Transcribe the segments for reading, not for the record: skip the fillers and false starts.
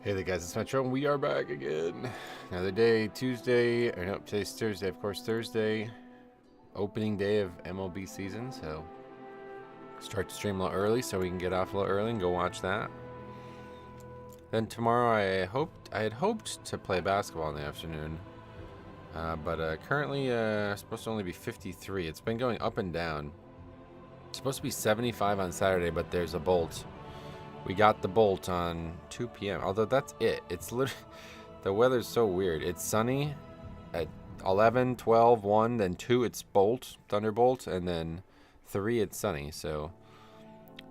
Hey there guys, it's Metro and we are back again. Another day, Tuesday, or no, today's Thursday, of course, Thursday. Opening day of MLB season, so start to stream a little early so we can get off a little early and go watch that. Then tomorrow I had hoped to play basketball in the afternoon. But currently it's supposed to only be 53. It's been going up and down. It's supposed to be 75 on Saturday, but there's a bolt. We got the bolt on 2 p.m. Although that's it. It's literally, the weather's so weird. It's sunny at 11, 12, 1, then 2 it's bolt, thunderbolt, and then 3 it's sunny. So,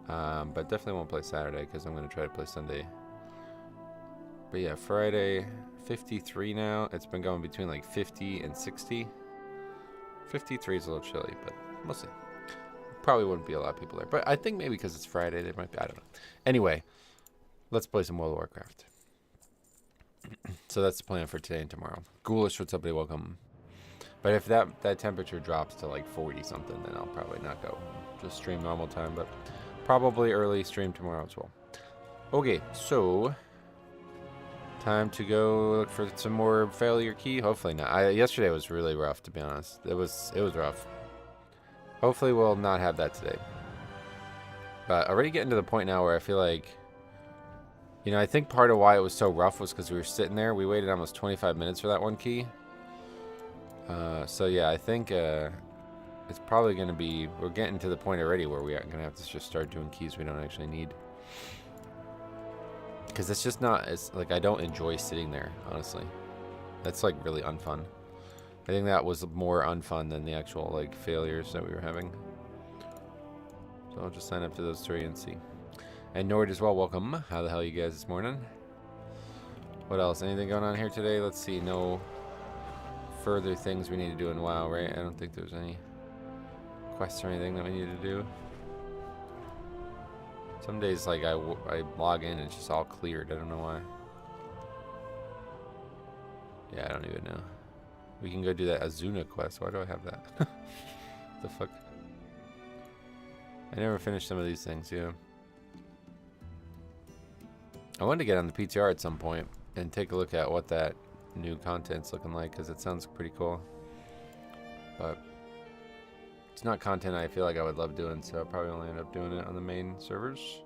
but definitely won't play Saturday because I'm going to try to play Sunday. But yeah, Friday, 53 now. It's been going between like 50 and 60. 53 is a little chilly, but we'll see. Probably wouldn't be a lot of people there, but I think maybe because it's Friday, they might be. I don't know. Anyway, let's play some World of Warcraft. So that's the plan for today and tomorrow. Ghoulish, what's up, buddy? Welcome. But if that temperature drops to like 40 something, then I'll probably not go. Just stream normal time, but probably early stream tomorrow as well. Okay, so time to go look for some more failure key. Hopefully not. Yesterday was really rough, to be honest. It was rough. Hopefully we'll not have that today. But already getting to the point now where I feel like, you know, I think part of why it was so rough was because we were sitting there. We waited almost 25 minutes for that one key. So yeah, I think it's probably going to be, we're getting to the point already where we're going to have to just start doing keys we don't actually need. Because it's just not, it's like I don't enjoy sitting there, honestly. That's like really unfun. I think that was more unfun than the actual like failures that we were having. So I'll just sign up to those 3 and see. And Nord as well, welcome. How the hell are you guys this morning? What else? Anything going on here today? Let's see. No further things we need to do in WoW, right? I don't think there's any quests or anything that we need to do. Some days like I log in and it's just all cleared. I don't know why. Yeah, I don't even know. We can go do that Azuna quest. Why do I have that? The fuck? I never finished some of these things, yeah. I wanted to get on the PTR at some point and take a look at what that new content's looking like, because it sounds pretty cool. But it's not content I feel like I would love doing, so I'll probably only end up doing it on the main servers.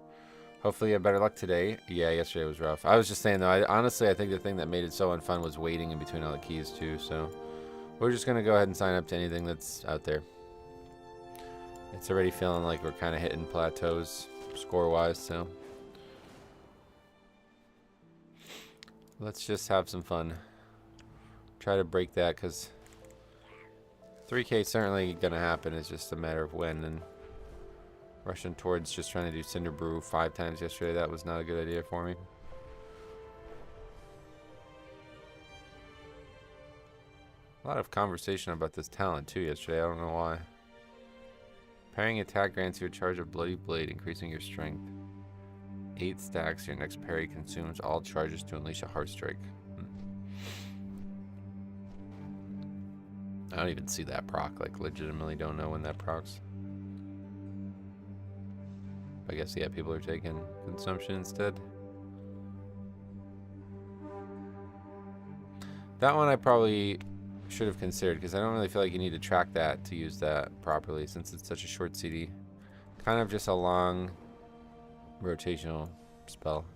Hopefully you have better luck today. Yeah, yesterday was rough. I was just saying, though, honestly, I think the thing that made it so unfun was waiting in between all the keys, too, so we're just going to go ahead and sign up to anything that's out there. It's already feeling like we're kind of hitting plateaus score-wise, so let's just have some fun. Try to break that, because 3K is certainly going to happen. It's just a matter of when, and rushing towards just trying to do Cinder Brew 5 times yesterday. That was not a good idea for me. A lot of conversation about this talent too yesterday. I don't know why. Parrying attack grants you a charge of Bloody Blade, increasing your strength. 8 stacks. Your next parry consumes all charges to unleash a Heart Strike. I don't even see that proc. Like, legitimately don't know when that procs. I guess, yeah, people are taking consumption instead. That one I probably should have considered, because I don't really feel like you need to track that to use that properly, since it's such a short CD. Kind of just a long rotational spell.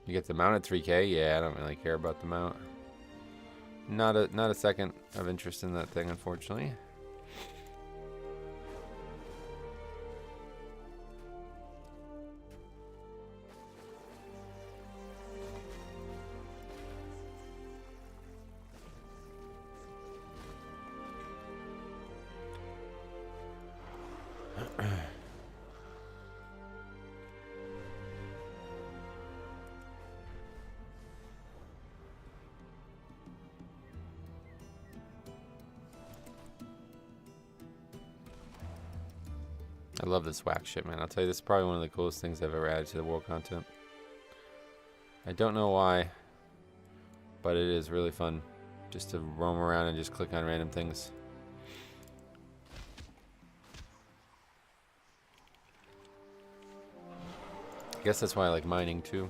You get the mount at 3K? Yeah, I don't really care about the mount. Not a second of interest in that thing, unfortunately. I love this wax shit, man. I'll tell you, this is probably one of the coolest things I've ever added to the world content. I don't know why, but it is really fun. just to roam around and just click on random things. I guess that's why I like mining too.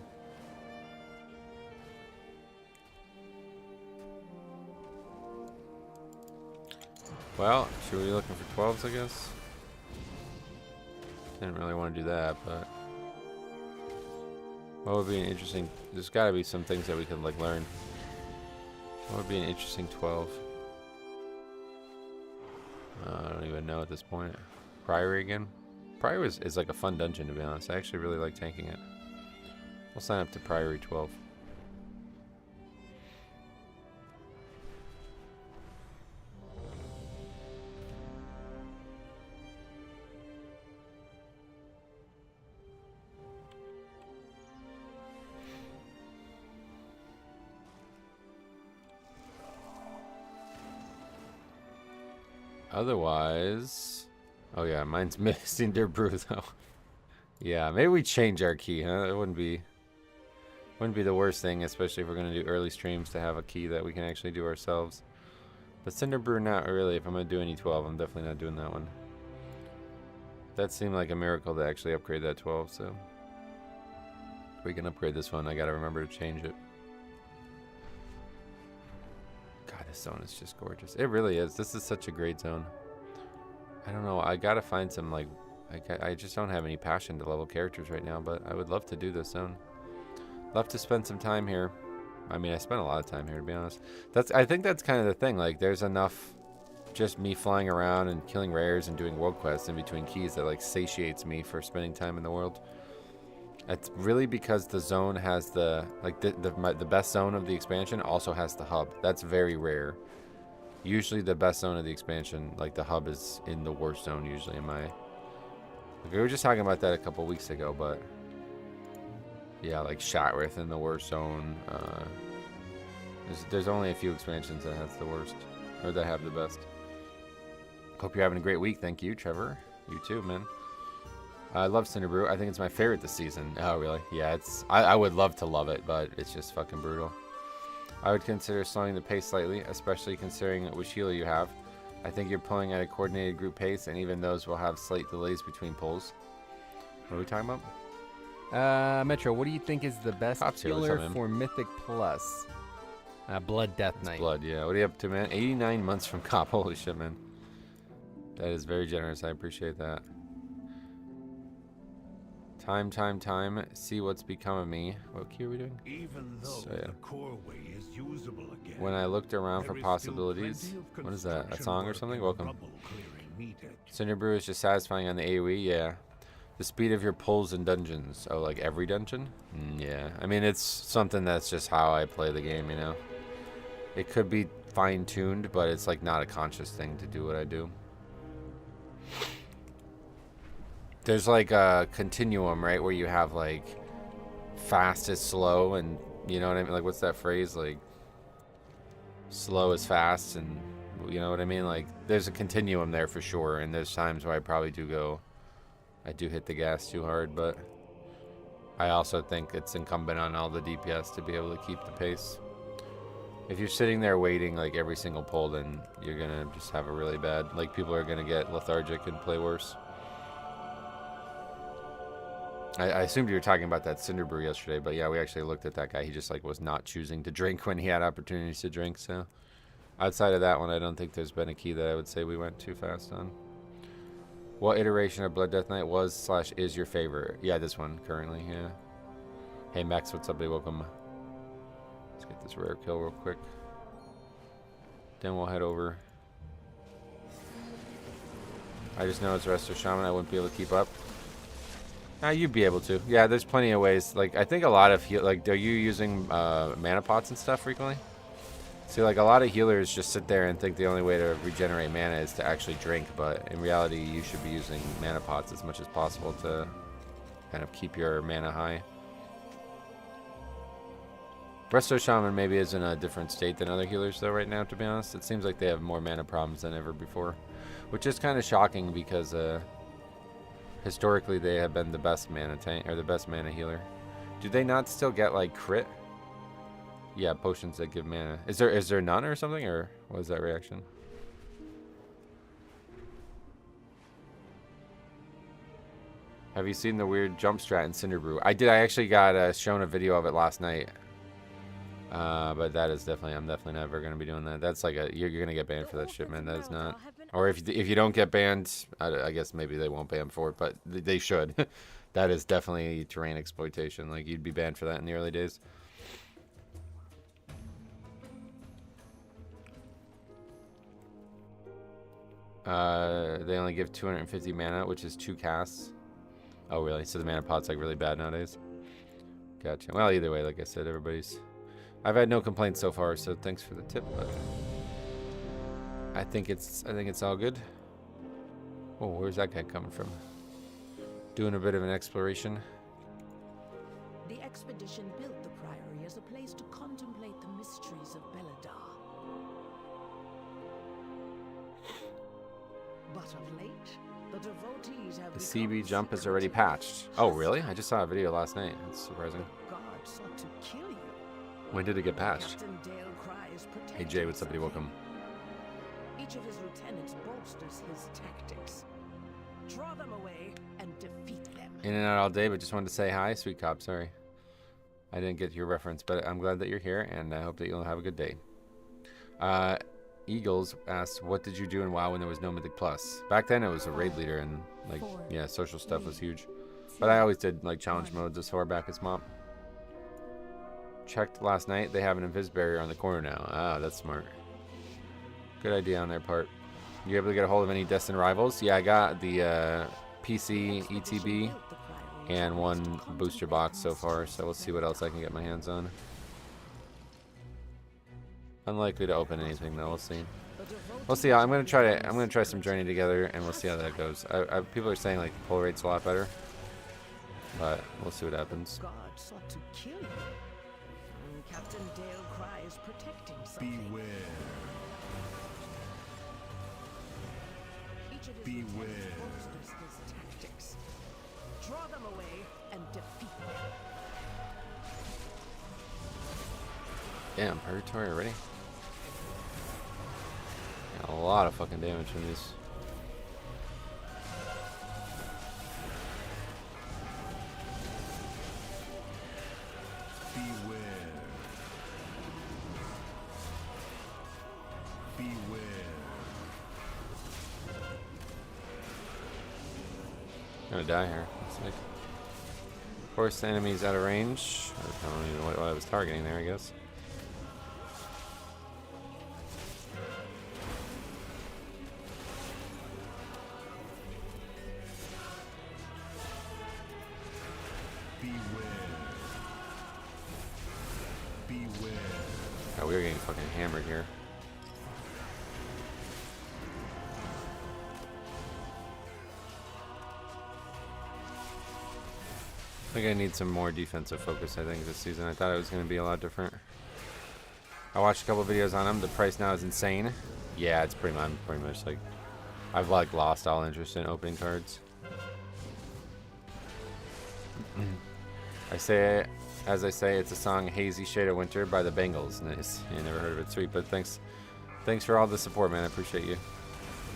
Well, should we be looking for 12s, I guess? Didn't really want to do that, but what would be an interesting... There's got to be some things that we can like learn. What would be an interesting 12? I don't even know at this point. Priory again? Priory is like a fun dungeon, to be honest. I actually really like tanking it. We'll sign up to Priory 12. Otherwise, oh yeah, mine's missing their brew though. Yeah, maybe we change our key, huh? It wouldn't be the worst thing, especially if we're gonna do early streams, to have a key that we can actually do ourselves. But Cinder Brew, not really. If I'm gonna do any 12, I'm definitely not doing that one. That seemed like a miracle to actually upgrade that 12, so if we can upgrade this one, I gotta remember to change it. God, this zone is just gorgeous. It really is. This is such a great zone. I don't know. I gotta find some, like, I just don't have any passion to level characters right now, but I would love to do this zone. Love to spend some time here. I mean, I spent a lot of time here, to be honest. I think that's kind of the thing. Like, there's enough just me flying around and killing rares and doing world quests in between keys that, like, satiates me for spending time in the world. It's really because the zone has the best zone of the expansion also has the hub. That's very rare. Usually the best zone of the expansion, like the hub, is in the worst zone usually in my... Like, we were just talking about that a couple weeks ago, but... Yeah, like Shatwrath in the worst zone. There's only a few expansions that has the worst, or that have the best. Hope you're having a great week. Thank you, Trevor. You too, man. I love Cinder Brew. I think it's my favorite this season. Oh, really? Yeah, I would love to love it, but it's just fucking brutal. I would consider slowing the pace slightly, especially considering which healer you have. I think you're pulling at a coordinated group pace, and even those will have slight delays between pulls. What are we talking about? Metro, what do you think is the best healer for Mythic Plus? Blood Death Knight. Blood, yeah. What are you up to, man? 89 months from Cop. Holy shit, man. That is very generous. I appreciate that. Time. See what's become of me. What key are we doing? Even though the core way is usable again, when I looked around for possibilities. What is that? A song or something? Welcome. Cinder Brew is just satisfying on the AoE, yeah. The speed of your pulls in dungeons. Oh, like every dungeon? Yeah. I mean, it's something that's just how I play the game, you know? It could be fine-tuned, but it's like not a conscious thing to do what I do. There's like a continuum, right, where you have like fast is slow, and you know what I mean? Like, what's that phrase? Like, slow is fast, and you know what I mean? Like, there's a continuum there for sure, and there's times where I probably I do hit the gas too hard, but I also think it's incumbent on all the DPS to be able to keep the pace. If you're sitting there waiting like every single pull, then you're gonna just have a really bad, like, people are gonna get lethargic and play worse. I assumed you were talking about that Cinder Brew yesterday, but yeah, we actually looked at that guy. He just like was not choosing to drink when he had opportunities to drink. So outside of that one, I don't think there's been a key that I would say we went too fast on. What iteration of Blood Death Knight was/is your favorite? Yeah, this one currently. Yeah. Hey Max, what's up, buddy? Welcome. Let's get this rare kill real quick. Then we'll head over. I just know it's Resto Shaman. I wouldn't be able to keep up. You'd be able to. Yeah, there's plenty of ways. Like, I think a lot of are you using mana pots and stuff frequently? See, like, a lot of healers just sit there and think the only way to regenerate mana is to actually drink, but in reality, you should be using mana pots as much as possible to kind of keep your mana high. Resto Shaman maybe is in a different state than other healers, though, right now, to be honest. It seems like they have more mana problems than ever before, which is kind of shocking because historically, they have been the best mana tank, or the best mana healer. Do they not still get, like, crit? Yeah, potions that give mana. Is there none or something, or what is that reaction? Have you seen the weird jump strat in Cinderbrew? I did. I actually got shown a video of it last night. But that is definitely, I'm definitely never gonna be doing that. That's like you're gonna get banned for that shit, man. That is not. Or if you don't get banned, I guess maybe they won't ban for it, but they should. That is definitely terrain exploitation. Like you'd be banned for that in the early days. They only give 250 mana, which is 2 casts. Oh, really? So the mana pot's like really bad nowadays. Gotcha. Well, either way, like I said, I've had no complaints so far, so thanks for the tip. But I think it's all good. Oh, where's that guy coming from? Doing a bit of an exploration. The expedition built the Priory as a place to contemplate the mysteries of Belladar. But of late, the devotees have the CB jump is already patched. Oh, really? I just saw a video last night. That's surprising. God sought to kill you. When did it get patched? Hey Jay, what's up, buddy? Welcome. Each of his lieutenants bolsters his tactics. Draw them away and defeat them. In and out all day, but just wanted to say hi, sweet cop. Sorry, I didn't get your reference, but I'm glad that you're here, and I hope that you'll have a good day. Eagles asked, what did you do in WoW when there was no Mythic Plus? Back then it was a raid leader, and like, yeah, social stuff was huge. But I always did like challenge modes as far back as Mop. Checked last night, they have an invis barrier on the corner now. Ah, that's smart. Good idea on their part. You able to get a hold of any destined rivals? Yeah, I got the PC ETB and 1 booster box so far, so we'll see what else I can get my hands on. Unlikely to open anything though. We'll see. We'll see. I'm gonna try some Journey Together, and we'll see how that goes. People are saying like the pull rate's a lot better, but we'll see what happens. God sought to kill you. Captain Dale Cry is protecting something. Beware. Each of his Beware. lieutenants bolsters his tactics. Draw them away and defeat them. Damn, Purgatory already? A lot of fucking damage from these. Beware. Beware. I'm gonna die here. Looks like. Force the enemies out of range. I don't even know what I was targeting there, I guess. Oh, we are getting fucking hammered here. I think I need some more defensive focus, I think, this season. I thought it was going to be a lot different. I watched a couple videos on him. The price now is insane. Yeah, it's pretty much like... I've like lost all interest in opening cards. As I say, it's a song "Hazy Shade of Winter" by the Bengals. Nice. You never heard of it, sweet. But thanks for all the support, man. I appreciate you.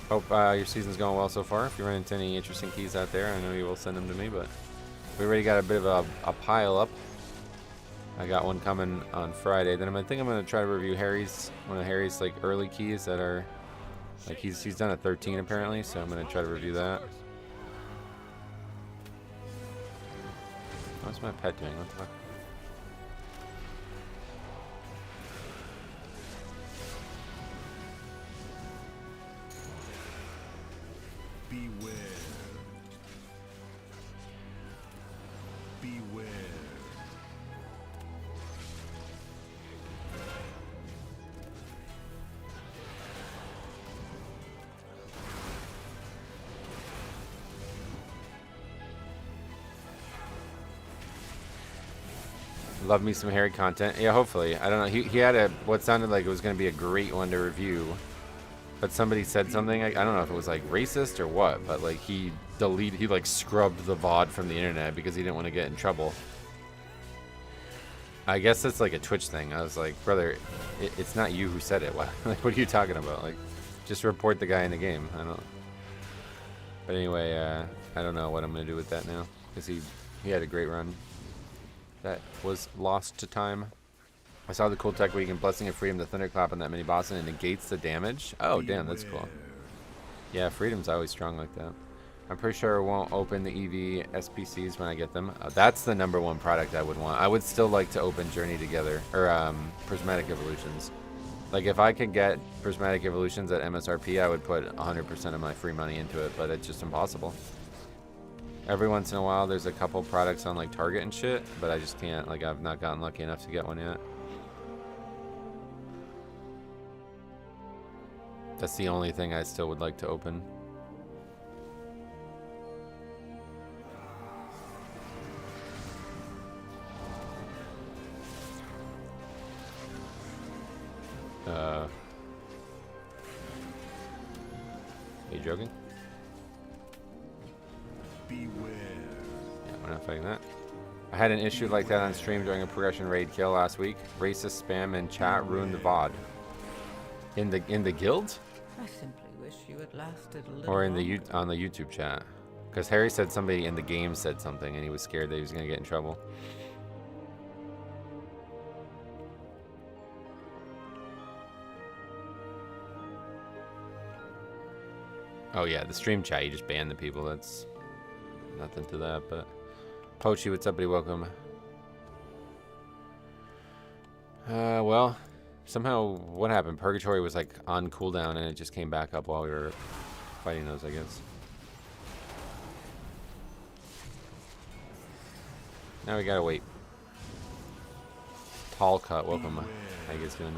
Hope your season's going well so far. If you run into any interesting keys out there, I know you will send them to me. But we already got a bit of a pile up. I got one coming on Friday. Then I think I'm gonna try to review one of Harry's like early keys that are like he's done a 13 apparently. So I'm gonna try to review that. What's my pet doing? What the fuck? Beware. Beware. Love me some Harry content. Yeah, hopefully. I don't know. He had what sounded like it was going to be a great one to review. But somebody said something, I don't know if it was like racist or what, but like he like scrubbed the VOD from the internet because he didn't want to get in trouble. I guess it's like a Twitch thing. I was like, brother, it's not you who said it. What? Like, what are you talking about? Like, just report the guy in the game. I don't. But anyway, I don't know what I'm gonna do with that now, because he had a great run. That was lost to time. I saw the cool tech where you can Blessing of Freedom, the Thunderclap on that mini boss, and it negates the damage. Oh, damn, that's cool. Yeah, Freedom's always strong like that. I'm pretty sure it won't open the EV SPCs when I get them. That's the #1 product I would want. I would still like to open Journey Together, or Prismatic Evolutions. Like, if I could get Prismatic Evolutions at MSRP, I would put 100% of my free money into it, but it's just impossible. Every once in a while, there's a couple products on, like, Target and shit, but I just can't. Like, I've not gotten lucky enough to get one yet. That's the only thing I still would like to open. Are you joking? Beware. Yeah, we're not fighting that. I had an issue like that on stream during a progression raid kill last week. Racist spam in chat ruined the VOD. In the guild? I simply wish you had lasted a little Or in longer. the on the YouTube chat? Because Harry said somebody in the game said something, and he was scared that he was gonna get in trouble. Oh yeah, the stream chat, you just ban the people. That's nothing to that, but Pochi, what's up, buddy? Welcome. Well, somehow, what happened? Purgatory was like on cooldown, and it just came back up while we were fighting those, I guess. Now we gotta wait. Tall cut, welcome. How you guys doing?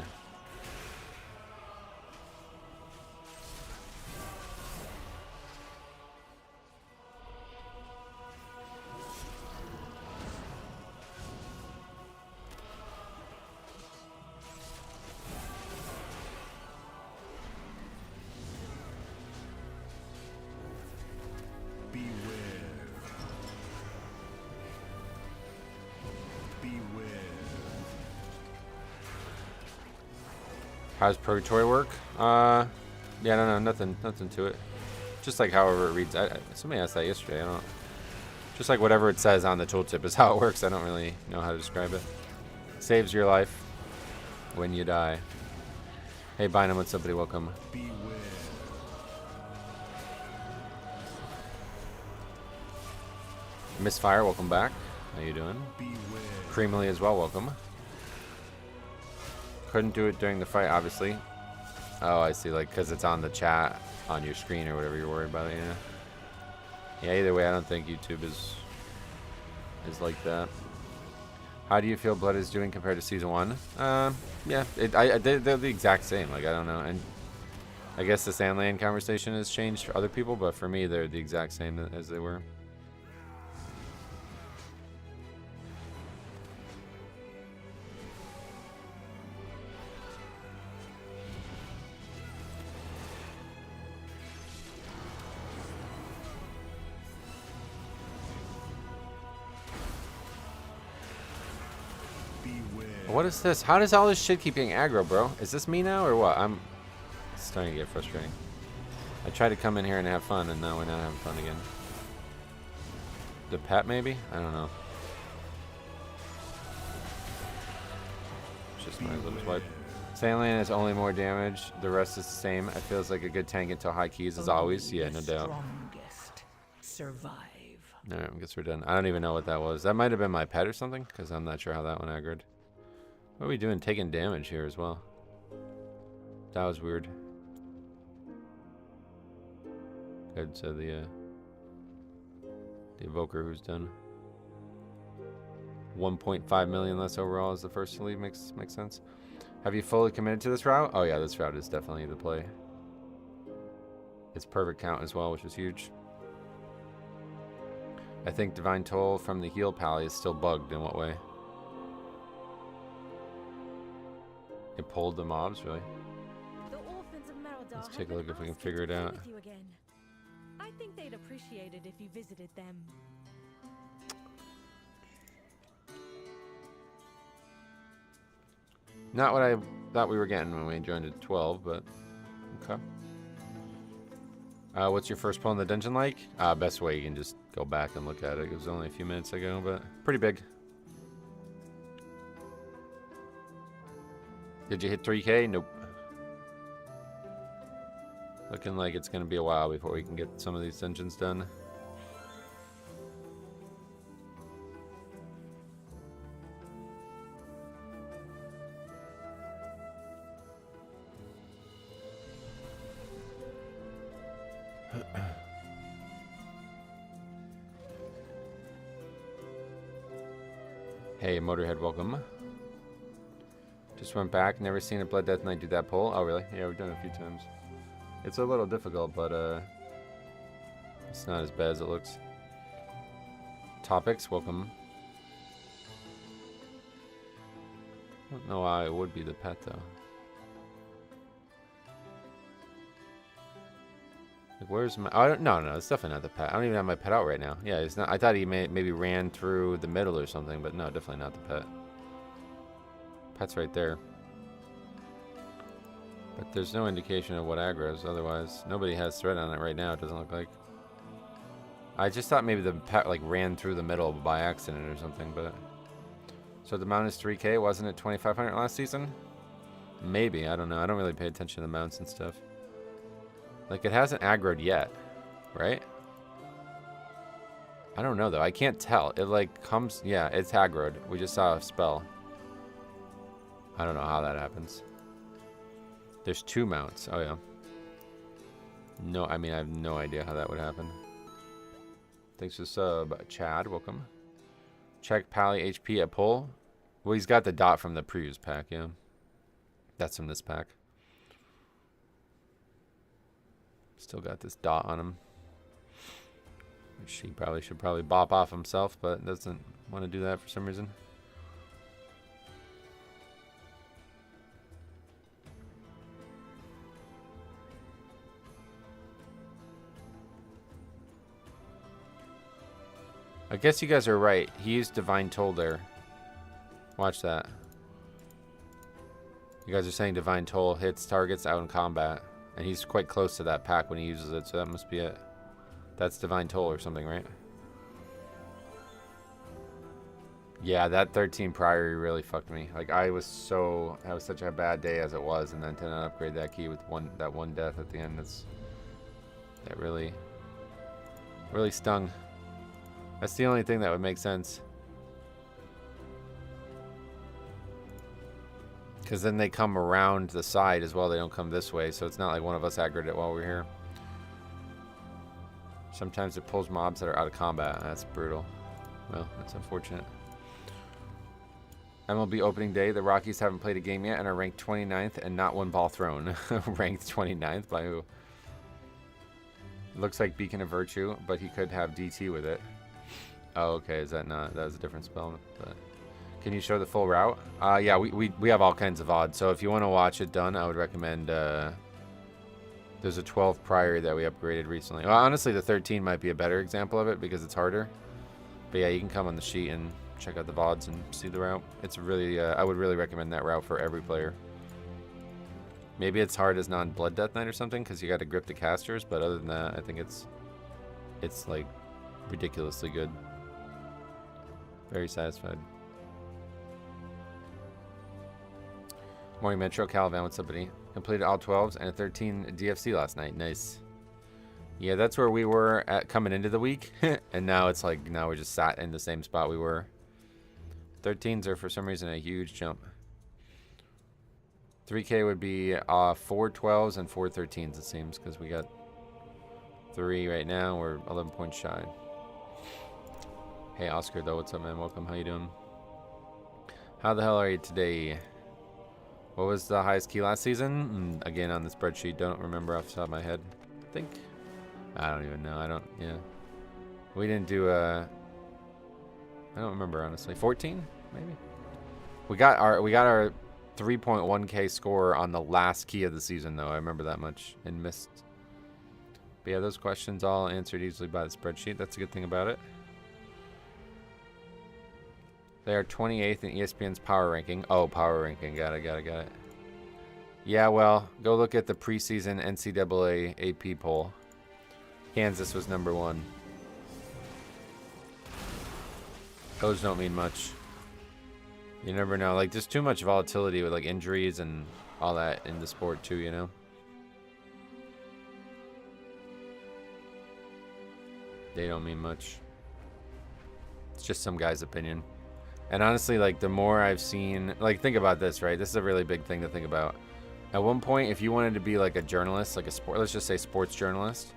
How's Purgatory work? Yeah, I don't know, nothing to it. Just like however it reads. Somebody asked that yesterday. I don't. Just like whatever it says on the tooltip is how it works. I don't really know how to describe it. Saves your life when you die. Hey, Bynum, what's up, buddy? Welcome. Misfire, welcome back. How you doing? Creamily as well, welcome. Couldn't do it during the fight, obviously. Oh, I see, like, because it's on the chat on your screen or whatever you're worried about it, yeah, either way, I don't think YouTube is like that. How do you feel Blood is doing compared to Season 1? Yeah, they're the exact same, like, I don't know, and I guess the Sandland conversation has changed for other people, but for me, they're the exact same as they were. What is this? How does all this shit keep getting aggro, bro? Is this me now or what? I'm starting to get frustrating. I tried to come in here and have fun, and now we're not having fun again. The pet, maybe? I don't know. It's just my little swipe. Sandland is only more damage. The rest is the same. It feels like a good tank until high keys, as always. Yeah, no doubt. Survive. Alright, I guess we're done. I don't even know what that was. That might have been my pet or something, because I'm not sure how that one aggroed. What are we doing? Taking damage here as well. That was weird. Good, so the evoker who's done. 1.5 million less overall is the first to leave. Makes sense. Have you fully committed to this route? Oh yeah, this route is definitely the play. It's perfect count as well, which is huge. I think Divine Toll from the heal pally is still bugged. In what way? It pulled the mobs, really? Let's take a look if we can figure it out. I think they'd appreciate it if you visited them. Not what I thought we were getting when we joined at 12, but okay. What's your first pull in the dungeon like? Best way you can just go back and look at it. It was only a few minutes ago, but pretty big. Did you hit 3K? Nope. Looking like it's going to be a while before we can get some of these dungeons done. Hey, Motorhead, welcome. Just went back, never seen a Blood Death Knight do that pull. Oh, really? Yeah, we've done it a few times. It's a little difficult, but it's not as bad as it looks. Topics, welcome. I don't know why it would be the pet, though. Like, where's my... Oh, no, it's definitely not the pet. I don't even have my pet out right now. Yeah, it's not... I thought he maybe ran through the middle or something, but no, definitely not the pet. Pet's right there. But there's no indication of what aggro's, otherwise. Nobody has threat on it right now, it doesn't look like. I just thought maybe the pet, like, ran through the middle by accident or something, but... So the mount is 3K, wasn't it 2,500 last season? Maybe, I don't know. I don't really pay attention to the mounts and stuff. Like, it hasn't aggroed yet, right? I don't know, though. I can't tell. It, like, comes... Yeah, it's aggroed. We just saw a spell. I don't know how that happens. There's 2 mounts. Oh, yeah. No, I mean, I have no idea how that would happen. Thanks for the sub, Chad. Welcome. Check Pally HP at pull. Well, he's got the dot from the previous pack, yeah. That's from this pack. Still got this dot on him. Which he probably should bop off himself, but doesn't want to do that for some reason. I guess you guys are right. He used Divine Toll there. Watch that. You guys are saying Divine Toll hits targets out in combat. And he's quite close to that pack when he uses it, so that must be it. That's Divine Toll or something, right? Yeah, that 13 Priory really fucked me. Like, I was such a bad day as it was, and then to not upgrade that key with that one death at the end, that really stung. That's the only thing that would make sense. Because then they come around the side as well. They don't come this way. So it's not like one of us aggroed it while we're here. Sometimes it pulls mobs that are out of combat. That's brutal. Well, that's unfortunate. MLB opening day. The Rockies haven't played a game yet and are ranked 29th and not one ball thrown. Ranked 29th by who? Looks like Beacon of Virtue, but he could have DT with it. Oh, okay. Is that not? That was a different spell. But... Can you show the full route? Yeah, we have all kinds of odds. So if you want to watch it done, I would recommend... there's a 12 Priory that we upgraded recently. Well, honestly, the 13 might be a better example of it because it's harder. But yeah, you can come on the sheet and check out the VODs and see the route. It's really... I would really recommend that route for every player. Maybe it's hard as non-Blood Death Knight or something because you got to grip the casters. But other than that, I think it's like ridiculously good. Very satisfied. Morning Metro, Calavan, what's up, buddy? Completed all 12s and a 13 DFC last night. Nice. Yeah, that's where we were at coming into the week. And now it's like, now we're just sat in the same spot we were. 13s are for some reason a huge jump. 3K would be 4 12s and 4 13s, it seems, because we got 3 right now. We're 11 points shy. Hey, Oscar, though, what's up, man? Welcome. How you doing? How the hell are you today? What was the highest key last season? Again, on the spreadsheet. Don't remember off the top of my head. I think. I don't even know. Yeah. We didn't do I don't remember, honestly. 14, maybe? We got our 3.1K score on the last key of the season, though. I remember that much and missed. But yeah, those questions all answered easily by the spreadsheet. That's a good thing about it. They are 28th in ESPN's power ranking. Oh, power ranking. Got it. Yeah, well, go look at the preseason NCAA AP poll. Kansas was number 1. Those don't mean much. You never know. Like, there's too much volatility with, like, injuries and all that in the sport, too, you know? They don't mean much. It's just some guy's opinion. And honestly, like, the more I've seen... Like, think about this, right? This is a really big thing to think about. At one point, if you wanted to be, like, a journalist, like a sport... Let's just say sports journalist.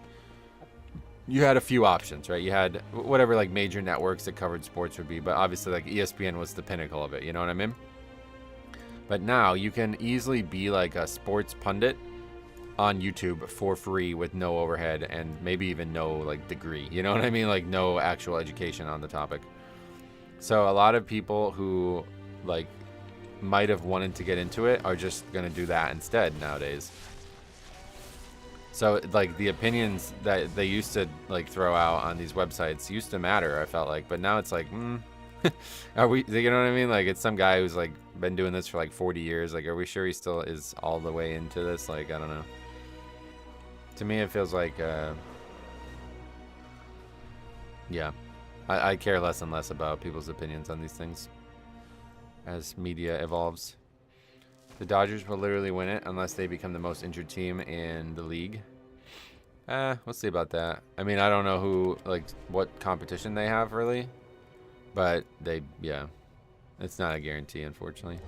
You had a few options, right? You had whatever, like, major networks that covered sports would be. But obviously, like, ESPN was the pinnacle of it. You know what I mean? But now, you can easily be, like, a sports pundit on YouTube for free with no overhead and maybe even no, like, degree. You know what I mean? Like, no actual education on the topic. So a lot of people who, like, might have wanted to get into it are just going to do that instead nowadays. So, like, the opinions that they used to, like, throw out on these websites used to matter, I felt like. But now it's like, are we, you know what I mean? Like, it's some guy who's, like, been doing this for, like, 40 years. Like, are we sure he still is all the way into this? Like, I don't know. To me, it feels like, yeah. I care less and less about people's opinions on these things as media evolves. The Dodgers will literally win it unless they become the most injured team in the league. We'll see about that. I mean, I don't know who, like, what competition they have, really. But they, yeah. It's not a guarantee, unfortunately.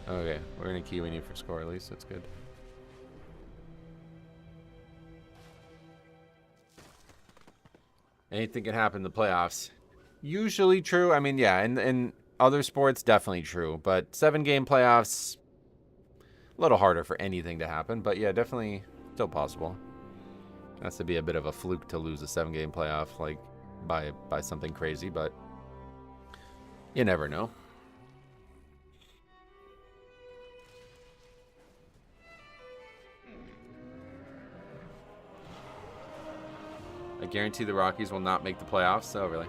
Okay, we're going to key we need for score at least. That's good. Anything can happen in the playoffs. Usually true. I mean, yeah, in other sports, definitely true. But 7-game playoffs, a little harder for anything to happen. But yeah, definitely still possible. Has to be a bit of a fluke to lose a 7-game playoff, like, by something crazy. But you never know. I guarantee the Rockies will not make the playoffs. Oh, really?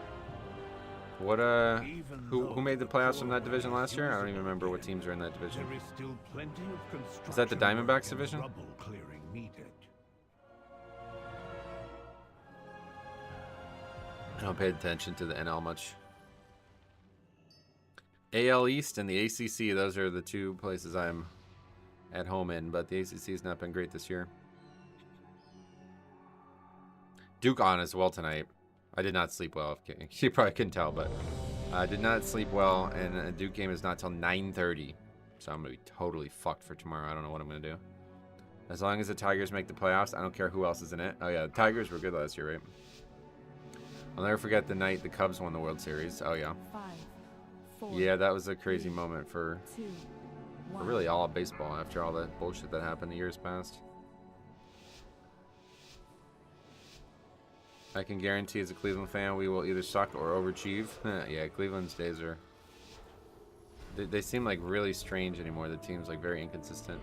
What, who made the playoffs from that division last year? I don't even remember what teams are in that division. There is still plenty of Is that the Diamondbacks division? trouble clearing needed. I don't pay attention to the NL much. AL East and the ACC, those are the two places I'm at home in, but the ACC has not been great this year. Duke on as well tonight. I did not sleep well. You probably couldn't tell, but I did not sleep well, and a Duke game is not till 9:30. So I'm going to be totally fucked for tomorrow. I don't know what I'm going to do. As long as the Tigers make the playoffs, I don't care who else is in it. Oh, yeah, the Tigers were good last year, right? I'll never forget the night the Cubs won the World Series. Oh, yeah. 5, 4, Yeah, that was a crazy moment for 2, 1. really all of baseball after all that bullshit that happened years past. I can guarantee as a Cleveland fan we will either suck or overachieve. Yeah, Cleveland's days are... They seem like really strange anymore. The team's like very inconsistent.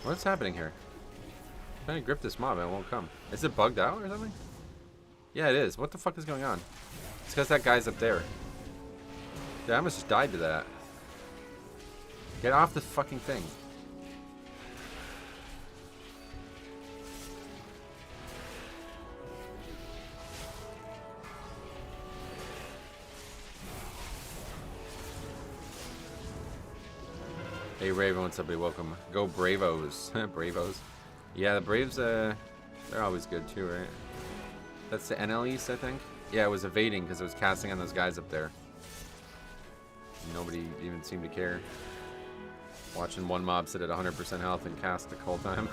What's happening here? I'm trying to grip this mob and it won't come. Is it bugged out or something? Yeah, it is. What the fuck is going on? It's because that guy's up there. Yeah, I almost just died to that. Get off the fucking thing. Hey Raven, what's up, buddy? Welcome. Go Bravos. Bravos. Yeah, the Braves, they're always good too, right? That's the NL East, I think? Yeah, it was evading because it was casting on those guys up there. Nobody even seemed to care. Watching one mob sit at 100% health and cast the whole time.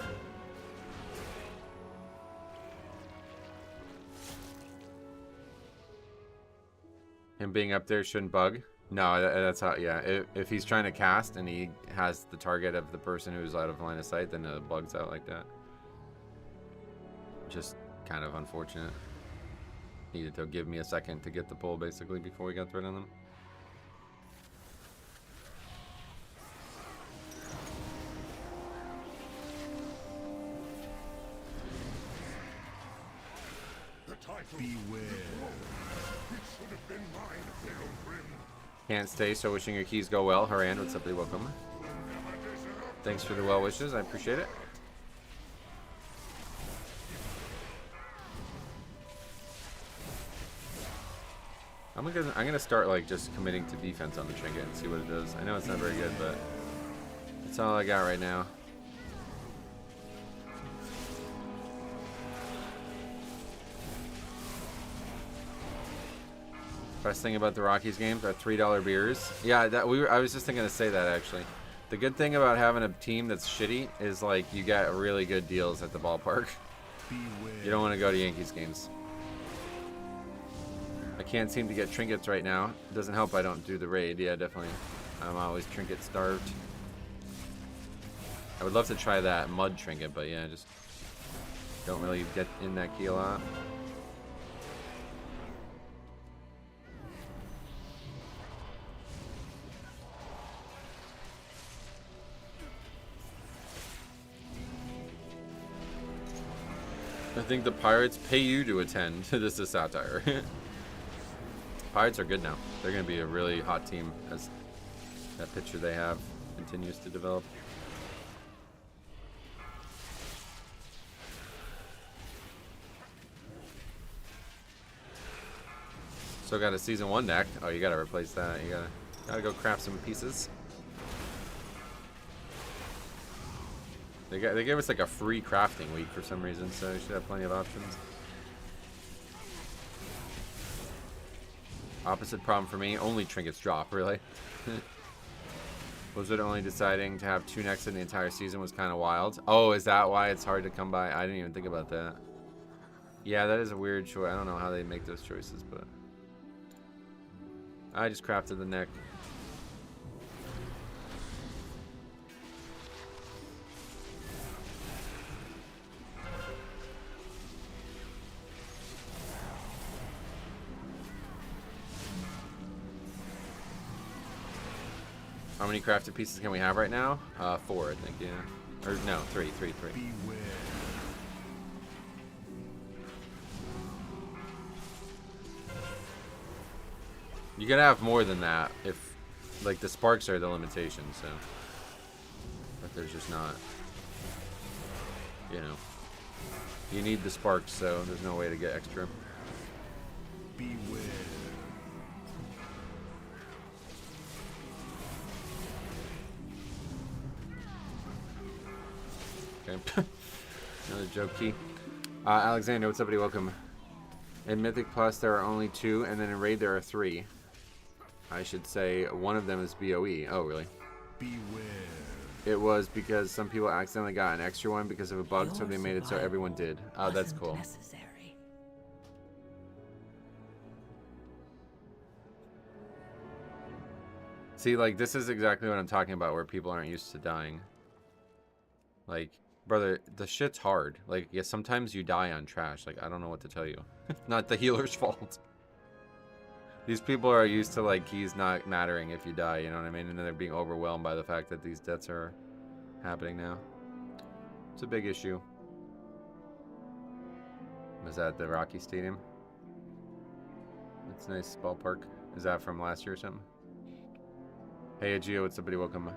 Him being up there shouldn't bug. No, that's how, yeah. If he's trying to cast and he has the target of the person who's out of line of sight, then it bugs out like that. just kind of unfortunate. Needed to give me a second to get the pull basically before we got thread on them. Beware. It should have been mine, Pilgrim. Can't stay, so wishing your keys go well. Haran, what's up, welcome. Thanks for the well wishes, I appreciate it. I'm gonna start like just committing to defense on the Trinket and see what it does. I know it's not very good, but that's all I got right now. Best thing about the Rockies games are $3 beers. Yeah, I was just thinking to say that actually. The good thing about having a team that's shitty is like you get really good deals at the ballpark. You don't want to go to Yankees games. I can't seem to get trinkets right now. It doesn't help I don't do the raid. Yeah, definitely. I'm always trinket starved. I would love to try that mud trinket, but yeah, just don't really get in that key a lot. I think the Pirates pay you to attend. This is satire. Pirates are good now. They're going to be a really hot team as that pitcher they have continues to develop. Still got a season 1 deck. Oh, you got to replace that. You gotta go craft some pieces. They gave us like a free crafting week for some reason, so you should have plenty of options. Opposite problem for me, only trinkets drop, really. Was it only deciding to have 2 necks in the entire season was kind of wild? Oh, is that why it's hard to come by? I didn't even think about that. Yeah, that is a weird choice. I don't know how they make those choices, but I just crafted the neck. How many crafted pieces can we have right now? 4, I think, yeah. Or no, 3. Beware. You can have more than that if, like, the sparks are the limitation, so. But there's just not. You know. You need the sparks, so there's no way to get extra. Beware. Okay. Another joke key. Alexander, what's up, buddy? Welcome. In Mythic Plus, there are only 2, and then in Raid, there are 3. I should say one of them is BOE. Oh, really? Beware. It was because some people accidentally got an extra one because of a bug, so they made it so everyone did. Oh, that's cool. Necessary. See, like, this is exactly what I'm talking about, where people aren't used to dying. Like, brother, the shit's hard. Like, yeah, sometimes you die on trash. Like, I don't know what to tell you. Not the healer's fault. These people are used to, like, keys not mattering if you die, you know what I mean? And then they're being overwhelmed by the fact that these deaths are happening now. It's a big issue. Was that the Rocky Stadium? That's a nice ballpark. Is that from last year or something? Hey, Agio, what's up, buddy? Welcome.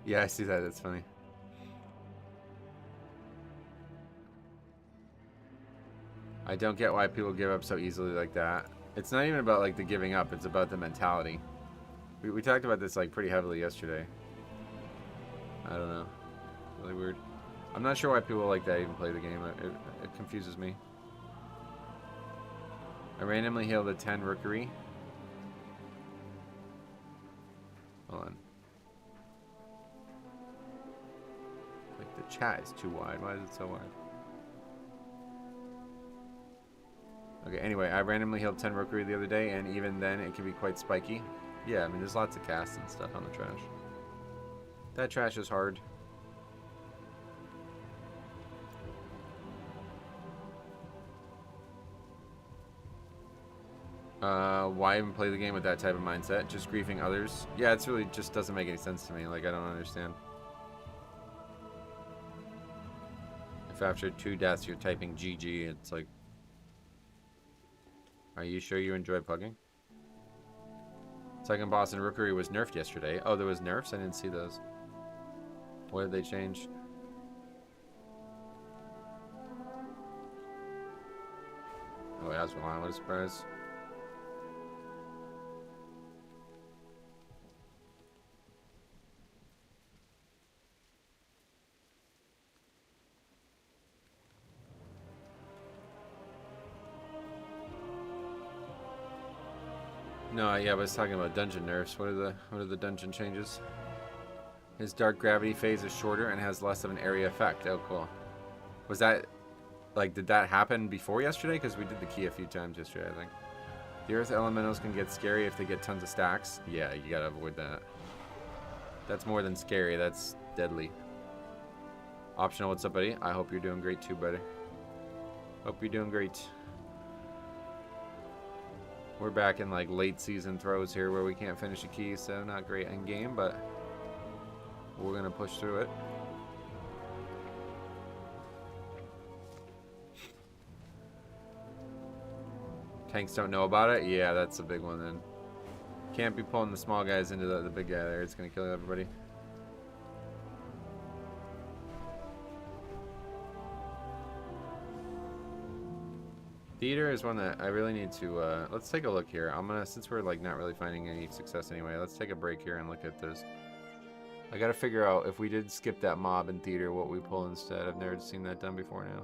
Yeah, I see that. That's funny. I don't get why people give up so easily like that. It's not even about like the giving up. It's about the mentality. We talked about this like pretty heavily yesterday. I don't know. Really weird. I'm not sure why people like that even play the game. It confuses me. I randomly healed a 10 Rookery. Hold on. Like the chat is too wide. Why is it so wide? Okay, anyway, I randomly healed 10 Rookery the other day, and even then it can be quite spiky. Yeah, I mean, there's lots of casts and stuff on the trash. That trash is hard. Why even play the game with that type of mindset? Just griefing others? Yeah, it's really just doesn't make any sense to me. Like, I don't understand. If after 2 deaths you're typing GG, it's like... Are you sure you enjoy pugging? Second boss in Rookery was nerfed yesterday. Oh, there was nerfs? I didn't see those. What did they change? Oh, that's one. What a surprise. No, yeah, I was talking about dungeon nerfs. What are the dungeon changes? His dark gravity phase is shorter and has less of an area effect. Oh, cool. Was that, like, did that happen before yesterday? Because we did the key a few times yesterday, I think. The earth elementals can get scary if they get tons of stacks. Yeah, you gotta avoid that. That's more than scary. That's deadly. Optional, what's up, buddy? I hope you're doing great too, buddy. Hope you're doing great. We're back in like late season throws here where we can't finish a key, so not great in game, but we're gonna push through it. Tanks don't know about it? Yeah, that's a big one then. Can't be pulling the small guys into the big guy there. It's gonna kill everybody. Theater is one that I really need to, let's take a look here. I'm gonna, since we're like not really finding any success anyway, let's take a break here and look at this. I gotta figure out if we did skip that mob in theater, what we pull instead. I've never seen that done before now.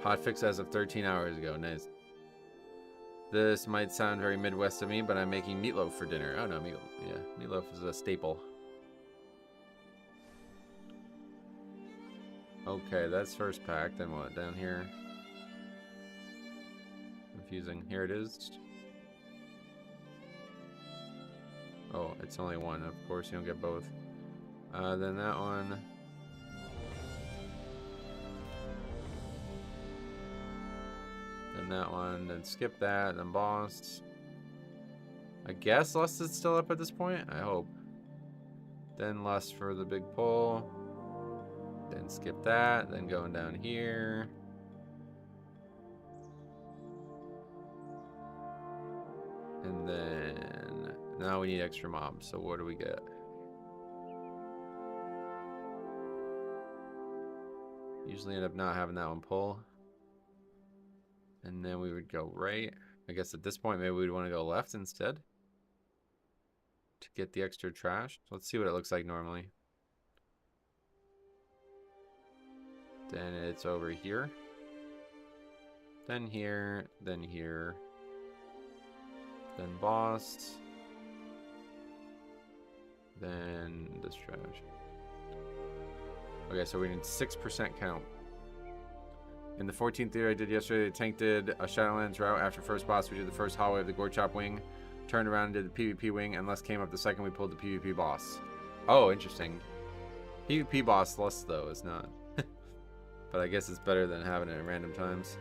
Hotfix as of 13 hours ago, nice. This might sound very Midwest of me, but I'm making meatloaf for dinner. Oh no, meatloaf, yeah, meatloaf is a staple. Okay, that's first pack. Then what? Down here. Confusing. Here it is. Oh, it's only one. Of course, you don't get both. Then that one. Then that one. Then skip that. Then boss. I guess Lust is still up at this point. I hope. Then Lust for the big pull. Then skip that, then going down here. And then now we need extra mobs. So what do we get? Usually end up not having that one pull. And then we would go right. I guess at this point maybe we'd want to go left instead to get the extra trash. Let's see what it looks like normally. Then it's over here. Then here. Then here. Then boss. Then this trash. Okay, so we need 6% count. In the 14th theater I did yesterday, the tank did a Shadowlands route. After first boss, we did the first hallway of the Gore Chop wing. Turned around and did the PvP wing. And Les came up the second, we pulled the PvP boss. Oh, interesting. PvP boss less though is not. But I guess it's better than having it at random times.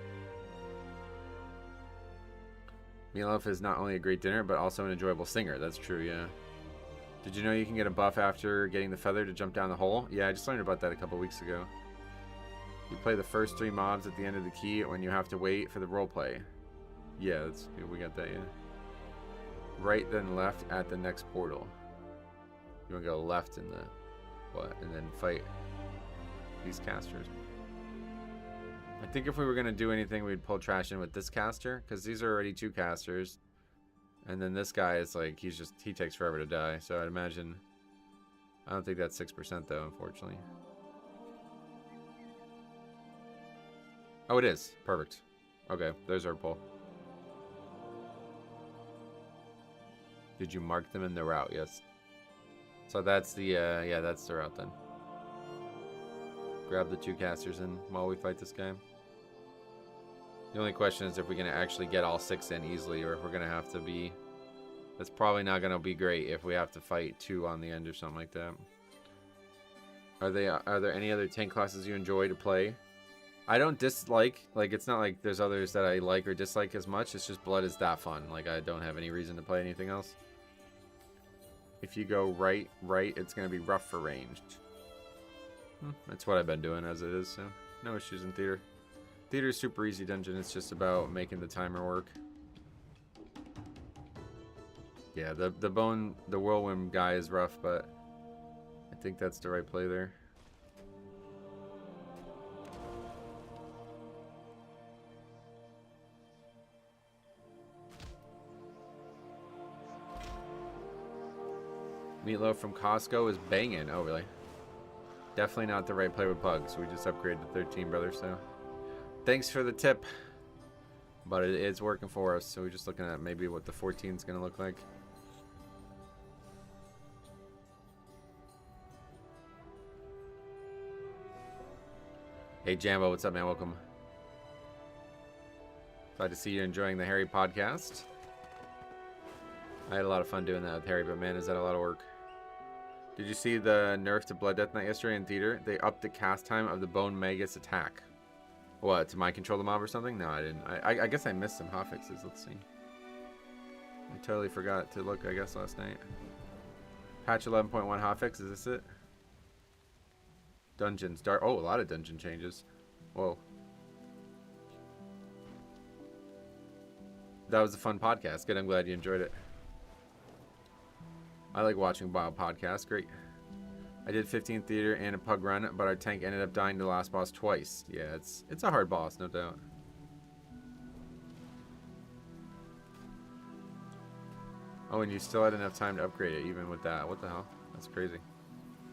Meatloaf is not only a great dinner, but also an enjoyable singer. That's true, yeah. Did you know you can get a buff after getting the feather to jump down the hole? Yeah, I just learned about that a couple weeks ago. You play the first 3 mobs at the end of the key when you have to wait for the roleplay. Yeah, that's, we got that, yeah. Right, then left at the next portal. You want to go left in the... what? And then fight these casters. I think if we were going to do anything, we'd pull trash in with this caster, because these are already 2 casters. And then this guy is like, he takes forever to die. So I'd imagine, I don't think that's 6% though, unfortunately. Oh, it is. Perfect. Okay, there's our pull. Did you mark them in the route? Yes. So that's the, yeah, that's the route then. grab the 2 casters in while we fight this guy. The only question is if we're going to actually get all 6 in easily, or if we're going to have to be... That's probably not going to be great if we have to fight 2 on the end or something like that. Are there any other tank classes you enjoy to play? I don't dislike, like, it's not like there's others that I like or dislike as much. It's just blood is that fun. Like, I don't have any reason to play anything else. If you go right, it's going to be rough for ranged. That's what I've been doing as it is, so no issues in theater. Theater is super easy dungeon. It's just about making the timer work. Yeah, the whirlwind guy is rough, but I think that's the right play there. Meatloaf from Costco is banging. Oh, really? Definitely not the right play with Pug, so we just upgraded to 13, brother, so... Thanks for the tip. But it's working for us, so we're just looking at maybe what the 14 is going to look like. Hey, Jambo, what's up, man? Welcome. Glad to see you enjoying the Harry podcast. I had a lot of fun doing that with Harry, but man, is that a lot of work. Did you see the nerf to Blood Death Knight yesterday in theater? They upped the cast time of the Bone Magus attack. What, to mind control the mob or something? No, I didn't. I guess I missed some hotfixes. Let's see. I totally forgot to look, I guess, last night. Patch 11.1 hotfix, is this it? Dungeons. Oh, a lot of dungeon changes. Whoa. That was a fun podcast. Good, I'm glad you enjoyed it. I like watching wild podcasts. Great. I did 15 theater and a pug run, but our tank ended up dying to the last boss twice. Yeah, it's a hard boss, no doubt. Oh, and you still had enough time to upgrade it, even with that. What the hell? That's crazy.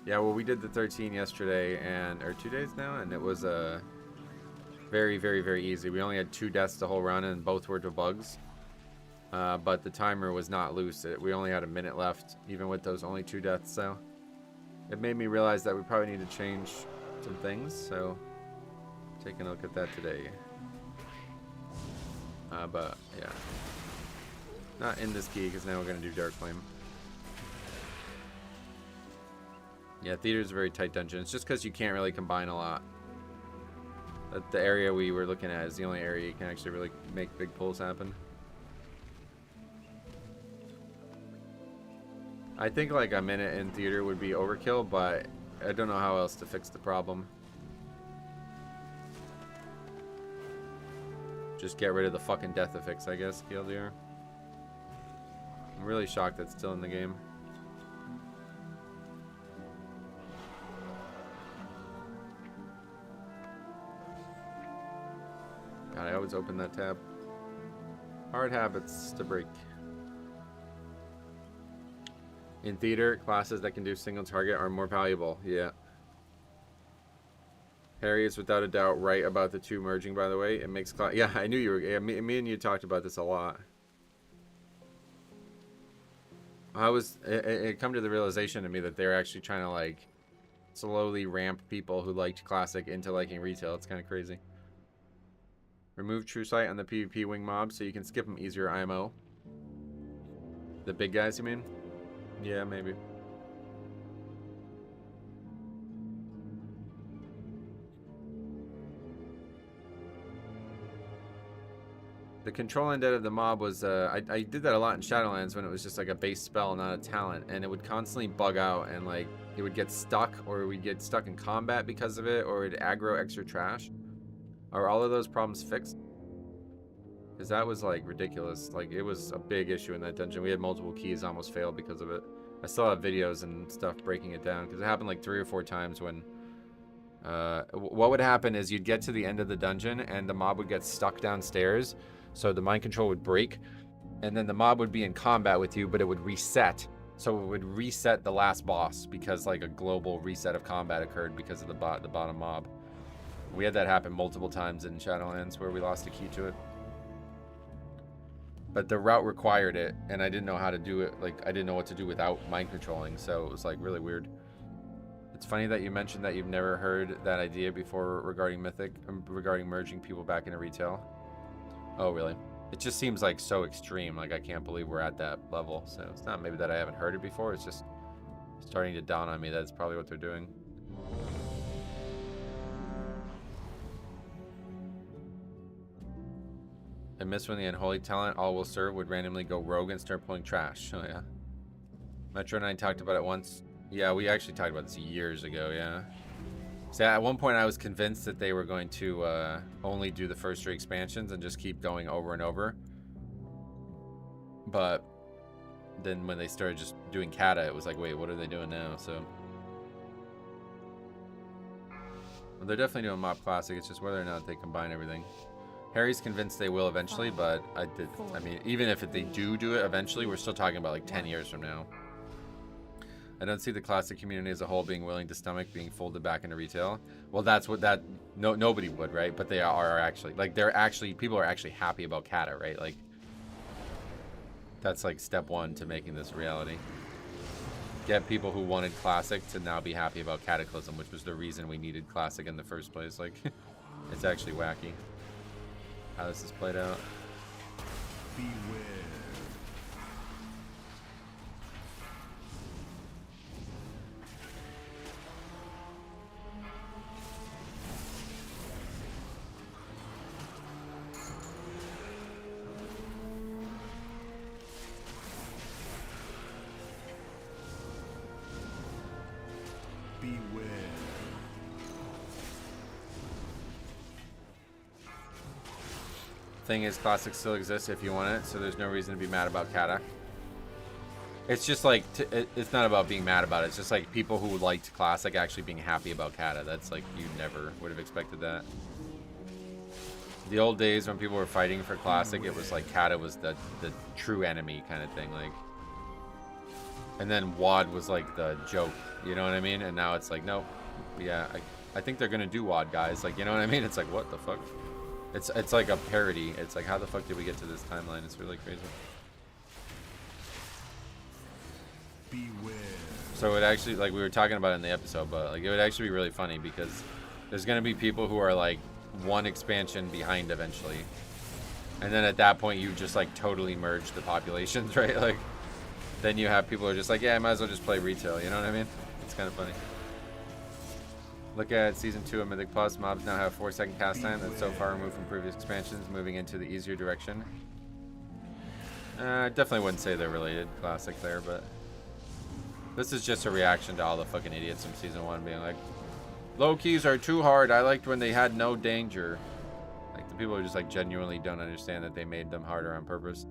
Yeah, well, we did the 13 yesterday, or 2 days now, and it was very, very, very easy. We only had 2 deaths the whole run, and both were to bugs. But the timer was not loose. We only had a minute left, even with those only 2 deaths, so... It made me realize that we probably need to change some things, so... Taking a look at that today. But, yeah. Not in this key, because now we're going to do Darkflame. Yeah, theater's a very tight dungeon. It's just because you can't really combine a lot. The area we were looking at is the only area you can actually really make big pulls happen. I think like a minute in theater would be overkill, but I don't know how else to fix the problem. Just get rid of the fucking death affix, I guess, KLDR. I'm really shocked that's still in the game. God, I always open that tab. Hard habits to break. In theater, classes that can do single target are more valuable. Yeah. Harry is without a doubt right about the 2 merging, by the way. It makes class... Yeah, I knew you were... Yeah, me and you talked about this a lot. It come to the realization to me that they're actually trying to, like, slowly ramp people who liked Classic into liking retail. It's kind of crazy. Remove True Sight on the PvP wing mobs so you can skip them easier IMO. The big guys, you mean? Yeah, maybe. The control undead of the mob was, I did that a lot in Shadowlands when it was just like a base spell, not a talent, and it would constantly bug out, and like, it would get stuck, or we'd get stuck in combat because of it, or it'd aggro extra trash. Are all of those problems fixed? Because that was like ridiculous. Like, it was a big issue in that dungeon. We had multiple keys almost failed because of it. I still have videos and stuff breaking it down, because it happened like 3 or 4 times when... what would happen is you'd get to the end of the dungeon, and the mob would get stuck downstairs, so the mind control would break, and then the mob would be in combat with you, but it would reset. So it would reset the last boss, because like a global reset of combat occurred because of the bottom mob. We had that happen multiple times in Shadowlands where we lost a key to it. But the route required it, and I didn't know how to do it. Like, I didn't know what to do without mind controlling, so it was like really weird. The It's funny that you mentioned that you've never heard that idea before regarding Mythic, regarding merging people back into retail. Oh, really? It just seems like so extreme. Like, I can't believe we're at that level. So it's not maybe that I haven't heard it before. It's just starting to dawn on me that it's probably what they're doing. I miss when the unholy talent all will serve would randomly go rogue and start pulling trash. Oh, yeah. Metro and I talked about it once. Yeah, we actually talked about this years ago, yeah. So at one point I was convinced that they were going to only do the first 3 expansions and just keep going over and over. But then when they started just doing Kata, it was like, wait, what are they doing now? So well, they're definitely doing Mob Classic. It's just whether or not they combine everything. Harry's convinced they will eventually, but I mean, even if they do it eventually, we're still talking about like 10 years from now. I don't see the classic community as a whole being willing to stomach being folded back into retail. Well, that's what nobody would, right? But they are actually, like, people are actually happy about Kata, right? Like, that's like step 1 to making this a reality. Get people who wanted classic to now be happy about Cataclysm, which was the reason we needed classic in the first place. Like, it's actually wacky how this is played out. Beware. Beware. Thing is, classic still exists if you want it, so there's no reason to be mad about Kata. It's just like, it's not about being mad about it. It's just like people who liked classic actually being happy about Kata. That's like, you never would have expected that. The old days when people were fighting for classic, it was like Kata was the true enemy kind of thing. Like, and then WoD was like the joke, you know what I mean? And now it's like, nope, yeah, I think they're gonna do WoD, guys. Like, you know what I mean? It's like, what the fuck? It's like a parody. It's like, how the fuck did we get to this timeline? It's really crazy. Beware. So it actually, like we were talking about in the episode, but like it would actually be really funny because there's gonna be people who are like 1 expansion behind eventually, and then at that point you just like totally merge the populations, right? Like, then you have people who are just like, yeah, I might as well just play retail. You know what I mean? It's kind of funny. Look at Season 2 of Mythic Plus. Mobs now have 4-second cast time. That's so far removed from previous expansions, moving into the easier direction. Definitely wouldn't say they're related. Classic there, but this is just a reaction to all the fucking idiots from Season 1 being like, low keys are too hard. I liked when they had no danger. Like, the people who just like genuinely don't understand that they made them harder on purpose.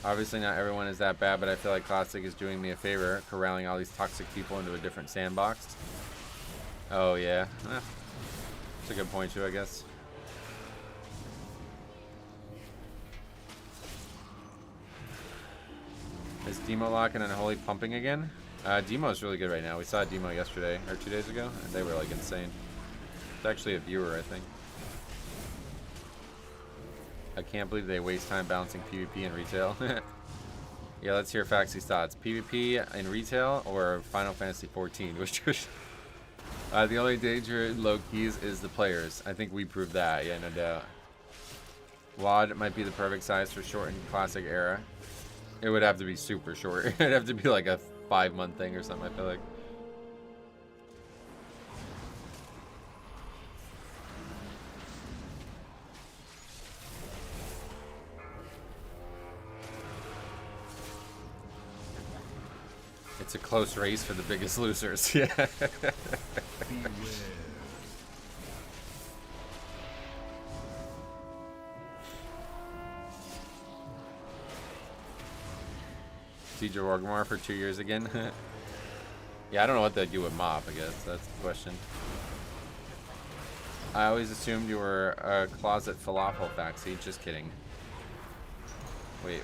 Obviously not everyone is that bad, but I feel like Classic is doing me a favor, corralling all these toxic people into a different sandbox. Oh yeah, that's a good point too, I guess. Is Demo Lock and Unholy pumping again? Demo is really good right now. We saw Demo yesterday, or 2 days ago, and they were like insane. It's actually a viewer, I think. I can't believe they waste time balancing PvP in retail. Yeah, let's hear Faxy's thoughts. PvP in retail or Final Fantasy 14? Which the only danger in low keys is the players. I think we proved that, yeah, no doubt. WoD might be the perfect size for shortened classic era. It would have to be super short. It'd have to be like a 5-month thing or something, I feel like. It's a close race for the biggest losers. Yeah. Beware. Siege Orgrimmar for 2 years again. Yeah, I don't know what they do with Mop, I guess. That's the question. I always assumed you were a closet falafel Faxy. Just kidding. Wait,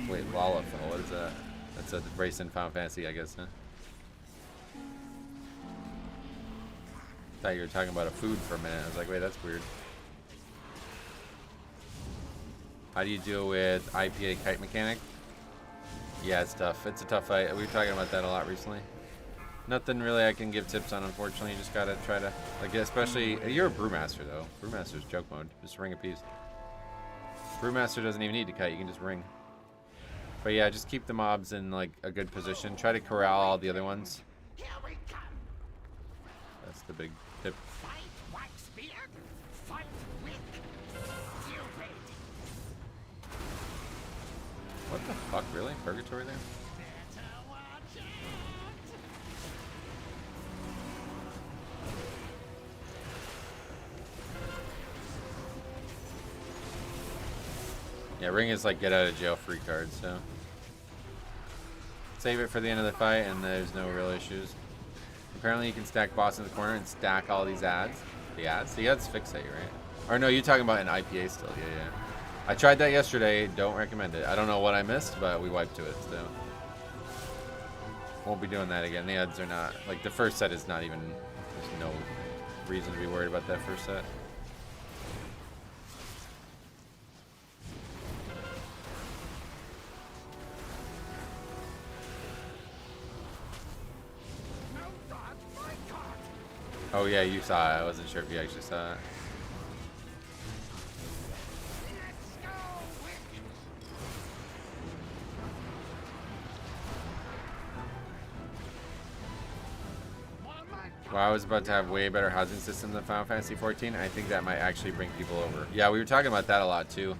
Lalafel, what is that? That's a race in Final Fantasy, I guess, huh? Thought you were talking about a food for a minute. I was like, wait, that's weird. How do you deal with IPA kite mechanic? Yeah, it's tough. It's a tough fight. We were talking about that a lot recently. Nothing really I can give tips on, unfortunately. You just gotta try to, like, especially, you're a Brewmaster, though. Brewmaster's joke mode. Just ring a piece. Brewmaster doesn't even need to kite. You can just ring. But yeah, just keep the mobs in, like, a good position. Try to corral all the other ones. That's the big tip. What the fuck, really? Purgatory there? Yeah, ring is like get out of jail free card, so save it for the end of the fight and there's no real issues. Apparently you can stack boss in the corner and stack all these ads. The ads fixate, right? Or no, you're talking about an IPA still. Yeah. I tried that yesterday. Don't recommend it. I don't know what I missed, but we wiped to it, so won't be doing that again. The ads are not, like, the first set is not even, there's no reason to be worried about that first set. Oh yeah, you saw it. I wasn't sure if you actually saw it. Well, I was about to have way better housing system than Final Fantasy 14. I think that might actually bring people over. Yeah, we were talking about that a lot too.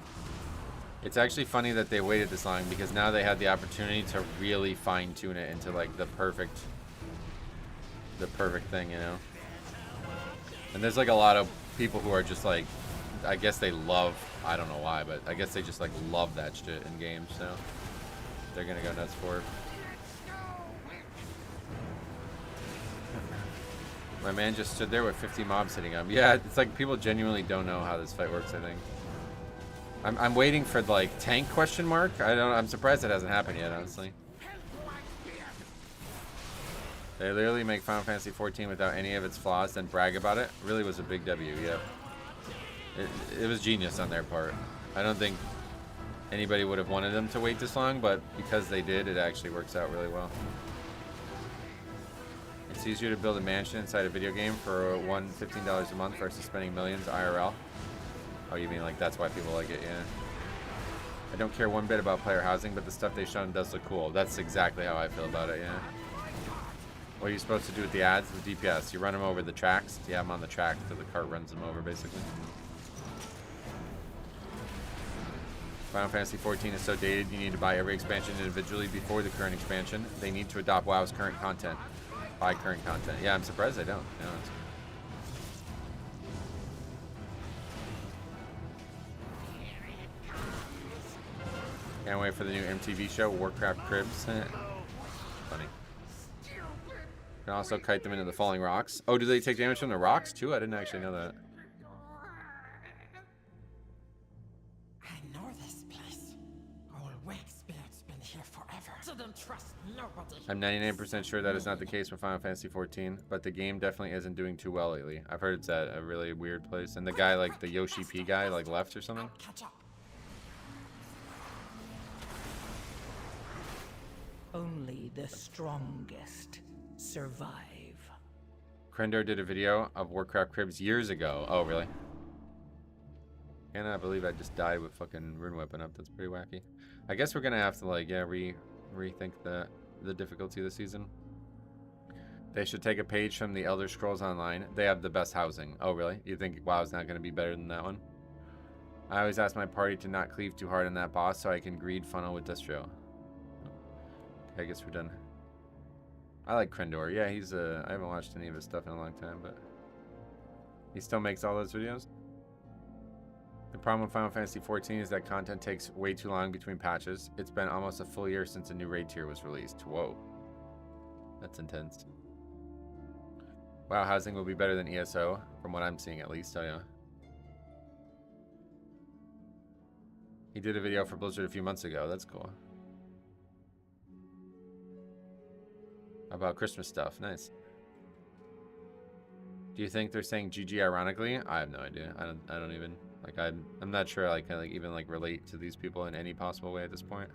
It's actually funny that they waited this long because now they had the opportunity to really fine tune it into like the perfect thing, you know? And there's like a lot of people who are just like, I guess they love, I don't know why, but I guess they just like love that shit in games, so they're gonna go nuts for it. My man just stood there with 50 mobs hitting him. Yeah, it's like people genuinely don't know how this fight works, I think. I'm waiting for like tank question mark. I'm surprised it hasn't happened yet, honestly. They literally make Final Fantasy 14 without any of its flaws, then brag about it. Really was a big W, yeah. It was genius on their part. I don't think anybody would have wanted them to wait this long, but because they did, it actually works out really well. It's easier to build a mansion inside a video game for $15 a month versus spending millions IRL. Oh, you mean like that's why people like it, yeah. I don't care one bit about player housing, but the stuff they've shown does look cool. That's exactly how I feel about it, yeah. What are you supposed to do with the ads? The DPS. You run them over the tracks. You have them on the track so the cart runs them over, basically. Final Fantasy 14 is so dated, you need to buy every expansion individually before the current expansion. They need to adopt WoW's current content. Buy current content. Yeah, I'm surprised they don't. Yeah, can't wait for the new MTV show, Warcraft Cribs. Funny. You can also kite them into the falling rocks. Oh, do they take damage from the rocks too? I didn't actually know that. I know this place. Old Wakespirit's been here forever. So don't trust nobody. I'm 99% sure that is not the case with Final Fantasy 14, but the game definitely isn't doing too well lately. I've heard it's at a really weird place. And the guy, like the Yoshi P guy, like left or something. Catch up. Only the strongest survive. Krendor did a video of Warcraft Cribs years ago. Oh, really? Cannot believe I just died with fucking Rune Weapon up. That's pretty wacky. I guess we're gonna have to, like, yeah, rethink the difficulty of the season. They should take a page from the Elder Scrolls Online. They have the best housing. Oh, really? You think WoW's not gonna be better than that one? I always ask my party to not cleave too hard on that boss so I can greed funnel with Destro. Okay, I guess we're done. I like Krendor. Yeah, he's I haven't watched any of his stuff in a long time, but he still makes all those videos. The problem with Final Fantasy 14 is that content takes way too long between patches. It's been almost a full year since a new raid tier was released. Whoa. That's intense. WoW housing will be better than ESO, from what I'm seeing at least. Oh yeah. He did a video for Blizzard a few months ago. That's cool. About Christmas stuff. Nice. Do you think they're saying GG ironically? I have no idea. I don't even, like, Like I'm not sure I can like even like relate to these people in any possible way at this point.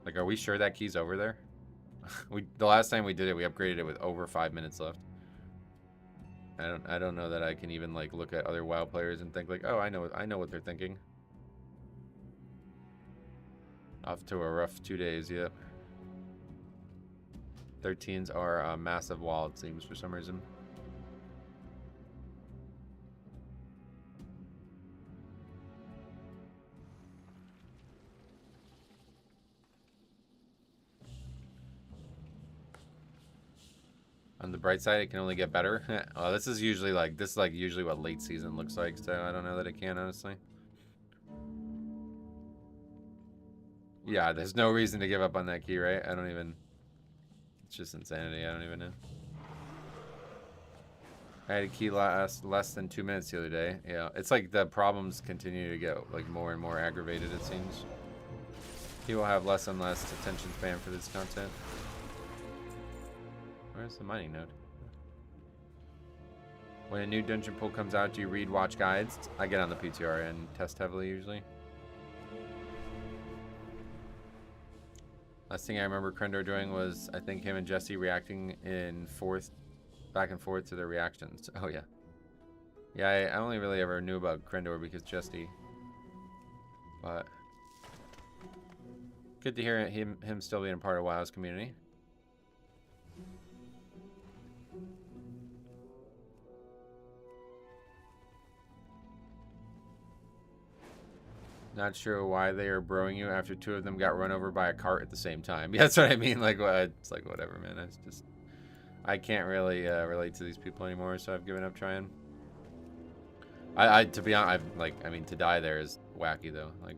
Like, are we sure that key's over there? The last time we did it, we upgraded it with over 5 minutes left. I don't know that I can even like look at other WoW players and think like, oh, I know what they're thinking. Off to a rough 2 days, yep. 13s are a massive wall, it seems, for some reason. On the bright side, it can only get better. Oh, this is usually usually what late season looks like, so I don't know that it can, honestly. Yeah, there's no reason to give up on that key, right? I don't even... It's just insanity, I don't even know. I had a key last less than 2 minutes the other day. Yeah, it's like the problems continue to get like more and more aggravated, it seems. He will have less and less attention span for this content. Where's the mining node? When a new dungeon pool comes out, do you read watch guides? I get on the PTR and test heavily usually. Last thing I remember Krendor doing was, I think, him and Jesse reacting in back and forth to their reactions. Oh yeah. Yeah, I only really ever knew about Krendor because Jesse. But good to hear him still being a part of WoW's community. Not sure why they are broing you after 2 of them got run over by a cart at the same time. Yeah, that's what I mean. Like, it's like whatever, man. It's just, I can't really relate to these people anymore, so I've given up trying. To be honest, I mean, to die there is wacky though. Like,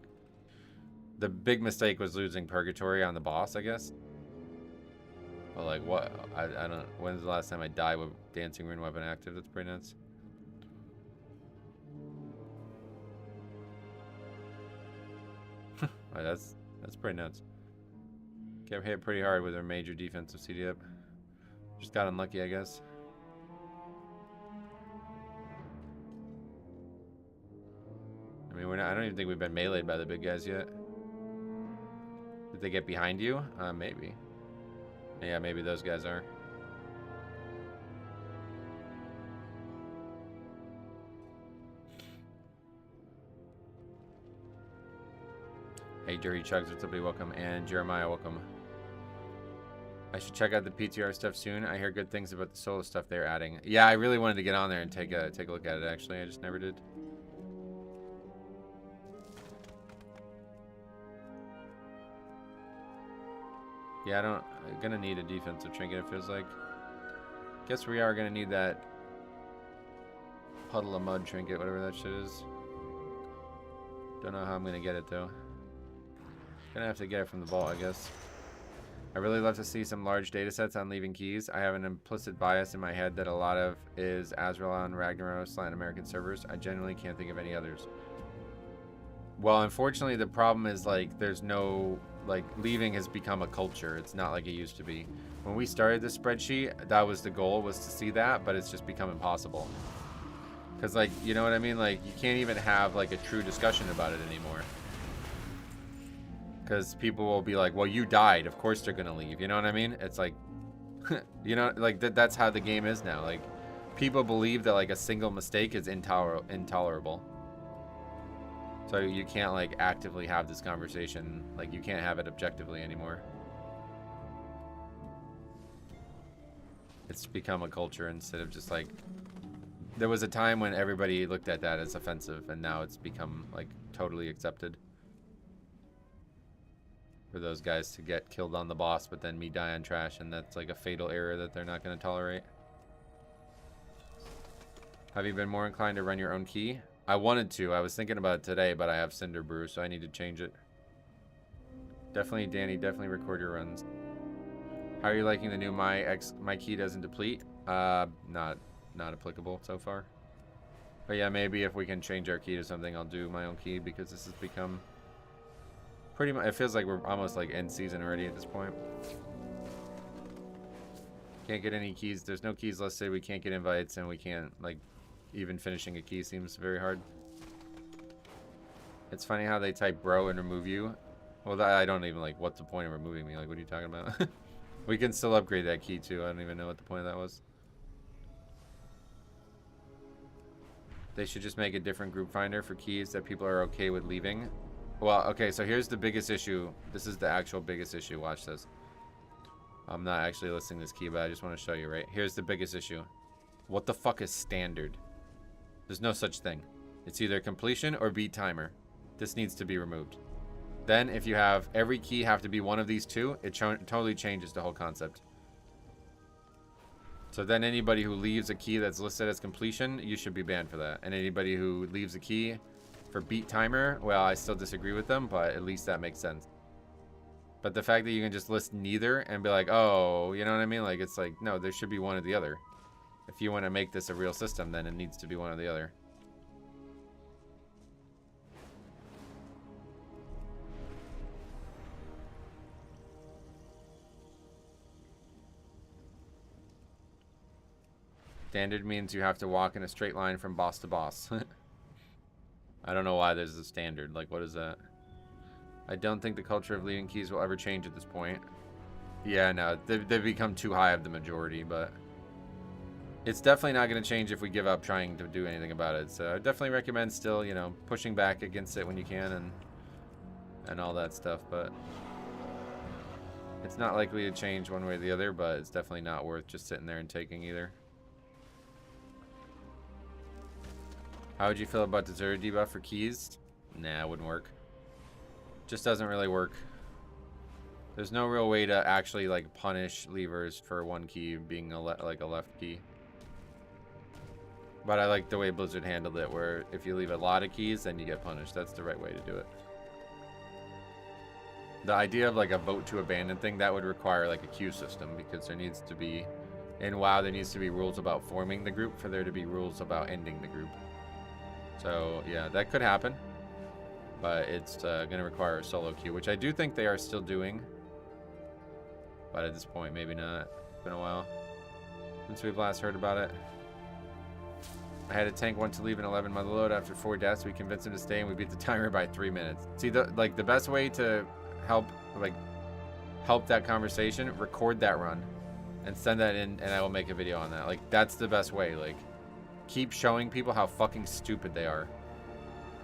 the big mistake was losing Purgatory on the boss, I guess. But like, what? I don't. When's the last time I died with Dancing Rune weapon active? That's pretty nuts. That's pretty nuts. Get hit pretty hard with our major defensive CD up. Just got unlucky, I guess. I mean, I don't even think we've been meleeed by the big guys yet. Did they get behind you? Maybe. Yeah, maybe those guys are. Hey, Dirty Chugs, what's up, buddy? Welcome. And Jeremiah, welcome. I should check out the PTR stuff soon. I hear good things about the solo stuff they're adding. Yeah, I really wanted to get on there and take a look at it, actually. I just never did. Yeah, I'm gonna need a defensive trinket, it feels like. Guess we are gonna need that puddle of mud trinket, whatever that shit is. Don't know how I'm gonna get it, though. Gonna have to get it from the vault, I guess. I really love to see some large data sets on leaving keys. I have an implicit bias in my head that a lot of is Azrael and Ragnaros Latin American servers. I genuinely can't think of any others. Well, unfortunately, the problem is like there's no like leaving has become a culture. It's not like it used to be. When we started the spreadsheet, that was the goal, was to see that, but it's just become impossible. Cause like, you know what I mean? Like you can't even have like a true discussion about it anymore. Because people will be like, well, you died. Of course they're going to leave. You know what I mean? It's like, you know, like that's how the game is now. Like, people believe that, like, a single mistake is intolerable. So you can't, like, actively have this conversation. Like, you can't have it objectively anymore. It's become a culture instead of just, like... There was a time when everybody looked at that as offensive, and now it's become, like, totally accepted. For those guys to get killed on the boss, but then me die on trash, and that's like a fatal error that they're not going to tolerate. Have you been more inclined to run your own key? I wanted to. I was thinking about it today, but I have Cinder Brew, so I need to change it. Definitely, Danny, definitely record your runs. How are you liking the new my key doesn't deplete? Not applicable so far. But yeah, maybe if we can change our key to something, I'll do my own key, because this has become... Pretty much, it feels like we're almost like end season already at this point. Can't get any keys. There's no keys listed. We can't get invites, and we can't like even finishing a key seems very hard. It's funny how they type bro and remove you. Well, I don't even like, what's the point of removing me? Like, what are you talking about? We can still upgrade that key too. I don't even know what the point of that was. They should just make a different group finder for keys that people are okay with leaving. Well, okay, so here's the biggest issue. This is the actual biggest issue. Watch this. I'm not actually listing this key, but I just want to show you, right? Here's the biggest issue. What the fuck is standard? There's no such thing. It's either completion or beat timer. This needs to be removed. Then if you have every key have to be one of these two, it totally changes the whole concept. So then anybody who leaves a key that's listed as completion, you should be banned for that. And anybody who leaves a key for beat timer, well, I still disagree with them, but at least that makes sense. But the fact that you can just list neither and be like, oh, you know what I mean? Like, it's like, no, there should be one or the other. If you want to make this a real system, then it needs to be one or the other. Standard means you have to walk in a straight line from boss to boss. I don't know why there's a standard. Like, what is that? I don't think the culture of leaving keys will ever change at this point. Yeah, no, they've become too high of the majority, but it's definitely not going to change if we give up trying to do anything about it. So I definitely recommend still, you know, pushing back against it when you can and all that stuff, but it's not likely to change one way or the other, but it's definitely not worth just sitting there and taking either. How would you feel about deserter debuff for keys? Nah, it wouldn't work. Just doesn't really work. There's no real way to actually like punish leavers for one key being like a left key. But I like the way Blizzard handled it, where if you leave a lot of keys, then you get punished. That's the right way to do it. The idea of like a vote to abandon thing, that would require like a queue system, because there needs to be, in WoW, there needs to be rules about forming the group for there to be rules about ending the group. So yeah, that could happen, but it's going to require a solo queue, which I do think they are still doing. But at this point, maybe not. It's been a while since we've last heard about it. I had a tank want to leave an 11 Motherlode after 4 deaths. We convinced him to stay, and we beat the timer by 3 minutes. See, the best way to help that conversation, record that run and send that in, and I will make a video on that. Like, that's the best way. Like, keep showing people how fucking stupid they are.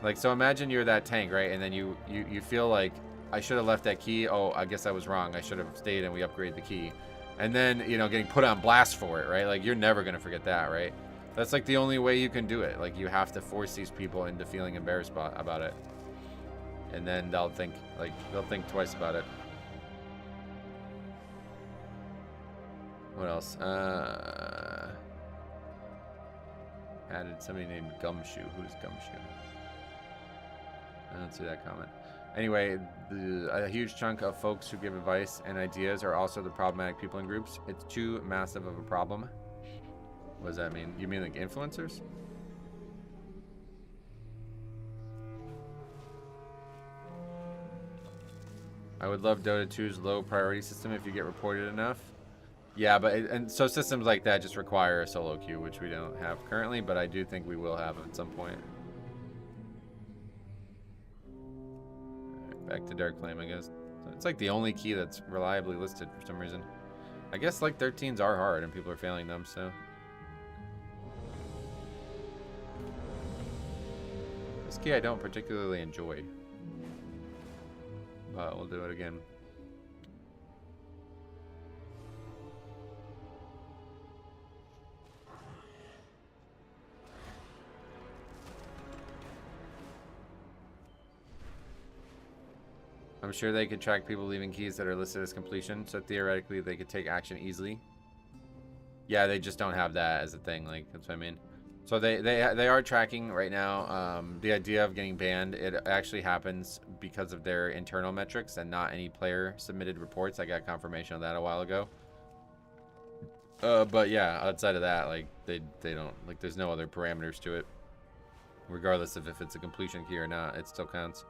Like, so imagine you're that tank, right? And then you feel like, I should have left that key. Oh, I guess I was wrong. I should have stayed and we upgrade the key. And then, you know, getting put on blast for it, right? Like, you're never going to forget that, right? That's like the only way you can do it. Like, you have to force these people into feeling embarrassed about it. And then they'll think twice about it. What else? Added somebody named Gumshoe. Who's Gumshoe? I don't see that comment. Anyway, a huge chunk of folks who give advice and ideas are also the problematic people in groups. It's too massive of a problem. What does that mean? You mean like influencers? I would love Dota 2's low priority system if you get reported enough. Yeah, but and so systems like that just require a solo queue, which we don't have currently, but I do think we will have at some point. Back to Darkflame, I guess. It's like the only key that's reliably listed for some reason. I guess like 13s are hard and people are failing them, so. This key I don't particularly enjoy, but we'll do it again. I'm sure they could track people leaving keys that are listed as completion, so theoretically they could take action easily. Yeah, they just don't have that as a thing, like, that's what I mean. So they are tracking right now. The idea of getting banned, it actually happens because of their internal metrics and not any player submitted reports. I got confirmation of that a while ago. But yeah, outside of that, like, they don't, like, there's no other parameters to it. Regardless of if it's a completion key or not, it still counts.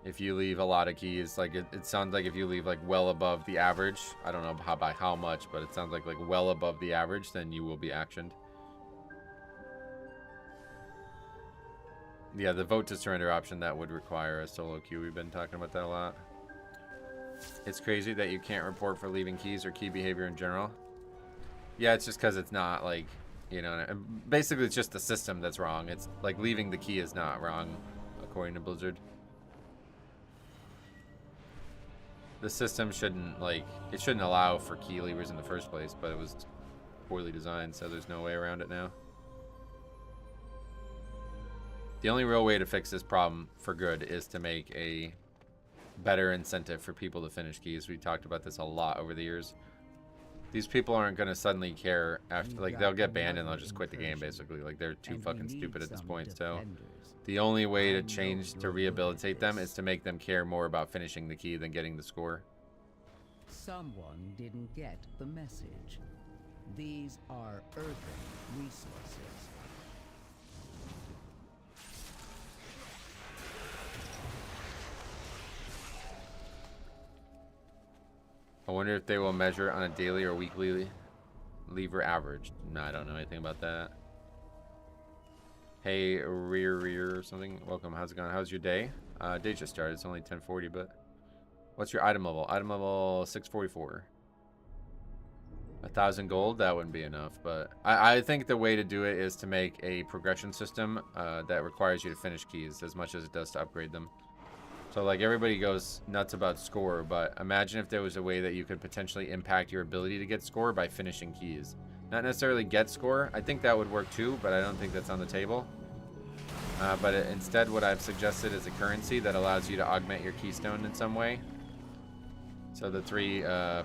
If you leave a lot of keys, like it sounds like if you leave like well above the average, I don't know by how much, but it sounds like well above the average, then you will be actioned. Yeah, the vote to surrender option, that would require a solo queue. We've been talking about that a lot. It's crazy that you can't report for leaving keys or key behavior in general. Yeah, it's just because it's not like, you know, basically it's just the system that's wrong. It's like leaving the key is not wrong, according to Blizzard. The system shouldn't, like, it shouldn't allow for key leavers in the first place, but it was poorly designed, so there's no way around it now. The only real way to fix this problem for good is to make a better incentive for people to finish keys. We talked about this a lot over the years. These people aren't going to suddenly care after, like, they'll get banned and they'll just quit the game, basically. Like, they're too fucking stupid at this point, so the only way to change, to rehabilitate them, is to make them care more about finishing the key than getting the score. Someone didn't get the message. These are urban resources. I wonder if they will measure on a daily or weekly lever average. No, I don't know anything about that. Hey, rear or something. Welcome. How's it going? How's your day? Day just started. It's only 10:40, but what's your item level? Item level 644. 1,000 gold. That wouldn't be enough, but I think the way to do it is to make a progression system that requires you to finish keys as much as it does to upgrade them. So, like, everybody goes nuts about score, but imagine if there was a way that you could potentially impact your ability to get score by finishing keys. Not necessarily get score. I think that would work too, but I don't think that's on the table. Instead, what I've suggested is a currency that allows you to augment your keystone in some way. So the three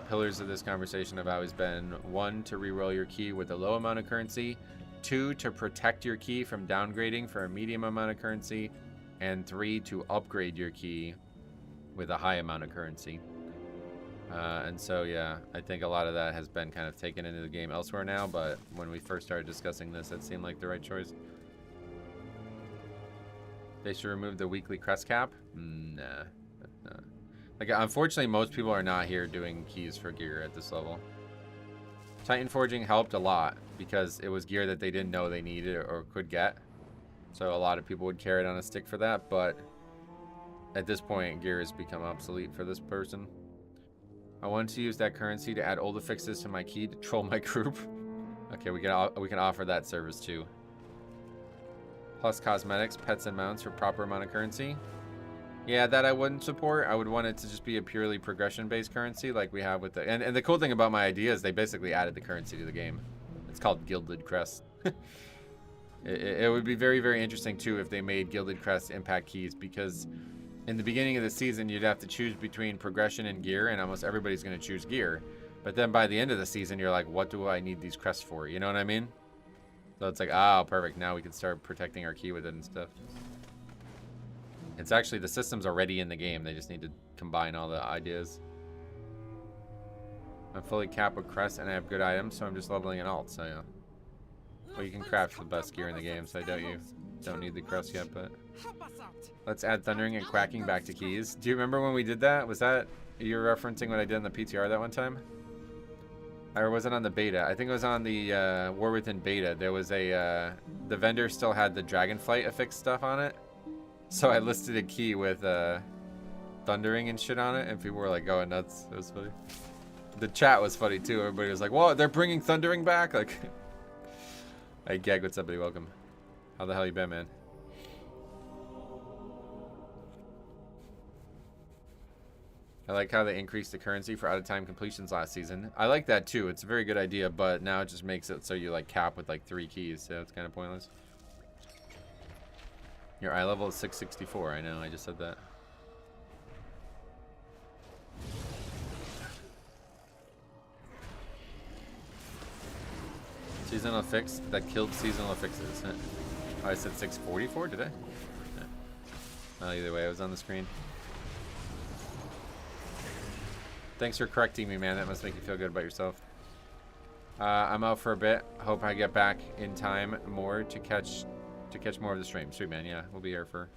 pillars of this conversation have always been: 1, to reroll your key with a low amount of currency; 2, to protect your key from downgrading for a medium amount of currency; and 3, to upgrade your key with a high amount of currency. And so, yeah, I think a lot of that has been kind of taken into the game elsewhere now, but when we first started discussing this, it seemed like the right choice. They should remove the weekly crest cap? Nah. Like, unfortunately, most people are not here doing keys for gear at this level. Titan Forging helped a lot because it was gear that they didn't know they needed or could get. So a lot of people would carry it on a stick for that, but at this point, gear has become obsolete for this person. I wanted to use that currency to add old affixes to my key to troll my group. Okay, we can offer that service too. Plus cosmetics, pets, and mounts for proper amount of currency. Yeah, that I wouldn't support. I would want it to just be a purely progression-based currency like we have with the... And the cool thing about my idea is they basically added the currency to the game. It's called Gilded Crest. It would be very, very interesting too if they made Gilded Crest impact keys, because in the beginning of the season you'd have to choose between progression and gear, and almost everybody's going to choose gear. But then by the end of the season you're like, what do I need these crests for? You know what I mean? So it's like, oh, perfect. Now we can start protecting our key with it and stuff. It's actually, the system's already in the game. They just need to combine all the ideas. I'm fully capped with crests and I have good items, so I'm just leveling an alt, so yeah. Well, you can craft the best gear in the game, so I doubt you don't need the crest yet, but... Let's add thundering and quacking back to keys. Do you remember when we did that? Was that... You were referencing what I did in the PTR that one time? Or was it on the beta? I think it was on the War Within beta. There was a... the vendor still had the Dragonflight affix stuff on it. So I listed a key with thundering and shit on it, and people were like going nuts. It was funny. The chat was funny too. Everybody was like, whoa, they're bringing thundering back? Like... Hey, Gag, what's up, buddy? Welcome. How the hell you been, man? I like how they increased the currency for out-of-time completions last season. I like that too. It's a very good idea, but now it just makes it so you like cap with like 3 keys, so it's kind of pointless. Your eye level is 664. I know, I just said that. Seasonal fix that killed seasonal fixes. Oh, I said 644, did I? Yeah. Well, either way, I was on the screen. Thanks for correcting me, man. That must make you feel good about yourself. I'm out for a bit. Hope I get back in time more to catch more of the stream. Sweet, man. Yeah, we'll be here for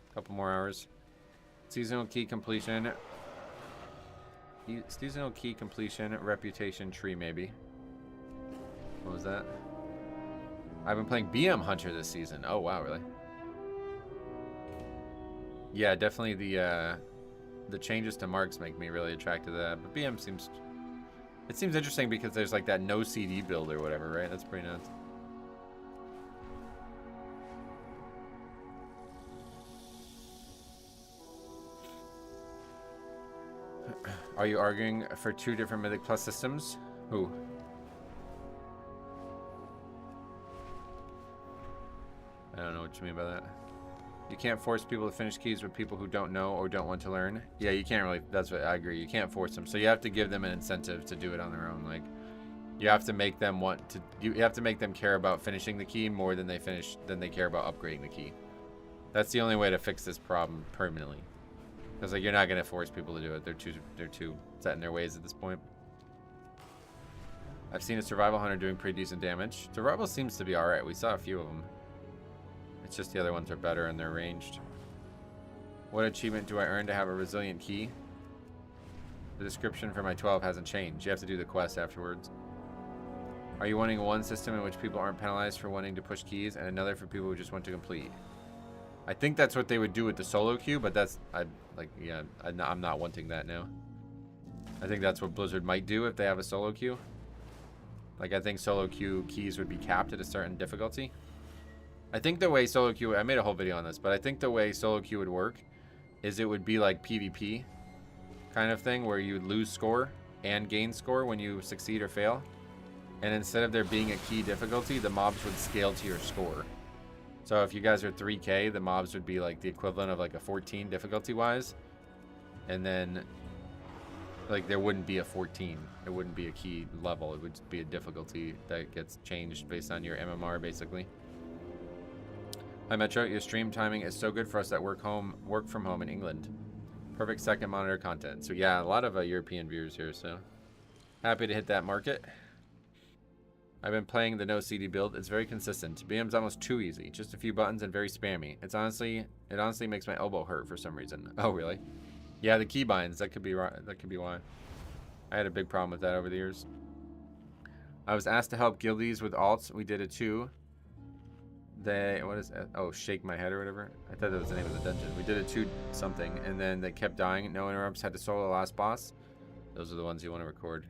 a couple more hours. Seasonal key completion. Seasonal key completion. Reputation tree, maybe. What was that? I've been playing BM Hunter this season. Oh, wow, really? Yeah, definitely the changes to marks make me really attracted to that. But BM seems, it seems interesting because there's like that no CD build or whatever, right? That's pretty nuts. Are you arguing for 2 different Mythic Plus systems? Who? I don't know what you mean by that. You can't force people to finish keys with people who don't know or don't want to learn. Yeah, you can't really. That's what I agree. You can't force them. So you have to give them an incentive to do it on their own. Like, you have to make them want to. You have to make them care about finishing the key more than they care about upgrading the key. That's the only way to fix this problem permanently. Because like you're not gonna force people to do it. They're too set in their ways at this point. I've seen a survival hunter doing pretty decent damage. Survival seems to be all right. We saw a few of them. It's just the other ones are better and they're ranged. What achievement do I earn to have a resilient key? The description for my 12 hasn't changed. You have to do the quest afterwards. Are you wanting one system in which people aren't penalized for wanting to push keys and another for people who just want to complete? I think that's what they would do with the solo queue, but that's, I'm not wanting that now. I think that's what Blizzard might do if they have a solo queue. Like, I think solo queue keys would be capped at a certain difficulty. I think the way solo queue, I made a whole video on this, but I think the way solo queue would work is it would be like PvP kind of thing where you would lose score and gain score when you succeed or fail. And instead of there being a key difficulty, the mobs would scale to your score. So if you guys are 3K, the mobs would be like the equivalent of like a 14 difficulty wise. And then like there wouldn't be a 14. It wouldn't be a key level. It would be a difficulty that gets changed based on your MMR basically. Hi Metro, your stream timing is so good for us that work from home in England. Perfect second monitor content. So yeah, a lot of European viewers here, so happy to hit that market. I've been playing the no CD build. It's very consistent. BM's almost too easy. Just a few buttons and very spammy. It honestly makes my elbow hurt for some reason. Oh really? Yeah, the keybinds. That could be right. That could be why. I had a big problem with that over the years. I was asked to help guildies with alts. We did it too. What is that? Oh, shake my head or whatever. I thought that was the name of the dungeon. We did it to something, and then they kept dying. No interrupts. Had to solo the last boss. Those are the ones you want to record.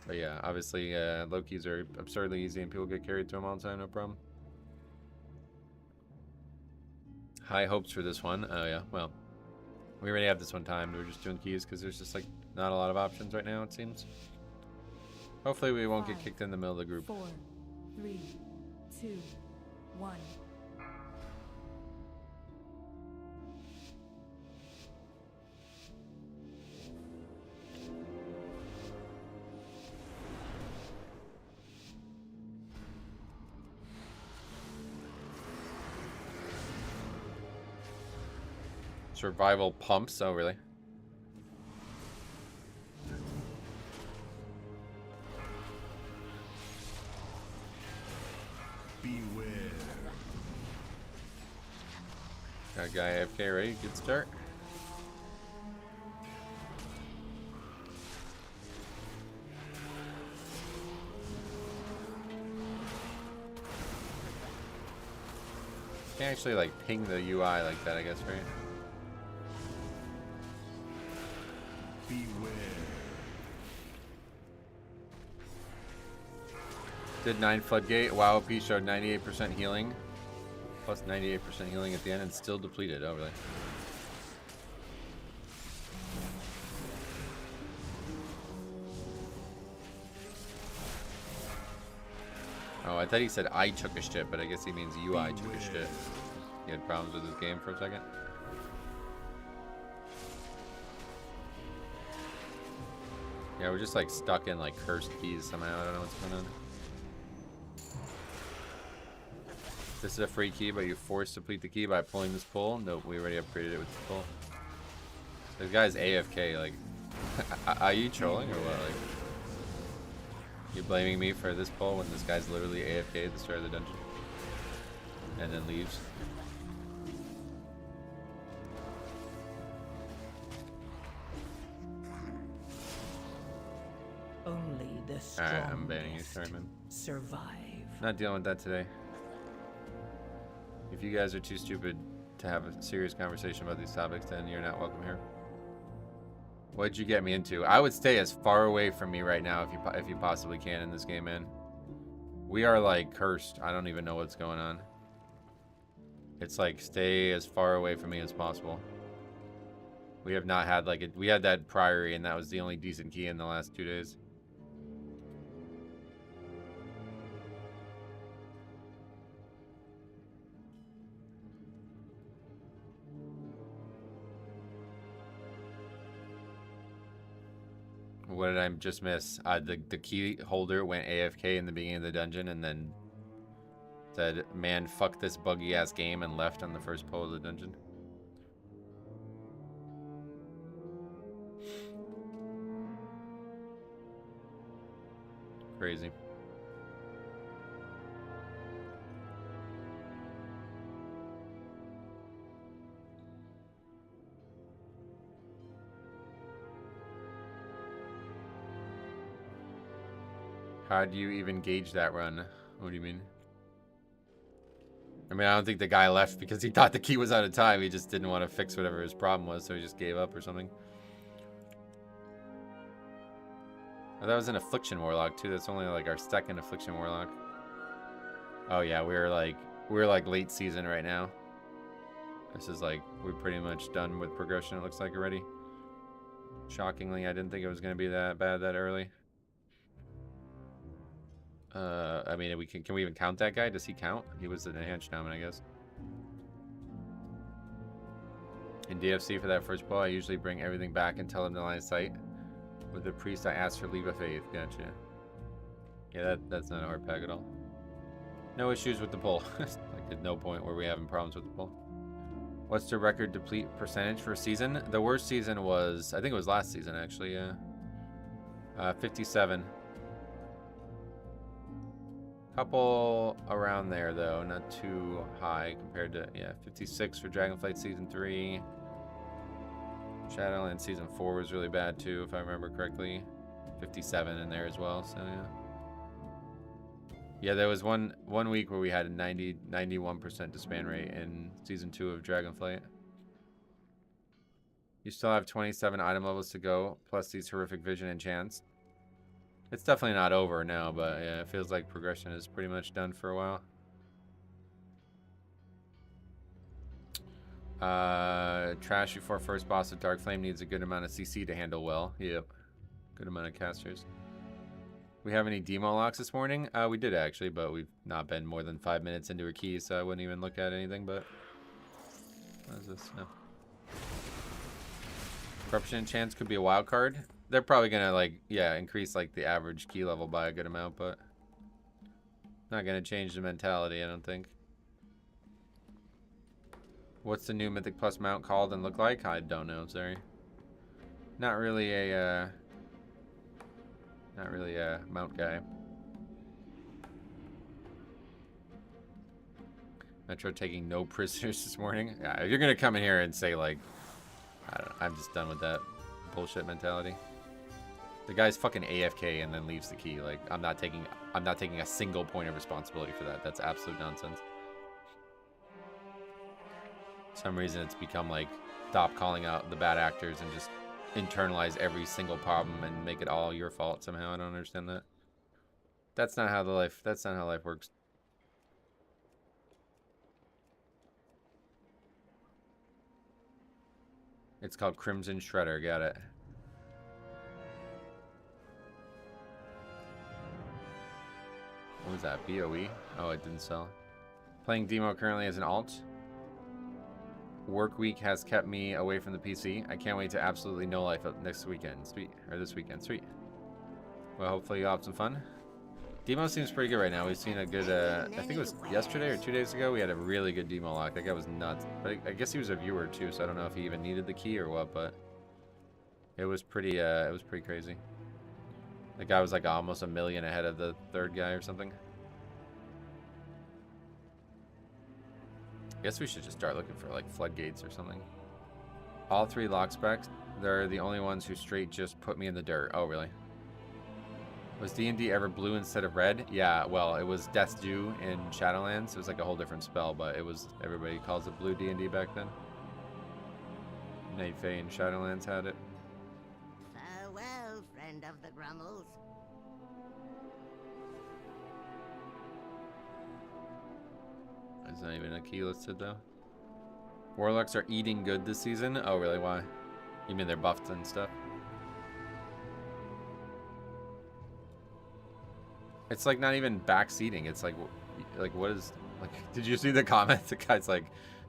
But yeah, obviously, low keys are absurdly easy, and people get carried to them all the time. No problem. High hopes for this one. Oh yeah, well, we already have this one timed. We're just doing keys because there's just like not a lot of options right now, it seems. Hopefully we won't get kicked in the middle of the group. 4, 3, 2, 1. Survival pumps. Oh, really? Beware. Got a guy AFK ready. Good start. Can't actually like ping the UI like that, I guess, right? Beware. Did 9 Floodgate. WoW OP showed 98% healing. Plus 98% healing at the end and still depleted. Oh, really? Oh, I thought he said I took a shit, but I guess he means UI took a shit. He had problems with his game for a second. Yeah, we're just like stuck in like cursed keys somehow. I don't know what's going on. This is a free key, but you force to complete the key by pulling this pull. Nope, we already upgraded it with the pull. This guy's AFK. Like, are you trolling or what? Like, you blaming me for this pull when this guy's literally AFK at the start of the dungeon and then leaves? Only the strongest Alright, I'm banning you. Sorry, man. survive. Not dealing with that today. If you guys are too stupid to have a serious conversation about these topics, then you're not welcome here. What'd you get me into? I would stay as far away from me right now if you possibly can in this game, man. We are like cursed. I don't even know what's going on. It's like stay as far away from me as possible. We have not had like we had that Priory, and that was the only decent key in the last 2 days. What did I just miss? The key holder went AFK in the beginning of the dungeon and then said, man, fuck this buggy ass game, and left on the first pull of the dungeon. Crazy. How do you even gauge that run? What do you mean? I mean, I don't think the guy left because he thought the key was out of time. He just didn't want to fix whatever his problem was, so he just gave up or something. Oh, that was an Affliction Warlock too. That's only like our second Affliction Warlock. Oh yeah, we're like late season right now. This is like, we're pretty much done with progression, it looks like already. Shockingly, I didn't think it was going to be that bad that early. I mean, can we even count that guy? Does he count? He was an enhanced shaman, I guess. In DFC for that first ball, I usually bring everything back and tell him to line of sight. With the priest, I ask for leave of faith. Gotcha. Yeah, that's not a hard pack at all. No issues with the pull. Like at no point were we having problems with the pull. What's the record deplete percentage for a season? The worst season was, I think it was last season actually, yeah. 57. Couple around there though, not too high compared to, yeah, 56 for Dragonflight Season 3. Shadowland Season 4 was really bad too, if I remember correctly. 57 in there as well, so yeah. Yeah, there was one week where we had a 91% disband rate in Season 2 of Dragonflight. You still have 27 item levels to go, plus these horrific vision enchants. It's definitely not over now, but yeah, it feels like progression is pretty much done for a while. Trash before first boss of Darkflame needs a good amount of CC to handle well. Yep. Good amount of casters. We have any demo locks this morning? We did actually, but we've not been more than 5 minutes into a key, so I wouldn't even look at anything, but... What is this? No. Corruption chance could be a wild card. They're probably gonna, like, yeah, increase, like, the average key level by a good amount, but... Not gonna change the mentality, I don't think. What's the new Mythic Plus mount called and look like? I don't know, sorry. Not really a mount guy. Metro taking no prisoners this morning. Yeah, if you're gonna come in here and say like, I don't know, I'm just done with that bullshit mentality. The guy's fucking AFK and then leaves the key. Like, I'm not taking a single point of responsibility for that. That's absolute nonsense. For some reason it's become like, stop calling out the bad actors and just internalize every single problem and make it all your fault somehow. I don't understand that. That's not how life works. It's called Crimson Shredder, got it. What was that, BOE? Oh, it didn't sell. Playing demo currently as an alt. Work week has kept me away from the PC. I can't wait to absolutely no life next weekend. Sweet. Or this weekend. Sweet. Well, hopefully you'll have some fun. Demo seems pretty good right now. We've seen a good, I think it was yesterday or 2 days ago, we had a really good demo lock. That guy was nuts. But I guess he was a viewer too, so I don't know if he even needed the key or what, but it was pretty crazy. The guy was like almost $1 million ahead of the third guy or something. I guess we should just start looking for like floodgates or something. All 3 lock specs, they're the only ones who straight just put me in the dirt. Oh, really? Was D&D ever blue instead of red? Yeah, well, it was Death's Due in Shadowlands. It was like a whole different spell, but it was, everybody calls it blue D&D back then. Night Fae in Shadowlands had it. Farewell, friend of the Grummles. There's not even a key listed though. Warlocks are eating good this season? Oh, really? Why? You mean they're buffed and stuff? It's like not even backseating. It's like what is, like, did you see the comment? The guy's like,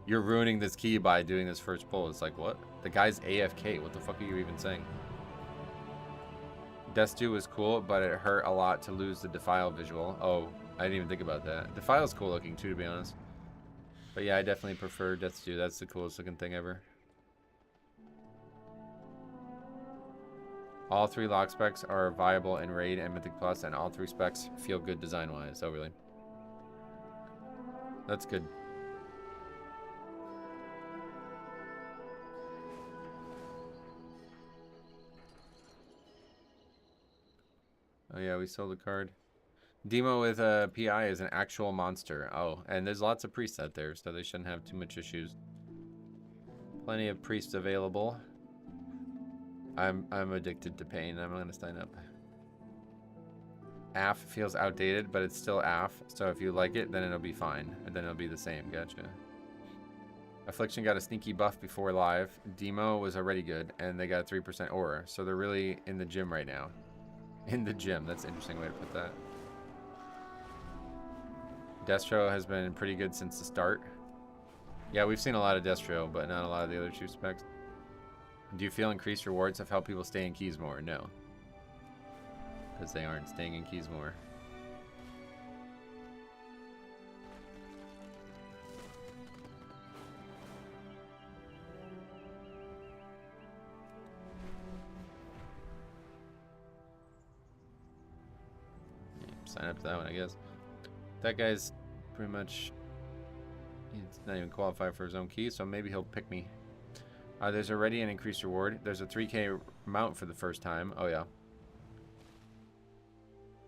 you're ruining this key by doing this first pull. It's like, what? The guy's AFK. What the fuck are you even saying? Death's Due was cool, but it hurt a lot to lose the Defile visual. Oh, I didn't even think about that. Defile's cool looking too, to be honest. But yeah, I definitely prefer Death's Due. That's the coolest looking thing ever. All 3 lock specs are viable in Raid and Mythic Plus, and all 3 specs feel good design-wise. Oh, really? That's good. Oh yeah, we sold a card. Demo with a PI is an actual monster. Oh, and there's lots of priests out there, so they shouldn't have too much issues. Plenty of priests available. I'm addicted to pain. I'm gonna sign up. AF feels outdated, but it's still AF. So if you like it, then it'll be fine, and then it'll be the same. Gotcha. Affliction got a sneaky buff before live. Demo was already good, and they got 3% aura. So they're really in the gym right now. In the gym. That's an interesting way to put that. Destro has been pretty good since the start. Yeah, we've seen a lot of Destro, but not a lot of the other 2 specs. Do you feel increased rewards have helped people stay in keys more? No. Because they aren't staying in keys more. Yeah, sign up to that one, I guess. That guy's pretty much... He's not even qualified for his own key, so maybe he'll pick me. There's already an increased reward. There's a 3k mount for the first time. Oh, yeah.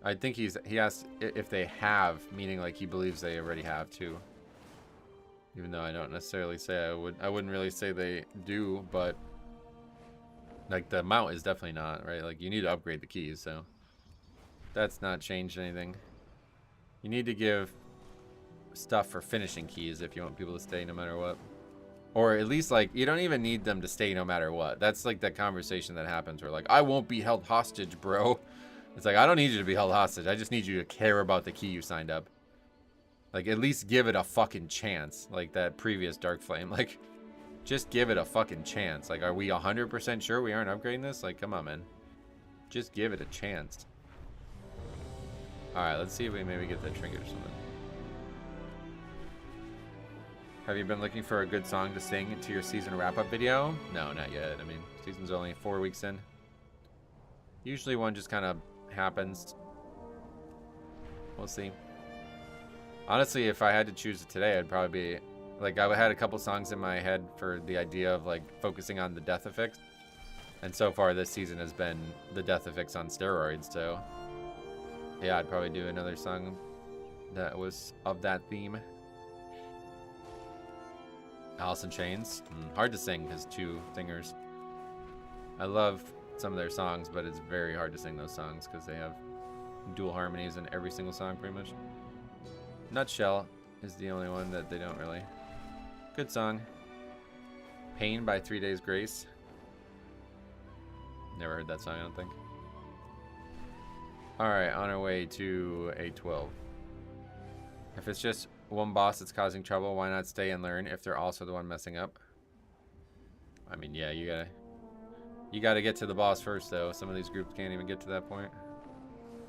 I think he asked if they have, meaning like he believes they already have too. Even though I don't necessarily say I wouldn't really say they do, but like the mount is definitely not, right? Like you need to upgrade the keys, so that's not changed anything. You need to give stuff for finishing keys if you want people to stay no matter what. Or at least, like, you don't even need them to stay no matter what. That's, like, the conversation that happens where, like, I won't be held hostage, bro. It's like, I don't need you to be held hostage. I just need you to care about the key you signed up. Like, at least give it a fucking chance. Like that previous Darkflame. Like, just give it a fucking chance. Like, are we 100% sure we aren't upgrading this? Like, come on, man. Just give it a chance. Alright, let's see if we maybe get that trinket or something. Have you been looking for a good song to sing to your season wrap-up video? No, not yet. I mean, season's only 4 weeks in. Usually one just kind of happens. We'll see. Honestly, if I had to choose it today, I'd probably be... Like, I had a couple songs in my head for the idea of, like, focusing on the death effects. And so far this season has been the death effects on steroids, so... Yeah, I'd probably do another song that was of that theme. Alice in Chains. Hard to sing because 2 singers. I love some of their songs, but it's very hard to sing those songs because they have dual harmonies in every single song pretty much. Nutshell is the only one that they don't really. Good song. Pain by 3 Days Grace. Never heard that song, I don't think. Alright, on our way to A12. If it's just one boss that's causing trouble, why not stay and learn if they're also the one messing up? I mean, yeah, you gotta get to the boss first, though. Some of these groups can't even get to that point.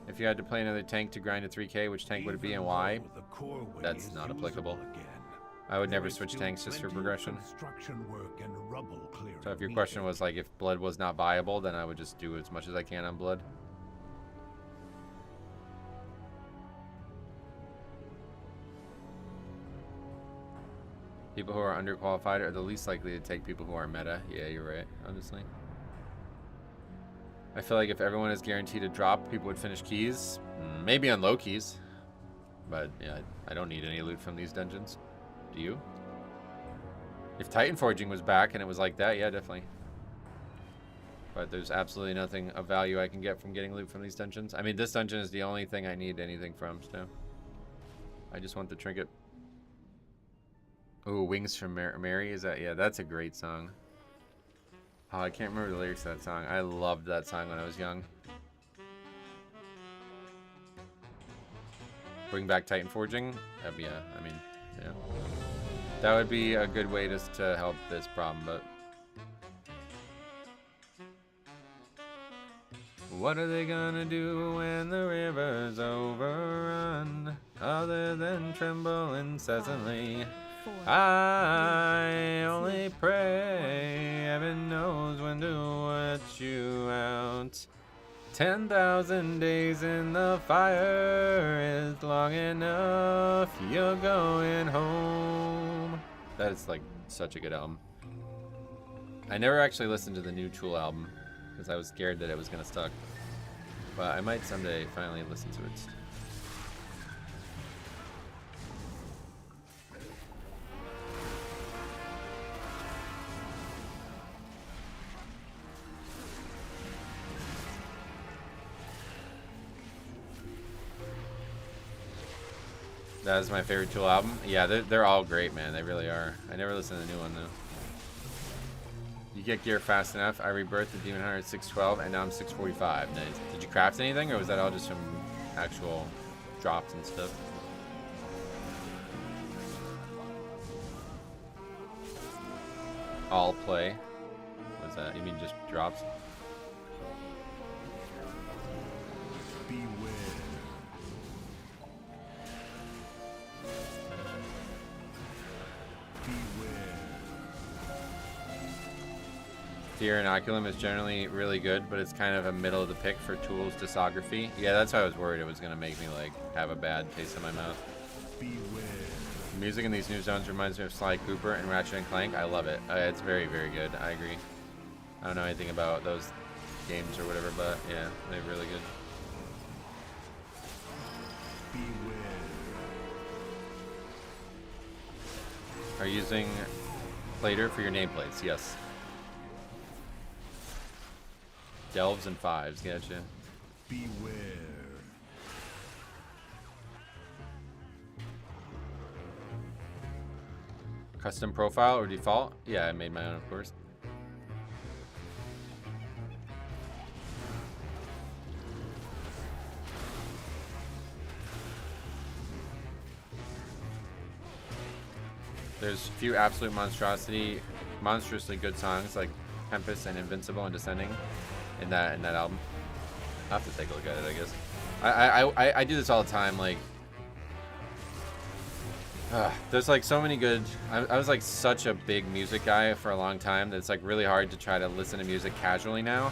If you had to play another tank to grind a 3k, which tank would it be and why? That's not applicable. I would never switch tanks just for progression. So if your question was like if blood was not viable, then I would just do as much as I can on blood. People who are underqualified are the least likely to take people who are meta. Yeah, you're right, honestly. I feel like if everyone is guaranteed a drop, people would finish keys. Maybe on low keys. But yeah, I don't need any loot from these dungeons. Do you? If Titan Forging was back and it was like that, yeah, definitely. But there's absolutely nothing of value I can get from getting loot from these dungeons. I mean, this dungeon is the only thing I need anything from, so. I just want the trinket. Ooh, Wings from Mary, is that? Yeah, that's a great song. Oh, I can't remember the lyrics to that song. I loved that song when I was young. Bring back Titan Forging? That'd be I mean, yeah. That would be a good way to help this problem, but... What are they gonna do when the river's overrun? Other than tremble incessantly. I only pray heaven knows when to let you out. 10,000 days in the fire is long enough. You're going home. That is like such a good album. I never actually listened to the new Tool album because I was scared that it was gonna suck. But I might someday finally listen to it. That is my favorite Tool album. Yeah, they're all great, man. They really are. I never listened to the new one, though. You get gear fast enough. I rebirthed the Demon Hunter at 612, and now I'm 645. Nice. Did you craft anything, or was that all just from actual drops and stuff? All play. What's that? You mean just drops? Beware. Tier Inoculum is generally really good, but it's kind of a middle of the pick for Tool's discography. Yeah, that's why I was worried it was going to make me like have a bad taste in my mouth. Beware. The music in these new zones reminds me of Sly Cooper and Ratchet and Clank. I love it. It's very, very good. I agree. I don't know anything about those games or whatever, but yeah, they're really good. Beware. Are you using Plater for your nameplates? Yes. Delves and fives, gotcha. Beware. Custom profile or default? Yeah, I made my own, of course. There's a few absolute monstrously good songs like Tempest and Invincible and Descending in that album. I'll have to take a look at it, I guess. I do this all the time, like there's like so many good I was like such a big music guy for a long time that it's like really hard to try to listen to music casually now.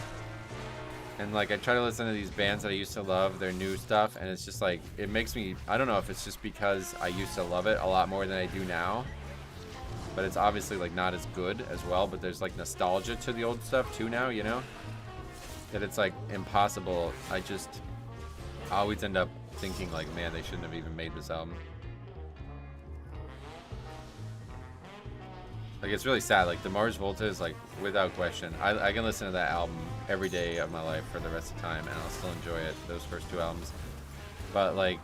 And like I try to listen to these bands that I used to love, their new stuff, and it's just like it makes me, I don't know if it's just because I used to love it a lot more than I do now. But it's obviously like not as good as well, but there's like nostalgia to the old stuff too now, you know? That it's like impossible. I always end up thinking like, man, they shouldn't have even made this album. Like it's really sad. Like the Mars Volta is like without question. I can listen to that album every day of my life for the rest of the time and I'll still enjoy it, those first two albums. But like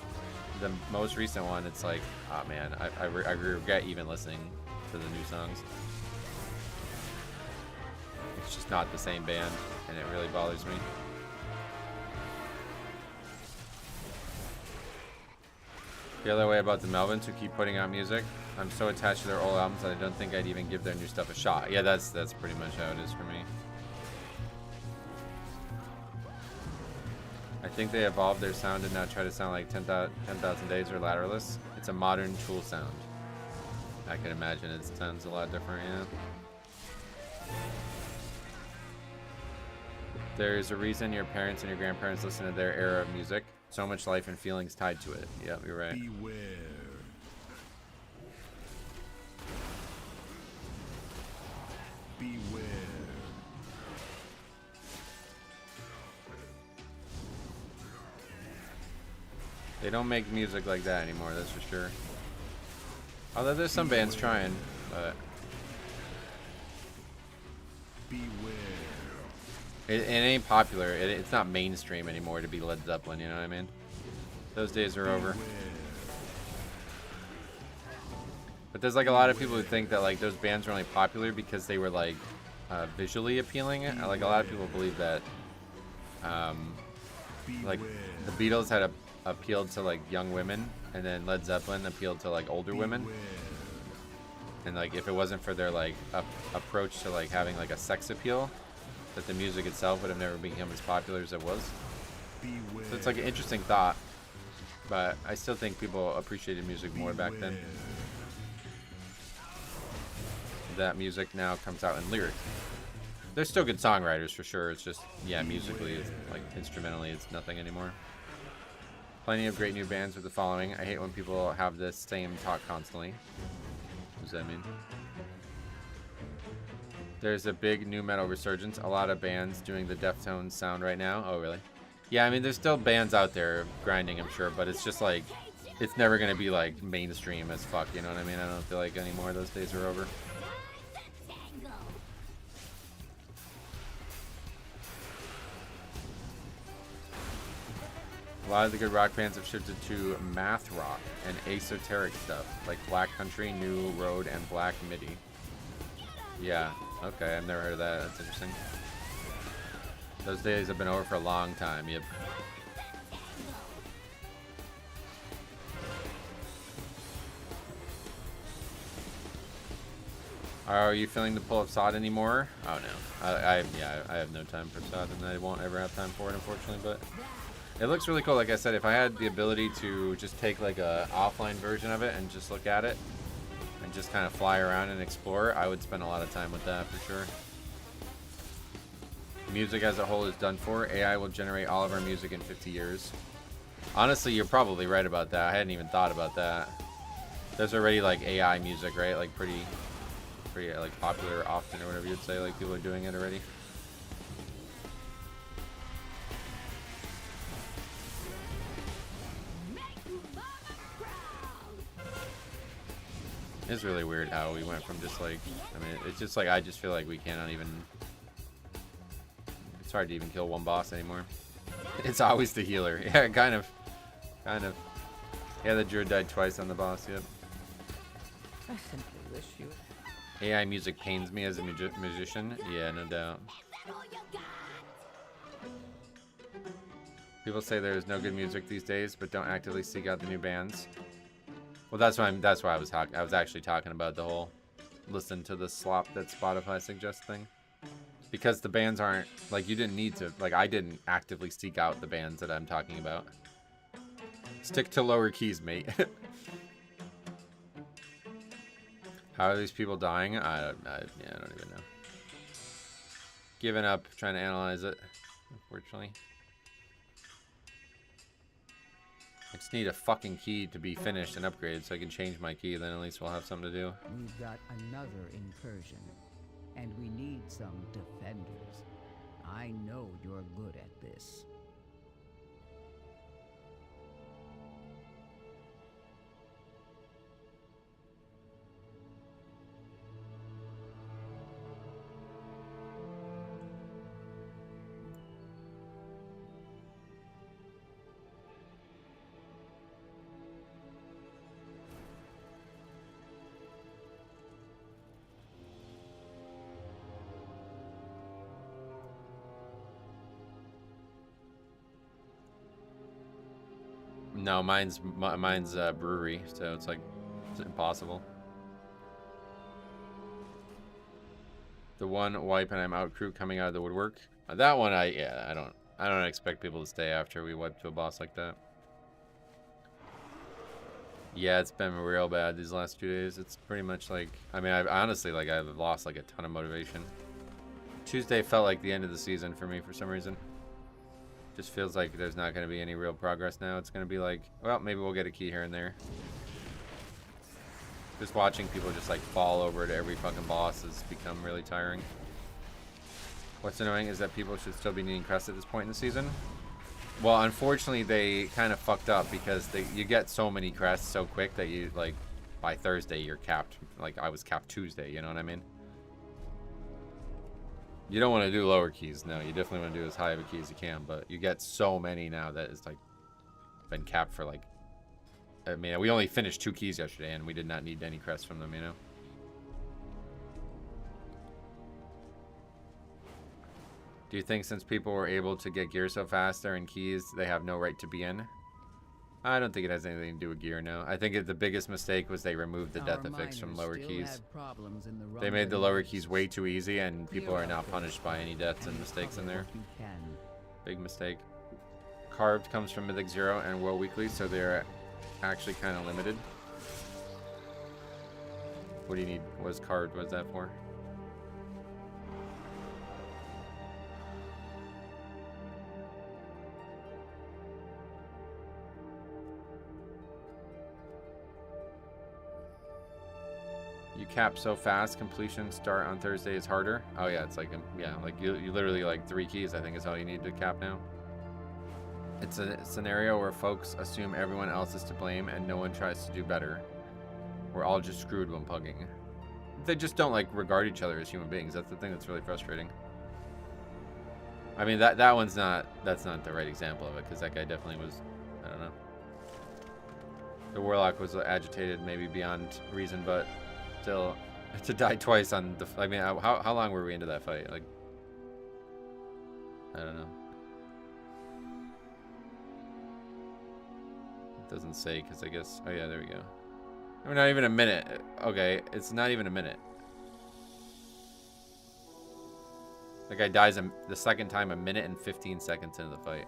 the most recent one, it's like, oh man, I regret even listening to the new songs. It's just not the same band and it really bothers me. The other way about the Melvins who keep putting out music, I'm so attached to their old albums that I don't think I'd even give their new stuff a shot. Yeah, that's pretty much how it is for me. I think they evolved their sound and now try to sound like 10,000 Days or Lateralus. It's a modern Tool sound. I can imagine it sounds a lot different, yeah. There's a reason your parents and your grandparents listen to their era of music. So much life and feelings tied to it. Yeah, you're right. Beware. Beware. They don't make music like that anymore, that's for sure. Although there's some bands trying, but it ain't popular. It's not mainstream anymore to be Led Zeppelin, you know what I mean? Those days are over. But there's like a lot of people who think that like those bands were only popular because they were like visually appealing. Like a lot of people believe that like the Beatles had appealed to like young women, and then Led Zeppelin appealed to like older women. And like if it wasn't for their like approach to like having like a sex appeal, that the music itself would have never become as popular as it was. So it's like an interesting thought, but I still think people appreciated music more back then. That music now comes out in lyrics. They're still good songwriters for sure. It's just, yeah, musically, it's like instrumentally, it's nothing anymore. Plenty of great new bands with the following. I hate when people have this same talk constantly. What does that mean? There's a big new metal resurgence. A lot of bands doing the Deftones sound right now. Oh, really? Yeah, I mean, there's still bands out there grinding, I'm sure, but it's just like, it's never going to be like mainstream as fuck, you know what I mean? I don't feel like anymore. Those days are over. A lot of the good rock bands have shifted to math rock and esoteric stuff, like Black Country, New Road, and Black Midi. Yeah, okay, I've never heard of that. That's interesting. Those days have been over for a long time, yep. Are you feeling the pull of SOD anymore? Oh no, I have no time for SOD, and I won't ever have time for it, unfortunately, but it looks really cool. Like I said, if I had the ability to just take like a offline version of it and just look at it and just kind of fly around and explore, I would spend a lot of time with that for sure. Music as a whole is done for. AI will generate all of our music in 50 years. Honestly, you're probably right about that. I hadn't even thought about that. There's already like AI music, right? Like pretty like popular often, or whatever you'd say. Like people are doing it already. It's really weird how we went from just like, I mean, it's just like, I just feel like we cannot even, it's hard to even kill one boss anymore. It's always the healer. Yeah, kind of. Yeah, the druid died twice on the boss, yep. I simply wish you... AI music pains me as a musician. Yeah, no doubt. People say there's no good music these days, but don't actively seek out the new bands. Well, that's why I was talking. I was actually talking about the whole listen to the slop that Spotify suggests thing, because the bands aren't like, you didn't need to, like, I didn't actively seek out the bands that I'm talking about. Stick to lower keys, mate. How are these people dying? I don't even know. Giving up, trying to analyze it, unfortunately. I just need a fucking key to be finished and upgraded so I can change my key, then at least we'll have something to do. We've got another incursion, and we need some defenders. I know you're good at this. No, mine's brewery, so it's like, it's impossible. The one wipe and I'm out crew coming out of the woodwork. That one, I don't expect people to stay after we wipe to a boss like that. Yeah, it's been real bad these last 2 days. It's pretty much like, I mean, I've honestly, like, I've lost like a ton of motivation. Tuesday felt like the end of the season for me for some reason. Just feels like there's not going to be any real progress now. It's going to be like, well, maybe we'll get a key here and there. Just watching people just like fall over to every fucking boss has become really tiring. What's annoying is that people should still be needing crest at this point in the season. Well, unfortunately, they kind of fucked up because you get so many crests so quick that you, like, by Thursday, you're capped. Like, I was capped Tuesday, you know what I mean? You don't want to do lower keys. No, you definitely want to do as high of a key as you can. But you get so many now that it's, like, been capped for, like... I mean, we only finished 2 keys yesterday, and we did not need any crests from them, you know? Do you think since people were able to get gear so fast they're in keys, they have no right to be in? I don't think it has anything to do with gear, no. I think the biggest mistake was they removed the death affix from lower keys. They made the lower keys way too easy, and people are now punished by any deaths and mistakes in there. Big mistake. Carved comes from Mythic 0 and World Weekly, so they're actually kind of limited. What do you need? What's carved? What's that for? You cap so fast, completion start on Thursday is harder. Oh yeah, it's like, yeah, like you literally like 3 keys, I think is all you need to cap now. It's a scenario where folks assume everyone else is to blame and no one tries to do better. We're all just screwed when pugging. They just don't like regard each other as human beings. That's the thing that's really frustrating. I mean, that's not the right example of it, because that guy definitely was, I don't know. The Warlock was agitated maybe beyond reason, but still, to die twice on the... I mean, how long were we into that fight? Like, I don't know. It doesn't say, because I guess... Oh, yeah, there we go. We're not even a minute. Okay, it's not even a minute. The guy dies the second time a minute and 15 seconds into the fight.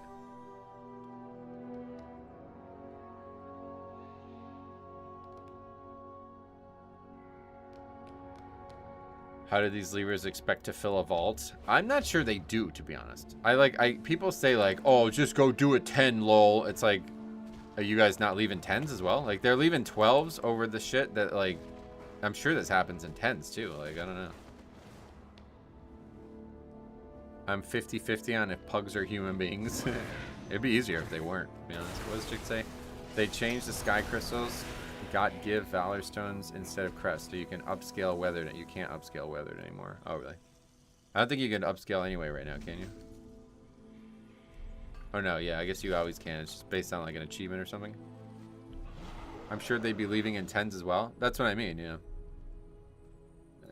How do these levers expect to fill a vault? I'm not sure they do, to be honest. People say like, oh, just go do a 10, lol. It's like, are you guys not leaving 10s as well? Like, they're leaving 12s over the shit that, like, I'm sure this happens in 10s too. Like, I don't know. I'm 50-50 on if pugs are human beings. It'd be easier if they weren't, to be honest. What does Chick say? They changed the sky crystals. Give Valor Stones instead of Crest, so you can upscale Weathered. You can't upscale Weathered anymore. Oh, really? I don't think you can upscale anyway right now, can you? Oh, no, yeah, I guess you always can. It's just based on, like, an achievement or something. I'm sure they'd be leaving in 10s as well. That's what I mean, you know.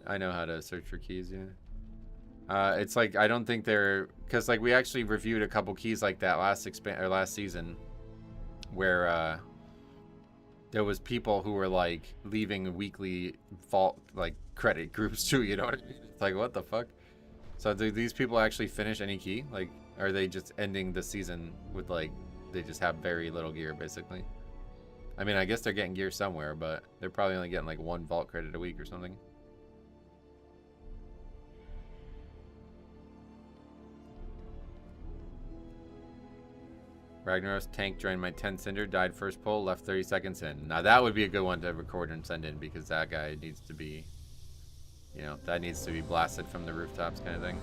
I know how to search for keys, yeah. It's like, I don't think they're... Because, like, we actually reviewed a couple keys like that last season where, there was people who were like leaving weekly vault like credit groups too, you know what I mean? It's like, what the fuck? So do these people actually finish any key? Like, are they just ending the season with like, they just have very little gear basically? I mean, I guess they're getting gear somewhere, but they're probably only getting like 1 vault credit a week or something. Ragnaros tank joined my 10 cinder, died first pull, left 30 seconds in. Now that would be a good one to record and send in, because that guy needs to be, you know, that needs to be blasted from the rooftops kind of thing.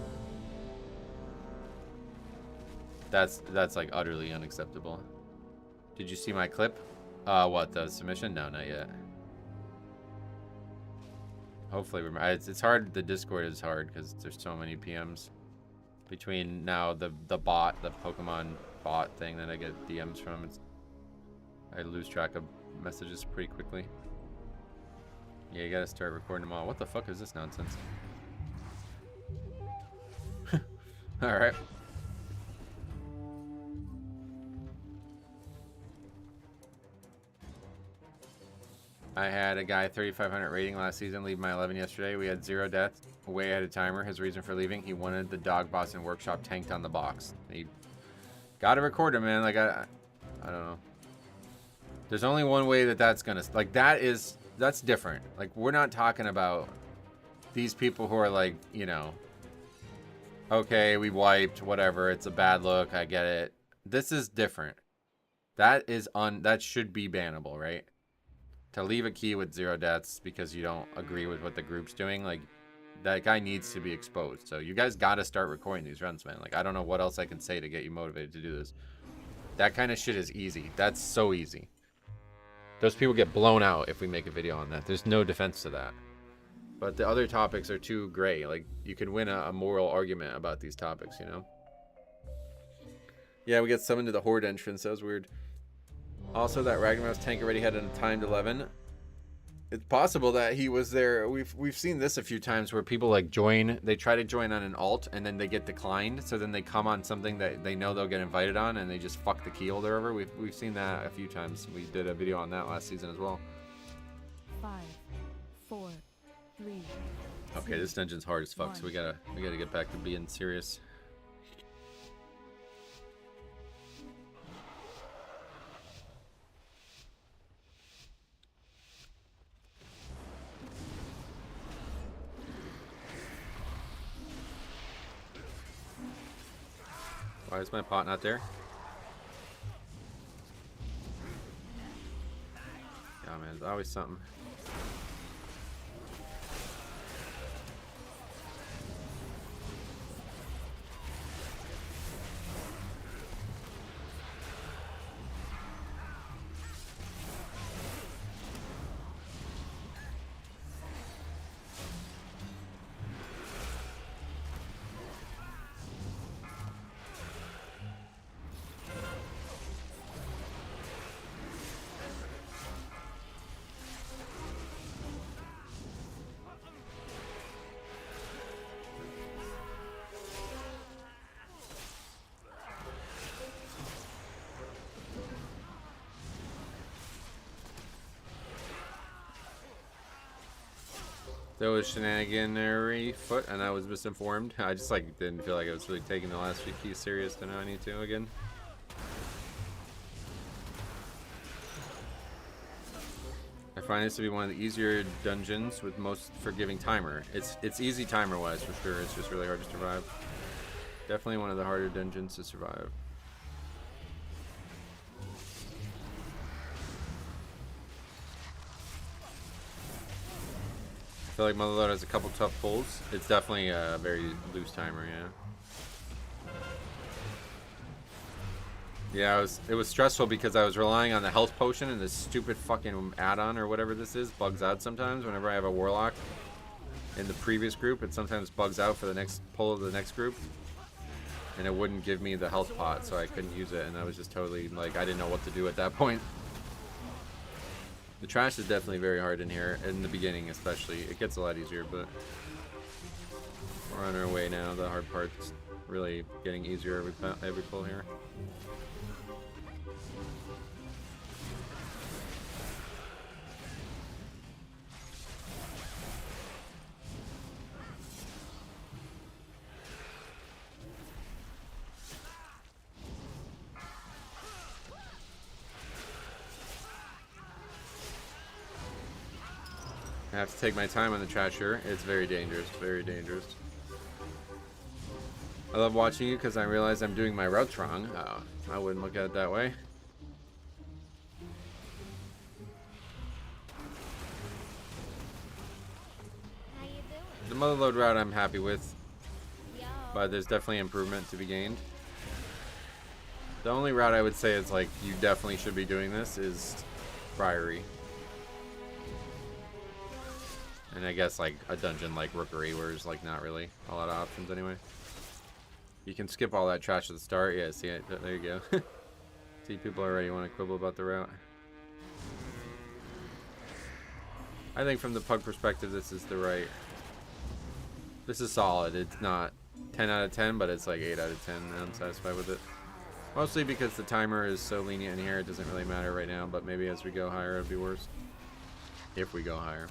That's like utterly unacceptable. Did you see my clip? What, the submission? No, not yet. Hopefully, it's hard. The Discord is hard because there's so many PMs between now the bot, the Pokemon bot thing that I get DMs from. I lose track of messages pretty quickly. Yeah, you gotta start recording them all. What the fuck is this nonsense? Alright. I had a guy 3,500 rating last season leave my 11 yesterday. We had 0 deaths, way ahead of timer. His reason for leaving, he wanted the dog boss and workshop tanked on the box. He gotta record him, man. Like, I don't know. There's only one way that's gonna, like, that's different. Like, we're not talking about these people who are like, you know, okay, we wiped, whatever, it's a bad look, I get it. This is different. That should be bannable, right? To leave a key with 0 deaths because you don't agree with what the group's doing, like, that guy needs to be exposed. So you guys got to start recording these runs, man. Like, I don't know what else I can say to get you motivated to do this. That kind of shit is easy. That's so easy. Those people get blown out if we make a video on that. There's no defense to that. But the other topics are too gray. Like, you can win a moral argument about these topics, you know? Yeah, we get summoned to the Horde entrance. That was weird. Also, that Ragnarok's tank already had a timed 11. It's possible that he was there. We've seen this a few times where people like join. They try to join on an alt and then they get declined. So then they come on something that they know they'll get invited on and they just fuck the key holder over. We've seen that a few times. We did a video on that last season as well. 5, 4, 3. Okay, this dungeon's hard as fuck. So we gotta get back to being serious. Why is my pot not there? Yeah, man, there's always something. There was shenaniganery foot, and I was misinformed. I just like didn't feel like I was really taking the last few keys serious. Then I need to again. I find this to be one of the easier dungeons with most forgiving timer. It's easy timer wise for sure. It's just really hard to survive. Definitely one of the harder dungeons to survive. I feel like Motherlode has a couple tough pulls. It's definitely a very loose timer, yeah. Yeah, it was stressful because I was relying on the health potion and this stupid fucking add-on or whatever this is bugs out sometimes whenever I have a warlock in the previous group. It sometimes bugs out for the next pull of the next group. And it wouldn't give me the health pot, so I couldn't use it, and I was just totally like, I didn't know what to do at that point. The trash is definitely very hard in here, in the beginning especially. It gets a lot easier, but we're on our way now. The hard part's really getting easier every pull here. I have to take my time on the trash here. It's very dangerous, very dangerous. I love watching you because I realize I'm doing my routes wrong. Oh, I wouldn't look at it that way. How you doing? The Motherlode route I'm happy with, but there's definitely improvement to be gained. The only route I would say is like you definitely should be doing this is Priory. And I guess like a dungeon like Rookery where there's like not really a lot of options anyway. You can skip all that trash at the start. Yeah, see it. There you go. See, people already want to quibble about the route. I think from the pug perspective, this is the right. This is solid. It's not 10 out of 10, but it's like 8 out of 10. I'm satisfied with it. Mostly because the timer is so lenient in here, it doesn't really matter right now. But maybe as we go higher, it'll be worse. If we go higher.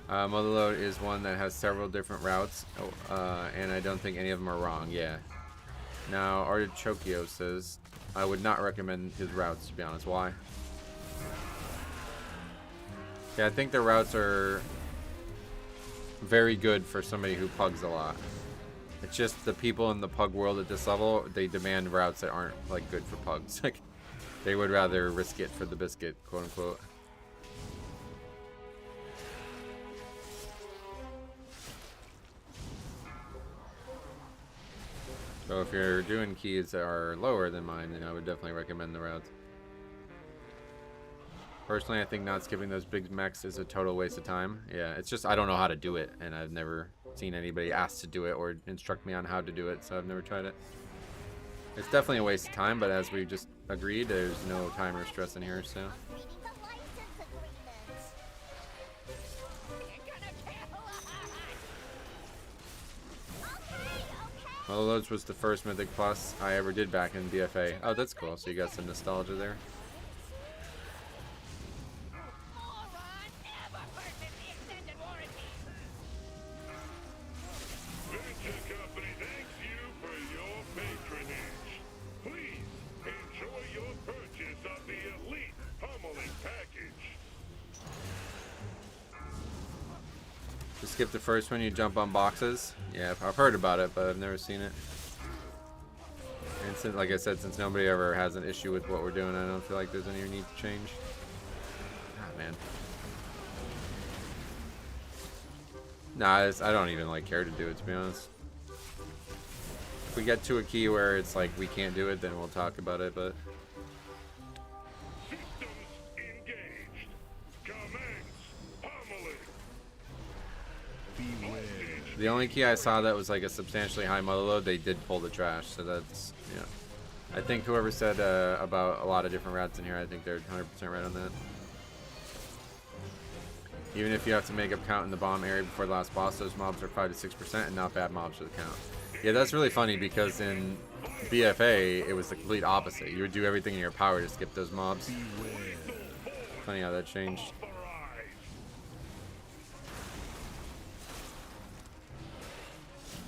Motherlode is one that has several different routes, and I don't think any of them are wrong. Yeah. Now, Artichokio says, I would not recommend his routes, to be honest. Why? Yeah, I think the routes are very good for somebody who pugs a lot. It's just the people in the pug world at this level, they demand routes that aren't, like, good for pugs. Like, they would rather risk it for the biscuit, quote unquote. So if you're doing keys that are lower than mine, then I would definitely recommend the routes. Personally, I think not skipping those big mechs is a total waste of time. Yeah, it's just I don't know how to do it, and I've never seen anybody ask to do it or instruct me on how to do it, so I've never tried it. It's definitely a waste of time, but as we just agreed, there's no time or stress in here, so. Motherlode was the first Mythic Plus I ever did back in BFA. Oh, that's cool. So you got some nostalgia there. To skip the first one, you jump on boxes. Yeah, I've heard about it, but I've never seen it. And since, like I said, since nobody ever has an issue with what we're doing, I don't feel like there's any need to change. Ah, man. Nah, I don't even like care to do it, to be honest. If we get to a key where it's like we can't do it, then we'll talk about it, but. The only key I saw that was like a substantially high Motherlode, they did pull the trash, so that's, yeah. I think whoever said about a lot of different routes in here, I think they're 100% right on that. Even if you have to make up count in the bomb area before the last boss, those mobs are 5 to 6% and not bad mobs for the count. Yeah, that's really funny because in BFA, it was the complete opposite. You would do everything in your power to skip those mobs. Funny how that changed.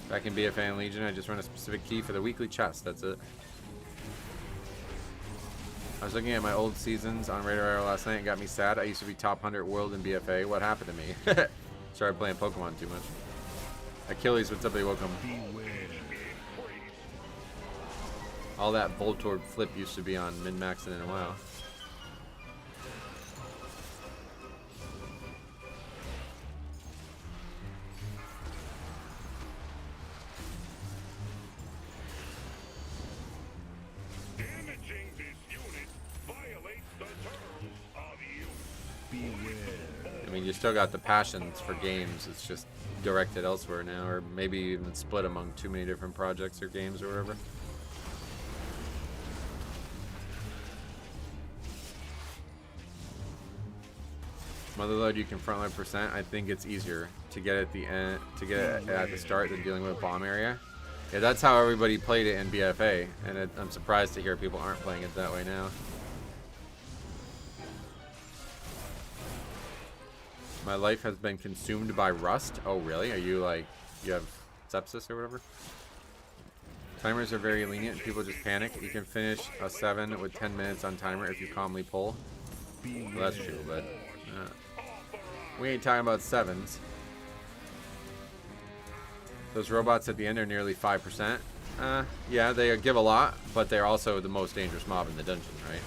Back in BFA and Legion, I just run a specific key for the weekly chest. That's it. I was looking at my old seasons on Radar Arrow last night and got me sad. I used to be top 100 world in BFA. What happened to me? Started playing Pokemon too much. Achilles, what's up? They welcome. All that Voltorb flip used to be on min-maxing in a while. I mean, you still got the passions for games. It's just directed elsewhere now, or maybe even split among too many different projects or games or whatever. Motherlode, you can frontline percent. I think it's easier to get at the end, to get it at the start than dealing with bomb area. Yeah, that's how everybody played it in BFA, and I'm surprised to hear people aren't playing it that way now. My life has been consumed by rust. Oh, really? Are you like, you have sepsis or whatever? Timers are very lenient. People just panic. You can finish a 7 with 10 minutes on timer if you calmly pull. Well, that's true, but we ain't talking about 7s. Those robots at the end are nearly 5%. Yeah, they give a lot, but they're also the most dangerous mob in the dungeon, right?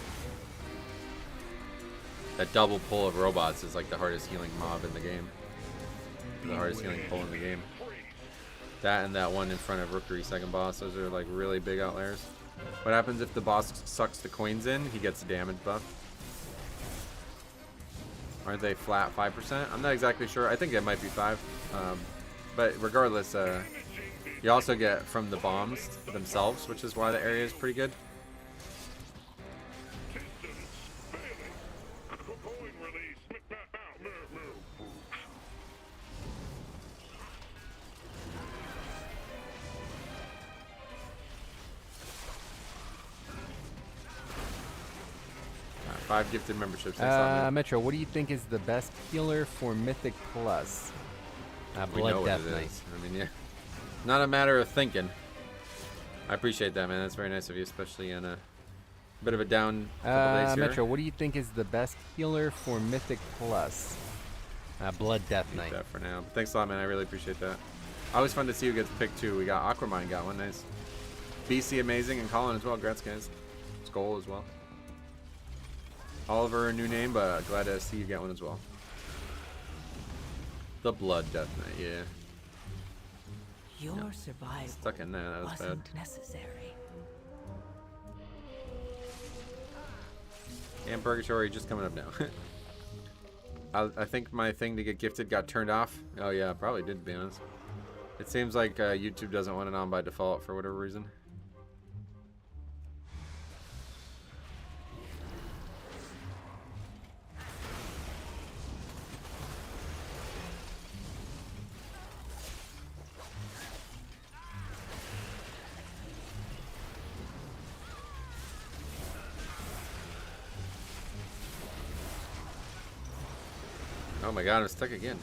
That double pull of robots is like the hardest healing mob in the game. The hardest healing pull in the game. That and that one in front of Rookery, second boss, those are like really big outliers. What happens if the boss sucks the coins in? He gets a damage buff. Aren't they flat 5%? I'm not exactly sure. I think it might be 5. But regardless, you also get from the bombs themselves, which is why the area is pretty good. Five gifted memberships. Metro, what do you think is the best healer for Mythic Plus? Blood Death Knight. I mean, yeah. Not a matter of thinking. I appreciate that, man. That's very nice of you, especially in a bit of a down couple days here. Metro, what do you think is the best healer for Mythic Plus? Blood Death Knight. That for now. But thanks a lot, man. I really appreciate that. Always fun to see who gets picked too. We got Aquamine got one. Nice. BC amazing and Colin as well. Congrats, guys. Skull as well. Oliver, a new name, but glad to see you get one as well. The Blood Death Knight, yeah. Your survival Stuck in there, that was bad. wasn't necessary. And Purgatory just coming up now. I think my thing to get gifted got turned off. Oh yeah, probably did, to be honest. It seems like YouTube doesn't want it on by default for whatever reason. Oh my god, I'm stuck again.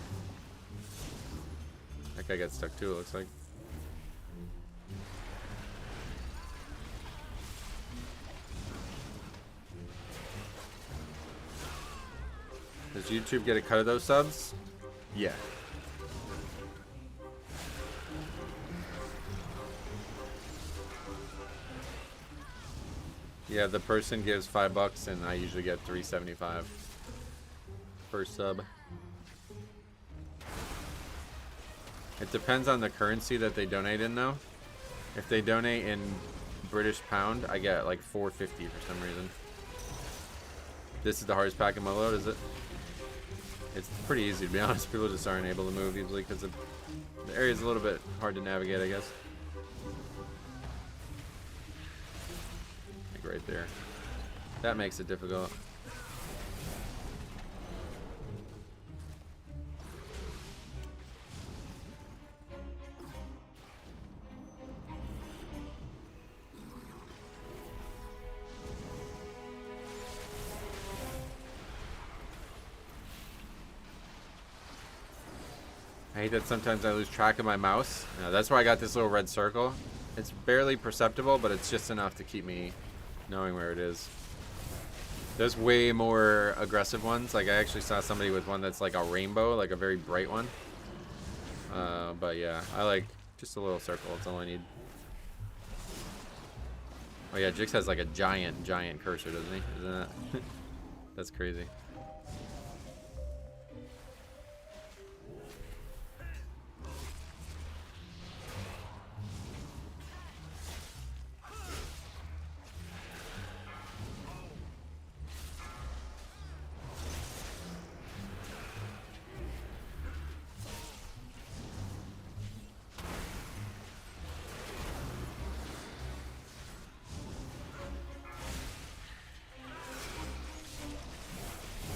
That guy got stuck too, it looks like. Does YouTube get a cut of those subs? Yeah. Yeah, the person gives $5 and I usually get $3.75 per sub. It depends on the currency that they donate in, though. If they donate in British pound, I get like $4.50 for some reason. This is the hardest pack in Motherlode, is it? It's pretty easy, to be honest. People just aren't able to move easily because the area is a little bit hard to navigate, I guess. Like right there. That makes it difficult. I hate that sometimes I lose track of my mouse. That's why I got this little red circle. It's barely perceptible, but it's just enough to keep me knowing where it is. There's way more aggressive ones. Like I actually saw somebody with one that's like a rainbow, like a very bright one. But yeah, I like just a little circle. That's all I need. Oh yeah, Jix has like a giant cursor, doesn't he? Isn't that? That's crazy.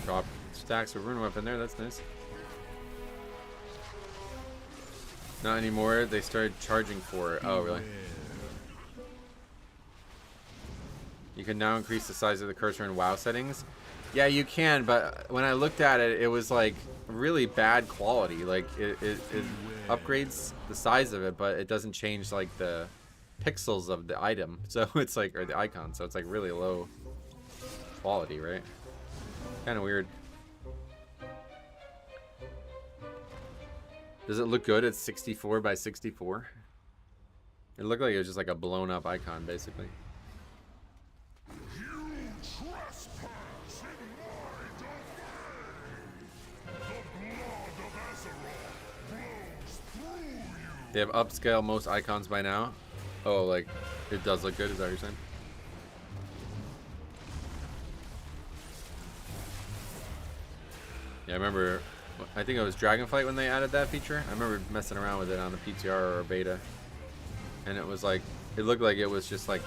Drop stacks of rune weapon there, that's nice. Not anymore, they started charging for it. Oh, really? You can now increase the size of the cursor in WoW settings. Yeah, you can, but when I looked at it, it was like really bad quality. Like it upgrades the size of it, but it doesn't change like the pixels of the item. So it's like, or the icon, so it's like really low quality, right? Kind of weird. Does it look good at 64 by 64? It looked like it was just like a blown up icon, basically. They have upscale most icons by now. Oh, like it does look good, is that what you're saying? Yeah, I remember, I think it was Dragonflight when they added that feature. I remember messing around with it on the PTR or beta. And it was like, it looked like it was just like,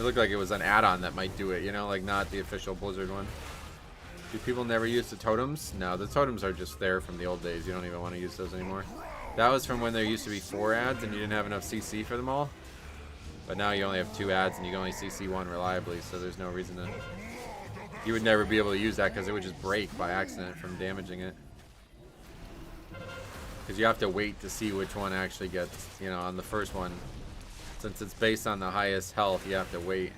it looked like it was an add-on that might do it, you know, like not the official Blizzard one. Do people never use the totems? No, the totems are just there from the old days. You don't even want to use those anymore. That was from when there used to be 4 ads and you didn't have enough CC for them all. But now you only have 2 ads and you can only CC 1 reliably, so there's no reason to... You would never be able to use that because it would just break by accident from damaging it. Because you have to wait to see which one actually gets, you know, on the first one. Since it's based on the highest health, you have to wait.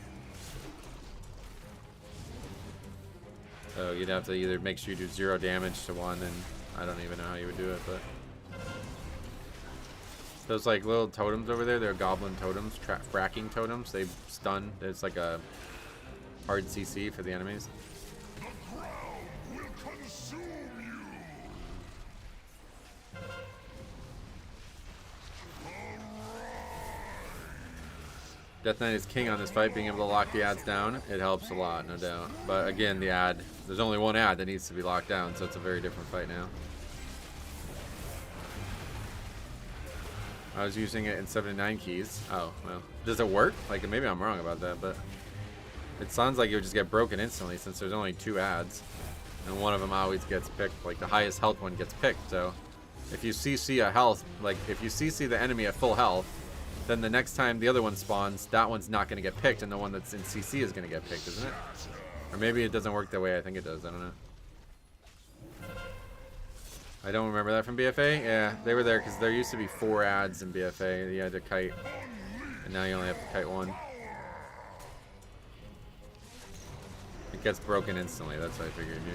So you'd have to either make sure you do 0 damage to one, and I don't even know how you would do it, but... Those like little totems over there, they're goblin totems, fracking totems. They stun. It's like a hard CC for the enemies. The crowd will consume you. Death Knight is king on this fight, being able to lock the ads down. It helps a lot, no doubt. But again, the ad, there's only one ad that needs to be locked down, so it's a very different fight now. I was using it in 7 to 9 keys. Oh, well. Does it work? Like, maybe I'm wrong about that, but it sounds like it would just get broken instantly since there's only 2 ads. And one of them always gets picked. Like, the highest health one gets picked. So, if you CC a health, like, if you CC the enemy at full health, then the next time the other one spawns, that one's not going to get picked, and the one that's in CC is going to get picked, isn't it? Or maybe it doesn't work that way. I think it does. I don't know. I don't remember that from BFA. Yeah, they were there because there used to be 4 ads in BFA. You had to kite, and now you only have to kite 1. It gets broken instantly. That's what I figured. Yeah.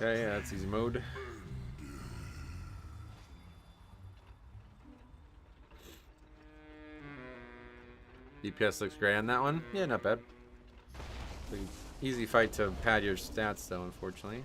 Okay, yeah, that's easy mode. DPS looks great on that one. Yeah, not bad. Easy fight to pad your stats, though, unfortunately.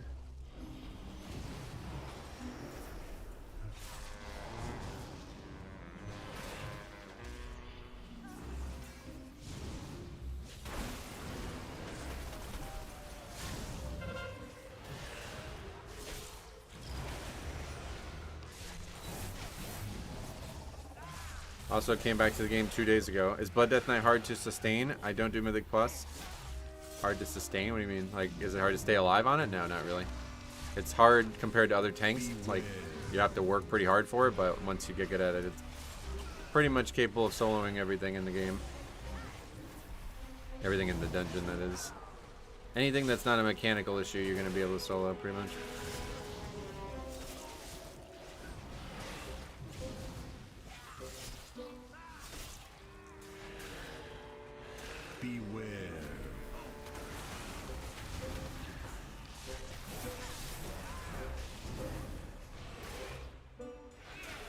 Also came back to the game 2 days ago. Is Blood Death Knight hard to sustain? I don't do Mythic Plus. Hard to sustain? What do you mean? Like, is it hard to stay alive on it? No, not really. It's hard compared to other tanks. It's like, you have to work pretty hard for it, but once you get good at it, it's pretty much capable of soloing everything in the game. Everything in the dungeon, that is. Anything that's not a mechanical issue, you're going to be able to solo pretty much. Beware.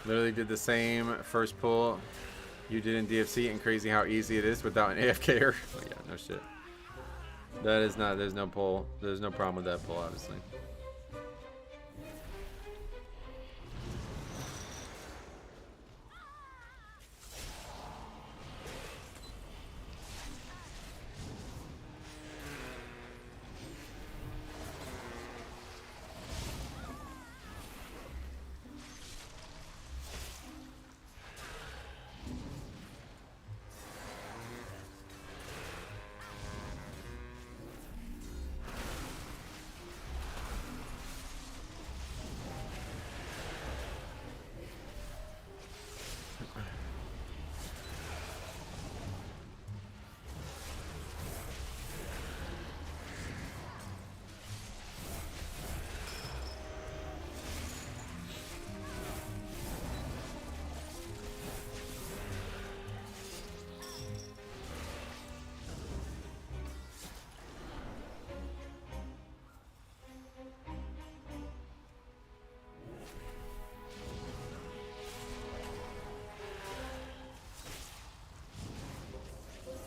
Literally did the same first pull you did in DFC, and crazy how easy it is without an AFKer. Oh yeah, no shit. That is not, there's no pull. There's no problem with that pull, obviously.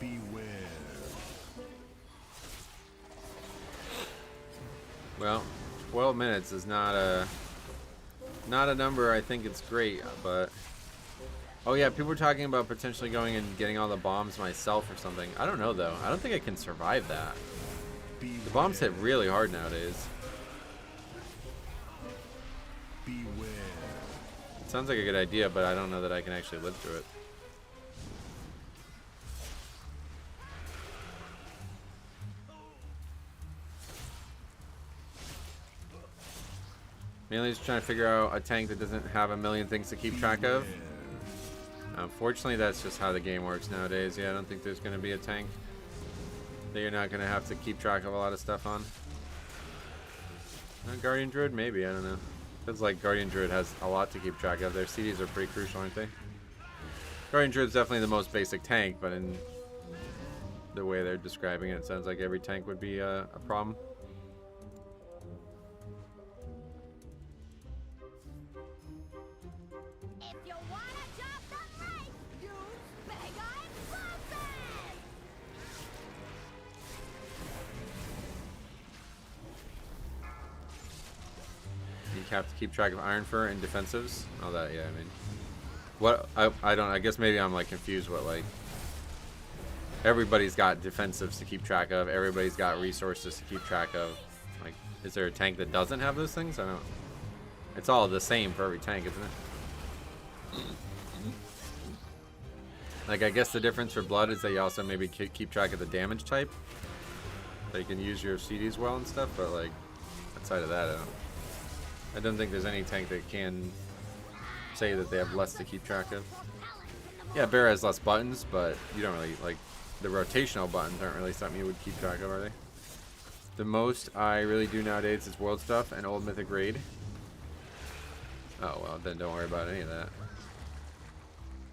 Beware. Well, 12 minutes is not a number. I think it's great, but oh yeah, people were talking about potentially going and getting all the bombs myself or something. I don't know though. I don't think I can survive that. Beware. The bombs hit really hard nowadays. Beware. It sounds like a good idea, but I don't know that I can actually live through it. Mainly just trying to figure out a tank that doesn't have a million things to keep track of. Unfortunately, that's just how the game works nowadays. Yeah, I don't think there's going to be a tank that you're not going to have to keep track of a lot of stuff on. Guardian Druid? Maybe, I don't know. Feels like Guardian Druid has a lot to keep track of. Their CDs are pretty crucial, aren't they? Guardian Druid's definitely the most basic tank, but in the way they're describing it, it sounds like every tank would be a problem. have to keep track of Iron Fur and defensives. Oh, that, yeah, I mean. What, I don't, I guess maybe I'm, like, confused what, like. Everybody's got defensives to keep track of. Everybody's got resources to keep track of. Like, is there a tank that doesn't have those things? I don't. It's all the same for every tank, isn't it? Like, I guess the difference for blood is that you also maybe keep track of the damage type. So you can use your CDs well and stuff, but, like, outside of that, I don't think there's any tank that can say that they have less to keep track of. Yeah, Bear has less buttons, but you don't really, like, the rotational buttons aren't really something you would keep track of, are they? The most I really do nowadays is world stuff and old Mythic Raid. Oh, well, then don't worry about any of that.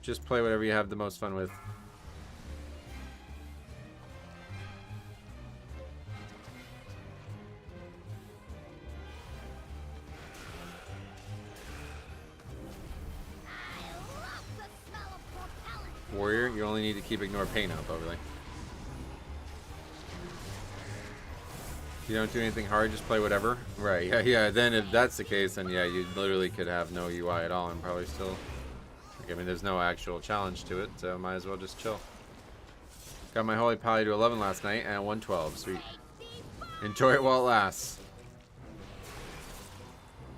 Just play whatever you have the most fun with. Warrior, you only need to keep ignore pain up overlay. If you don't do anything hard, just play whatever. Right, yeah, then if that's the case, then yeah, you literally could have no UI at all and probably still... I mean, there's no actual challenge to it, so might as well just chill. Got my Holy Pally to 11 last night and 112, sweet. Enjoy it while it lasts.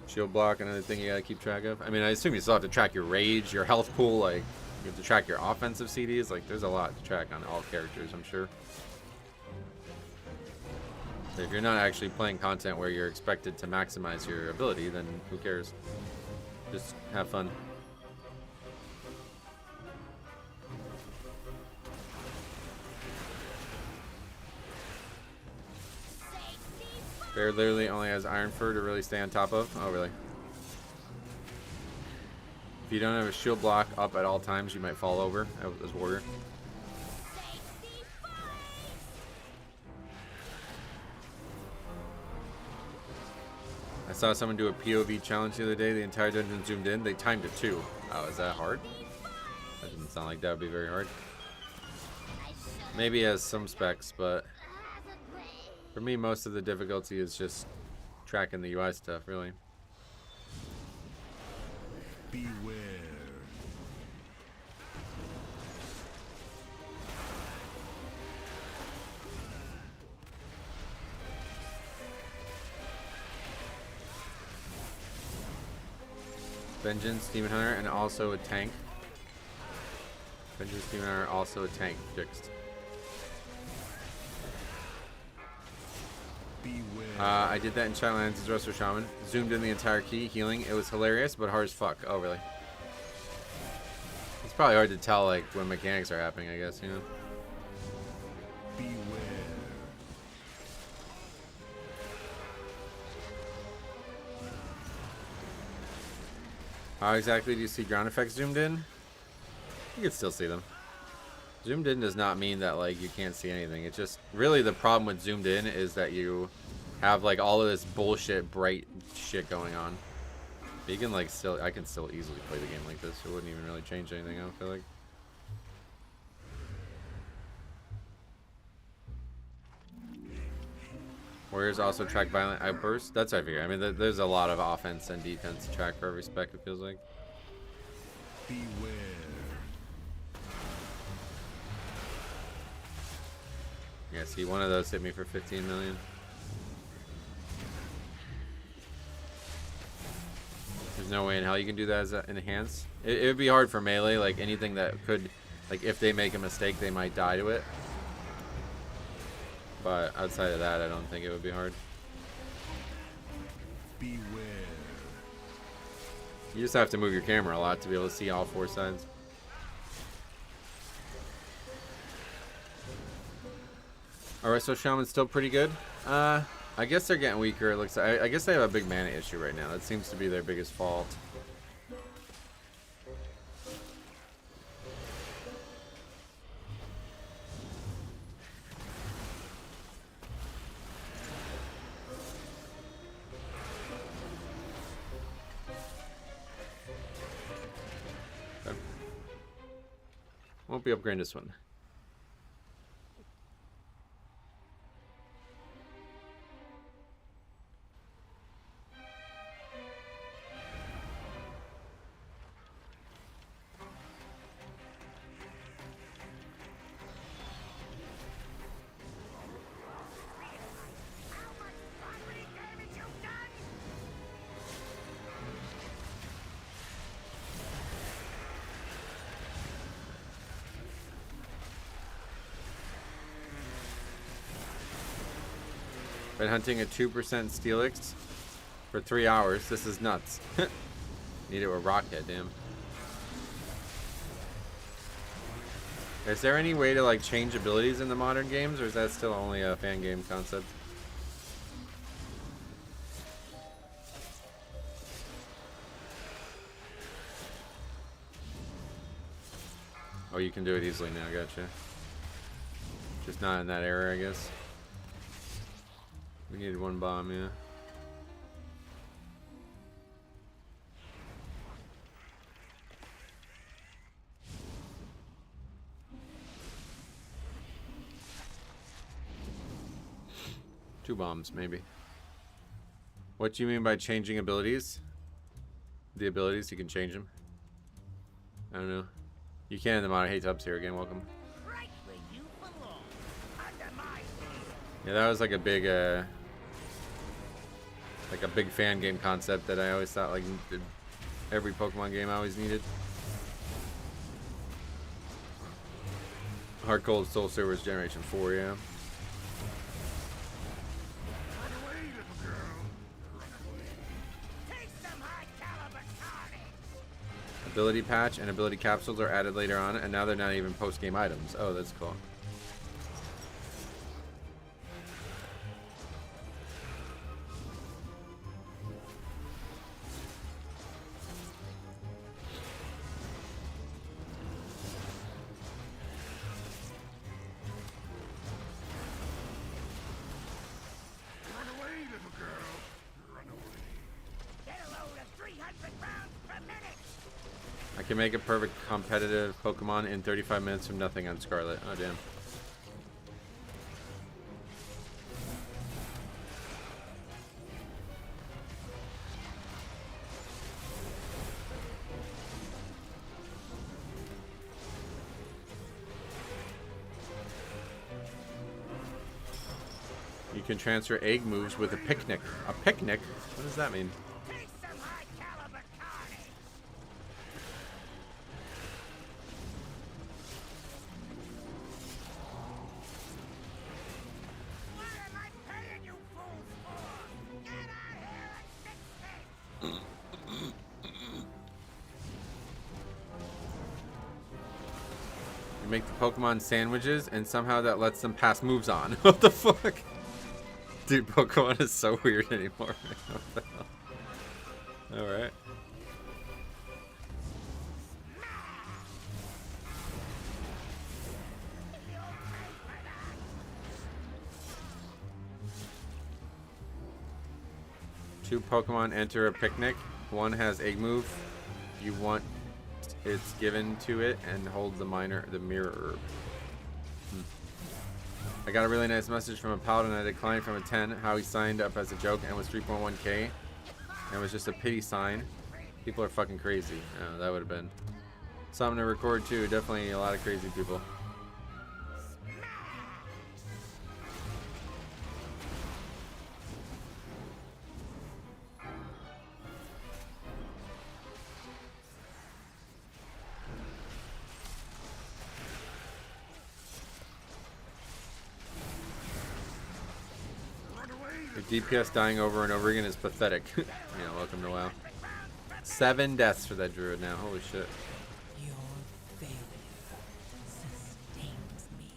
Shield block, another thing you gotta keep track of. I mean, I assume you still have to track your rage, your health pool, like... You have to track your offensive CDs. Like, there's a lot to track on all characters, I'm sure. So if you're not actually playing content where you're expected to maximize your ability, then who cares? Just have fun. Bear literally only has Iron Fur to really stay on top of. Oh, really? If you don't have a shield block up at all times, you might fall over as Warrior. I saw someone do a POV challenge the other day. The entire dungeon zoomed in. They timed it too. Oh, is that hard? That doesn't sound like that would be very hard. Maybe it has some specs, but for me, most of the difficulty is just tracking the UI stuff, really. Beware. Vengeance, Demon Hunter, and also a tank. Vengeance, Demon Hunter, also a tank. Fixed. I did that in Shadowlands as Resto Shaman. Zoomed in the entire key, healing. It was hilarious, but hard as fuck. Oh, really? It's probably hard to tell, like, when mechanics are happening, I guess, you know? Beware. How exactly do you see ground effects zoomed in? You can still see them. Zoomed in does not mean that, like, you can't see anything. It's just, really the problem with zoomed in is that you have, like, all of this bullshit, bright shit going on. But you can, like, still, I can still easily play the game like this. It wouldn't even really change anything, I don't feel like. Warriors also track violent outbursts. That's what I figure. I mean, there's a lot of offense and defense to track for every spec, it feels like. Beware. Yeah, see, one of those hit me for 15 million. There's no way in hell you can do that as an enhance. It would be hard for melee, like anything that could, like if they make a mistake, they might die to it. But outside of that, I don't think it would be hard. Beware. You just have to move your camera a lot to be able to see all four sides. Alright, so Shaman's still pretty good. I guess they're getting weaker. It looks like, I guess they have a big mana issue right now. That seems to be their biggest fault. Okay. Won't be upgrading this one. Been hunting a 2% Steelix for 3 hours. This is nuts. Need it with Rockhead, damn. Is there any way to like change abilities in the modern games, or is that still only a fan game concept? Oh, you can do it easily now, gotcha. Just not in that era, I guess. We needed 1 bomb, yeah. Two bombs, maybe. What do you mean by changing abilities? The abilities, you can change them. I don't know. You can in the modern. Hey, Tubbs here again. Welcome. Right where you belong. Under my feet. Yeah, that was like a big fan game concept that I always thought like every Pokemon game I always needed. Heart Gold Soul Silver is Generation 4, yeah. Ability patch and ability capsules are added later on, and now they're not even post-game items. Oh, that's cool. Run away, little girl. Run away. Get a load of 300 rounds per minute. I can make a perfect competitive Pokemon in 35 minutes from nothing on Scarlet. Oh, damn. You can transfer egg moves with a picnic. A picnic? What does that mean? Take some high caliber carnage. What am I paying you fools for? Get out here and fix this. You make the Pokemon sandwiches, and somehow that lets them pass moves on. What the fuck? Dude, Pokemon is so weird anymore. What the hell? Alright. Two Pokemon enter a picnic. One has egg move. You want it's given to it and hold the mirror. I got a really nice message from a paladin I declined from a 10, how he signed up as a joke and was 3.1k. And it was just a pity sign. People are fucking crazy. Oh, that would have been something to record too. Definitely a lot of crazy people. Your DPS dying over and over again is pathetic. Yeah, welcome to WoW. 7 deaths for that druid now. Holy shit. Your failure sustains me.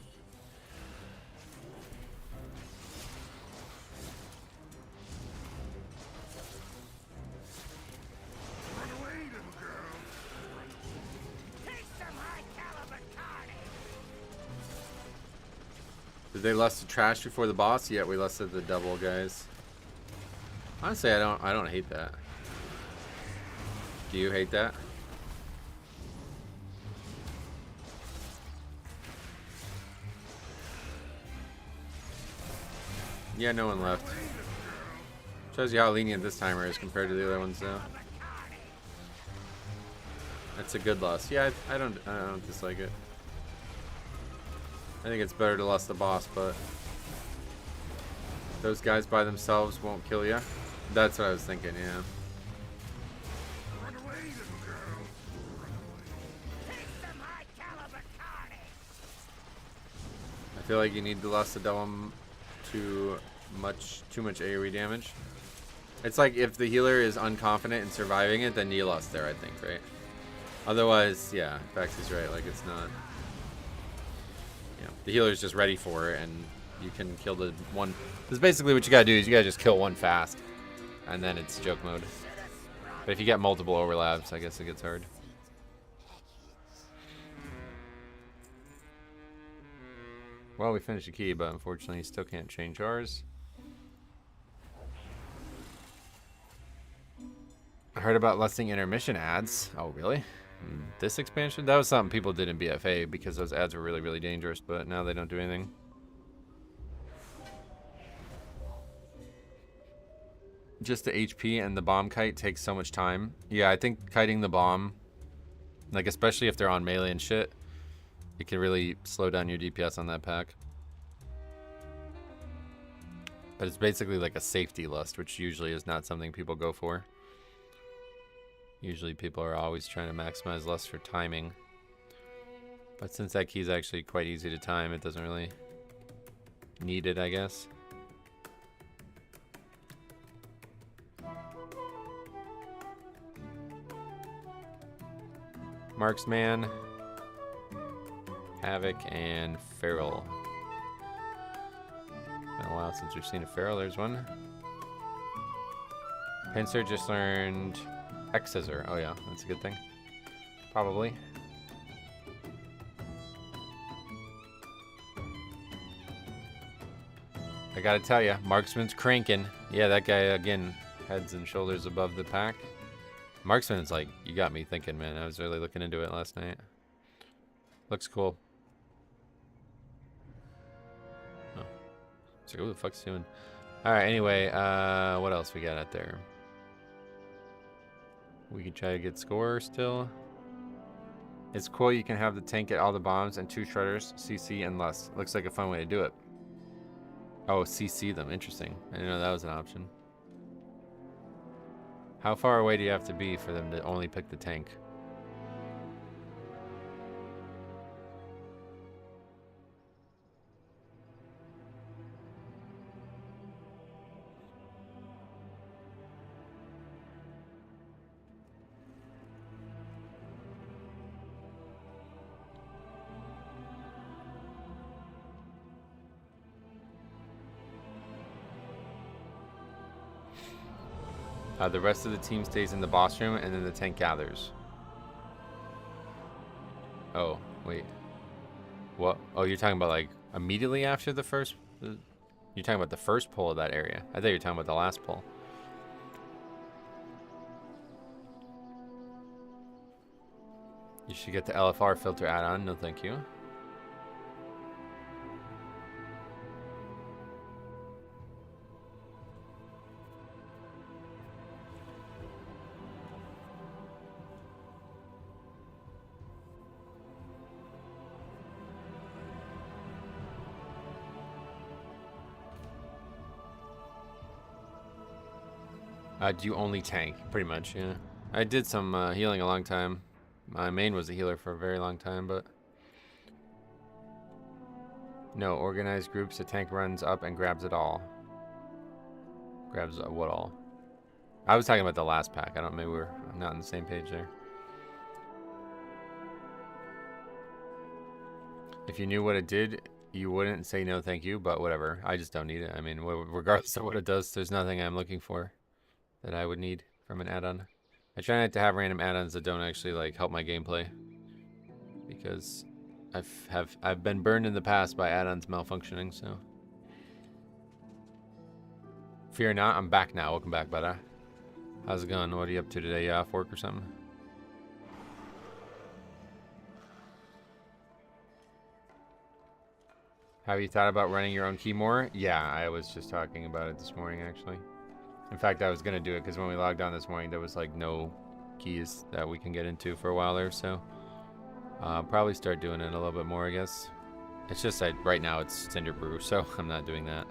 Run away, little girl. Take some high caliber carnage. Did they lust the trash before the boss? Yeah, we lusted the double, guys. Honestly, I don't hate that. Do you hate that? Yeah, no one left. Shows you how lenient this timer is compared to the other ones, though. That's a good lust. Yeah, I don't dislike it. I think it's better to lust the boss, but those guys by themselves won't kill you. That's what I was thinking, yeah. Run away, little girl. Run away. Take some high caliber carnage. I feel like you need to lust the Dome to too much AoE damage. It's like if the healer is unconfident in surviving it, then you lost there, I think, right? Otherwise, yeah, Fax is right. Like, it's not... the healer's just ready for it, and you can kill the one... Because basically what you gotta do is you gotta just kill one fast, and then it's joke mode. But if you get multiple overlaps, I guess it gets hard. Well, we finished the key, but unfortunately, still can't change ours. I heard about lessening intermission ads. Oh, really? This expansion? That was something people did in BFA because those ads were really, really dangerous, but now they don't do anything. Just the HP and the bomb kite takes so much time. Yeah, I think kiting the bomb, like especially if they're on melee and shit, it can really slow down your DPS on that pack. But it's basically like a safety lust, which usually is not something people go for. Usually people are always trying to maximize lust for timing. But since that key is actually quite easy to time, it doesn't really need it, I guess. Marksman, Havoc, and Feral. Been a while since we've seen a Feral. There's one. Pincer just learned X-Scissor. Oh yeah, that's a good thing. Probably. I gotta tell you, Marksman's cranking. Yeah, that guy, again, heads and shoulders above the pack. Marksman's like, you got me thinking, man. I was really looking into it last night. Looks cool. Oh. It's like, who the fuck's doing? Alright, anyway, what else we got out there? We can try to get score still. It's cool you can have the tank get all the bombs and 2 shredders, CC, and less. Looks like a fun way to do it. Oh, CC them. Interesting. I didn't know that was an option. How far away do you have to be for them to only pick the tank? The rest of the team stays in the boss room, and then the tank gathers. Oh, wait. What? Oh, you're talking about, like, immediately after the first... You're talking about the first pull of that area. I thought you were talking about the last pull. You should get the LFR filter add-on. No, thank you. Do you only tank? Pretty much, yeah. I did some healing a long time. My main was a healer for a very long time, but... No, organized groups, the tank runs up and grabs it all. Grabs what all? I was talking about the last pack. I don't know, maybe we're not on the same page there. If you knew what it did, you wouldn't say no thank you, but whatever. I just don't need it. I mean, regardless of what it does, there's nothing I'm looking for that I would need from an add-on. I try not to have random add-ons that don't actually like help my gameplay, because I've been burned in the past by add-ons malfunctioning. So fear not, I'm back now. Welcome back, buddy. How's it going? What are you up to today? You off work or something? Have you thought about running your own key more? Yeah, I was just talking about it this morning, actually. In fact, I was going to do it because when we logged on this morning, there was like no keys that we can get into for a while there. So probably start doing it a little bit more, I guess. It's just that right now it's Cinder Brew, so I'm not doing that.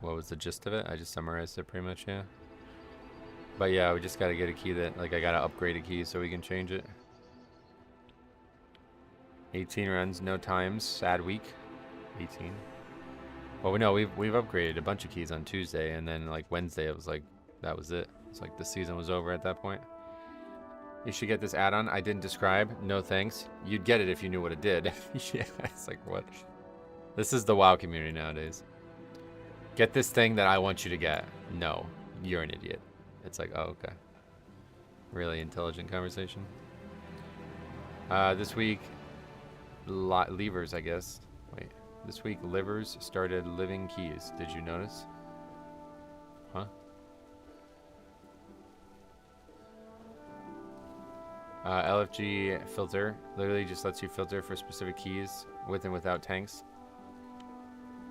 What was the gist of it? I just summarized it pretty much, yeah. But yeah, we just got to get a key that, like, I got to upgrade a key so we can change it. 18 runs, no times, sad week. 18. Well, we know we've upgraded a bunch of keys on Tuesday, and then like Wednesday it was like that was it. It's like the season was over at that point. You should get this add-on. I didn't describe. No thanks. You'd get it if you knew what it did. Yeah, it's like what? This is the WoW community nowadays. Get this thing that I want you to get. No, you're an idiot. It's like, oh, okay. Really intelligent conversation. This week, levers, I guess. Wait, this week livers started living keys. Did you notice? Huh? LFG filter literally just lets you filter for specific keys with and without tanks.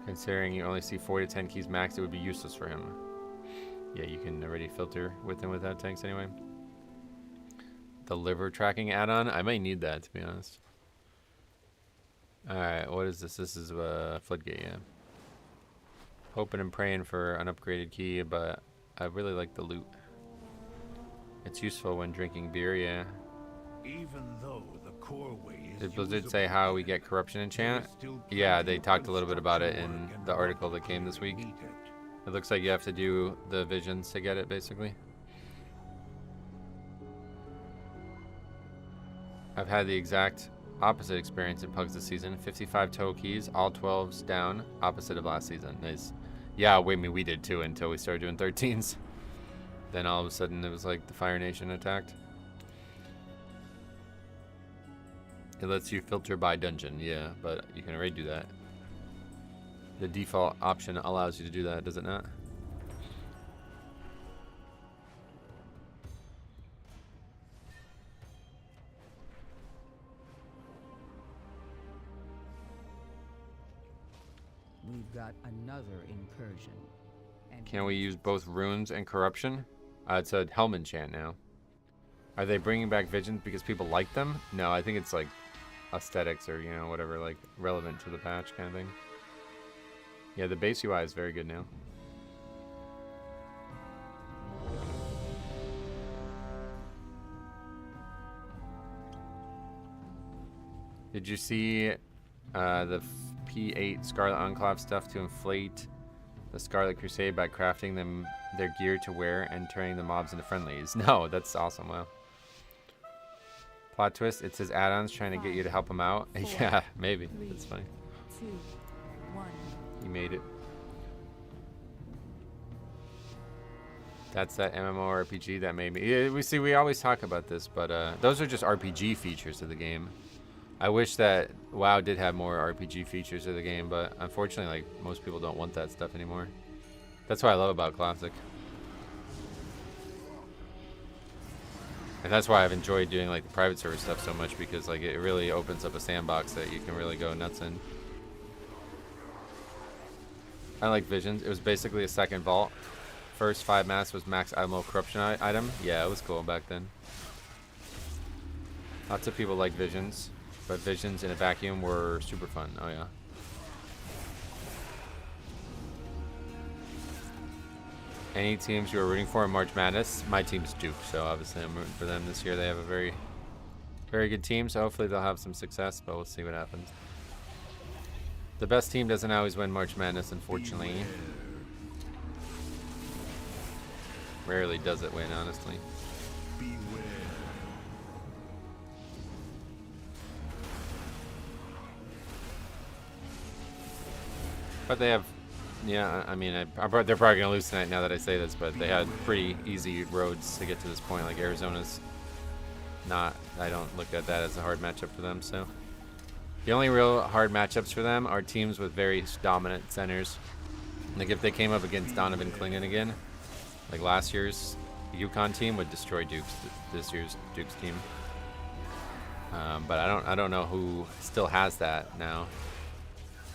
Considering you only see 4 to 10 keys max, it would be useless for him. Yeah, you can already filter with and without tanks anyway. The liver tracking add-on, I might need that to be honest. Alright, what is this? This is Floodgate, yeah. Hoping and praying for an upgraded key, but I really like the loot. It's useful when drinking beer, yeah. Even though the core way is Did Blizzard say how we get corruption enchant? Yeah, they talked a little bit about it in the article that came this week. It looks like you have to do the visions to get it, basically. I've had the exact opposite experience in Pugs this season. 55 toe keys, all 12s down, opposite of last season. Nice. Yeah, we did too until we started doing 13s. Then all of a sudden it was like the Fire Nation attacked. It lets you filter by dungeon, yeah, but you can already do that. The default option allows you to do that, does it not? We've got another incursion. And Can we use both runes and corruption? It's a helm enchant now. Are they bringing back visions because people like them? No, I think it's like aesthetics or, you know, whatever, like relevant to the patch kind of thing. Yeah, the base UI is very good now. Did you see the P8 Scarlet Enclave stuff to inflate the Scarlet Crusade by crafting them their gear to wear and turning the mobs into friendlies? No, that's awesome. Wow. Plot twist, it says add-ons trying to get you to help him out. Yeah, maybe. That's funny. 2, 1. He made it. That's that MMORPG that made me. Yeah, we always talk about this, but those are just RPG features of the game. I wish that WoW did have more RPG features of the game, but unfortunately, like, most people don't want that stuff anymore. That's what I love about Classic. And that's why I've enjoyed doing like the private server stuff so much, because like it really opens up a sandbox that you can really go nuts in. I like Visions. It was basically a second vault. First 5 mass was max ammo corruption item. Yeah, it was cool back then. Lots of people like Visions, but Visions in a vacuum were super fun. Oh yeah. Any teams you are rooting for in March Madness? My team's Duke, so obviously I'm rooting for them this year. They have a very, very good team, so hopefully they'll have some success, but we'll see what happens. The best team doesn't always win March Madness, unfortunately. Rarely does it win, honestly. But they have, yeah, I mean, they're probably going to lose tonight now that I say this, but they had pretty easy roads to get to this point. Like Arizona's not, I don't look at that as a hard matchup for them, so. The only real hard matchups for them are teams with very dominant centers. Like if they came up against Donovan Klingon again, like last year's Yukon team would destroy this year's Duke's team. But I don't know who still has that now.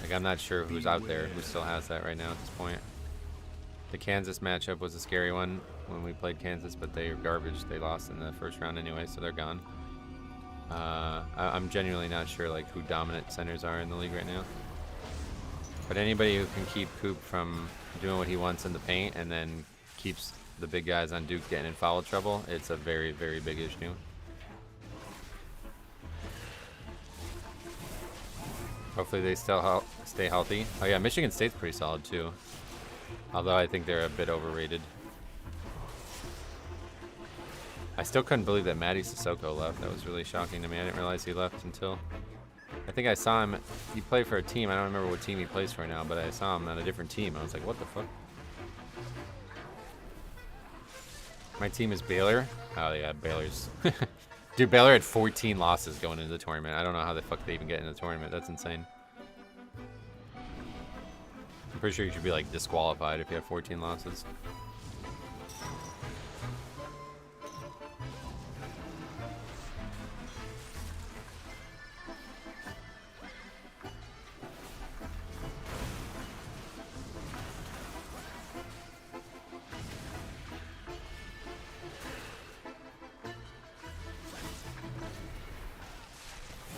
Like I'm not sure who's out there who still has that right now at this point. The Kansas matchup was a scary one when we played Kansas, but they are garbage. They lost in the first round anyway, so they're gone. I'm genuinely not sure like who dominant centers are in the league right now. But anybody who can keep Coop from doing what he wants in the paint and then keeps the big guys on Duke getting in foul trouble, it's a very, very big issue. Hopefully they still stay healthy. Oh yeah, Michigan State's pretty solid too. Although I think they're a bit overrated. I still couldn't believe that Matty Sissoko left. That was really shocking to me. I didn't realize he left until... I think I saw him... He played for a team. I don't remember what team he plays for now, but I saw him on a different team. I was like, what the fuck? My team is Baylor. Oh yeah, Baylor's... Dude, Baylor had 14 losses going into the tournament. I don't know how the fuck they even get in the tournament. That's insane. I'm pretty sure you should be like disqualified if you have 14 losses.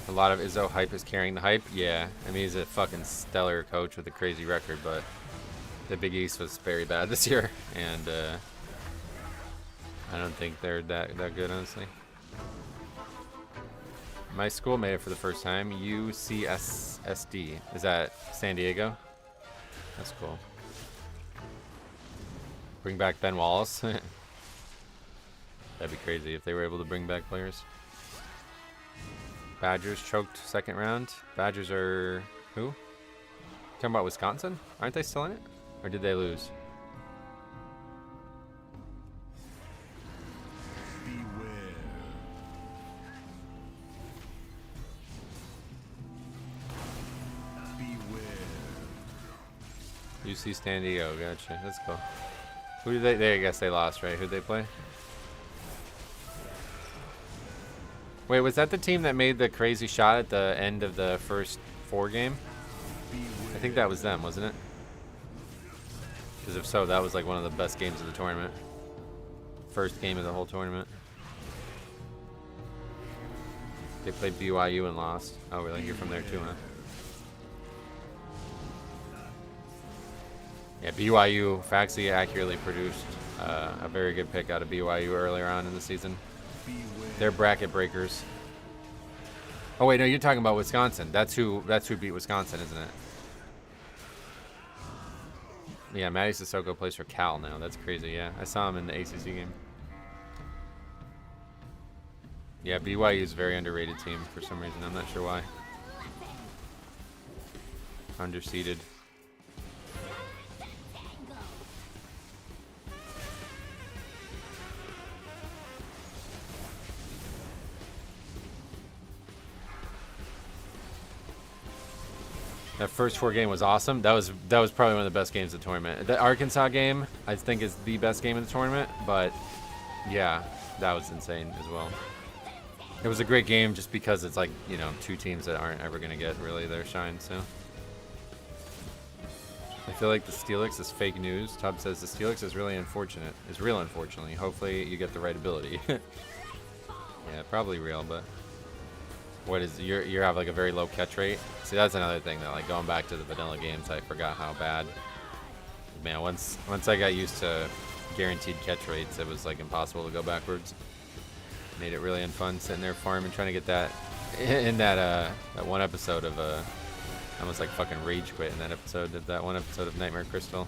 A lot of Izzo hype is carrying the hype. Yeah, I mean, he's a fucking stellar coach with a crazy record, but the Big East was very bad this year, and I don't think they're that good, honestly. My school made it for the first time. UCSSD. Is that San Diego? That's cool. Bring back Ben Wallace. That'd be crazy if they were able to bring back players. Badgers choked second round. Badgers are who? Talking about Wisconsin? Aren't they still in it? Or did they lose? Beware. Beware. UC San Diego, gotcha. That's cool. Who did they I guess they lost, right? Who'd they play? Wait, was that the team that made the crazy shot at the end of the first 4 game? I think that was them, wasn't it? Because if so, that was like one of the best games of the tournament. First game of the whole tournament. They played BYU and lost. Oh, really? You're from there too, huh? Yeah, BYU, Faxi accurately produced a very good pick out of BYU earlier on in the season. They're bracket breakers. Oh wait, no, you're talking about Wisconsin. That's who beat Wisconsin, isn't it? Yeah, Matty Sissoko plays for Cal now. That's crazy. Yeah, I saw him in the ACC game. Yeah, BYU is a very underrated team for some reason. I'm not sure why. Underseeded. That first 4 game was awesome. That was probably one of the best games of the tournament. The Arkansas game, I think, is the best game of the tournament. But yeah, that was insane as well. It was a great game just because it's like, you know, 2 teams that aren't ever gonna get really their shine. So I feel like the Steelix is fake news. Tubb says the Steelix is really unfortunate. Is real, unfortunately. Hopefully you get the right ability. Yeah, probably real, but. What is you have like a very low catch rate? See, that's another thing that, like, going back to the vanilla games, I forgot how bad. Man, once I got used to guaranteed catch rates, it was like impossible to go backwards. Made it really unfun sitting there farming, trying to get that in that one episode of I almost like fucking rage quit in that episode of that one episode of Nightmare Crystal.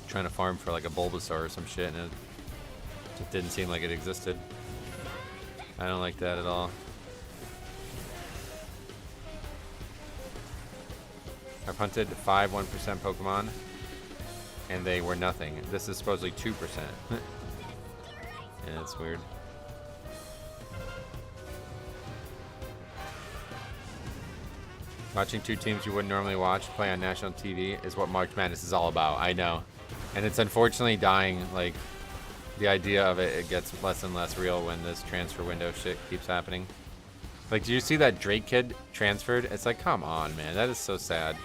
Trying to farm for like a Bulbasaur or some shit, and it just didn't seem like it existed. I don't like that at all. I've hunted 5 1% Pokemon, and they were nothing. This is supposedly 2%. Yeah, it's weird. Watching 2 teams you wouldn't normally watch play on national TV is what March Madness is all about. I know. And it's unfortunately dying. Like, the idea of it gets less and less real when this transfer window shit keeps happening. Like, did you see that Drake kid transferred? It's like, come on, man. That is so sad.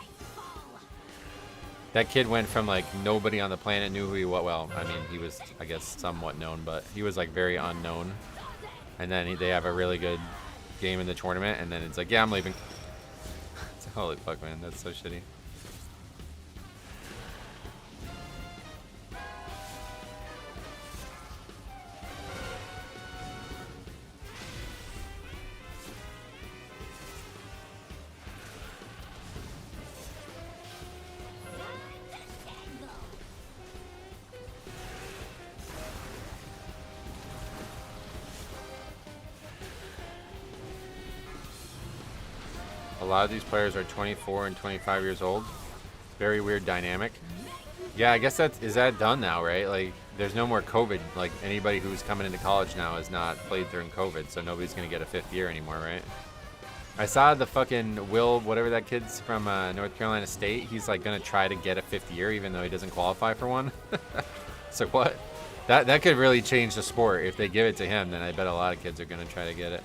That kid went from, like, nobody on the planet knew who he was. Well, I mean, he was, I guess, somewhat known, but he was, like, very unknown. And then they have a really good game in the tournament, and then it's like, yeah, I'm leaving. Holy fuck, man. That's so shitty. lot of these players are 24 and 25 years old. Very weird dynamic. Yeah, I guess is that done now, right? Like, there's no more COVID. Like, anybody who's coming into college now has not played during COVID, so nobody's gonna get a 5th year anymore, right? I saw the fucking Will, whatever that kid's from North Carolina State. He's like gonna try to get a 5th year, even though he doesn't qualify for one. So what? That could really change the sport if they give it to him. Then I bet a lot of kids are gonna try to get it.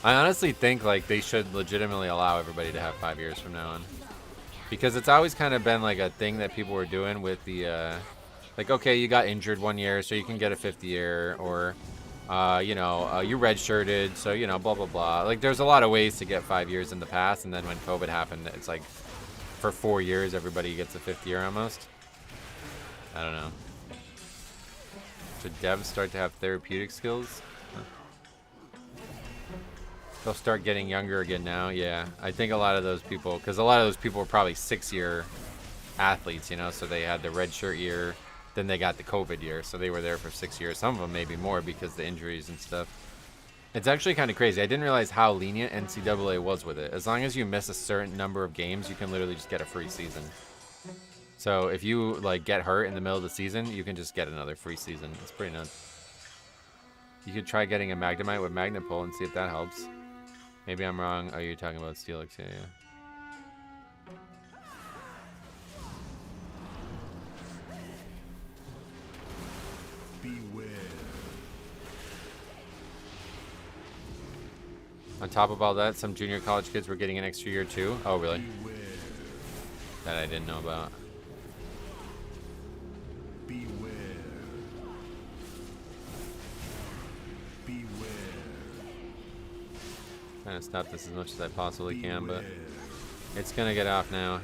I honestly think like they should legitimately allow everybody to have 5 years from now on. Because it's always kind of been like a thing that people were doing with the, like, okay, you got injured 1 year, so you can get a 5th year, or, you know, you redshirted, so, you know, blah, blah, blah. Like, there's a lot of ways to get 5 years in the past, and then when COVID happened, it's like, for 4 years, everybody gets a 5th year almost. I don't know. Should devs start to have therapeutic skills? They'll start getting younger again now, yeah. I think a lot of those people, because a lot of those people were probably 6-year athletes, you know, so they had the redshirt year, then they got the COVID year, so they were there for 6 years. Some of them maybe more because of the injuries and stuff. It's actually kind of crazy. I didn't realize how lenient NCAA was with it. As long as you miss a certain number of games, you can literally just get a free season. So if you, like, get hurt in the middle of the season, you can just get another free season. It's pretty nuts. You could try getting a Magnemite with Magnet Pull and see if that helps. Maybe I'm wrong. Oh, you're talking about Steelix, yeah, yeah. Beware. On top of all that, some junior college kids were getting an extra year too. Oh, really? Beware. That I didn't know about. Beware. Beware. Trying to stop this as much as I possibly can, but it's gonna get off now.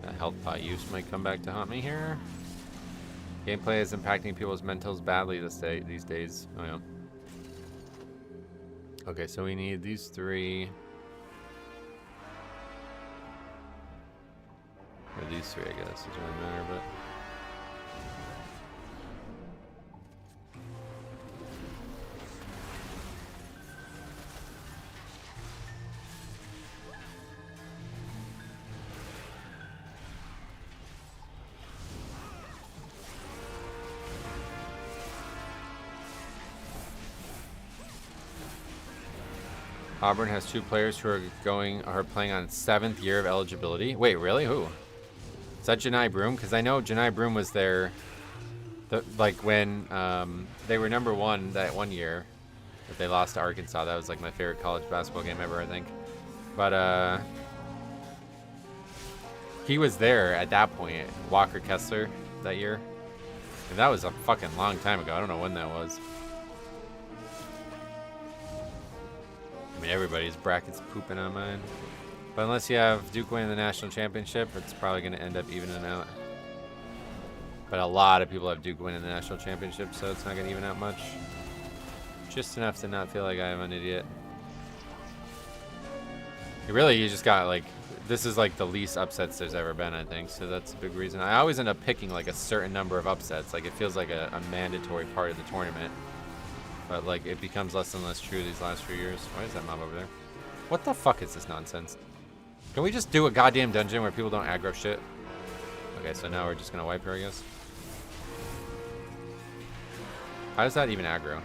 That health pot use might come back to haunt me here. Gameplay is impacting people's mentals badly these days. Oh yeah. Okay, so we need these 3. Or these 3, I guess. It doesn't really matter, but. Auburn has 2 players who are playing on 7th year of eligibility. Wait, really? Who? Is that Janai Broom? Because I know Janai Broom was there, like when they were #1 that 1 year that they lost to Arkansas. That was like my favorite college basketball game ever, I think. But he was there at that point, Walker Kessler, that year. And that was a fucking long time ago. I don't know when that was. I mean, everybody's bracket's pooping on mine. But unless you have Duke winning the national championship, it's probably going to end up evening out. But a lot of people have Duke winning the national championship, so it's not going to even out much. Just enough to not feel like I'm an idiot. Really, you just got, like, this is like the least upsets there's ever been, I think. So that's a big reason. I always end up picking, like, a certain number of upsets. Like, it feels like a mandatory part of the tournament. But, like, it becomes less and less true these last few years. Why is that mob over there? What the fuck is this nonsense? Can we just do a goddamn dungeon where people don't aggro shit? Okay, so now we're just gonna wipe her, I guess. How does that even aggro?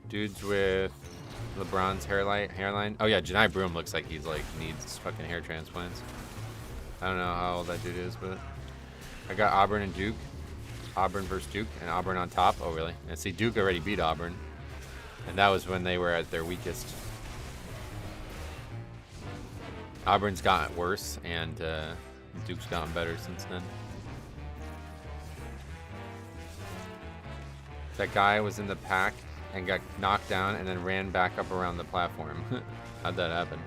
Dudes with LeBron's hairline. Oh yeah, Janai Broom looks like he's like needs fucking hair transplants. I don't know how old that dude is, but I got Auburn and Duke. Auburn versus Duke, and Auburn on top. Oh really? And see, Duke already beat Auburn, and that was when they were at their weakest. Auburn's gotten worse, and Duke's gotten better since then. That guy was in the pack and got knocked down and then ran back up around the platform. How'd that happen?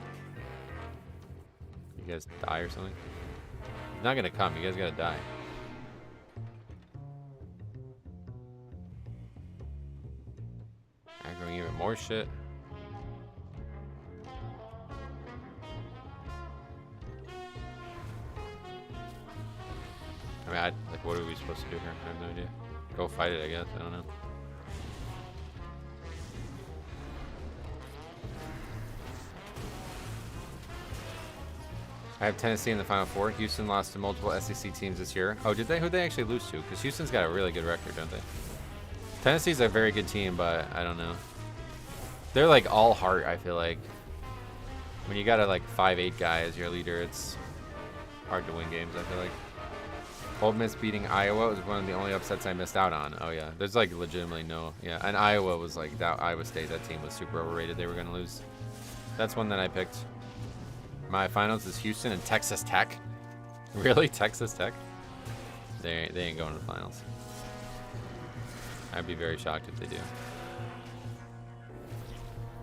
You guys die or something? He's not gonna come, you guys gotta die. Aggroing even more shit. like, what are we supposed to do here? I have no idea. Go fight it, I guess. I don't know. I have Tennessee in the Final Four. Houston lost to multiple SEC teams this year. Oh, did they? Who'd they actually lose to? Because Houston's got a really good record, don't they? Tennessee's a very good team, but I don't know. They're like all heart, I feel like. When you got a like 5'8" guy as your leader, it's hard to win games, I feel like. Ole Miss beating Iowa was one of the only upsets I missed out on. Oh yeah, there's like legitimately no, yeah. And Iowa was like, that Iowa State, that team was super overrated. They were gonna lose. That's one that I picked. My finals is Houston and Texas Tech. Really? Texas Tech? They ain't going to the finals. I'd be very shocked if they do.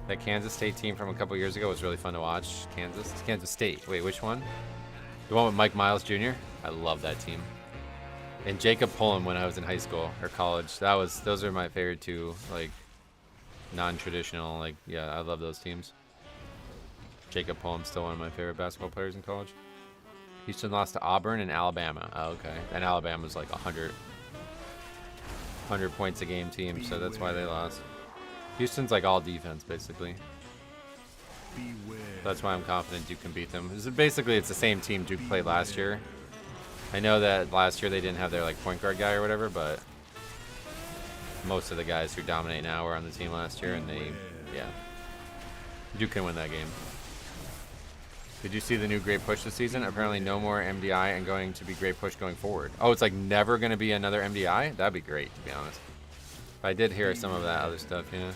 That Kansas State team from a couple years ago was really fun to watch. Kansas State. Wait, which one? The one with Mike Miles Jr.? I love that team. And Jacob Pullum when I was in high school or college. Those are my favorite two, like, non-traditional, like, yeah, I love those teams. Jacob Pullum's still one of my favorite basketball players in college. Houston lost to Auburn and Alabama. Oh, okay. And Alabama's like 100 points a game team, so that's why they lost. Houston's like all defense, basically. That's why I'm confident Duke can beat them. Basically, it's the same team Duke played last year. I know that last year they didn't have their like point guard guy or whatever, but most of the guys who dominate now were on the team last year, and yeah. Duke can win that game. Did you see the new Great Push this season? Apparently no more MDI and going to be Great Push going forward. Oh, it's like never going to be another MDI? That'd be great, to be honest. I did hear some of that other stuff, yeah.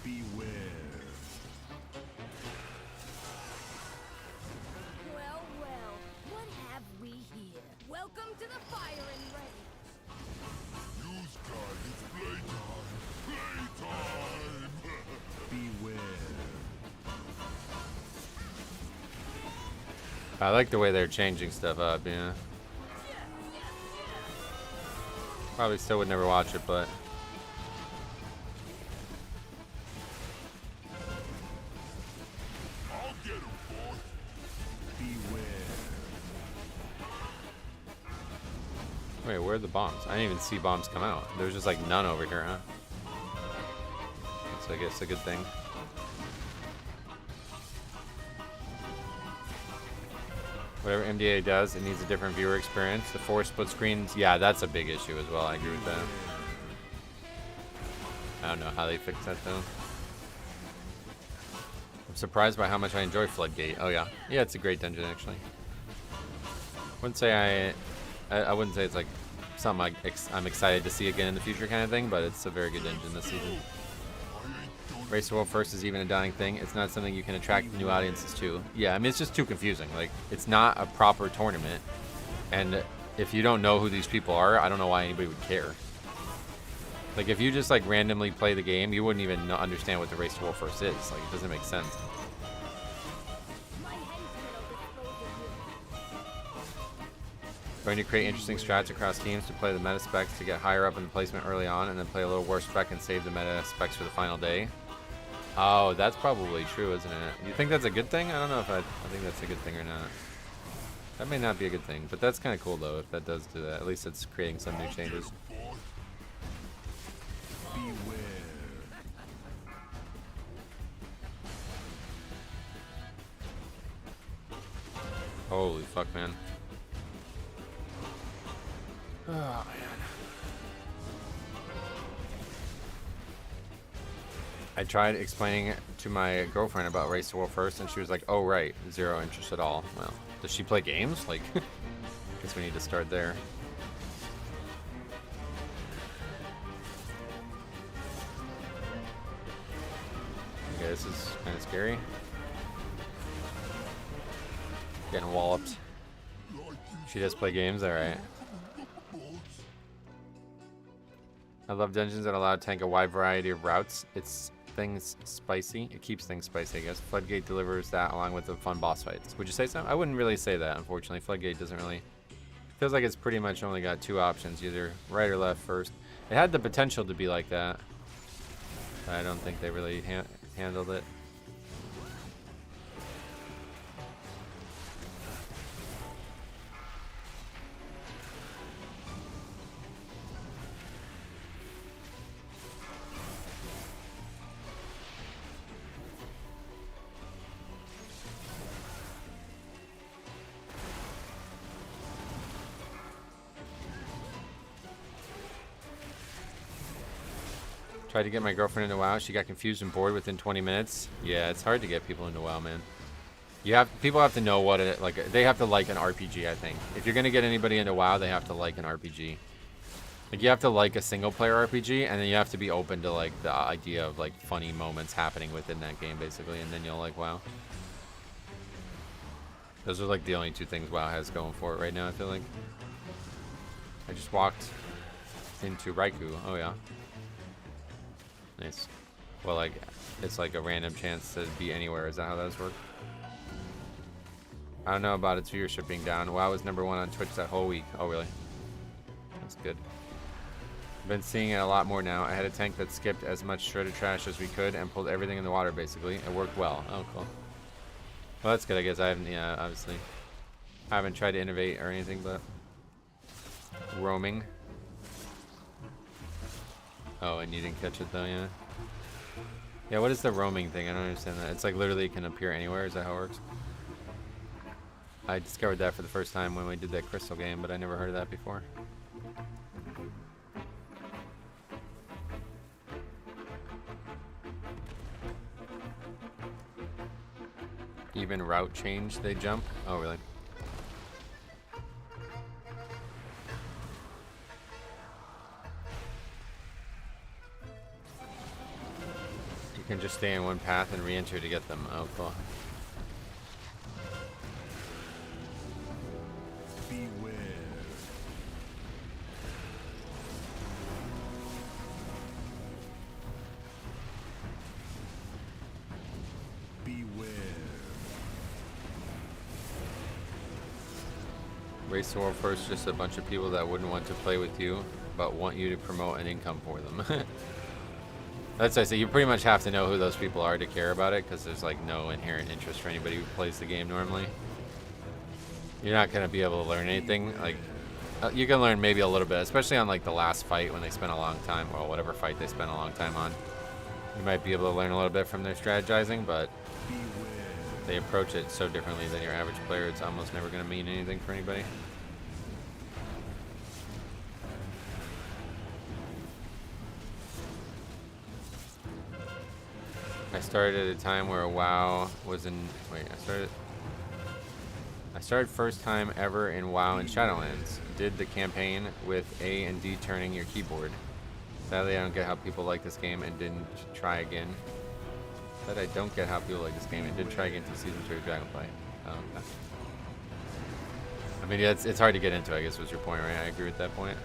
Beware. Well, well, what have we here? Welcome to the firing range. Use guard, it's playtime. Beware. I like the way they're changing stuff up, yeah. Probably still would never watch it, but I'll get him, boy. Beware. wait, where are the bombs? I didn't even see bombs come out. There's just like none over here, huh? That's, I guess, a good thing. Whatever MDA does, it needs a different viewer experience. The 4 split screens, yeah, that's a big issue as well. I agree with that. I don't know how they fix that though. I'm surprised by how much I enjoy Floodgate. Oh yeah, yeah, it's a great dungeon actually. Wouldn't say I wouldn't say it's like something I'm excited to see again in the future kind of thing, but it's a very good dungeon this season. Race to World First is even a dying thing. It's not something you can attract new audiences to. Yeah, I mean, it's just too confusing. Like, it's not a proper tournament. And if you don't know who these people are, I don't know why anybody would care. Like, if you just, like, randomly play the game, you wouldn't even understand what the Race to World First is. Like, it doesn't make sense. Going to create interesting strats across teams to play the meta specs to get higher up in the placement early on, and then play a little worse spec and save the meta specs for the final day. Oh, that's probably true, isn't it? You think that's a good thing? I don't know if I think that's a good thing or not. That may not be a good thing, but that's kind of cool though if that does do that. At least it's creating some new changes. Beware. Holy fuck, man. Oh, man. I tried explaining to my girlfriend about Race to World First, and she was like, oh, right, zero interest at all. Well, does she play games? Like, guess we need to start there. Okay, this is kind of scary. Getting walloped. She does play games, alright. I love dungeons that allow tank a wide variety of routes. It's things spicy. It keeps things spicy, I guess. Floodgate delivers that along with the fun boss fights. Would you say so? I wouldn't really say that, unfortunately. Floodgate doesn't really... Feels like it's pretty much only got 2 options, either right or left first. It had the potential to be like that. But I don't think they really handled it. Tried to get my girlfriend into WoW. She got confused and bored within 20 minutes. Yeah, it's hard to get people into WoW, man. People have to know what it like. They have to like an RPG, I think. If you're gonna get anybody into WoW, they have to like an RPG. Like, you have to like a single-player RPG, and then you have to be open to like the idea of like funny moments happening within that game, basically, and then you'll like WoW. Those are like the only two things WoW has going for it right now, I feel like. I just walked into Raikou. Oh yeah. Nice. Well, like, it's like a random chance to be anywhere. Is that how those work? I don't know about its viewership being down. WoW was #1 on Twitch that whole week. Oh, really? That's good. Been seeing it a lot more now. I had a tank that skipped as much shredded trash as we could and pulled everything in the water, basically. It worked well. Oh, cool. Well, that's good, I guess. I haven't, yeah, obviously. I haven't tried to innovate or anything, but roaming. Oh, and you didn't catch it, though, yeah? Yeah, what is the roaming thing? I don't understand that. It's like literally it can appear anywhere. Is that how it works? I discovered that for the first time when we did that crystal game, but I never heard of that before. Even route change, they jump? Oh, really? You can just stay in one path and re-enter to get them. Oh, cool. Beware. Beware. Race the world first, just a bunch of people that wouldn't want to play with you, but want you to promote an income for them. That's what I say. You pretty much have to know who those people are to care about it, because there's like no inherent interest for anybody who plays the game normally. You're not going to be able to learn anything. Like, you can learn maybe a little bit, especially on like the last fight when they spent a long time, or whatever fight they spent a long time on. You might be able to learn a little bit from their strategizing, but they approach it so differently than your average player. It's almost never going to mean anything for anybody. I started at a time where WoW was in. Wait, I started first time ever in WoW in Shadowlands. Did the campaign with A and D turning your keyboard. Sadly, I don't get how people like this game and didn't try again. Said I don't get how people like this game and didn't try again until Season 3 of Dragonflight. Oh, okay. I mean, yeah, it's hard to get into, I guess was your point, right? I agree with that point.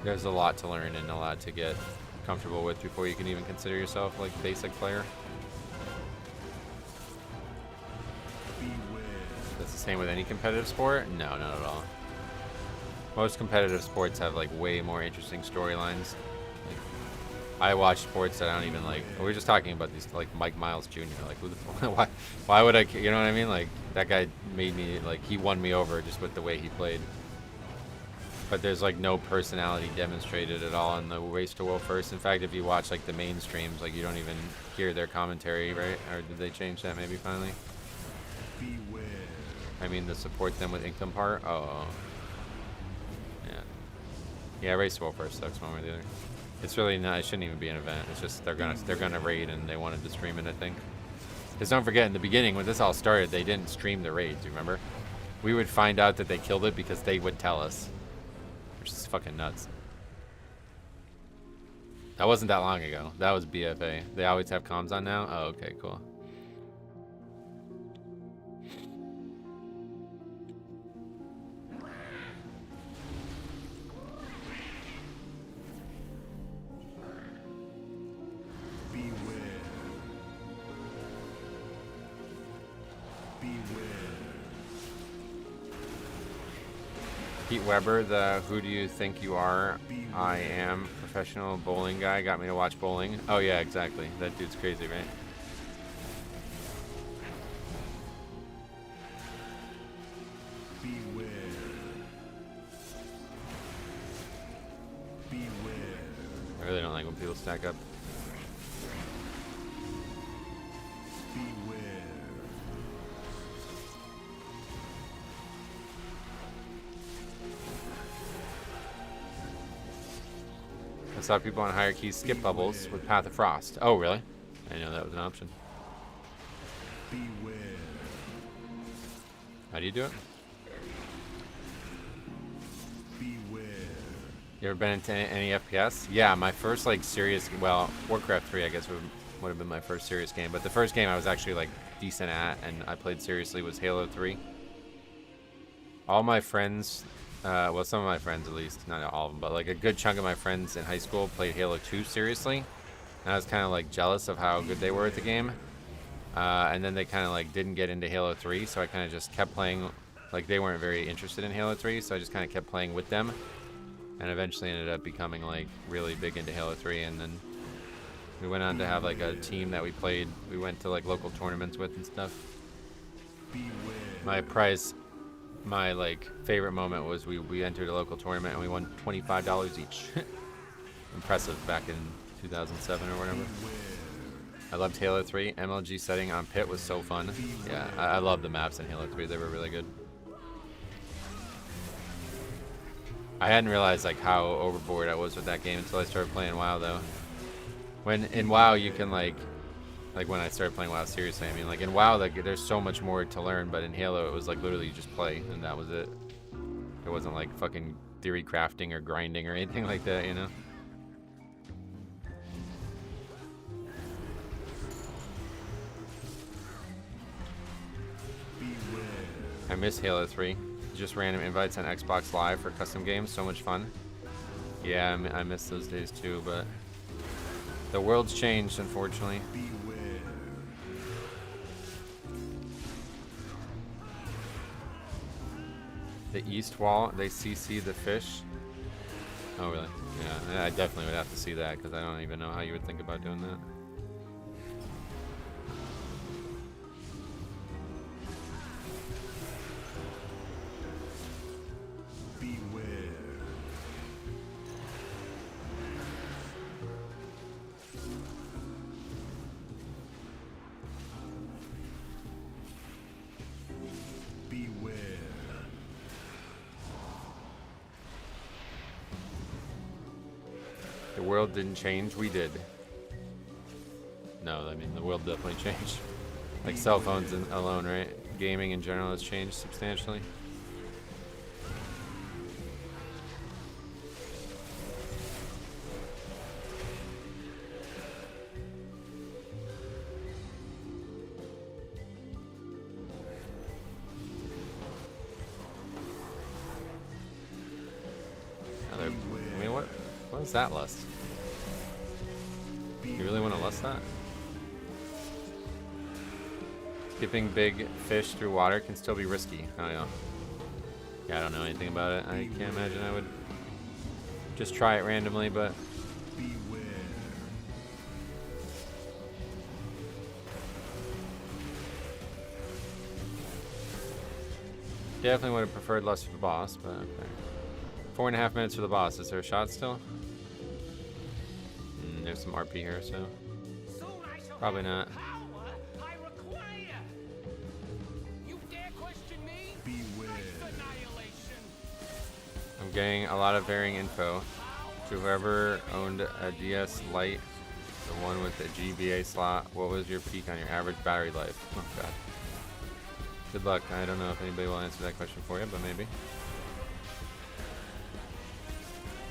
There's a lot to learn and a lot to get comfortable with before you can even consider yourself like basic player. That's the same with any competitive sport? No, not at all. Most competitive sports have like way more interesting storylines. Like, I watch sports that I don't even like. We were just talking about these, like Mike Miles Jr. Like, who the why would I? You know what I mean? Like, that guy made me, like, he won me over just with the way he played. But there's like no personality demonstrated at all in the Race to World First. In fact, if you watch like the main streams, like you don't even hear their commentary, right? Or did they change that maybe finally? Beware. I mean, the support them with income part. Oh, yeah, yeah. Race to World First sucks one way or the other. It's really not. It shouldn't even be an event. It's just they're gonna raid and they wanted to stream it, I think. Because don't forget, in the beginning when this all started, they didn't stream the raids. You remember? We would find out that they killed it because they would tell us. Which is fucking nuts. That wasn't that long ago. That was BFA. They always have comms on now? Oh, okay, cool. Beware. Beware. Pete Weber, the who do you think you are? I am professional bowling guy. Got me to watch bowling. Oh yeah, exactly. That dude's crazy, right? Beware. Beware. I really don't like when people stack up. Beware. I saw people on higher keys skip bubbles with Path of Frost. Oh, really? I didn't know that was an option. Beware. How do you do it? Beware. You ever been into any FPS? Yeah, my first like serious, well, Warcraft 3 I guess would have been my first serious game, but the first game I was actually like decent at and I played seriously was Halo 3. All my friends, well, some of my friends at least, not all of them, but like a good chunk of my friends in high school played Halo 2 seriously. And I was kind of like jealous of how good they were at the game. And then they kind of like didn't get into Halo 3, so I kind of just kept playing. Like they weren't very interested in Halo 3, so I just kind of kept playing with them. And eventually ended up becoming like really big into Halo 3, and then we went on to have like a team that we went to like local tournaments with and stuff. My like favorite moment was we entered a local tournament and we won $25 each. Impressive back in 2007 or whatever. I loved Halo 3. MLG setting on pit was so fun. Yeah, I love the maps in Halo 3. They were really good. I hadn't realized like how overboard I was with that game until I started playing WoW though. When in WoW you can like when I started playing WoW seriously, I mean like in WoW like there's so much more to learn, but in Halo it was like literally you just play and that was it. It wasn't like fucking theory crafting or grinding or anything like that, you know? I miss Halo 3. Just random invites on Xbox Live for custom games, so much fun. Yeah, I miss those days too, but the world's changed, unfortunately. The east wall, they CC the fish. Oh, really? Yeah, I definitely would have to see that, because I don't even know how you would think about doing that. The world didn't change, we did. No, I mean, the world definitely changed. Like cell phones alone, right? Gaming in general has changed substantially. I mean, what is that lust? You really want to lust that? Skipping big fish through water can still be risky. Oh yeah. Yeah, I don't know anything about it. I can't imagine I would just try it randomly, but definitely would have preferred lust for the boss, but okay. 4.5 minutes for the boss. Is there a shot still? There's some RP here, so probably not. I'm getting a lot of varying info. To whoever owned a DS Lite, the one with the GBA slot, what was your peak on your average battery life? Oh god. Good luck. I don't know if anybody will answer that question for you, but maybe.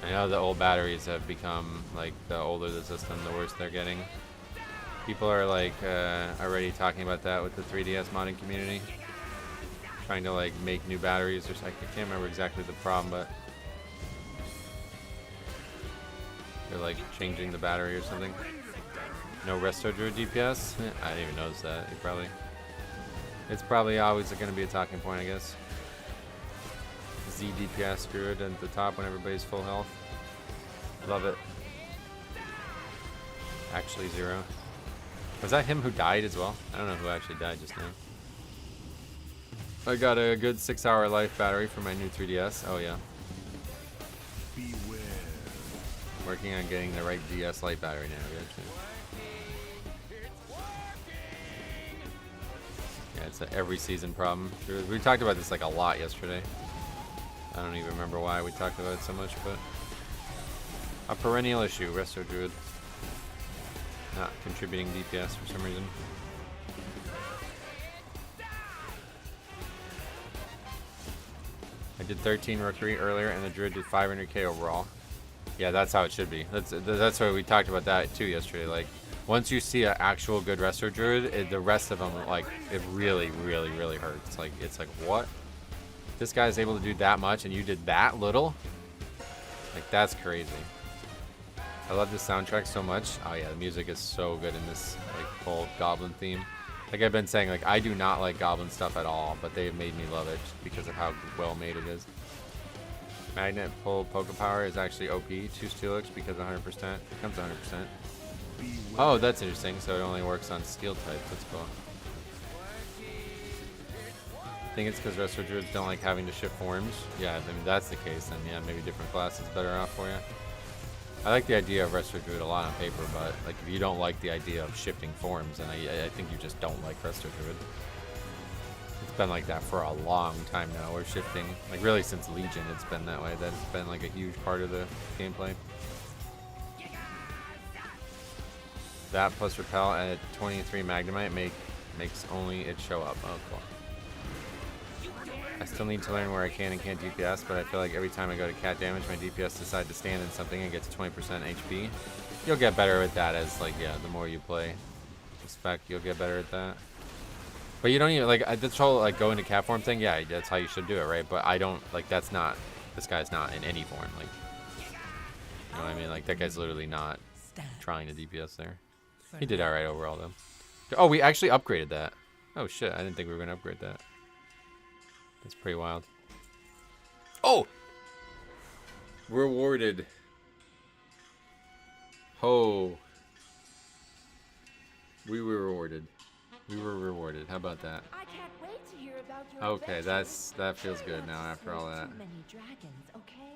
I know the old batteries have become, like, the older the system, the worse they're getting. People are, like, already talking about that with the 3DS modding community. Trying to, like, make new batteries or something. I can't remember exactly the problem, but they're, like, changing the battery or something. No Resto Druid DPS? I didn't even notice that. It's probably always going to be a talking point, I guess. Z DPS Druid at the top when everybody's full health. Love it. Actually 0. Was that him who died as well? I don't know who actually died just now. I got a good 6-hour life battery for my new 3DS. Oh yeah. Working on getting the right DS Lite battery now, actually. Yeah, it's an every season problem. We talked about this like a lot yesterday. I don't even remember why we talked about it so much, but A perennial issue, Resto Druid. Not contributing DPS for some reason. I did 13 Rookery earlier, and the Druid did 500k overall. Yeah, that's how it should be. That's why we talked about that too yesterday. Like, once you see an actual good Resto Druid, the rest of them, like, it really, really, really hurts. Like, it's like, what? This guy's able to do that much, and you did that little? Like, that's crazy. I love this soundtrack so much. Oh yeah, the music is so good in this, like, whole Goblin theme. Like I've been saying, like, I do not like Goblin stuff at all, but they've made me love it because of how well made it is. Magnet pull Poke Power is actually OP. Choose Steelix because 100% becomes 100%. Oh, that's interesting. So it only works on Steel type. That's cool. I think it's because Resto Druids don't like having to shift forms. Yeah, I mean, that's the case, then yeah, maybe different class is better off for you. I like the idea of Resto Druid a lot on paper, but like if you don't like the idea of shifting forms, then I think you just don't like Resto Druid. It's been like that for a long time now. We're shifting, like really since Legion, it's been that way. That's been like a huge part of the gameplay. That plus Repel at 23 Magnemite makes only it show up. Oh, cool. I still need to learn where I can and can't DPS, but I feel like every time I go to cat damage, my DPS decide to stand in something and get to 20% HP. You'll get better at that as, like, yeah, the more you play spec, you'll get better at that. But you don't even, like, this whole, like, go into cat form thing, yeah, that's how you should do it, right? But I don't, like, that's not, this guy's not in any form, like, you know what I mean? Like, that guy's literally not trying to DPS there. He did alright overall, though. Oh, we actually upgraded that. Oh, shit, I didn't think we were going to upgrade that. That's pretty wild. Oh! Rewarded. Oh. We were rewarded. We were rewarded. How about that? I can't wait to hear about your Okay, adventures. that feels good now after all that. Too many dragons, okay?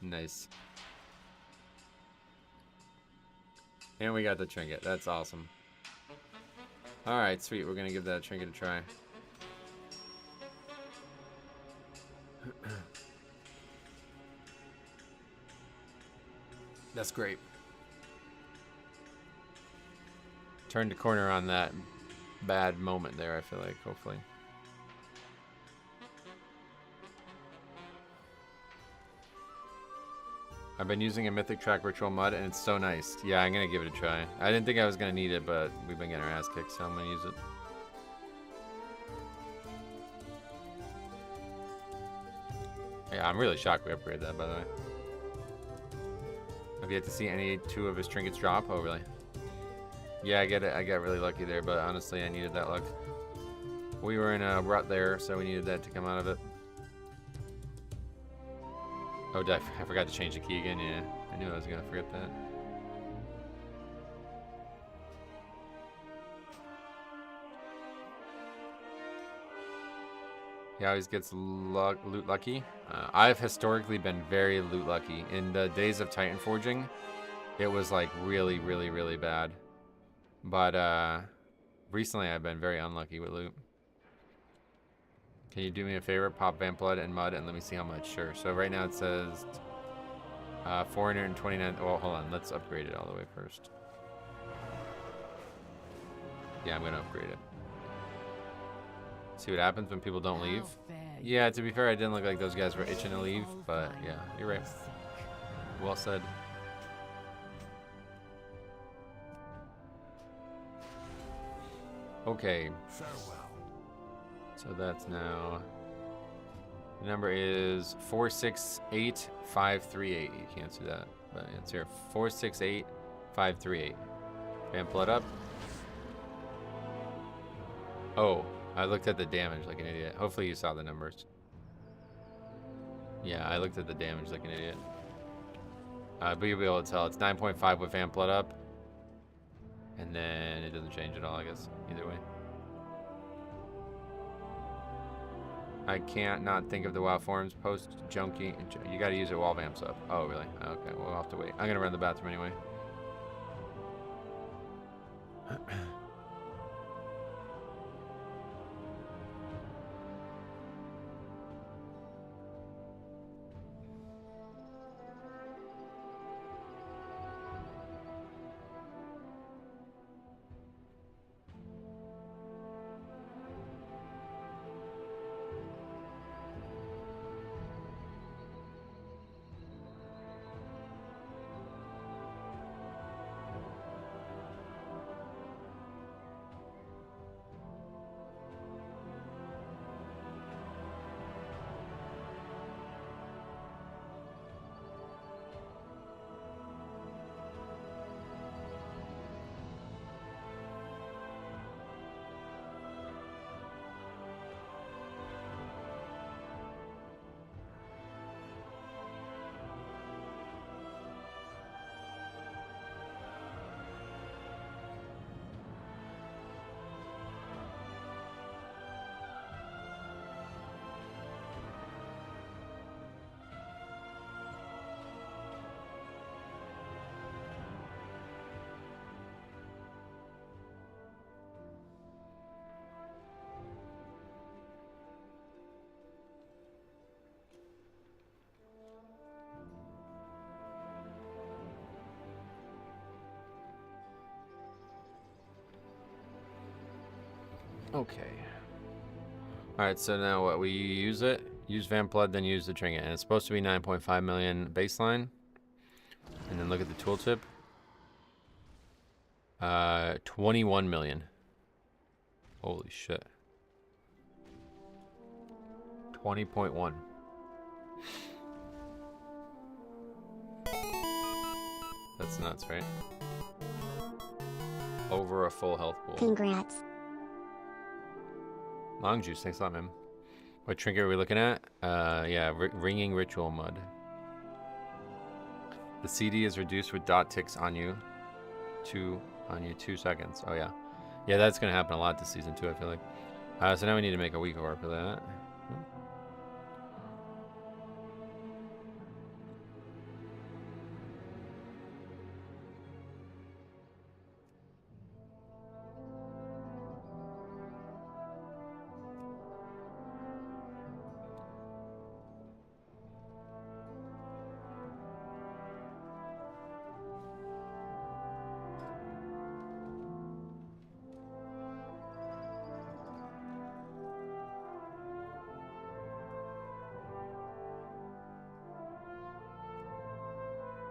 Nice. And we got the trinket. That's awesome. Alright, sweet. We're gonna give that trinket a try. That's great. Turned the corner on that bad moment there, I feel like, hopefully. I've been using a Mythic Track Ritual Mud, and it's so nice. Yeah, I'm going to give it a try. I didn't think I was going to need it, but we've been getting our ass kicked, so I'm going to use it. Yeah, I'm really shocked we upgraded that, by the way. Have you yet to see any two of his trinkets drop? Oh, really? Yeah, I get it. I got really lucky there, but honestly, I needed that luck. We were in a rut there, so we needed that to come out of it. Oh, I forgot to change the key again. Yeah, I knew I was going to forget that. He always gets loot lucky. I've historically been very loot lucky. In the days of Titan Forging, it was like really, really, really bad. But recently I've been very unlucky with loot. Can you do me a favor? Pop Vamp Blood and Mud and let me see how much. Sure. So right now it says 429. Well, hold on. Let's upgrade it all the way first. Yeah, I'm going to upgrade it. See what happens when people don't leave. Yeah, to be fair, I didn't look like those guys were itching to leave, but yeah, you're right. Well said. Okay. So that's now. The number is 468538. You can't see that, but it's here. 468538. Vamp Blood up. Oh. I looked at the damage like an idiot. Hopefully you saw the numbers. Yeah, I looked at the damage like an idiot. But you'll be able to tell. It's 9.5 with Vamp Blood up. And then it doesn't change at all, I guess. Either way. I can't not think of the WoW forums. Post junkie. You gotta use it while Vamp's up. Oh, really? Okay, we'll have to wait. I'm gonna run the bathroom anyway. Okay. Alright, so now what? We use it, use Vamp Blood, then use the Trinket. And it's supposed to be 9.5 million baseline. And then look at the tooltip. 21 million. Holy shit. 20.1. That's nuts, right? Over a full health pool. Congrats. Long juice, thanks a lot, man. What trinket are we looking at? Yeah, ringing ritual mud. The CD is reduced with dot ticks on you. 2 seconds. Oh yeah. Yeah, that's gonna happen a lot this season too, I feel like. So now we need to make a weak orb for that.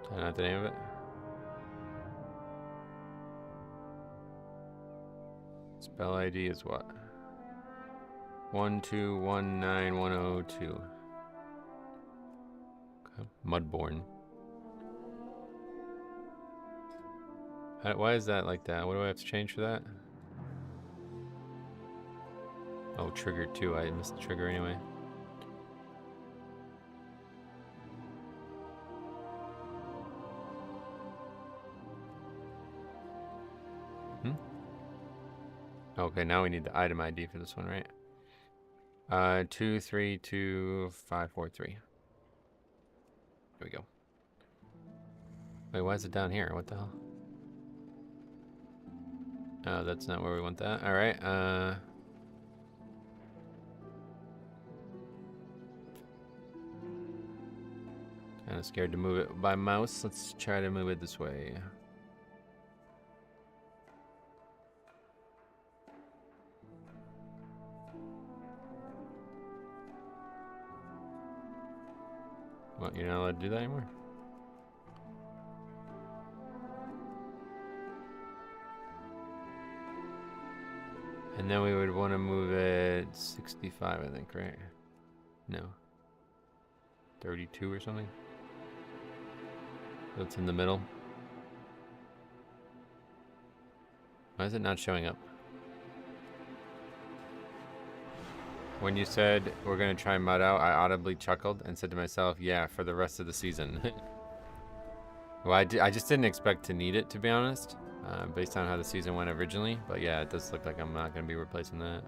I don't know the name of it. Spell ID is what? 1219102. Okay. Mudborn. Why is that like that? What do I have to change for that? Oh, trigger 2. I missed the trigger anyway. Okay, now we need the item ID for this one, right? 232543. There we go. Wait, why is it down here? What the hell? Oh, that's not where we want that. All right. Kind of scared to move it by mouse. Let's try to move it this way. Well, you're not allowed to do that anymore? And then we would want to move it 65, I think, right? No. 32 or something? So it's in the middle. Why is it not showing up? When you said we're going to try mud out, I audibly chuckled and said to myself, yeah, for the rest of the season. Well, I just didn't expect to need it, to be honest, based on how the season went originally. But yeah, it does look like I'm not going to be replacing that.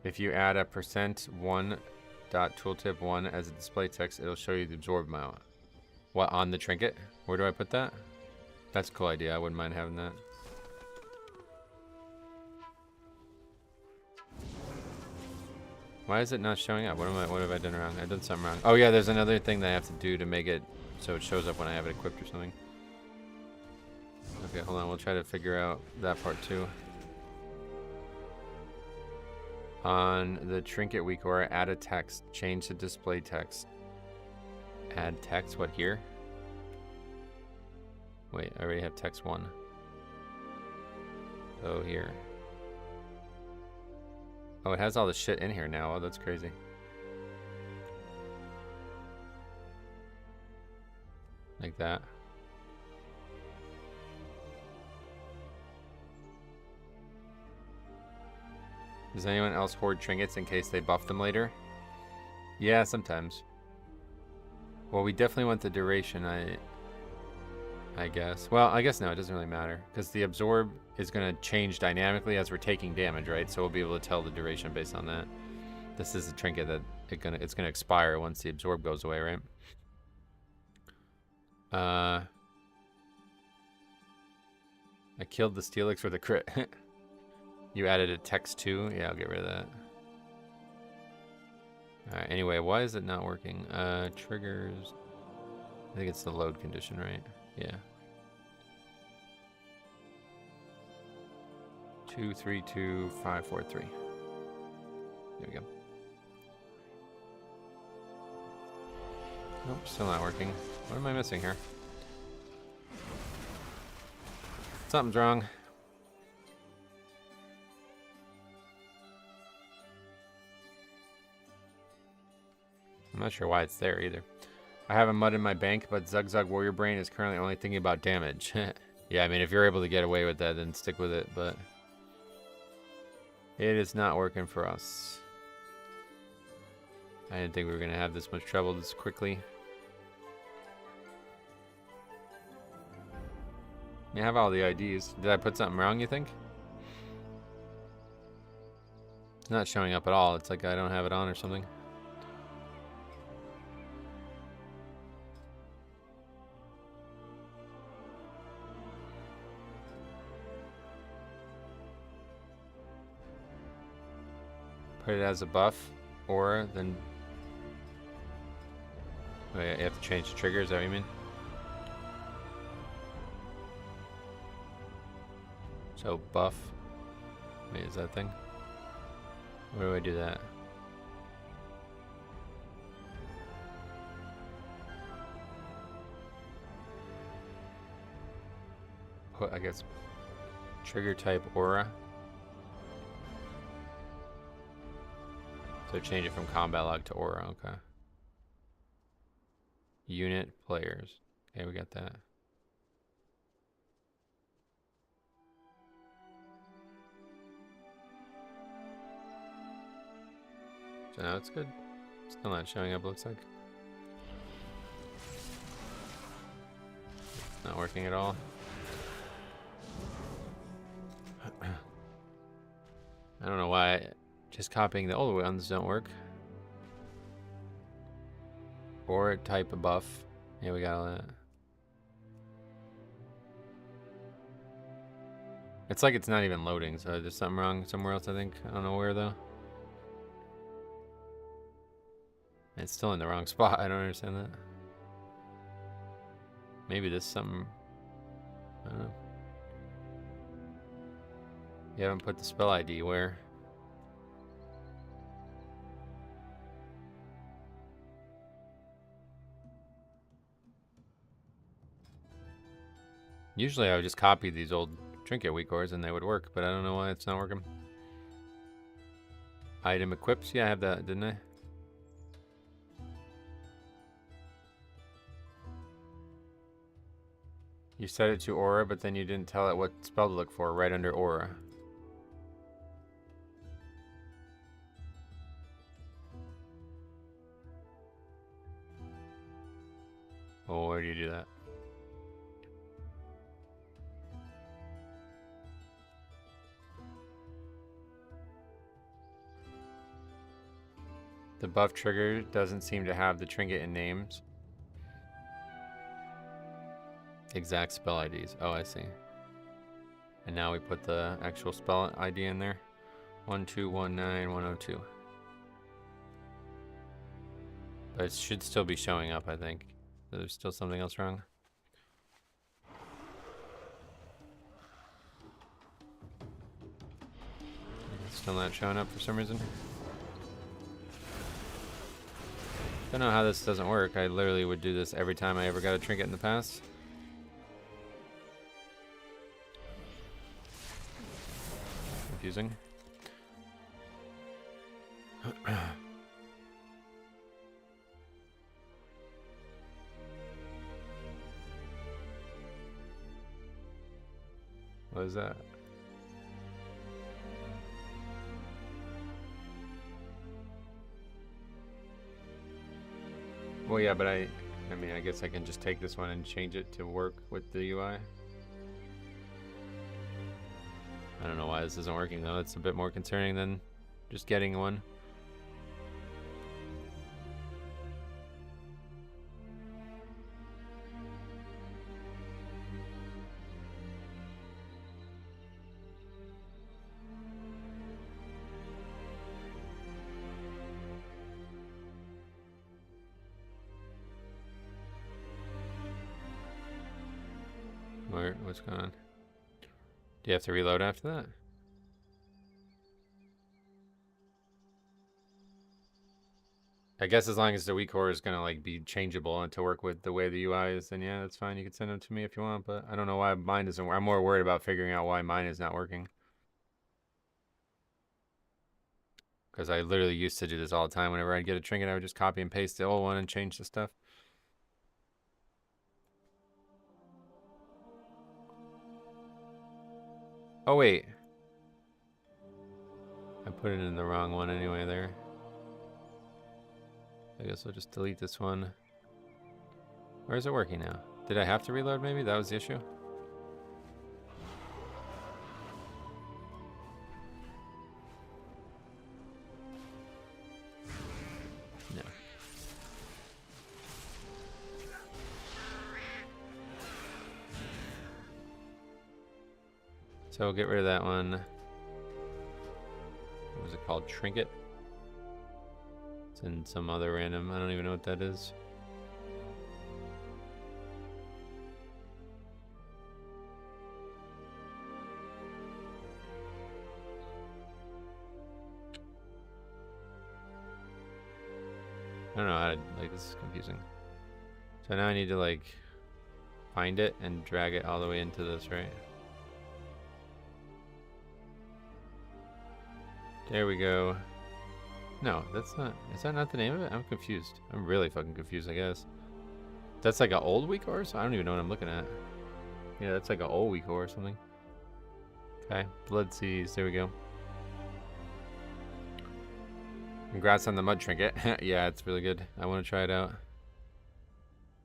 If you add a %1.tooltip1 as a display text, it'll show you the absorb amount. What, on the trinket? Where do I put that? That's a cool idea. I wouldn't mind having that. Why is it not showing up? What have I done wrong? I've done something wrong. Oh yeah, there's another thing that I have to do to make it so it shows up when I have it equipped or something. Okay, hold on. We'll try to figure out that part too. On the trinket weak aura, add a text. Change the display text. Add text. What, here? Wait, I already have text 1. So here. Oh, it has all the shit in here now. Oh, that's crazy. Like that. Does anyone else hoard trinkets in case they buff them later? Yeah, sometimes. Well, we definitely want the duration, I guess. Well, I guess no, it doesn't really matter. Because the absorb is going to change dynamically as we're taking damage, right? So we'll be able to tell the duration based on that. This is a trinket that it's gonna expire once the absorb goes away, right? I killed the Steelix with a crit. You added a text too? Yeah, I'll get rid of that. Alright, anyway, why is it not working? Triggers. I think it's the load condition, right? Yeah. 232543. There we go. Nope, still not working. What am I missing here? Something's wrong. I'm not sure why it's there either. I have a mud in my bank, but Zugzug Warrior Brain is currently only thinking about damage. Yeah, I mean, if you're able to get away with that, then stick with it, but it is not working for us. I didn't think we were going to have this much trouble this quickly. You have all the IDs. Did I put something wrong, you think? It's not showing up at all. It's like I don't have it on or something. Put it as a buff, or then... Oh yeah, you have to change the trigger, is that what you mean? So buff. Wait, is that thing? Where do I do that? Put, I guess, trigger type aura. So change it from combat log to aura, okay. Unit players. Okay, we got that. So now it's good. Still not showing up, looks like. Not working at all. I don't know why just copying the old ones don't work. Or type a buff. Yeah, we got all that. It's like it's not even loading, so there's something wrong somewhere else, I think. I don't know where though. It's still in the wrong spot. I don't understand that. Maybe this is something. I don't know. You haven't put the spell ID where? Usually I would just copy these old Trinket weak cores and they would work, but I don't know why it's not working. Item equips? Yeah, I have that, didn't I? You set it to aura, but then you didn't tell it what spell to look for right under aura. Oh, where do you do that? The buff trigger doesn't seem to have the trinket in names. Exact spell IDs. Oh, I see. And now we put the actual spell ID in there. 1219102. But it should still be showing up, I think. There's still something else wrong. It's still not showing up for some reason. Don't know how this doesn't work. I literally would do this every time I ever got a trinket in the past. Confusing. What is that? Well, yeah, but I mean, I guess I can just take this one and change it to work with the UI. I don't know why this isn't working though. It's a bit more concerning than just getting one. What's going on? Do you have to reload after that? I guess as long as the weak core is gonna like be changeable and to work with the way the UI is, then yeah, that's fine. You can send them to me if you want, but I don't know why mine doesn't work. I'm more worried about figuring out why mine is not working. Because I literally used to do this all the time. Whenever I'd get a trinket, I would just copy and paste the old one and change the stuff. Oh wait. I put it in the wrong one anyway there. I guess I'll just delete this one. Or is it working now? Did I have to reload maybe? That was the issue? No. So we'll get rid of that one. What was it called? Trinket? It's in some other random, I don't even know what that is. I don't know how to, like, this is confusing. So now I need to, like, find it and drag it all the way into this, right? There we go. No, that's not, is that not the name of it? I'm confused. I'm really fucking confused, I guess. That's like an old weak ore? So I don't even know what I'm looking at. Yeah, that's like an old weak ore or something. Okay, blood seas, there we go. Congrats on the mud trinket. Yeah, it's really good. I want to try it out.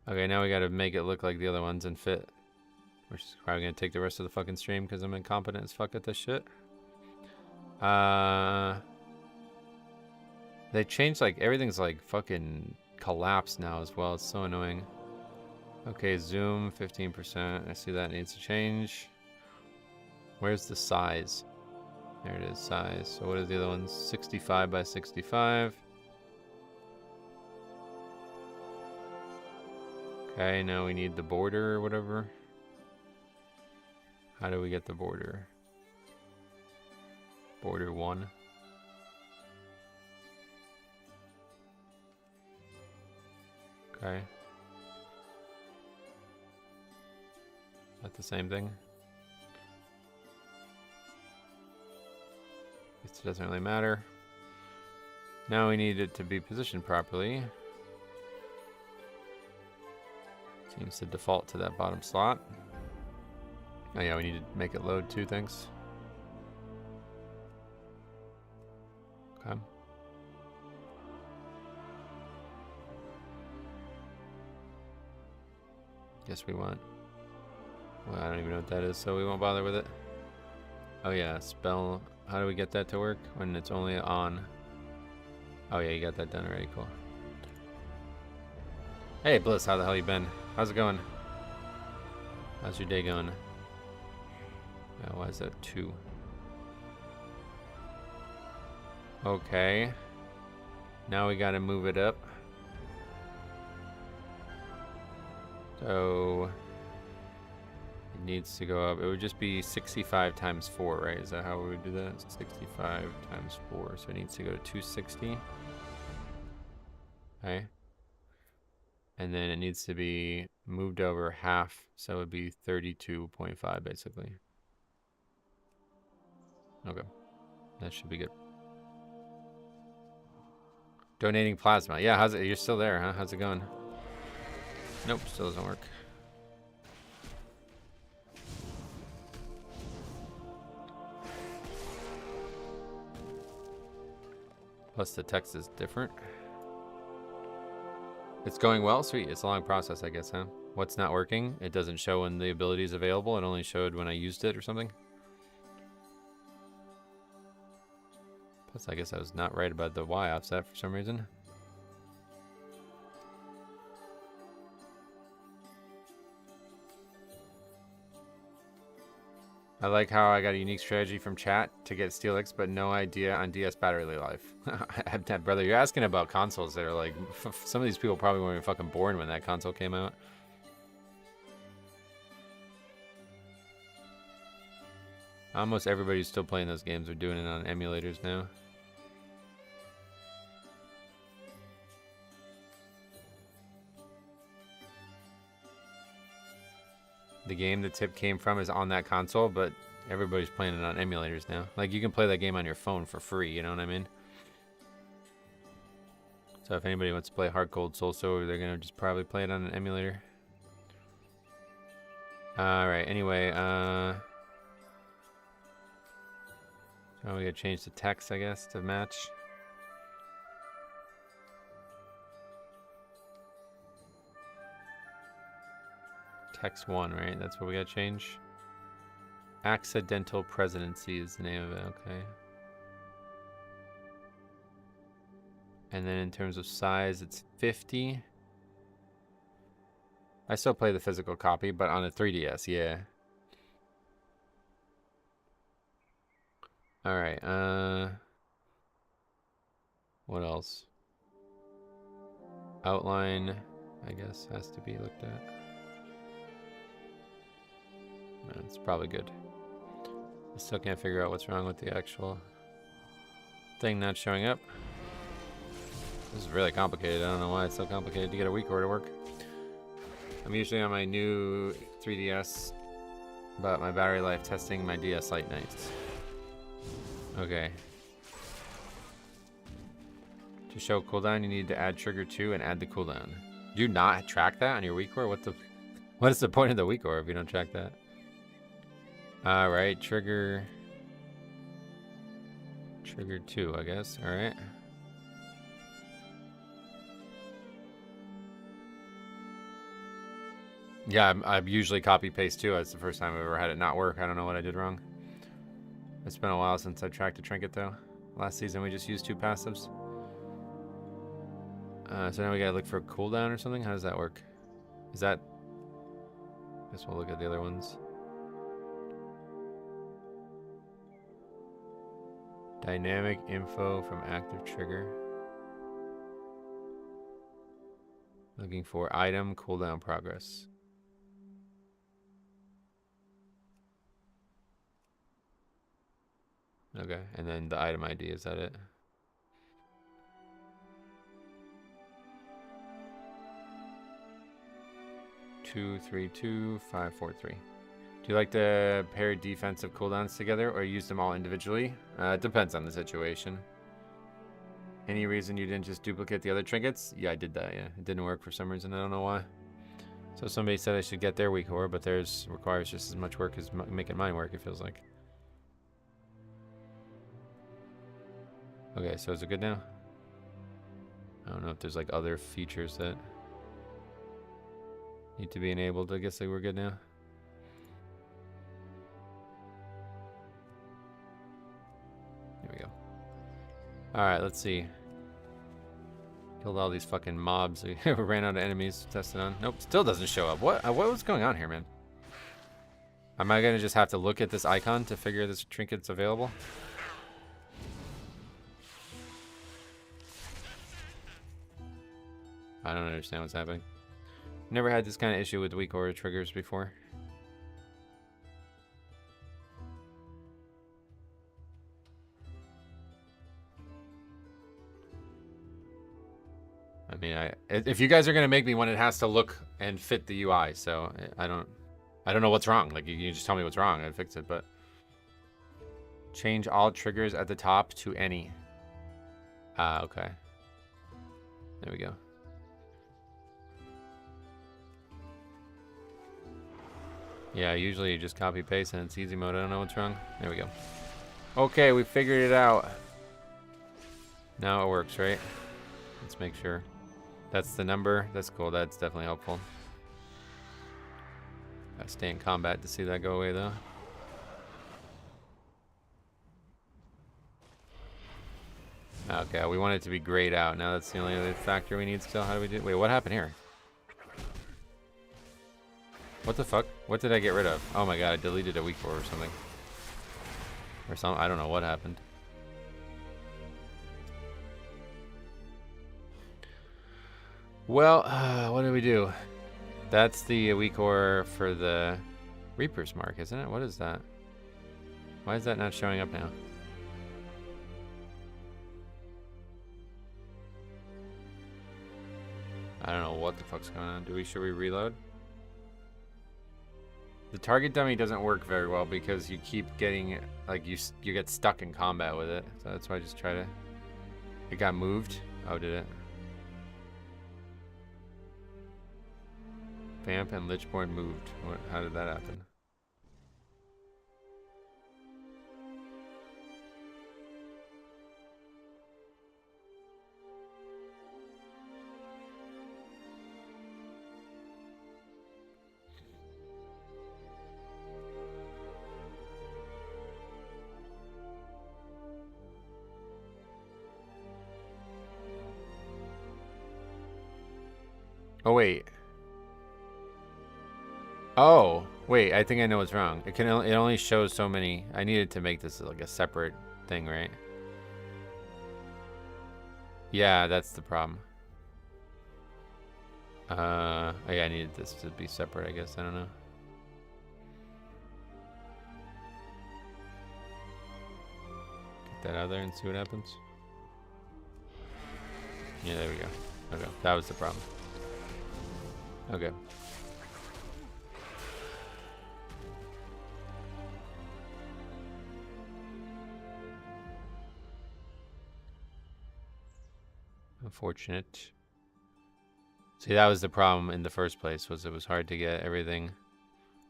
Okay, now we gotta make it look like the other ones and fit. Which is probably gonna take the rest of the fucking stream because I'm incompetent as fuck at this shit. They changed, like, everything's like fucking collapsed now as well. It's so annoying. Okay, zoom 15%. I see that needs to change. Where's the size? There it is, size. So what is the other one? 65 by 65. Okay, now we need the border or whatever. How do we get the border? Border 1. Okay. That's the same thing. Guess it doesn't really matter. Now we need it to be positioned properly. Seems to default to that bottom slot. Oh yeah, we need to make it load too, thanks. Okay. Guess we want... Well, I don't even know what that is, so we won't bother with it. Oh yeah, spell... How do we get that to work when it's only on? Oh yeah, you got that done already, cool. Hey Bliss, how the hell you been? How's it going? How's your day going? Oh, why is that 2? Okay. Now we gotta move it up. So it needs to go up. It would just be 65 times 4, right? Is that how we would do that? 65 times 4. So it needs to go to 260. Okay. And then it needs to be moved over half. So it would be 32.5 basically. Okay. That should be good. Donating plasma. Yeah, how's it? You're still there, huh? How's it going? Nope, still doesn't work. Plus the text is different. It's going well? Sweet. It's a long process, I guess, huh? What's not working? It doesn't show when the ability is available. It only showed when I used it or something. Plus, I guess I was not right about the Y offset for some reason. I like how I got a unique strategy from chat to get Steelix, but no idea on DS battery life. Brother, you're asking about consoles that are like... Some of these people probably weren't even fucking born when that console came out. Almost everybody who's still playing those games are doing it on emulators now. the game the tip came from is on that console, but everybody's playing it on emulators now. Like, you can play that game on your phone for free, you know what I mean? So if anybody wants to play Hard Cold Soul Silver, they're going to just probably play it on an emulator. Alright, anyway, oh, we gotta change the text, I guess, to match. Text 1, right? That's what we gotta change. Accidental Presidency is the name of it, okay. And then in terms of size, it's 50. I still play the physical copy, but on a 3DS, yeah. Alright, what else? Outline, I guess, has to be looked at. It's probably good. I still can't figure out what's wrong with the actual thing not showing up. This is really complicated. I don't know why it's so complicated to get a WeakOre to work. I'm usually on my new 3DS, but my battery life testing my DS Lite nights. Okay. To show cooldown, you need to add trigger 2 and add the cooldown. Do you not track that on your WeakOre? What is the point of the WeakOre if you don't track that? Alright, trigger 2, I guess. Alright. Yeah, I usually copy paste too. That's the first time I've ever had it not work. I don't know what I did wrong. It's been a while since I've tracked a Trinket though. Last season we just used 2 passives. So now we gotta look for a cooldown or something? How does that work? Is that... I guess we'll look at the other ones. Dynamic info from active trigger. Looking for item cooldown progress. Okay, and then the item ID, is that it? Two, 3, 2, 5, 4, 3. Do you like to pair defensive cooldowns together or use them all individually? It depends on the situation. Any reason you didn't just duplicate the other trinkets? Yeah, I did that, yeah. It didn't work for some reason, I don't know why. So somebody said I should get their WeakOre, but theirs requires just as much work as making mine work, it feels like. Okay, so is it good now? I don't know if there's like other features that need to be enabled. I guess they were good now. There we go. Alright, let's see. Killed all these fucking mobs. We ran out of enemies. Tested on. Nope, still doesn't show up. What was going on here, man? Am I gonna just have to look at this icon to figure this trinket's available? I don't understand what's happening. Never had this kind of issue with WeakOre triggers before. I mean, if you guys are gonna make me one, it has to look and fit the UI. So I don't know what's wrong. Like, you can just tell me what's wrong, I'd fix it. But change all triggers at the top to any. Okay. There we go. Yeah, usually you just copy paste and it's easy mode. I don't know what's wrong. There we go. Okay, we figured it out. Now it works, right? Let's make sure. That's the number. That's cool. That's definitely helpful. Gotta stay in combat to see that go away, though. Okay, we want it to be grayed out. Now that's the only other factor we need still. How do we do? Wait, what happened here? What the fuck? What did I get rid of? Oh my god, I deleted a WeakOre or something. Or something. I don't know what happened. Well, what did we do? That's the WeakOre for the Reaper's Mark, isn't it? What is that? Why is that not showing up now? I don't know what the fuck's going on. Should we reload? The target dummy doesn't work very well because you keep getting, like, you get stuck in combat with it. So that's why I just try to... It got moved? Oh, did it? Vamp and Lichborn moved. How did that happen? Oh, wait. Oh, wait, I think I know what's wrong. It only shows so many. I needed to make this like a separate thing, right? Yeah, that's the problem. Oh yeah, I needed this to be separate, I guess. I don't know. Get that out there and see what happens. Yeah, there we go. Okay, that was the problem. Okay. Unfortunate. See, that was the problem in the first place, was it was hard to get everything,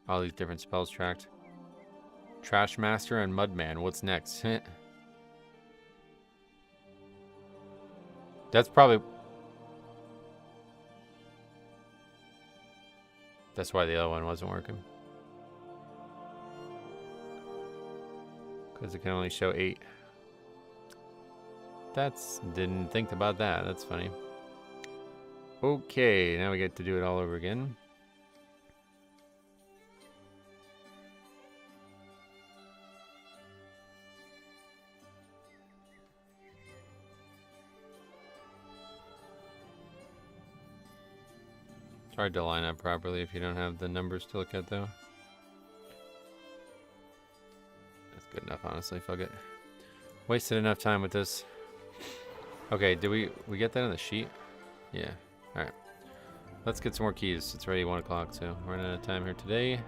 all these different spells tracked. Trash Master and Mudman, what's next? That's probably... That's why the other one wasn't working. Because it can only show 8. Didn't think about that. That's funny. Okay, now we get to do it all over again. It's hard to line up properly if you don't have the numbers to look at, though. That's good enough, honestly. Fuck it. Wasted enough time with this. Okay, did we get that on the sheet? Yeah. Alright. Let's get some more keys. It's already 1 o'clock, so we're running out of time here today.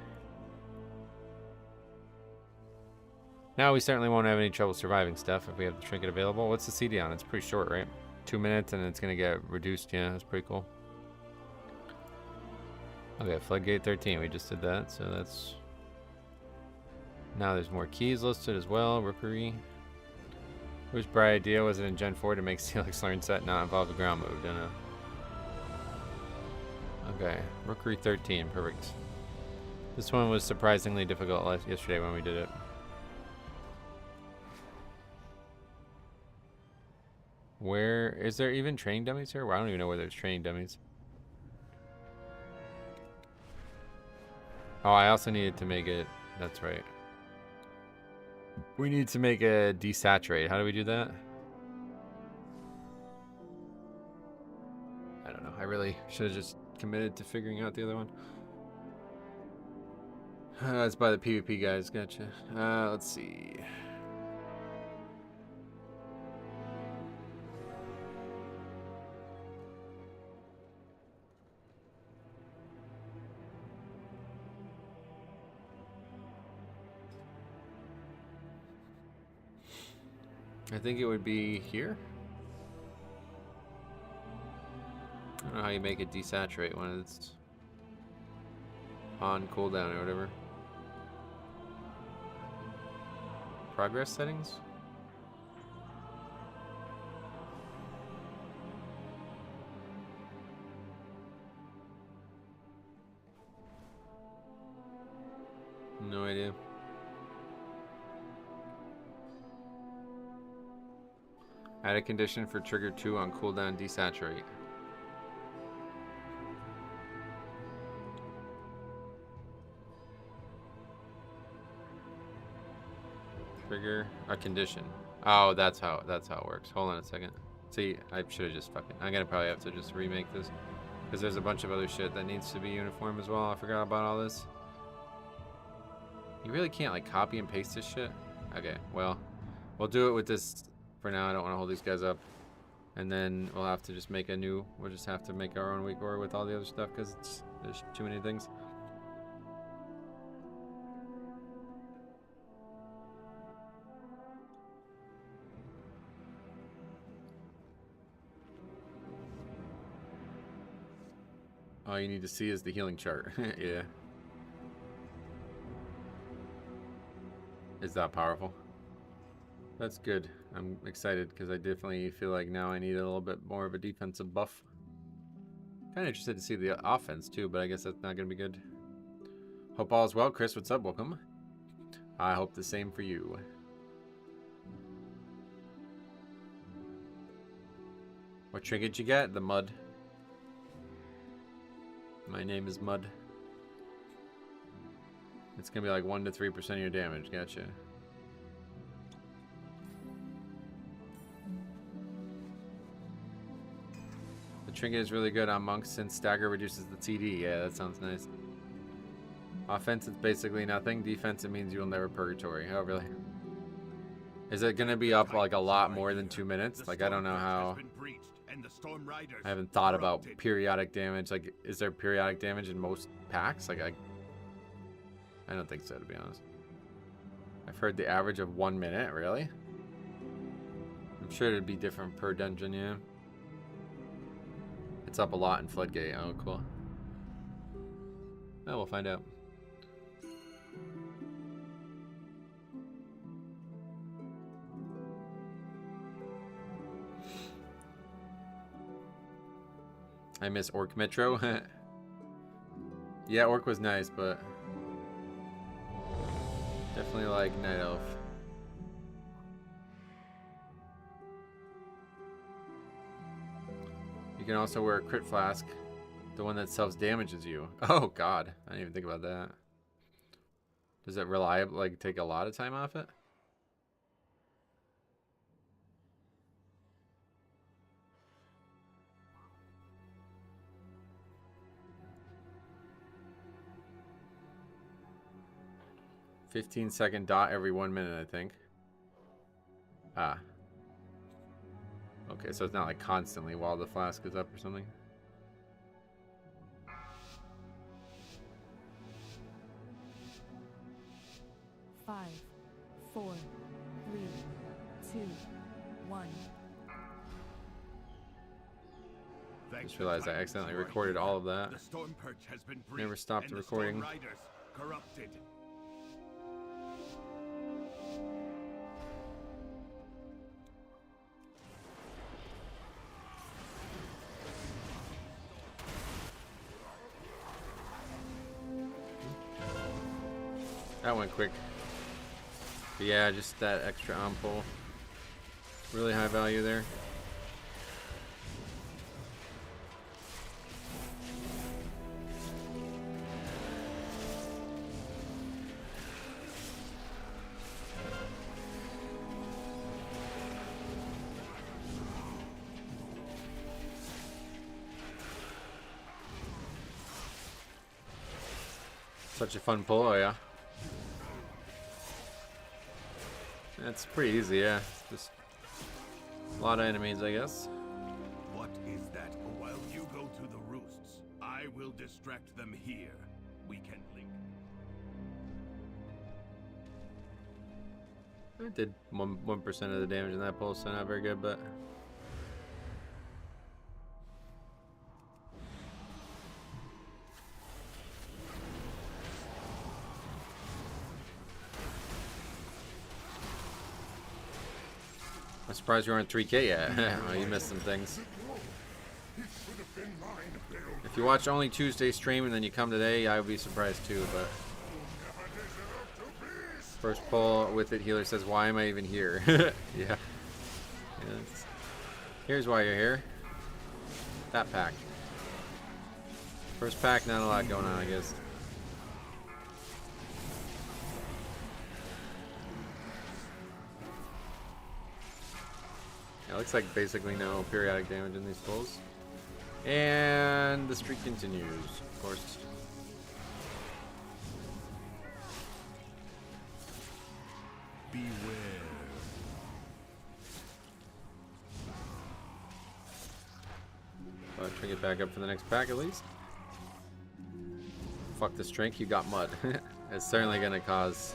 Now we certainly won't have any trouble surviving stuff if we have the trinket available. What's the CD on? It's pretty short, right? 2 minutes and it's gonna get reduced. Yeah, that's pretty cool. Okay, Floodgate 13. We just did that, so that's... Now there's more keys listed as well. Rookery. Whose bright idea was it in Gen 4 to make Steelix Learn set not involve the ground move? Don't know. Okay, Rookery 13, perfect. This one was surprisingly difficult yesterday when we did it. Where is there even training dummies here? Well, I don't even know where there's training dummies. Oh, I also needed to make it. That's right. We need to make a desaturate. How do we do that? I don't know. I really should have just committed to figuring out the other one. That's by the PvP guys. Gotcha. Let's see. I think it would be here. I don't know how you make it desaturate when it's on cooldown or whatever. Progress settings? No idea. Add a condition for trigger 2 on cooldown desaturate. Trigger a condition. Oh, that's how it works. Hold on a second. See, I should have just fucking... I'm gonna probably have to just remake this. Because there's a bunch of other shit that needs to be uniform as well. I forgot about all this. You really can't like copy and paste this shit? Okay, well, we'll do it with this for now. I don't want to hold these guys up. And then we'll have to just make a new... We'll just have to make our own week order with all the other stuff because there's too many things. All you need to see is the healing chart. Yeah. Is that powerful? That's good. I'm excited because I definitely feel like now I need a little bit more of a defensive buff. Kind of interested to see the offense too, but I guess that's not going to be good. Hope all is well. Chris, what's up? Welcome. I hope the same for you. What trinket you get? The mud. My name is Mud. It's going to be like 1 to 3% of your damage. Gotcha. The trinket is really good on monks since stagger reduces the TD. Yeah, that sounds nice. Offense, it's basically nothing. Defense, it means you'll never purgatory. Oh, really? Is it going to be up like a lot more than 2 minutes? Like, I don't know how. I haven't thought about periodic damage. Like, is there periodic damage in most packs? Like, I don't think so, to be honest. I've heard the average of 1 minute. Really? I'm sure it'd be different per dungeon, yeah. It's up a lot in Floodgate. Oh, cool. Oh, we'll find out. I miss Orc Metro. Yeah, Orc was nice, but definitely like Night Elf. You can also wear a crit flask, the one that self-damages you. Oh god, I didn't even think about that. Does it reliably like take a lot of time off it? "15-second dot every 1 minute, I think." Ah. Okay, so it's not like constantly while the flask is up or something. Five, 4, 3, 2, 1. I just realized I accidentally recorded all of that. Never stopped the recording. That went quick. But yeah, just that extra on pull. Really high value there. Such a fun pull, oh yeah. It's pretty easy, yeah. Just a lot of enemies, I guess. What is that? While you go to the roosts, I will distract them here. We can link. I did 1% of the damage in that pull, so not very good, but I'm surprised you aren't 3K yet. Well, you missed some things. If you watch only Tuesday stream and then you come today, I would be surprised too, but first pull with it, healer says, why am I even here? Yeah. Here's why you're here. That pack. First pack, not a lot going on, I guess. It looks like basically no periodic damage in these pulls. And the streak continues, of course. Beware. Trinket back up for the next pack at least. Fuck this drink, you got mud. It's certainly going to cause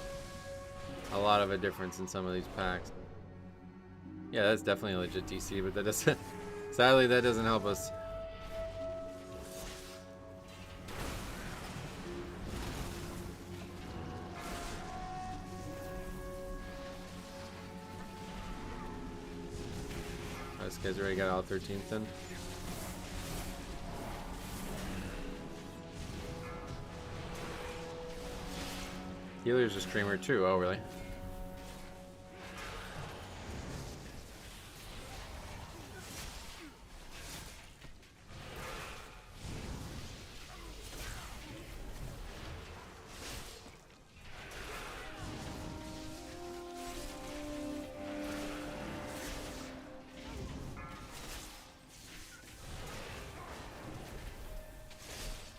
a lot of a difference in some of these packs. Yeah, that's definitely a legit DC, but that doesn't. Sadly, that doesn't help us. This guy's already got all 13th then. Healer's a streamer too. Oh, really?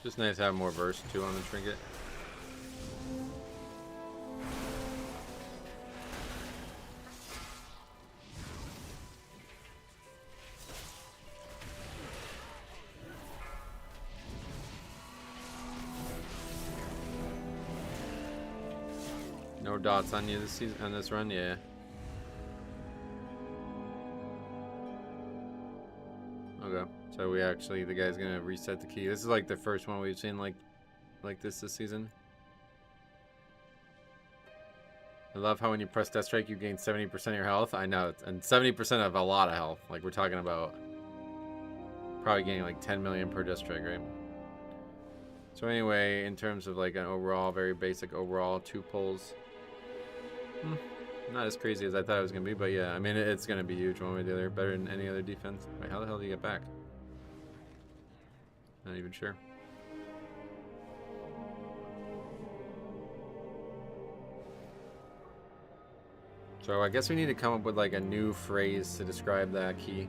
Just nice to have more burst too on the Trinket. No dots on you this season, on this run, yeah. Okay, so we actually, the guy's gonna reset the key. This is like the first one we've seen like this season. I love how when you press Death Strike, you gain 70% of your health. I know, and 70% of a lot of health. Like we're talking about probably gaining like 10 million per Death Strike, right? So anyway, in terms of like an overall, very basic overall, 2 pulls. Not as crazy as I thought it was going to be, but yeah, I mean, it's going to be huge one way or the other. Better than any other defense. Wait, how the hell do you get back? Not even sure. So I guess we need to come up with like a new phrase to describe that key.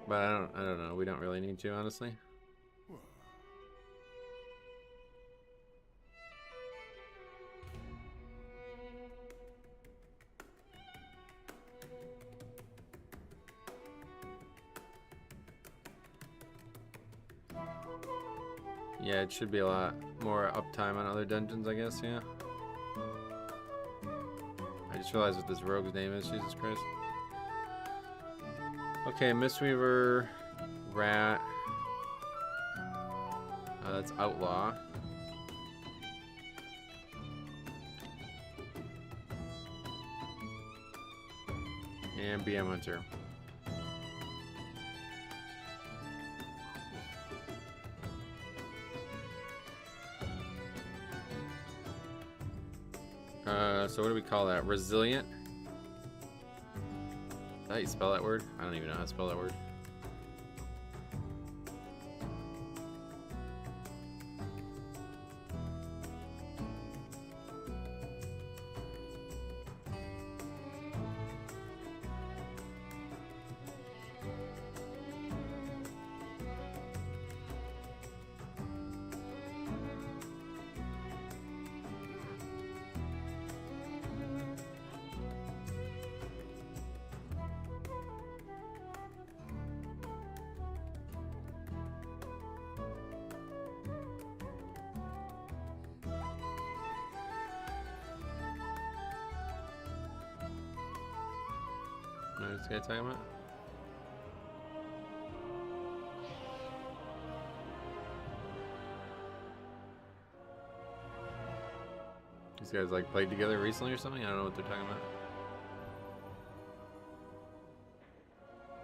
But I don't know. We don't really need to, honestly. Yeah, it should be a lot more uptime on other dungeons, I guess, yeah. I just realized what this rogue's name is, Jesus Christ. Okay, Mistweaver, Rat. That's Outlaw. And BM Hunter. So what do we call that? Resilient? Is that how you spell that word? I don't even know how to spell that word. What is this guy talking about? These guys like played together recently or something? I don't know what they're talking about.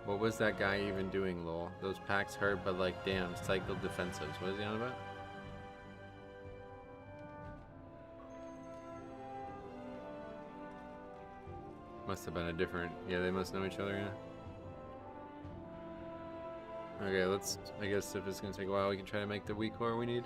What was that guy even doing, lol? Those packs hurt, but like damn, cycled defensives. What is he on about? Must have been a different, yeah, they must know each other, yeah. Okay, let's, I guess if it's gonna take a while, we can try to make the weak core we need.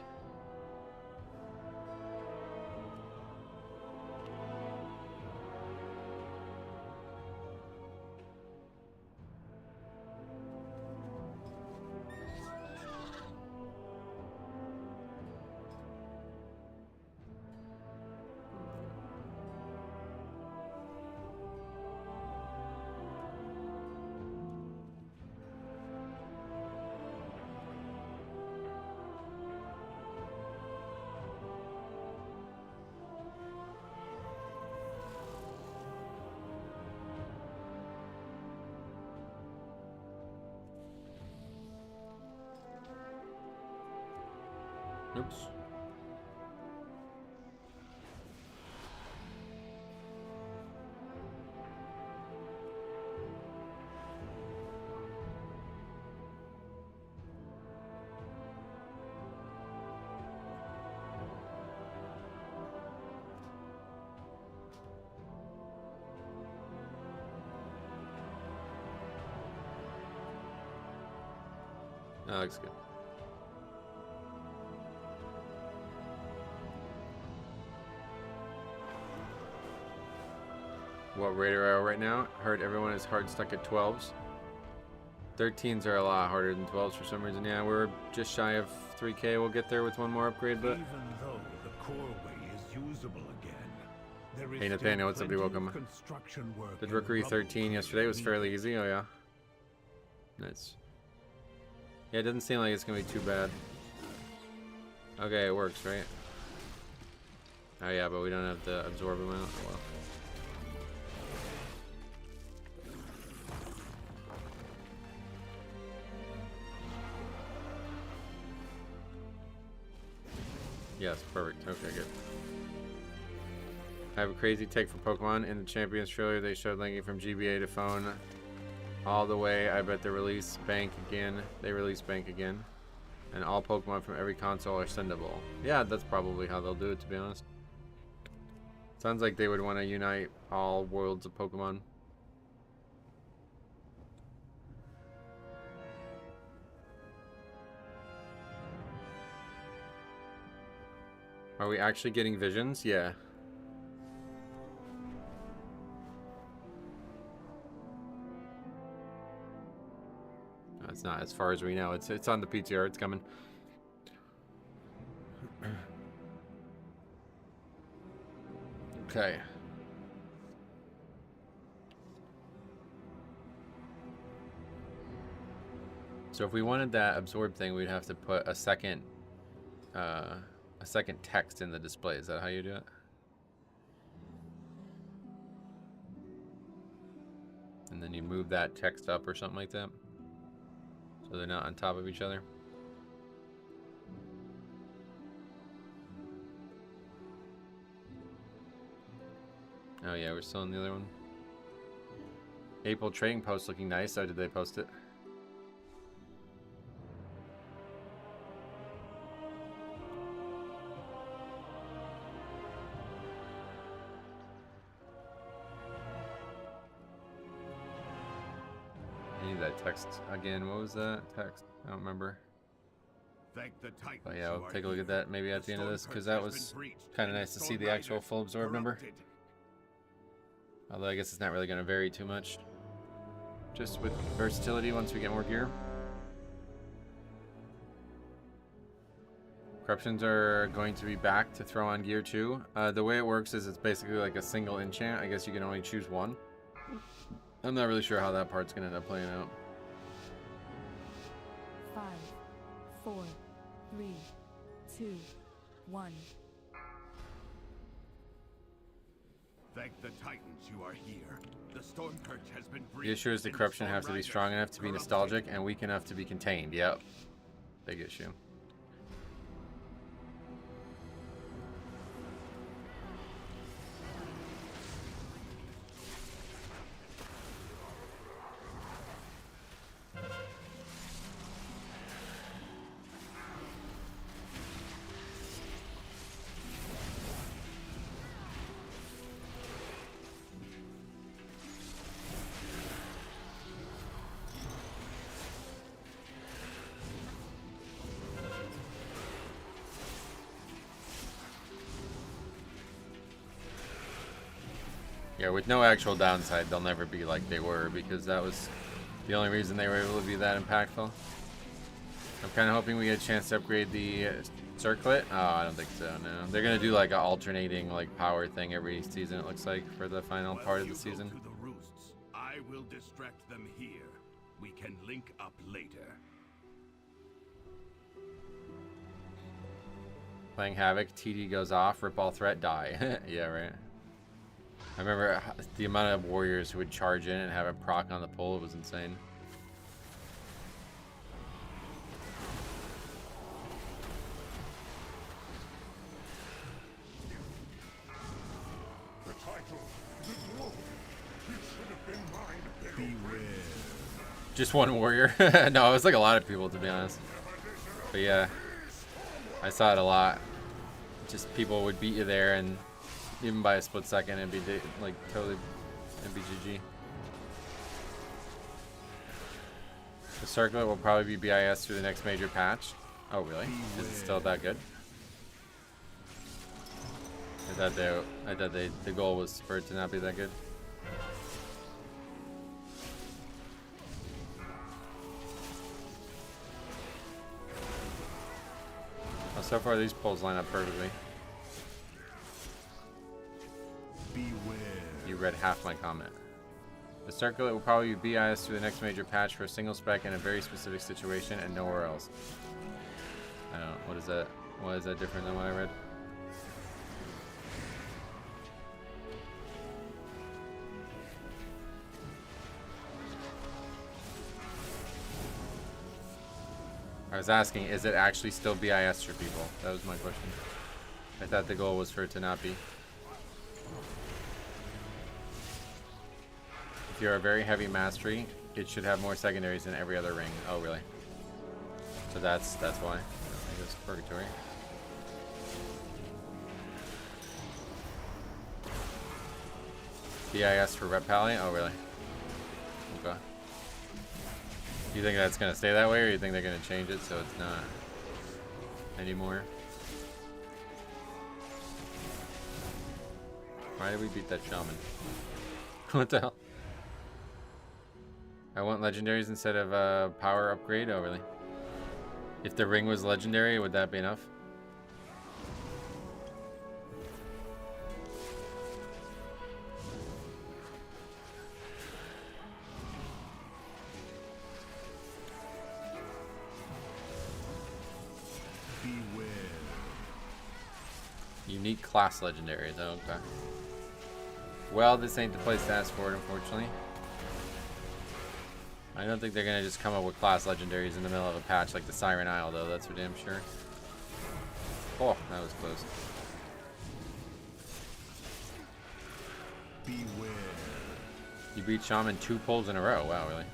Oops. That looks good. What rate are we right now? Heard everyone is hard stuck at 12s. 13s are a lot harder than 12s for some reason. Yeah, we're just shy of 3K. We'll get there with one more upgrade, but... Even though the core way is usable again, there is Hey Nathaniel, what's up, dude? Welcome. construction work Did and Rookery 13 yesterday was fairly needed. easy. Oh yeah. Nice. Yeah, it doesn't seem like it's gonna be too bad. Okay, it works, right? Oh yeah, but we don't have the absorb amount. Oh, well. Yes, perfect. Okay, good. I have a crazy take for Pokemon. In the Champions trailer, they showed linking from GBA to phone all the way. I bet they release Bank again. They release Bank again. And all Pokemon from every console are sendable. Yeah, that's probably how they'll do it, to be honest. Sounds like they would want to unite all worlds of Pokemon. Are we actually getting visions? Yeah. No, it's not, as far as we know. It's on the PTR. It's coming. Okay. So if we wanted that absorb thing, we'd have to put a second text in the display. Is that how you do it? And then you move that text up or something like that, so they're not on top of each other. Oh yeah, we're still in the other one. April trading post looking nice. Oh, did they post it? I need that text again. What was that text? I don't remember. Thank the Titans. But yeah, who we'll are take a look at here. that maybe at the end of this, because that Storm curse was has been breached, kind of and nice to see Storm the actual Riders full absorb number. corrupted. Although I guess it's not really going to vary too much. Just with versatility once we get more gear. Corruptions are going to be back to throw on gear too. The way it works is it's basically like a single enchant. I guess you can only choose one. I'm not really sure how that part's going to end up playing out. 5, 4, 3, 2, 1. Thank the Titans you are here. The Storm curse has been breached. The issue is the and corruption Storm have to be Riders strong enough to be corrupted. nostalgic and weak enough to be contained. Yep. Big issue. Yeah, with no actual downside, they'll never be like they were, because that was the only reason they were able to be that impactful. I'm kind of hoping we get a chance to upgrade the circlet. Oh, I don't think so, no. They're going to do like an alternating like power thing every season, it looks like, for the final part of the season. To the roosts, I will distract them here. We can link up later. Playing Havoc, TD goes off, rip all threat, die. Yeah, right. I remember the amount of warriors who would charge in and have it proc on the pull. It was insane. The title is a dwarf. It should have been mine. Beware. Just one warrior? No, it was like a lot of people, to be honest. But yeah, I saw it a lot. Just people would beat you there, and even by a split second, it'd be like totally, it'd be GG. The circlet will probably be BIS through the next major patch. Oh, really? Is it still that good? I thought the goal was for it to not be that good. Well, so far these pulls line up perfectly. Beware. You read half my comment. The circlet will probably be BIS through the next major patch for a single spec in a very specific situation and nowhere else. I don't know. What is that? Why is that different than what I read? I was asking, is it actually still BIS for people? That was my question. I thought the goal was for it to not be. If you're a very heavy mastery, it should have more secondaries than every other ring. Oh, really? So that's why. I guess Purgatory. BIS for Rep Pally? Oh, really? Okay. Do you think that's going to stay that way, or you think they're going to change it so it's not anymore? Why did we beat that shaman? What the hell? I want legendaries instead of power upgrade? Oh, really? If the ring was legendary, would that be enough? Beware. Unique class legendaries. Oh, okay. Well, this ain't the place to ask for it, unfortunately. I don't think they're gonna just come up with class legendaries in the middle of a patch like the Siren Isle, though. That's for damn sure. Oh, that was close. Beware. You beat Shaman 2 pulls in a row. Wow, really?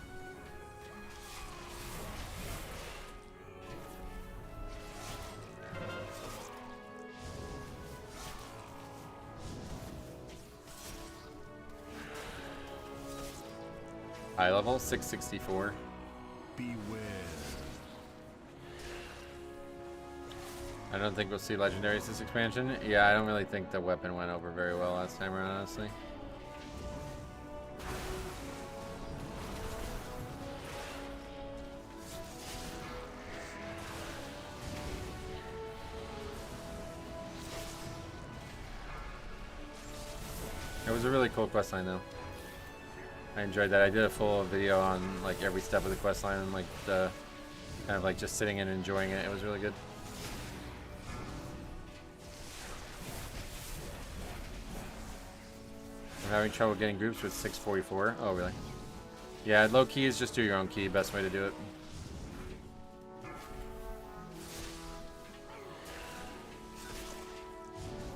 High level, 664. Beware. I don't think we'll see legendaries this expansion. Yeah, I don't really think the weapon went over very well last time around, honestly. It was a really cool questline, though. I enjoyed that. I did a full video on like every step of the questline and like the kind of like just sitting and enjoying it. It was really good. I'm having trouble getting groups with 644. Oh, really? Yeah, low key is just do your own key. Best way to do it.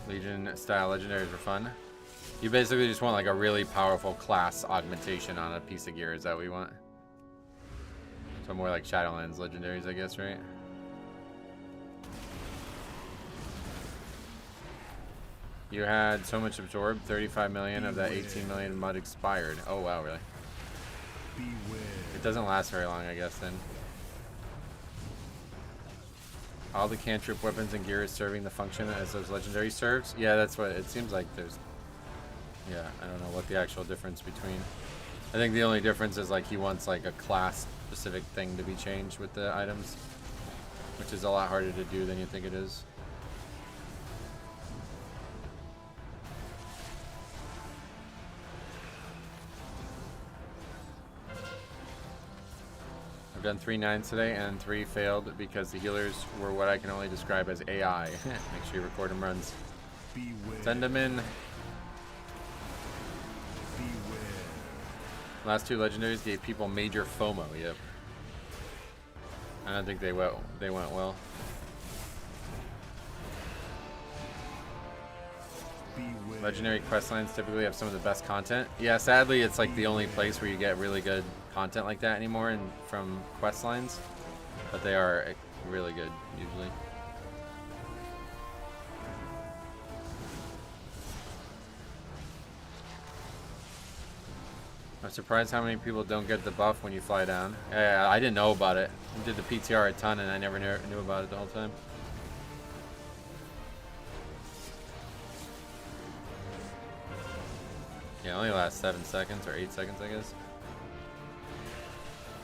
Legion style legendaries are fun. You basically just want like a really powerful class augmentation on a piece of gear. Is that what you want? So more like Shadowlands legendaries, I guess, right? You had so much absorbed. 35 million of that 18 million mud expired. Oh wow, really? Beware. It doesn't last very long, I guess, then. All the cantrip weapons and gear is serving the function as those legendary serves. Yeah, that's what it seems like. There's. Yeah, I don't know what the actual difference between. I think the only difference is like he wants like a class specific thing to be changed with the items, which is a lot harder to do than you think it is. I've done 3 9s today and 3 failed because the healers were what I can only describe as AI. Make sure you record them runs. Beware. Send them in. Beware. Last 2 legendaries gave people major FOMO. Yep. I don't think they went well. Beware. Legendary questlines typically have some of the best content. Yeah, sadly, it's like the only place where you get really good content like that anymore, and from questlines. But they are really good usually. I'm surprised how many people don't get the buff when you fly down. Yeah, I didn't know about it. I did the PTR a ton and I never knew about it the whole time. Yeah, it only lasts 7 seconds or 8 seconds, I guess.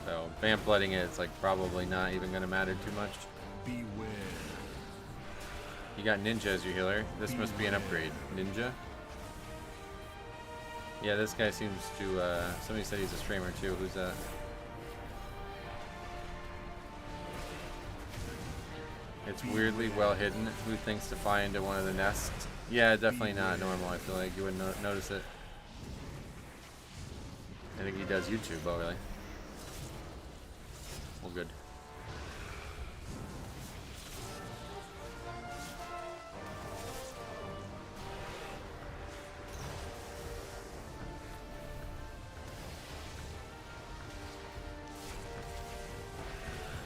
So, vamp letting it, it's like probably not even going to matter too much. Beware. You got Ninja as your healer. This must be an upgrade. Ninja? Yeah, this guy seems to, somebody said he's a streamer too. Who's that? It's weirdly well hidden. Who thinks to fly into one of the nests? Yeah, definitely not normal. I feel like you wouldn't notice it. I think he does YouTube. Oh, really? Well, good.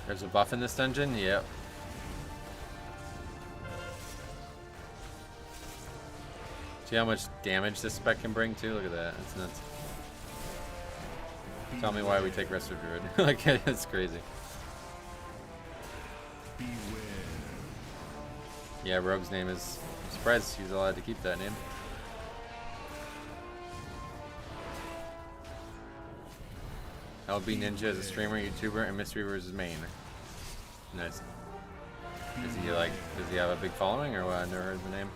There's a buff in this dungeon? Yep. See how much damage this spec can bring too? Look at that. That's nuts. Tell me why we take Resto Druid. Like, it's crazy. Beware. Yeah, Rogue's name is... I'm surprised he's allowed to keep that name. LB Ninja is a streamer, YouTuber, and Mystery Reaver's main. Nice. Is he like, does he have a big following or what? I never heard the name.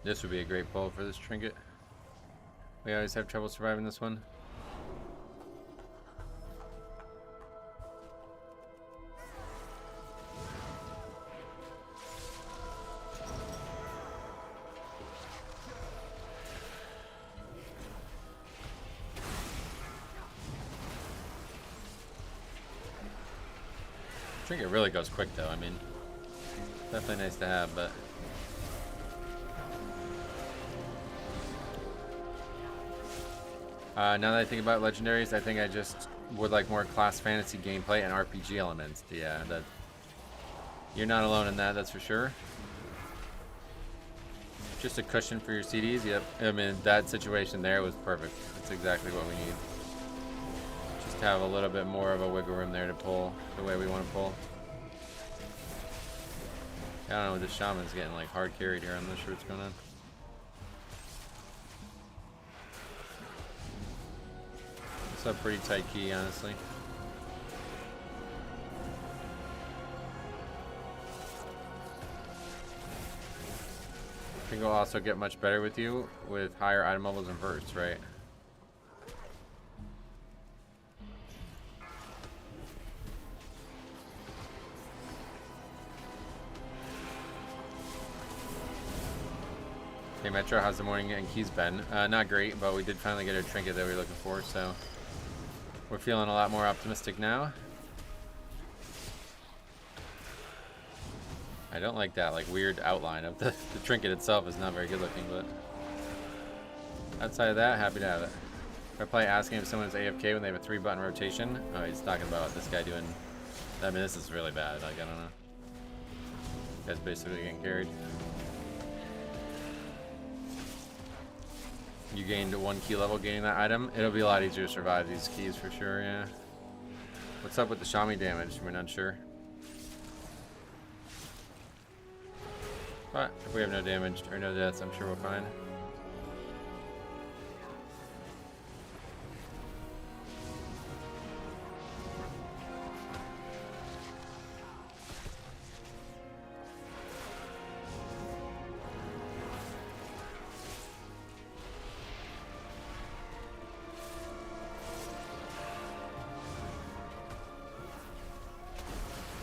This would be a great pull for this trinket. We always have trouble surviving this one. Trinket really goes quick though, I mean, definitely nice to have, but now that I think about legendaries, I think I just would like more class fantasy gameplay and RPG elements. Yeah, that you're not alone in that, that's for sure. Just a cushion for your CDs. Yep. I mean, that situation there was perfect. That's exactly what we need. Just have a little bit more of a wiggle room there to pull the way we want to pull. I don't know, this shaman's getting like hard carried here. I'm not sure what's going on. It's a pretty tight key, honestly. I think we'll also get much better with you with higher item levels and bursts, right? Hey Metro, how's the morning and keys been? Not great, but we did finally get a trinket that we were looking for, so we're feeling a lot more optimistic now. I don't like that like weird outline of the trinket itself is not very good looking, but outside of that, happy to have it. I probably asking if someone's AFK when they have a 3-button rotation. Oh, he's talking about this guy doing. I mean, this is really bad. Like, I don't know. Guy's basically getting carried. You gained 1 key level gaining that item. It'll be a lot easier to survive these keys for sure, yeah. What's up with the Shami damage? We're not sure. But if we have no damage or no deaths, I'm sure we're fine.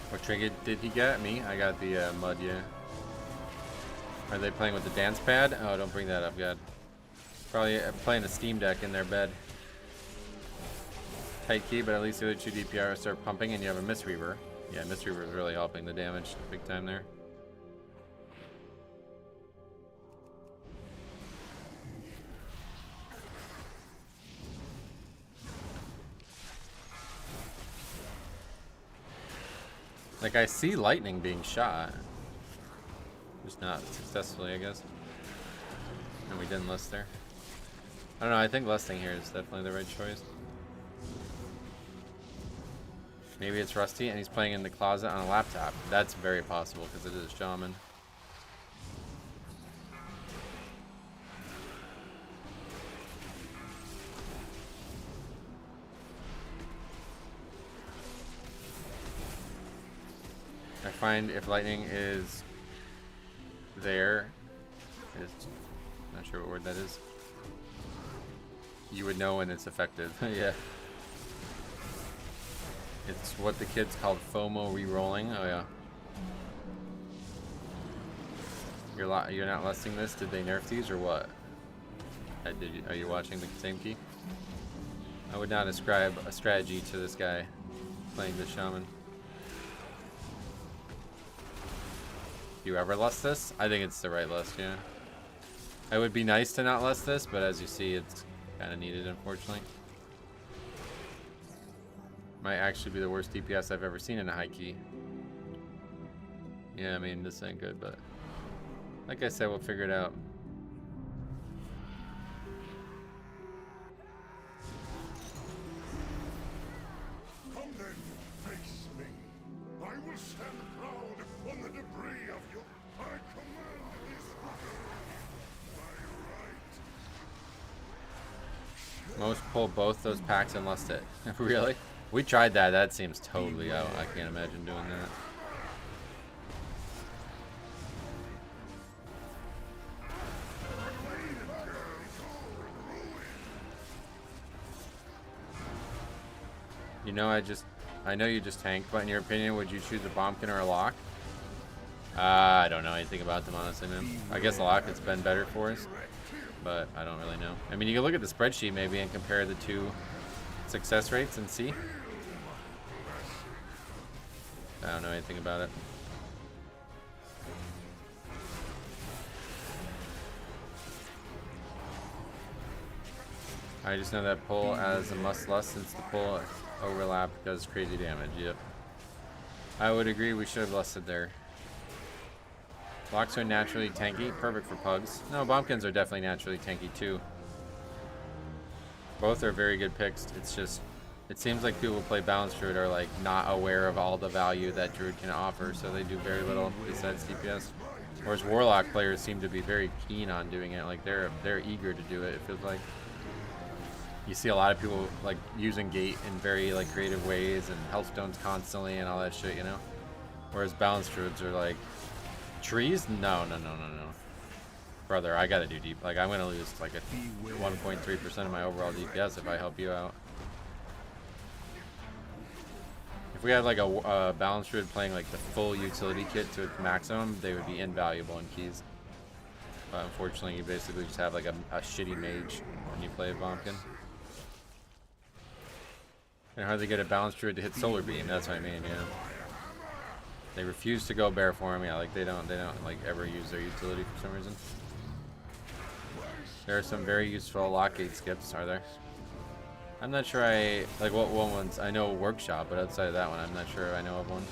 What trinket did he get? Me? I got the mud, yeah. Are they playing with the dance pad? Oh, don't bring that up, God. Probably playing a Steam Deck in their bed. tight key, but at least the other 2 DPR start pumping, and you have a Mistweaver. Yeah, Mistweaver is really helping the damage big time there. Like, I see lightning being shot. Just not successfully, I guess. And we didn't list there. I don't know, I think listing here is definitely the right choice. Maybe it's Rusty and he's playing in the closet on a laptop. That's very possible because it is Shaman. I find if lightning is there, not sure what word that is, you would know when it's effective. Yeah. It's what the kids called FOMO re-rolling. Oh yeah. You're not listing this? Did they nerf these or what? Are you watching the same key? I would not ascribe a strategy to this guy playing the Shaman. You ever lust this? I think it's the right lust, yeah. It would be nice to not lust this, but as you see, it's kind of needed, unfortunately. Might actually be the worst DPS I've ever seen in a high key. Yeah, I mean, this ain't good, but like I said, we'll figure it out. Come then, face me. I will stand proud on the debris of your... I command this by right. Most pull both those packs and lust it. Really? We tried that. That seems totally out. I can't imagine doing that. You know, I know you just tanked, but in your opinion, would you choose a Bombkin or a Lock? I don't know anything about them, honestly, man. I guess a Lock has been better for us, but I don't really know. I mean, you can look at the spreadsheet maybe and compare the two success rates and see. I don't know anything about it. I just know that pull as a must lust since the pull overlap does crazy damage. Yep. I would agree we should have lusted there. Locks are naturally tanky, perfect for pugs. No, Bombkins are definitely naturally tanky too. Both are very good picks. It's just, it seems like people who play Balanced Druid are like not aware of all the value that Druid can offer, so they do very little besides DPS. Whereas Warlock players seem to be very keen on doing it. Like they're eager to do it. It feels like you see a lot of people like using Gate in very like creative ways and Healthstones constantly and all that shit, you know. Whereas Balanced Druids are like trees. No. Brother, I gotta do deep. Like I'm gonna lose like a 1.3% of my overall DPS if I help you out. If we had like a Balanced Druid playing like the full utility kit to its maximum, they would be invaluable in keys. But unfortunately, you basically just have like a shitty mage when you play a Bombkin. And hardly get a Balanced Druid to hit Solar Beam. That's what I mean, yeah. They refuse to go Bear Form. Yeah, like they don't like ever use their utility for some reason. There are some very useful Lockgate skips, are there? I'm not sure like what ones. I know Workshop, but outside of that one, I'm not sure I know of one.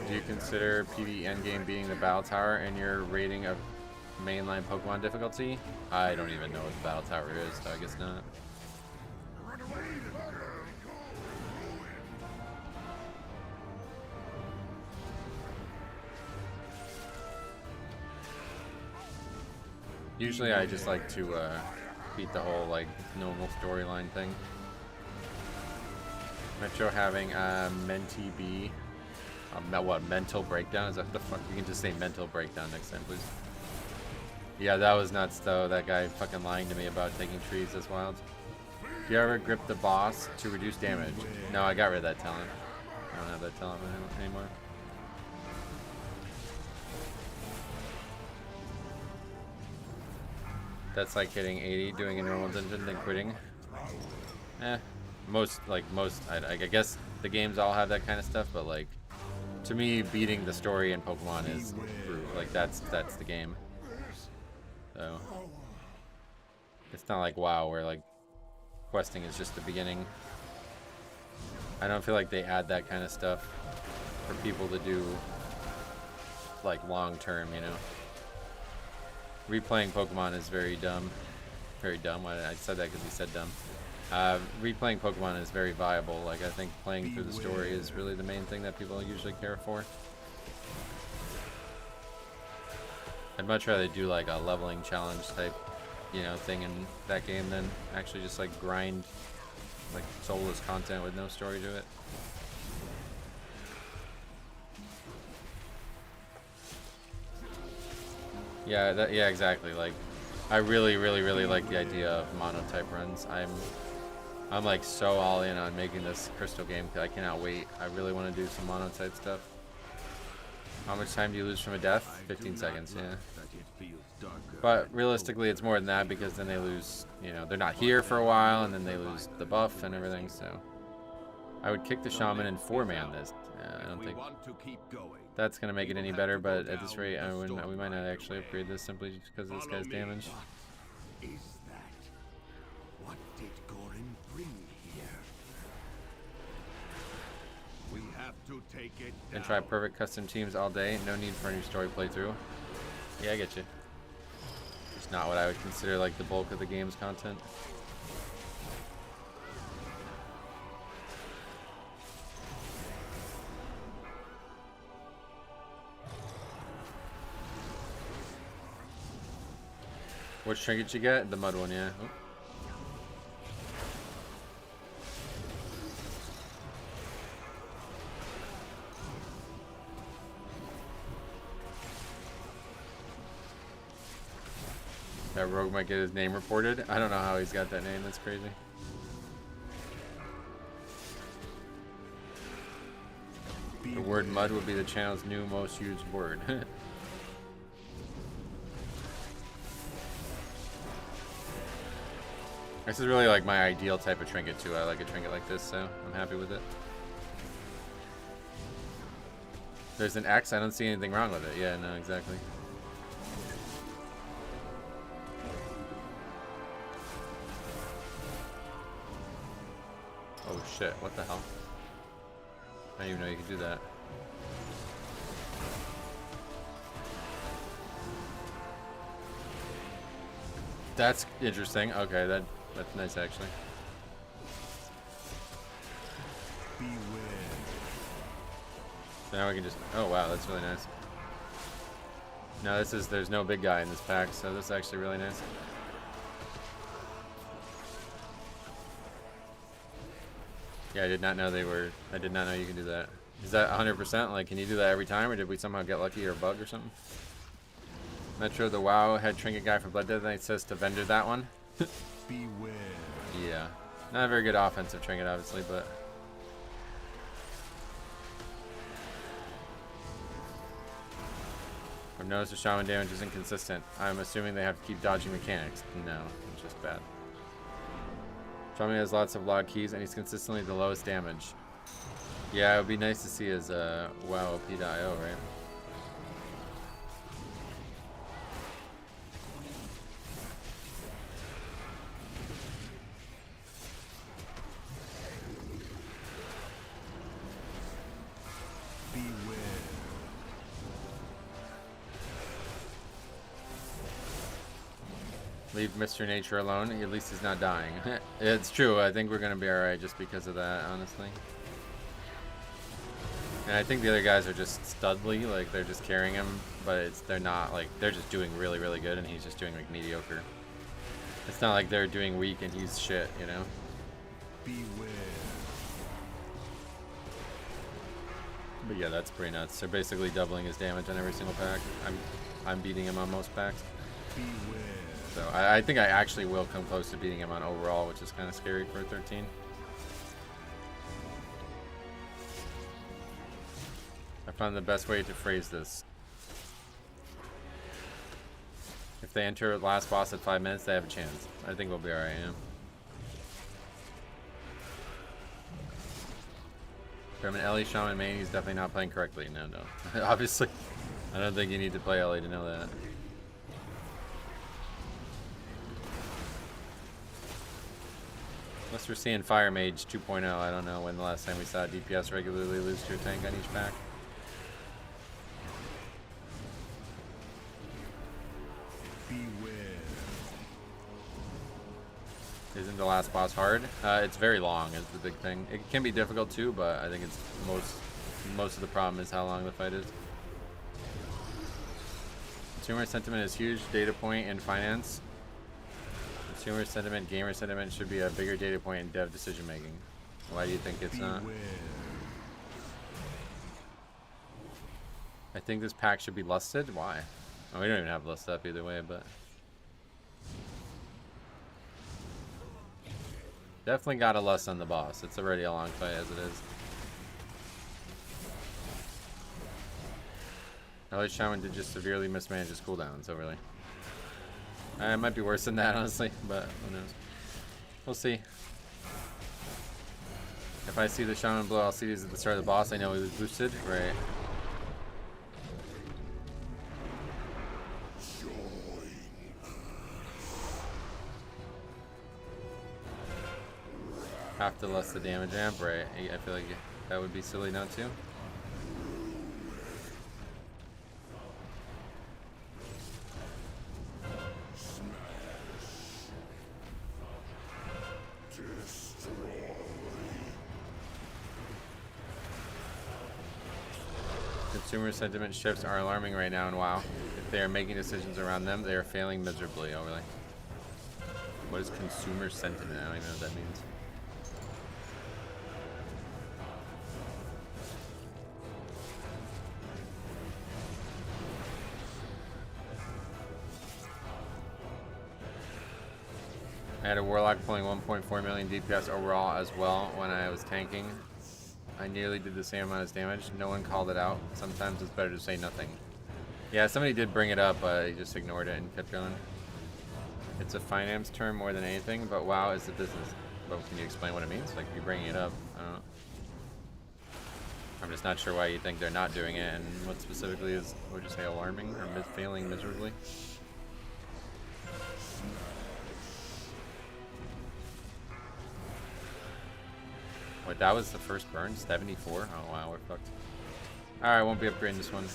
Do you consider PvE endgame being the Battle Tower in your rating of mainline Pokemon difficulty? I don't even know what the Battle Tower is, so I guess not. Usually I just like to beat the whole like normal storyline thing. Metro having Menti B. What, mental breakdown? Is that what the fuck? You can just say mental breakdown next time, please. Yeah, that was nuts though. That guy fucking lying to me about taking trees. That's wild. Do you ever grip the boss to reduce damage? No, I got rid of that talent. I don't have that talent anymore. That's like hitting 80, doing a normal dungeon, then quitting. Most, I guess the games all have that kind of stuff, but like, to me, beating the story in Pokemon is like that's the game. So it's not like WoW where like questing is just the beginning. I don't feel like they add that kind of stuff for people to do like long term, you know. Replaying Pokemon is very dumb. Very dumb. I said that because he said dumb. Replaying Pokemon is very viable. Like, I think playing through the story is really the main thing that people usually care for. I'd much rather do like a leveling challenge type, you know, thing in that game than actually just like grind like soulless content with no story to it. Yeah, yeah, exactly. Like, I really like the idea of mono-type runs. I'm like so all in on making this Crystal game. I cannot wait. I really want to do some mono-type stuff. How much time do you lose from a death? 15 seconds, yeah. But realistically, it's more than that because then they lose, you know, they're not here for a while and then they lose the buff and everything, so. I would kick the Shaman and 4-man this. I don't think that's going to make it any better, but at this rate, we might not actually upgrade this simply just because of this guy's damage. Is that? What did Gorin bring here? We have to take it down. And try perfect custom teams all day. No need for a new story playthrough. Yeah, I get you. It's not what I would consider like the bulk of the game's content. Which trinket you get? The mud one, yeah. Oh. That rogue might get his name reported. I don't know how he's got that name. That's crazy. The word mud would be the channel's new most used word. This is really like my ideal type of trinket too. I like a trinket like this, so I'm happy with it. There's an X. I don't see anything wrong with it. Yeah, no, exactly. Oh shit, what the hell? I didn't even know you could do that. That's interesting. Okay, that's nice actually. Beware. So now we can just, oh wow, that's really nice. No, there's no big guy in this pack, so this is actually really nice. Yeah, I did not know I did not know you can do that. Is that 100%? Like, can you do that every time, or did we somehow get lucky or bug or something? Metro, the WoW head trinket guy for Blood Death Knight says to vendor that one. Beware. Yeah. Not a very good offensive trinket, obviously, but... I've noticed the shaman damage is inconsistent. I'm assuming they have to keep dodging mechanics. No, it's just bad. Shaman has lots of log keys, and he's consistently the lowest damage. Yeah, it would be nice to see his WoW OP.io, right? Leave Mr. Nature alone. At least he's not dying. It's true. I think we're going to be alright just because of that, honestly. And I think the other guys are just studly. Like, they're just carrying him. But they're not, like, they're just doing really, really good. And he's just doing, like, mediocre. It's not like they're doing weak and he's shit, you know? Beware. But yeah, that's pretty nuts. They're basically doubling his damage on every single pack. I'm beating him on most packs. Beware. So I think I actually will come close to beating him on overall, which is kind of scary for 13. I found the best way to phrase this. If they enter last boss at 5 minutes, they have a chance. I think we'll be alright, yeah. From an Ellie Shaman main, he's definitely not playing correctly. No. Obviously, I don't think you need to play Ellie to know that. Unless we're seeing Fire Mage 2.0, I don't know when the last time we saw DPS regularly lose to a tank on each pack. Isn't the last boss hard? It's very long is the big thing. It can be difficult too, but I think it's most of the problem is how long the fight is. Consumer sentiment is huge data point in finance. Consumer sentiment, gamer sentiment should be a bigger data point in dev decision making. Why do you think it's not? I think this pack should be lusted. Why? Oh, we don't even have lust up either way, but definitely got a lust on the boss. It's already a long fight as it is. Ellie Shaman did just severely mismanage his cooldown, so really. It might be worse than that, honestly, but who knows. We'll see. If I see the Shaman blow LCDs at the start of the boss, I know he was boosted. Right. Have to less the damage amp, right? I feel like that would be silly not to. Consumer sentiment shifts are alarming right now, and wow, if they are making decisions around them, they are failing miserably. Oh, really? What is consumer sentiment? I don't even know what that means. I had a Warlock pulling 1.4 million DPS overall as well when I was tanking. I nearly did the same amount of damage. No one called it out. Sometimes it's better to say nothing. Yeah, somebody did bring it up, but he just ignored it and kept going. It's a finance term more than anything, but WoW is the business. But can you explain what it means? Like, you're bringing it up. I don't know. I'm just not sure why you think they're not doing it, and what specifically is, would you say, alarming or failing miserably? Wait, that was the first burn? 74? Oh wow, we're fucked. Alright, won't be upgrading this one.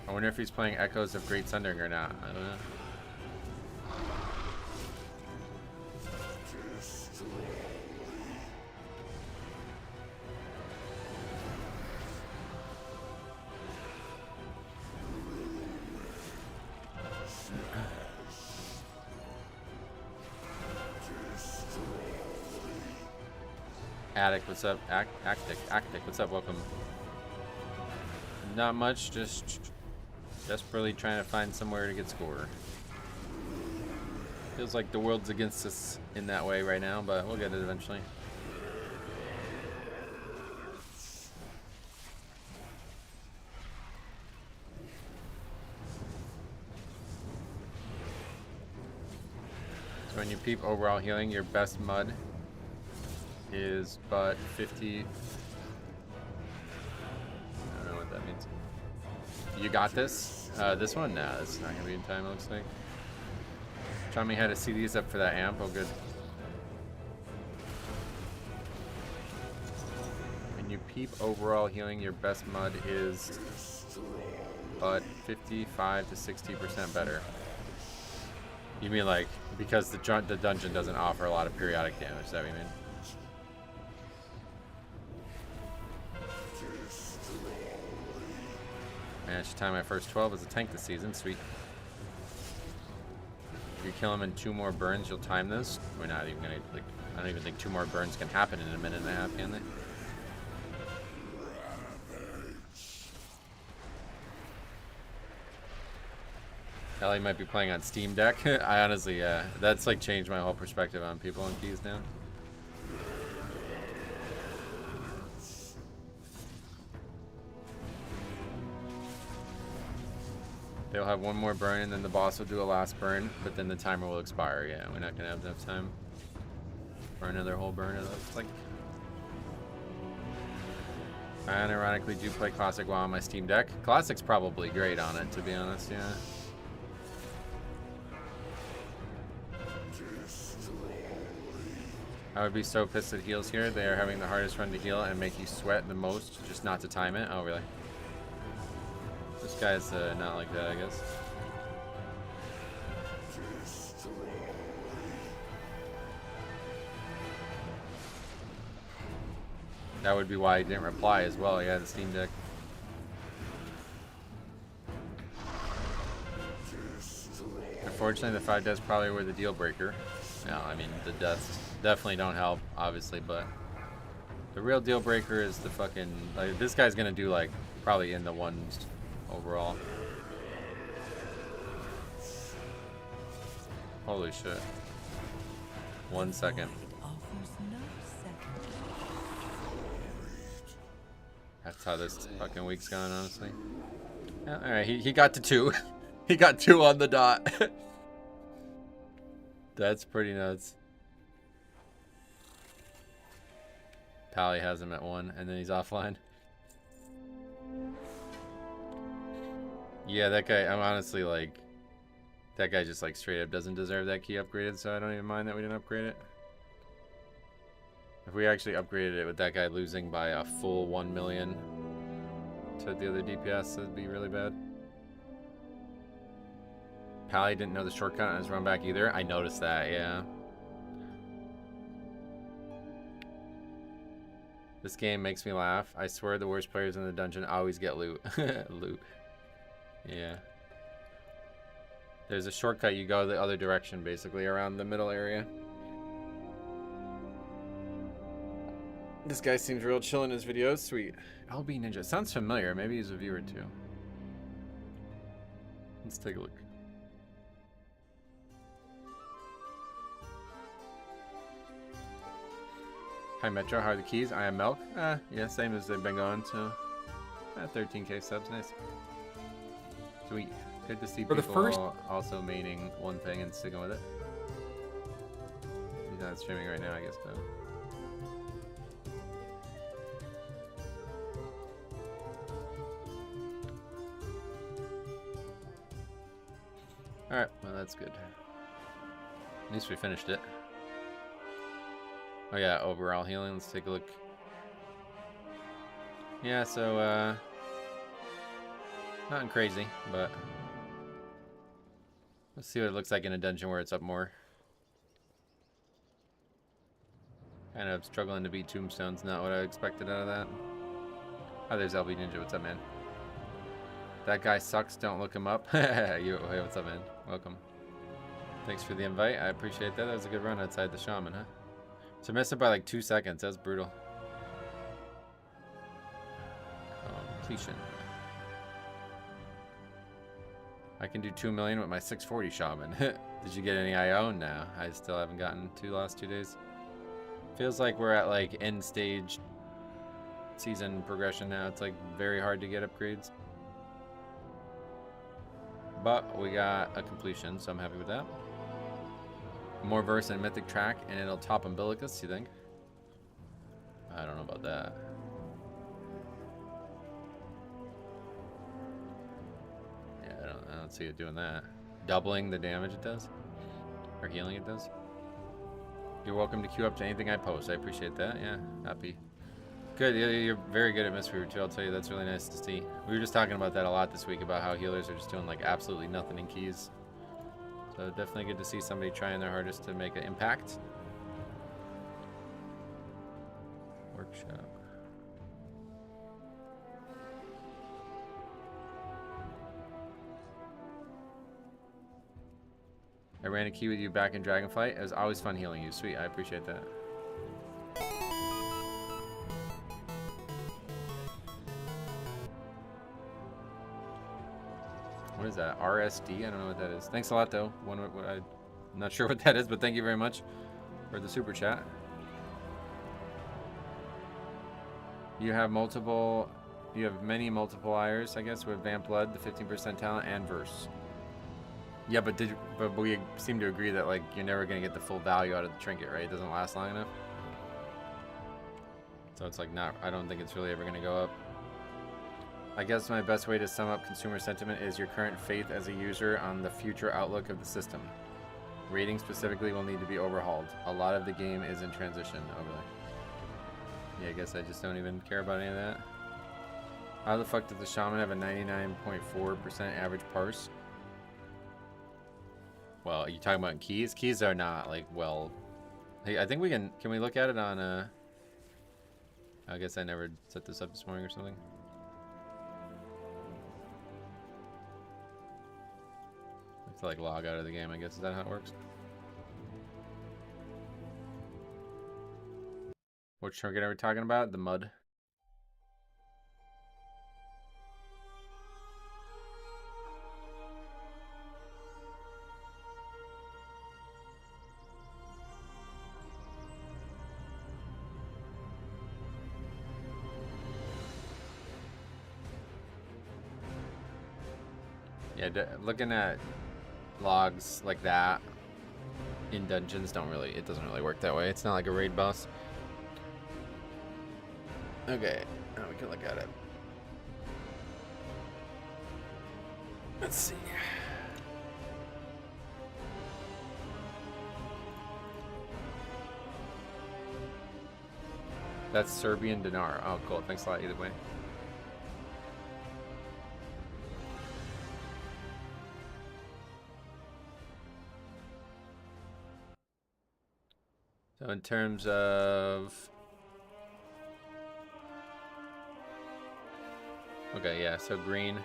I wonder if he's playing Echoes of Great Sundering or not. I don't know. Attic, what's up? Actic, what's up? Welcome. Not much, just desperately trying to find somewhere to get score. Feels like the world's against us in that way right now, but we'll get it eventually. So when you peep overall healing, your best mud is but 50. I don't know what that means. You got this? This one? Nah, this is not gonna be in time, it looks like. Taught me how to see these up for that amp. Oh, good. When you peep overall healing, your best mud is but 55 to 60% better. You mean like because the dungeon doesn't offer a lot of periodic damage? Is that what you mean? Man, I should time my first 12 as a tank this season. Sweet. If you kill him in 2 more burns, you'll time this. We're not even gonna, like, I don't even think 2 more burns can happen in a minute and a half, can they? Ellie might be playing on Steam Deck. I honestly, that's like changed my whole perspective on people and keys now. They'll have one more burn, and then the boss will do a last burn, but then the timer will expire. Yeah, we're not gonna have enough time for another whole burn. It looks like. I unironically do play Classic WoW on my Steam Deck. Classic's probably great on it, to be honest. Yeah. I would be so pissed at heals here. They are having the hardest run to heal and make you sweat the most, just not to time it. Oh, really? This guy's not like that, I guess. That would be why he didn't reply as well. He had the Steam Deck. Unfortunately, the 5 deaths probably were the deal breaker. No, I mean, the deaths definitely don't help, obviously, but the real deal breaker is the fucking, like, this guy's gonna do, like, probably in the ones overall. Holy shit. 1 second. That's how this fucking week's going, honestly. Yeah, alright, he got to 2. He got 2 on the dot. That's pretty nuts. Pally has him at 1, and then he's offline. Yeah, that guy, I'm honestly like, that guy just like straight up doesn't deserve that key upgraded, so I don't even mind that we didn't upgrade it. If we actually upgraded it with that guy losing by a full 1 million to the other DPS, that'd be really bad. Pally didn't know the shortcut on his run back either. I noticed that, yeah. This game makes me laugh. I swear the worst players in the dungeon always get loot. Loot. Yeah. There's a shortcut, you go the other direction, basically, around the middle area. This guy seems real chill in his videos. Sweet. LB Ninja. Sounds familiar. Maybe he's a viewer, too. Let's take a look. Hi Metro, how are the keys? I am Milk. Yeah, same as they've been going, so 13k subs, nice. Sweet. Good to see For people also maining one thing and sticking with it. He's not streaming right now, I guess, though. Alright, well that's good. At least we finished it. Oh yeah, overall healing, let's take a look. Yeah, so nothing crazy, but let's see what it looks like in a dungeon where it's up more. Kind of struggling to beat tombstones, not what I expected out of that. Oh, there's LB Ninja, what's up, man? That guy sucks, don't look him up. Hey, what's up, man? Welcome. Thanks for the invite, I appreciate that. That was a good run outside the shaman, huh? So missed it by like 2 seconds. That's brutal. Completion. I can do 2 million with my 640 shaman. Did you get any IO? No, I still haven't gotten the last 2 days. Feels like we're at like end stage season progression now. It's like very hard to get upgrades. But we got a completion, so I'm happy with that. More verse and mythic track, and it'll top umbilicus, you think? I don't know about that. Yeah, I don't see it doing that. Doubling the damage it does? Or healing it does? You're welcome to queue up to anything I post. I appreciate that. Yeah, happy. Good, you're very good at Mistweaver too, I'll tell you. That's really nice to see. We were just talking about that a lot this week, about how healers are just doing like absolutely nothing in keys. So definitely good to see somebody trying their hardest to make an impact. Workshop. I ran a key with you back in Dragonflight. It was always fun healing you. Sweet, I appreciate that. What is that? RSD? I don't know what that is. Thanks a lot, though. I'm not sure what that is, but thank you very much for the super chat. You have multiple you have many multipliers, I guess, with Vamp Blood, the 15% talent, and Verse. Yeah, but we seem to agree that like you're never gonna get the full value out of the trinket, right? It doesn't last long enough. So it's like not. I don't think it's really ever gonna go up. I guess my best way to sum up consumer sentiment is your current faith as a user on the future outlook of the system. Rating specifically will need to be overhauled. A lot of the game is in transition. Overlay. Yeah, I guess I just don't even care about any of that. How the fuck did the shaman have a 99.4% average parse? Well, are you talking about keys? Keys are not like well. Hey, I think we can we look at it on I guess I never set this up this morning or something. I have to like log out of the game, I guess. Is that how it works? Which trinket are we talking about? The mud. Yeah, looking at logs like that in dungeons it doesn't really work that way. It's not like a raid boss. Okay, now we can look at it. Let's see. That's Serbian dinar. Oh, cool. Thanks a lot either way. So in terms of... Okay, yeah, so green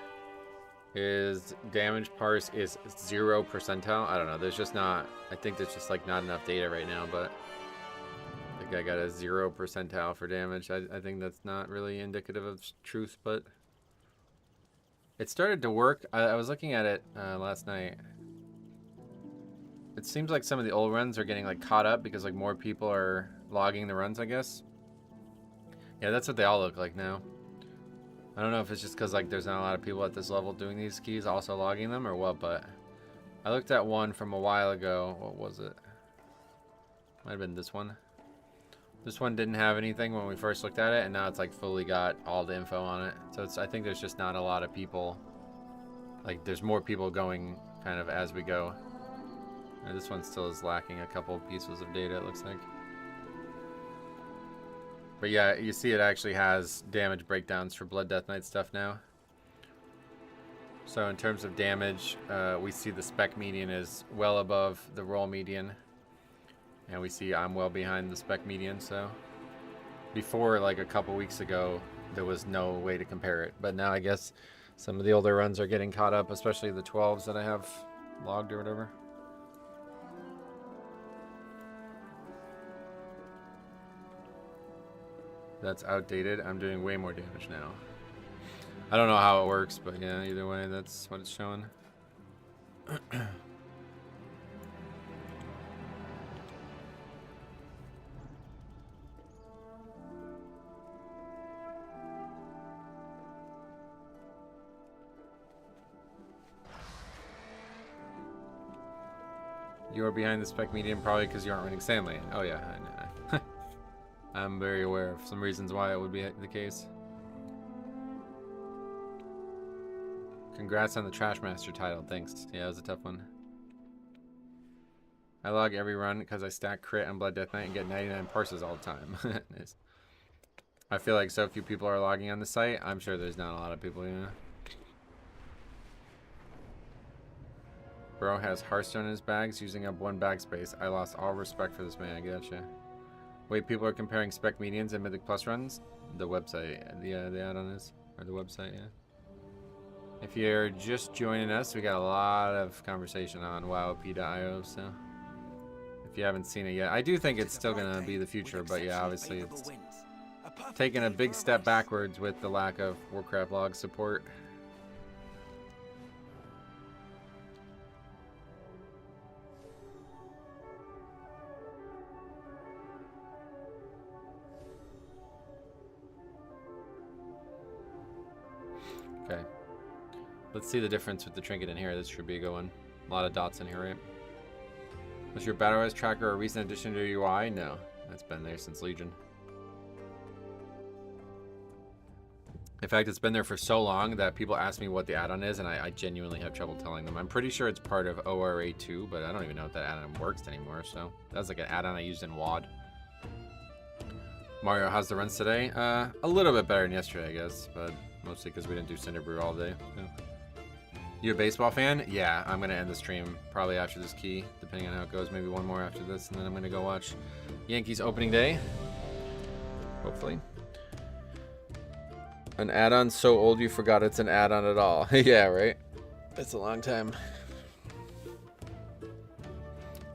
is damage parse is 0 percentile. I don't know, there's just not... I think there's just like not enough data right now, but... I think I got a 0 percentile for damage. I think that's not really indicative of truth, but... It started to work. I was looking at it last night. It seems like some of the old runs are getting like caught up because like more people are logging the runs, I guess. Yeah, that's what they all look like now. I don't know if it's just because like there's not a lot of people at this level doing these keys also logging them or what, but I looked at one from a while ago. What was it? Might have been this one. This one didn't have anything when we first looked at it, and now it's like fully got all the info on it. So I think there's just not a lot of people. Like there's more people going kind of as we go. And this one still is lacking a couple pieces of data, it looks like. But yeah, you see it actually has damage breakdowns for Blood Death Knight stuff now. So in terms of damage, we see the spec median is well above the roll median. And we see I'm well behind the spec median, so... Before, like a couple weeks ago, there was no way to compare it. But now I guess some of the older runs are getting caught up, especially the 12s that I have logged or whatever. That's outdated. I'm doing way more damage now. I don't know how it works, but yeah, either way, that's what it's showing. You're behind the spec median probably because you aren't running Sandlane. Oh yeah, I know. I'm very aware of some reasons why it would be the case. Congrats on the Trash Master title, thanks. Yeah, it was a tough one. I log every run because I stack crit on Blood Death Knight and get 99 parses all the time. Nice. I feel like so few people are logging on the site. I'm sure there's not a lot of people, you know. Bro has Hearthstone in his bags, using up 1 bag space. I lost all respect for this man, I gotcha. Wait, people are comparing spec medians and Mythic Plus runs? The website, the add-on is, or the website, yeah. If you're just joining us, we got a lot of conversation on wowp.io, so if you haven't seen it yet, I do think it's still gonna be the future, but yeah, obviously it's taken a big step backwards with the lack of Warcraft log support. Let's see the difference with the trinket in here. This should be a good one. A lot of dots in here, right? Was your BattleRes tracker a recent addition to your UI? No, that's been there since Legion. In fact, it's been there for so long that people ask me what the add-on is, and I genuinely have trouble telling them. I'm pretty sure it's part of ORA 2, but I don't even know if that add-on works anymore, so that's like an add-on I used in WAD. Mario, how's the runs today? A little bit better than yesterday, I guess, but mostly because we didn't do Cinder Brew all day. Yeah. You a baseball fan? Yeah, I'm going to end the stream probably after this key, depending on how it goes. Maybe one more after this, and then I'm going to go watch Yankees opening day. Hopefully. An add-on so old you forgot it's an add-on at all. Yeah, right? It's a long time.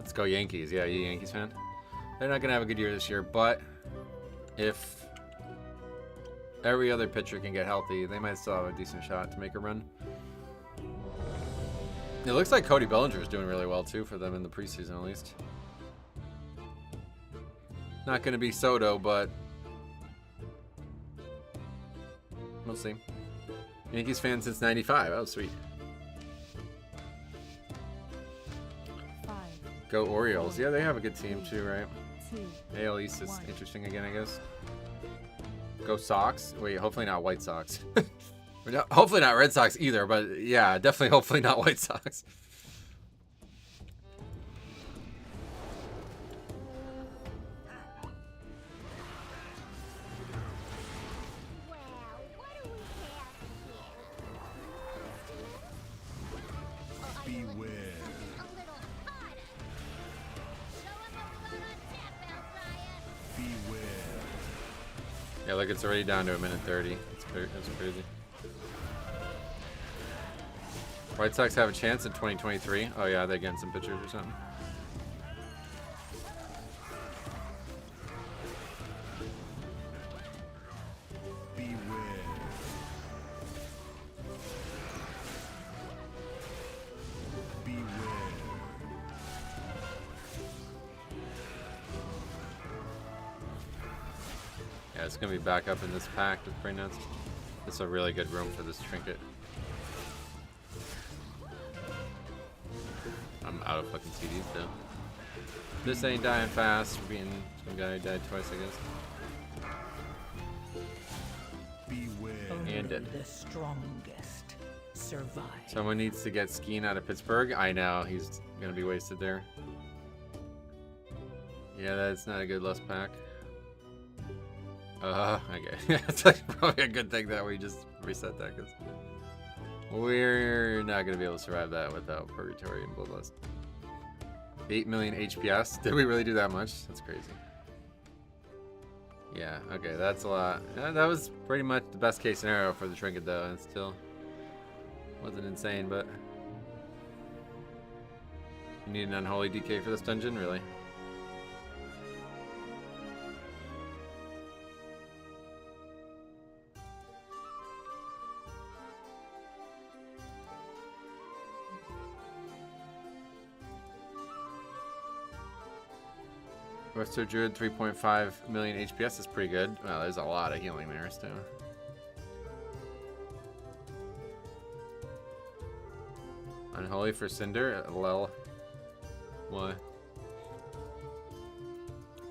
Let's go Yankees. Yeah, you a Yankees fan? They're not going to have a good year this year, but if every other pitcher can get healthy, they might still have a decent shot to make a run. It looks like Cody Bellinger is doing really well, too, for them in the preseason, at least. Not going to be Soto, but we'll see. Yankees fan since '95. Oh, sweet. 5, Go Orioles. Yeah, they have a good team, too, right? 2, AL East is 1. interesting again, I guess. Go Sox. Wait, hopefully not White Sox. Hopefully not Red Sox either, but yeah, definitely hopefully not White Sox. Well, what do we have here? Beware. A little harder. Show 'em what we got on tap, Alfriar. Beware. Yeah, look, it's already down to a minute 30. That's crazy. White Sox have a chance in 2023. Oh yeah, they getting some pitchers or something. Beware. Beware. Yeah, it's gonna be back up in this pack. It's pretty nuts. It's a really good room for this trinket. I'm out of fucking CDs though. This ain't dying fast. We're beating some guy who died twice, I guess. Beware. And it. The strongest survive. Someone needs to get Skeen out of Pittsburgh. I know, he's gonna be wasted there. Yeah, that's not a good lust pack. Okay. It's like probably a good thing that we just reset that, because we're not gonna be able to survive that without Purgatory and Bloodlust. 8 million HPS? Did we really do that much? That's crazy. Yeah, okay, that's a lot. That was pretty much the best case scenario for the trinket though, and still wasn't insane, but you need an unholy DK for this dungeon, really? Western Druid 3.5 million HPS is pretty good. Well, there's a lot of healing there still. Unholy for Cinder? Lel. Why?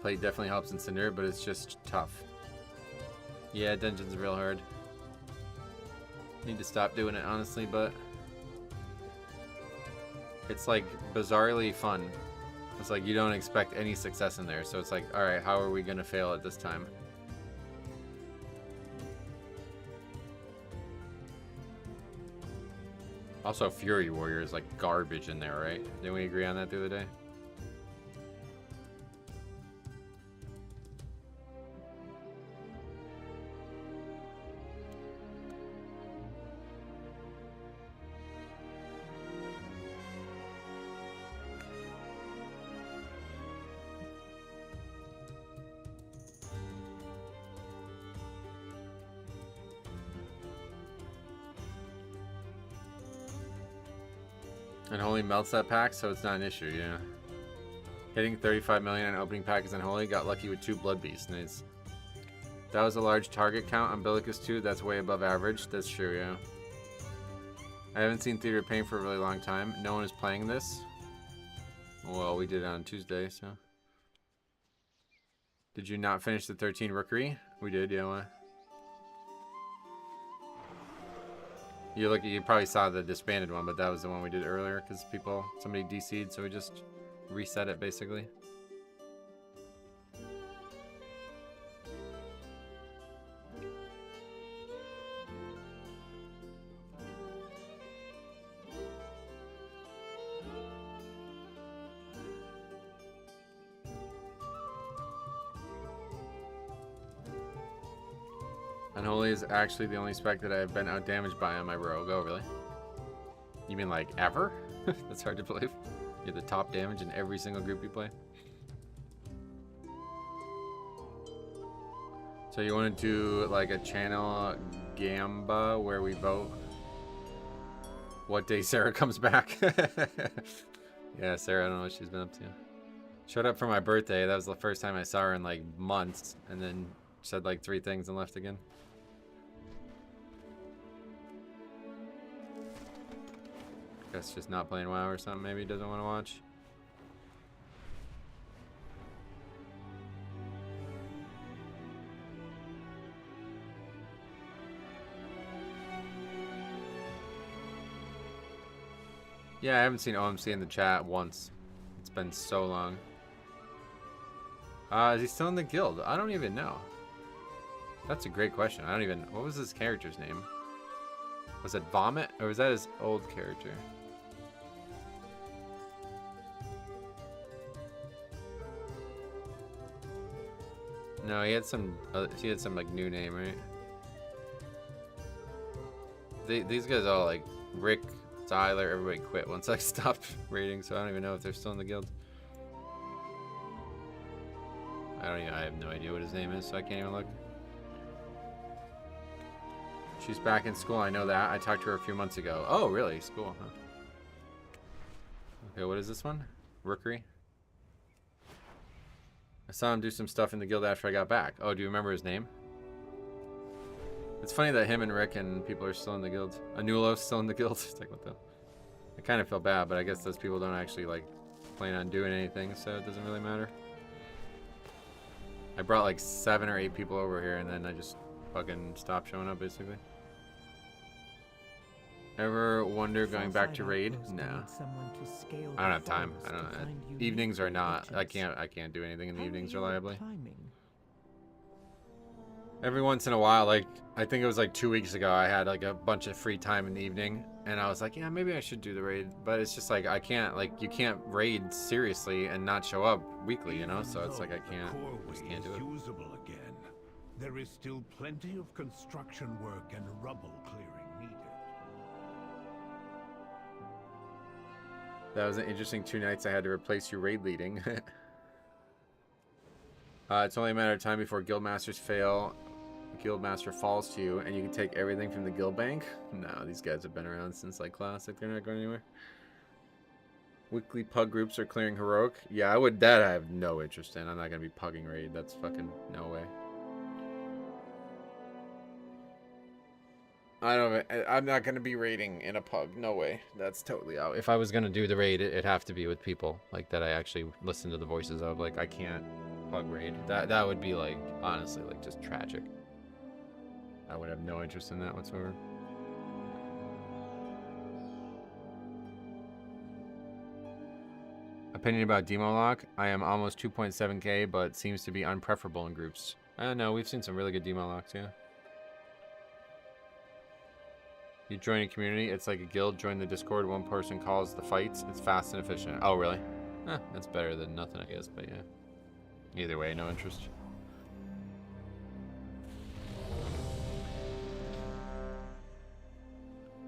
Play definitely helps in Cinder, but it's just tough. Yeah, dungeon's real hard. Need to stop doing it, honestly, but it's like bizarrely fun. It's like you don't expect any success in there, so it's like, alright, how are we gonna fail at this time? Also, Fury Warrior is like garbage in there, right? Didn't we agree on that the other day? Unholy melts that pack, so it's not an issue, yeah. Hitting 35 million on opening pack is Unholy. Got lucky with 2 Blood Beasts. Nice. That was a large target count. Umbilicus 2, that's way above average. That's true, yeah. I haven't seen Theater of Pain for a really long time. No one is playing this. Well, we did it on Tuesday, so. Did you not finish the 13 Rookery? We did, yeah. What? You probably saw the disbanded one, but that was the one we did earlier because somebody DC'd, so we just reset it basically. Unholy is actually the only spec that I have been outdamaged by on my rogue. Oh, really? You mean like ever? That's hard to believe. You're the top damage in every single group you play. So you want to do like a channel Gamba where we vote what day Sarah comes back? Yeah, Sarah, I don't know what she's been up to. Showed up for my birthday. That was the first time I saw her in like months, and then said like 3 things and left again. Guess just not playing WoW or something. Maybe doesn't want to watch. Yeah, I haven't seen OMC in the chat once. It's been so long. Is he still in the guild? I don't even know. That's a great question. I don't even... What was his character's name? Was it Vomit? Or was that his old character? No, he had some like new name, right? These guys all like Rick, Tyler, everybody quit once I stopped raiding, so I don't even know if they're still in the guild. I have no idea what his name is, so I can't even look. She's back in school, I know that. I talked to her a few months ago. Oh, really? School, huh? Okay, what is this one? Rookery? I saw him do some stuff in the guild after I got back. Oh, do you remember his name? It's funny that him and Rick and people are still in the guild. Anulo's still in the guild. It's like, what the... I kind of feel bad, but I guess those people don't actually, like, plan on doing anything, so it doesn't really matter. I brought, like, 7 or 8 people over here, and then I just fucking stopped showing up, basically. Ever wonder going back to raid? No. I don't have time. I don't know. Evenings are not. I can't do anything in the evenings reliably. Every once in a while, like I think it was like 2 weeks ago, I had like a bunch of free time in the evening, and I was like, yeah, maybe I should do the raid. But it's just like I can't. Like you can't raid seriously and not show up weekly, you know. So it's like I just can't do it. Usable again. There is still plenty of construction work and rubble clearing needed. That was an interesting 2 nights I had to replace your raid leading. It's only a matter of time before guildmasters fail. Guildmaster falls to you, and you can take everything from the guild bank. No, these guys have been around since like classic. They're not going anywhere. Weekly pug groups are clearing heroic. Yeah, that I have no interest in. I'm not gonna be pugging raid. That's fucking no way. I'm not gonna be raiding in a pug. No way. That's totally out. If I was gonna do the raid, it'd have to be with people like that I actually listen to the voices of. Like I can't pug raid. That would be like honestly like just tragic. I would have no interest in that whatsoever. Opinion about demo lock? I am almost 2.7k, but seems to be unpreferable in groups. I don't know. We've seen some really good demo locks, yeah. You join a community, it's like a guild. Join the Discord, one person calls the fights. It's fast and efficient. Oh, really? That's better than nothing, I guess, but yeah. Either way, no interest.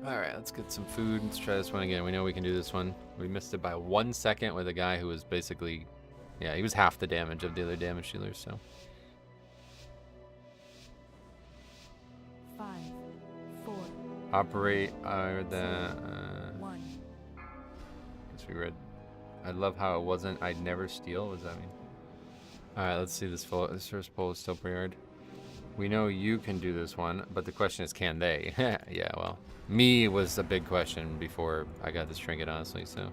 Alright, let's get some food. Let's try this one again. We know we can do this one. We missed it by 1 second with a guy who was basically... Yeah, he was half the damage of the other damage dealers, so... 5, 4. Operate the 1. Guess we read. I love how it wasn't I'd never steal. What does that mean? Alright, let's see this full. This first pull is still pretty hard. We know you can do this one, but the question is, can they? Yeah, well, me was a big question before I got this trinket, honestly, so.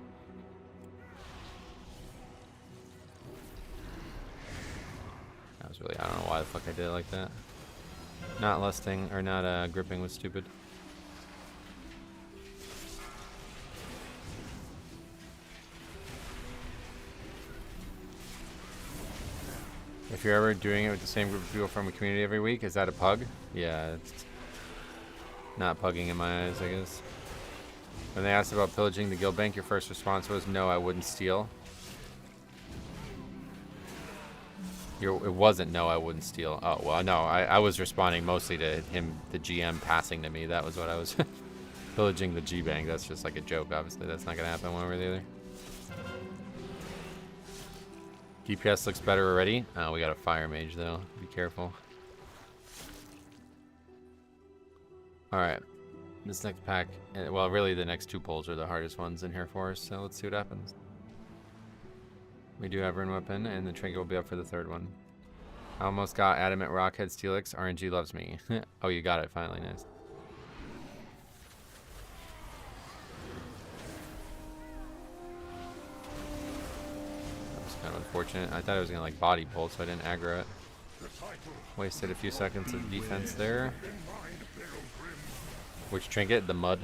That was really, I don't know why the fuck I did it like that. Not lusting, or not gripping was stupid. If you're ever doing it with the same group of people from a community every week, is that a pug? Yeah, it's not pugging in my eyes, I guess. When they asked about pillaging the guild bank, your first response was, no, I wouldn't steal. It wasn't, no, I wouldn't steal. Oh, well, no, I was responding mostly to him, the GM, passing to me. That was what I was pillaging the G bank. That's just like a joke, obviously. That's not going to happen one way or the other. DPS looks better already. Oh, we got a fire mage though. Be careful. Alright. This next pack, well, really the next two pulls are the hardest ones in here for us, so let's see what happens. We do have Rune Weapon, and the trinket will be up for the third one. I almost got Adamant Rockhead Steelix. RNG loves me. Oh, you got it finally. Nice. Kind of unfortunate. I thought it was gonna like body pull, so I didn't aggro it. Wasted a few seconds of defense there. Which trinket? The mud.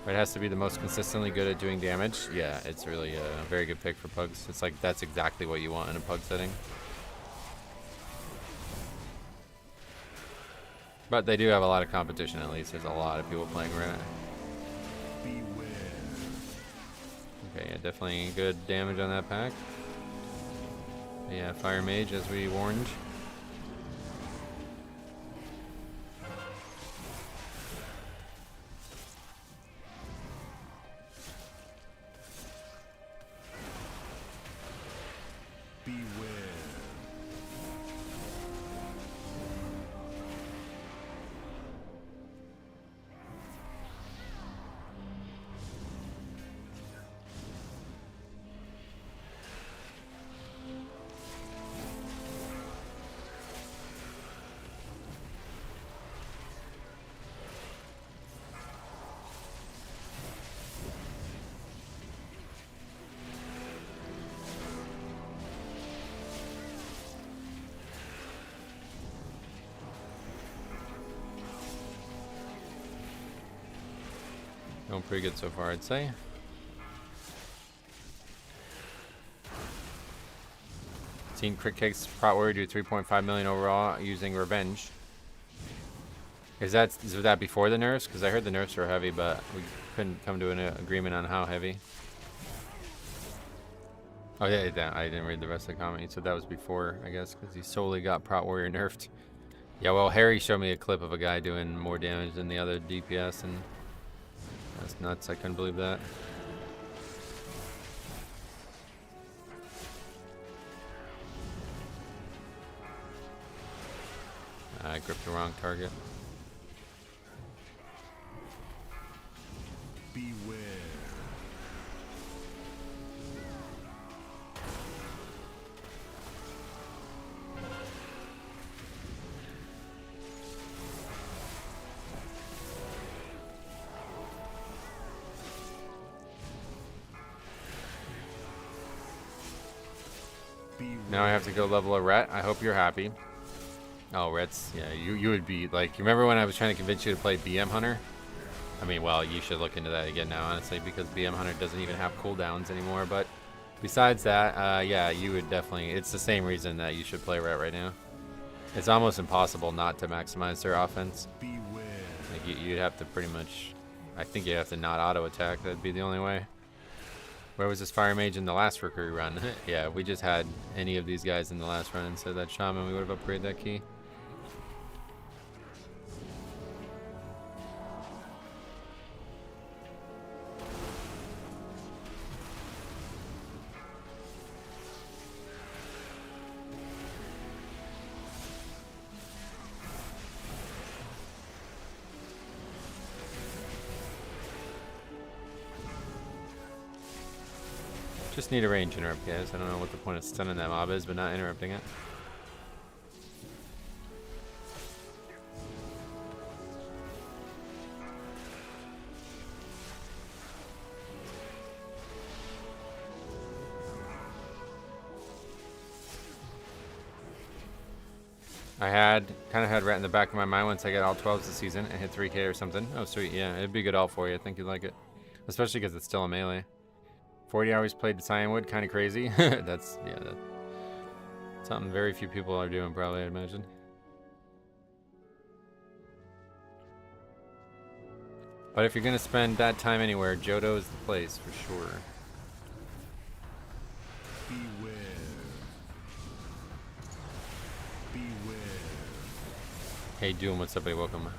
It has to be the most consistently good at doing damage. Yeah, it's really a very good pick for pugs. It's like that's exactly what you want in a pug setting. But they do have a lot of competition. At least there's a lot of people playing Rat. Okay, yeah, definitely good damage on that pack. Yeah, Fire Mage as we warned. Going pretty good so far, I'd say. Team Crit Cakes Priory do 3.5 million overall using Revenge. Is that before the nerfs? Because I heard the nerfs were heavy, but we couldn't come to an agreement on how heavy. Oh yeah, I didn't read the rest of the comment. He said that was before, I guess, because he solely got Prot Warrior nerfed. Yeah, well, Harry showed me a clip of a guy doing more damage than the other DPS, and that's nuts. I couldn't believe that. I gripped the wrong target. Beware. Now I have to go level a Ret. I hope you're happy. Oh, Rets, yeah, you would be like, you remember when I was trying to convince you to play BM Hunter? I mean, well, you should look into that again now, honestly, because BM Hunter doesn't even have cooldowns anymore. But besides that, yeah, you would definitely, it's the same reason that you should play Ret right now. It's almost impossible not to maximize their offense. Like, you'd have to pretty much, I think you'd have to not auto attack. That'd be the only way. Where was this Fire Mage in the last Rookery run? Yeah, if we just had any of these guys in the last run instead of that Shaman, we would have upgraded that key. Just need a range interrupt, guys. I don't know what the point of stunning that mob is, but not interrupting it. I kind of had right in the back of my mind once I get all 12s this season and hit 3K or something. Oh, sweet. Yeah, it'd be a good alt for you. I think you'd like it. Especially because it's still a melee. 40 hours played Cyanwood, kind of crazy. That's something very few people are doing, probably, I'd imagine. But if you're going to spend that time anywhere, Johto is the place for sure. Beware. Beware. Hey, Doom, what's up, buddy? Welcome.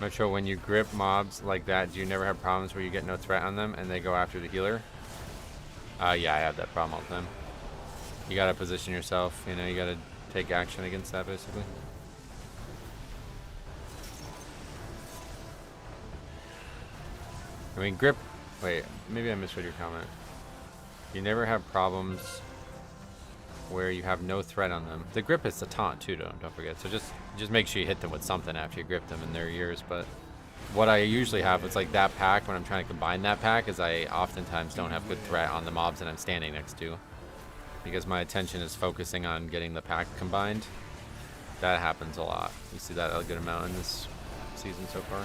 Metro, when you grip mobs like that, do you never have problems where you get no threat on them and they go after the healer? Yeah, I have that problem all the time. You gotta position yourself, you know, you gotta take action against that, basically. I mean, grip... Wait, maybe I misread your comment. You never have problems where you have no threat on them. The grip is the taunt, too, don't forget. So just make sure you hit them with something after you grip them in their ears. But what I usually have is like that pack, when I'm trying to combine that pack, is I oftentimes don't have good threat on the mobs that I'm standing next to. Because my attention is focusing on getting the pack combined. That happens a lot. You see that a good amount in this season so far.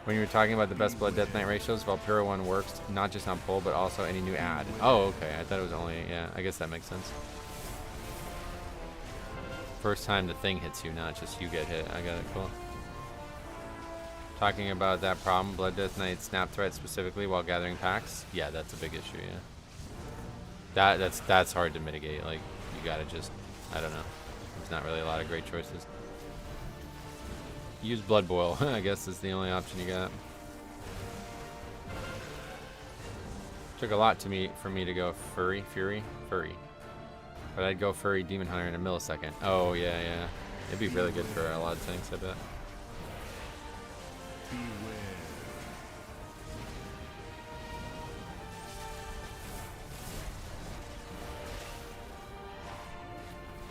When you were talking about the best Blood Death Knight ratios, Valkyria 1 works not just on pull, but also any new ad. Oh, okay. I thought it was only... Yeah, I guess that makes sense. First time the thing hits you, not just you get hit. I got it. Cool. Talking about that problem, Blood Death Knight snap threat specifically while gathering packs. Yeah, that's a big issue, yeah. That's hard to mitigate. Like, you gotta just... I don't know. There's not really a lot of great choices. Use Blood Boil, I guess is the only option you got. Took a lot for me to go Fury. But I'd go Furry Demon Hunter in a millisecond. Oh, yeah. It'd be really good for a lot of things, I bet.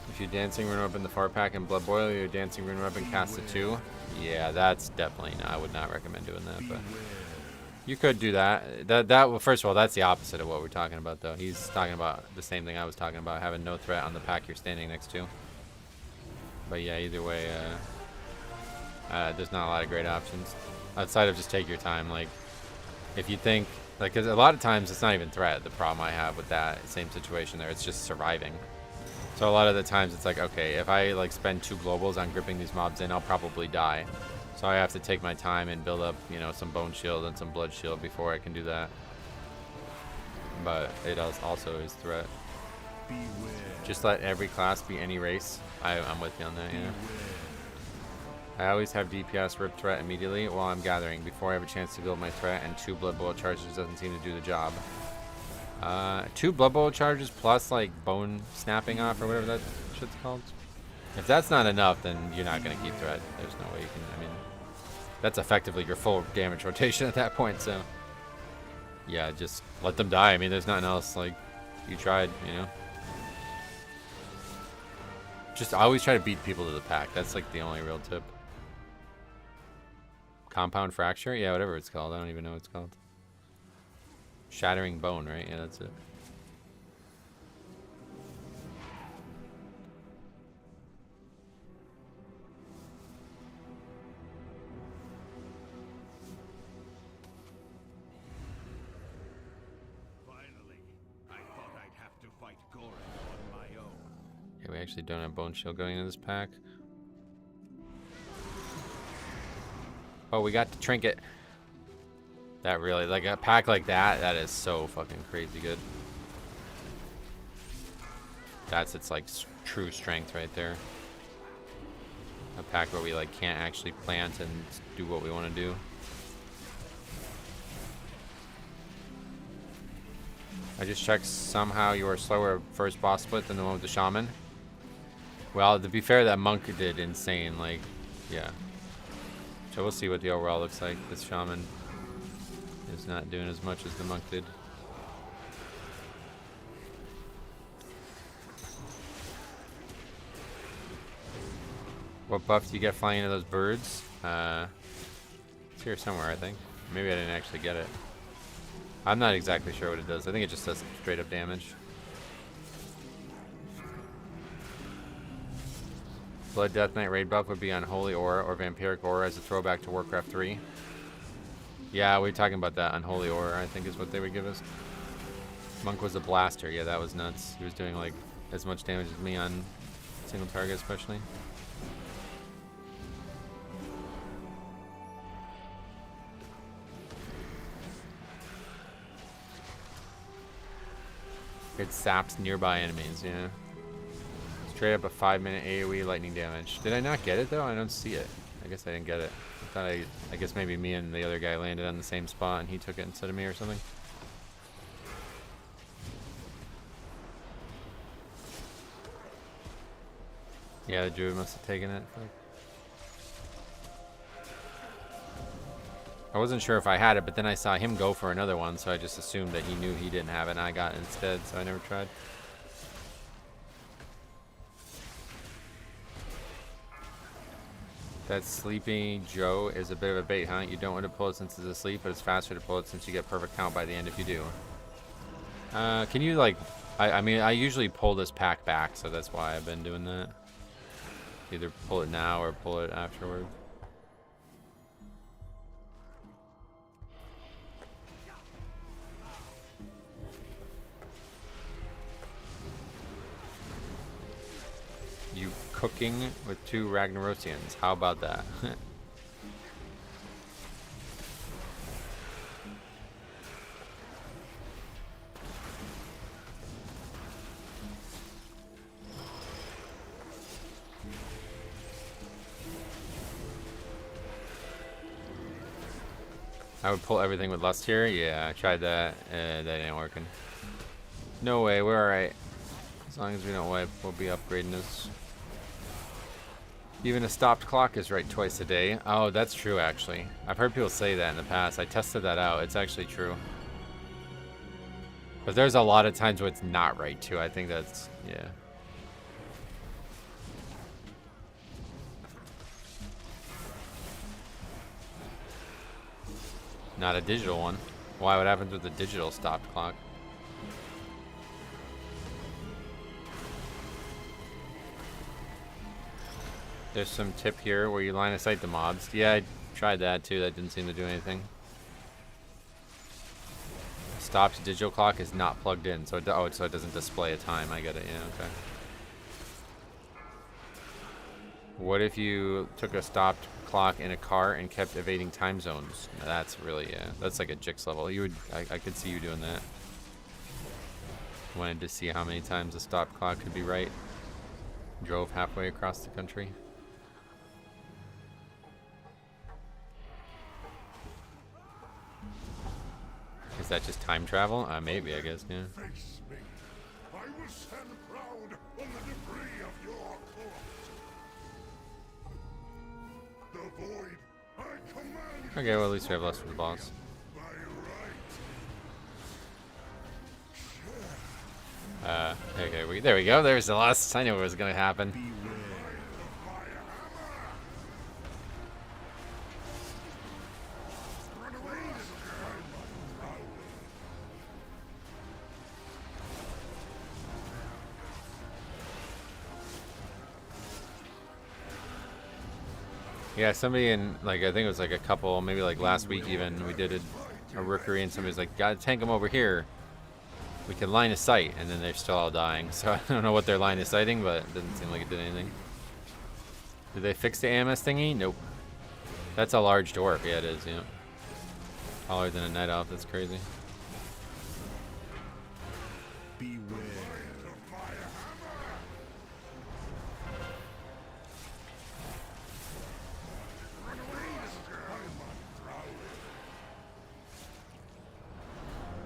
If you Dancing Rune Up in the far pack and Blood Boil, you're Dancing Rune Up and cast it too. Yeah, that's definitely I would not recommend doing that, but you could do that. Well, first of all, that's the opposite of what we're talking about, though. He's talking about the same thing I was talking about, having no threat on the pack you're standing next to. But yeah, either way, there's not a lot of great options outside of just take your time. Like, if you think, like, because a lot of times it's not even threat. The problem I have with that same situation there, it's just surviving. So a lot of the times it's like, okay, if I like spend 2 globals on gripping these mobs in, I'll probably die. So I have to take my time and build up, you know, some bone shield and some blood shield before I can do that. But it also is threat. Just let every class be any race. I'm with you on that, yeah. I always have DPS rip threat immediately while I'm gathering before I have a chance to build my threat, and 2 blood boil charges doesn't seem to do the job. 2 blood boil charges plus like bone snapping off or whatever that shit's called. If that's not enough, then you're not gonna keep threat. There's no way you can. I mean, that's effectively your full damage rotation at that point. So yeah, just let them die. I mean, there's nothing else. Like, you tried, you know. Just always try to beat people to the pack. That's like the only real tip. Compound fracture? Yeah, whatever it's called. I don't even know what it's called. Shattering bone, right? Yeah, that's it. Finally, I thought I'd have to fight Goron on my own. Yeah, we actually don't have bone shield going into this pack. Oh, we got the Trinket. That really, like a pack like that, that is so fucking crazy good. That's its like true strength right there. A pack where we like can't actually plant and do what we want to do. I just checked, somehow you are slower first boss split than the one with the shaman. Well, to be fair, that monk did insane, like, yeah. So we'll see what the overall looks like. This shaman is not doing as much as the monk did. What buff do you get flying into those birds? It's here somewhere, I think. Maybe I didn't actually get it. I'm not exactly sure what it does. I think it just does straight up damage. Blood Death Knight raid buff would be on Holy Aura or Vampiric Aura as a throwback to Warcraft 3. Yeah, we were talking about that. Unholy Aura, I think, is what they would give us. Monk was a blaster. Yeah, that was nuts. He was doing like as much damage as me on single target, especially. It saps nearby enemies, yeah. Straight up a 5-minute AoE lightning damage. Did I not get it though? I don't see it. I guess I didn't get it. I thought I guess maybe me and the other guy landed on the same spot and he took it instead of me or something. Yeah, the druid must have taken it. I wasn't sure if I had it, but then I saw him go for another one, so I just assumed that he knew he didn't have it and I got it instead, so I never tried. That Sleepy Joe is a bit of a bait, huh? You don't want to pull it since it's asleep, but it's faster to pull it since you get perfect count by the end if you do. Can you, like... I mean, I usually pull this pack back, so that's why I've been doing that. Either pull it now or pull it afterward. You cooking with 2 Ragnarosians. How about that? I would pull everything with Lust here. Yeah, I tried that. That ain't working. No way, we're alright. As long as we don't wipe, we'll be upgrading this. Even a stopped clock is right twice a day. Oh, that's true, actually. I've heard people say that in the past. I tested that out. It's actually true. But there's a lot of times where it's not right, too. I think that's... yeah. Not a digital one. Why? What happens with the digital stopped clock? There's some tip here where you line of sight the mobs. Yeah, I tried that too. That didn't seem to do anything. Stopped digital clock is not plugged in, so so it doesn't display a time. I get it. Yeah, okay. What if you took a stopped clock in a car and kept evading time zones? Now that's really, yeah, that's like a Jix level. You would, I could see you doing that. Wanted to see how many times a stopped clock could be right. Drove halfway across the country. Is that just time travel? Maybe, I guess, yeah. Face me. I will stand proud on the debris of your corpse. The void, I command. Okay, well at least we have less for the boss. By right. Okay, there we go. There's the last. I knew it was gonna happen. Yeah, somebody in, like, I think it was like a couple, maybe like last week even, we did a Rookery and somebody's like, gotta tank them over here. We can line of sight, and then they're still all dying. So I don't know what they're line of sighting, but it didn't seem like it did anything. Did they fix the AMS thingy? Nope. That's a large dwarf. Yeah, it is, yeah. Taller than a night elf, that's crazy. Beware.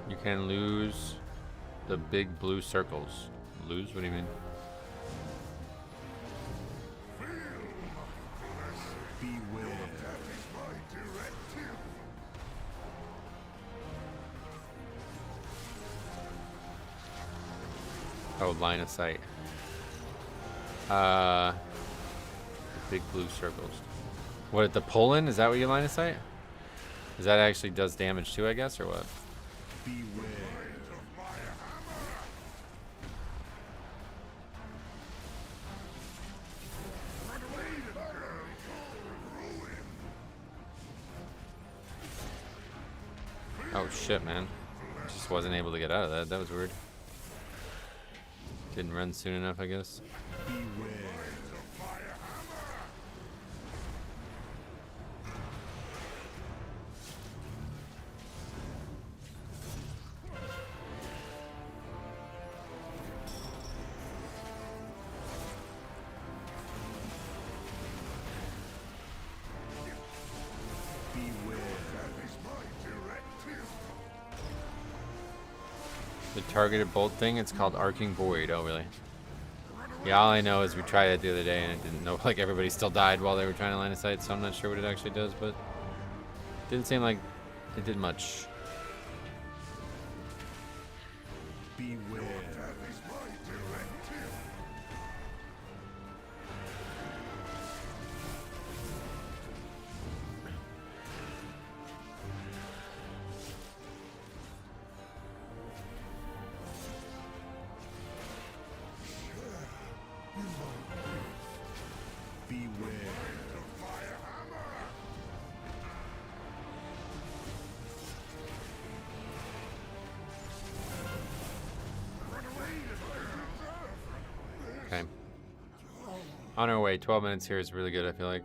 You can lose the big blue circles. Lose? What do you mean? Beware. That is my directive. Oh, line of sight. The big blue circles. What, the pull-in? Is that what you line of sight? Is that actually does damage too, I guess, or what? Beware. Oh shit, man. Just wasn't able to get out of that. That was weird. Didn't run soon enough, I guess. The targeted bolt thing, it's called Arcing Void. Oh, really? Yeah, all I know is we tried it the other day and it didn't know, like, everybody still died while they were trying to line of sight, so I'm not sure what it actually does, but it didn't seem like it did much. Beware. Okay. On our way, 12 minutes here is really good, I feel like.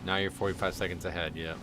Now you're 45 seconds ahead, yep.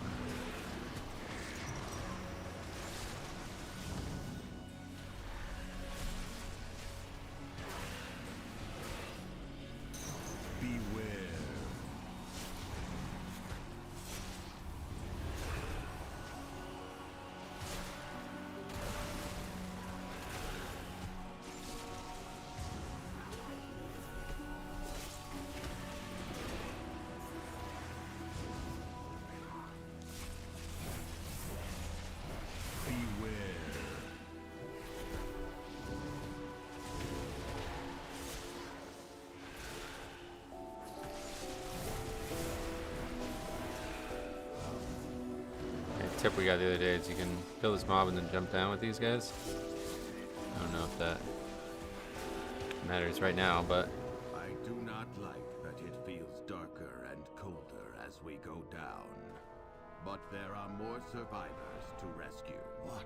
Tip we got the other day is you can kill this mob and then jump down with these guys. I don't know if that matters right now, but I do not like that it feels darker and colder as we go down. But there are more survivors to rescue. What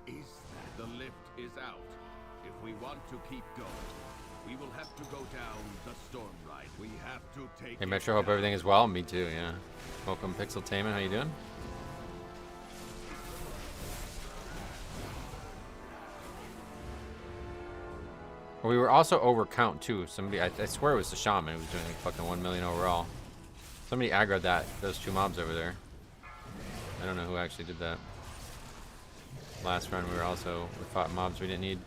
is that? The lift is out. If we want to keep going, we will have to go down the storm ride. We have to take. Hey Metro, hope everything is well. Me too, yeah. Welcome Pixeltainment, how you doing? We were also over count too. Somebody, I swear it was the shaman who was doing like fucking 1 million overall. Somebody aggroed those two mobs over there. I don't know who actually did that. Last run we fought mobs we didn't need.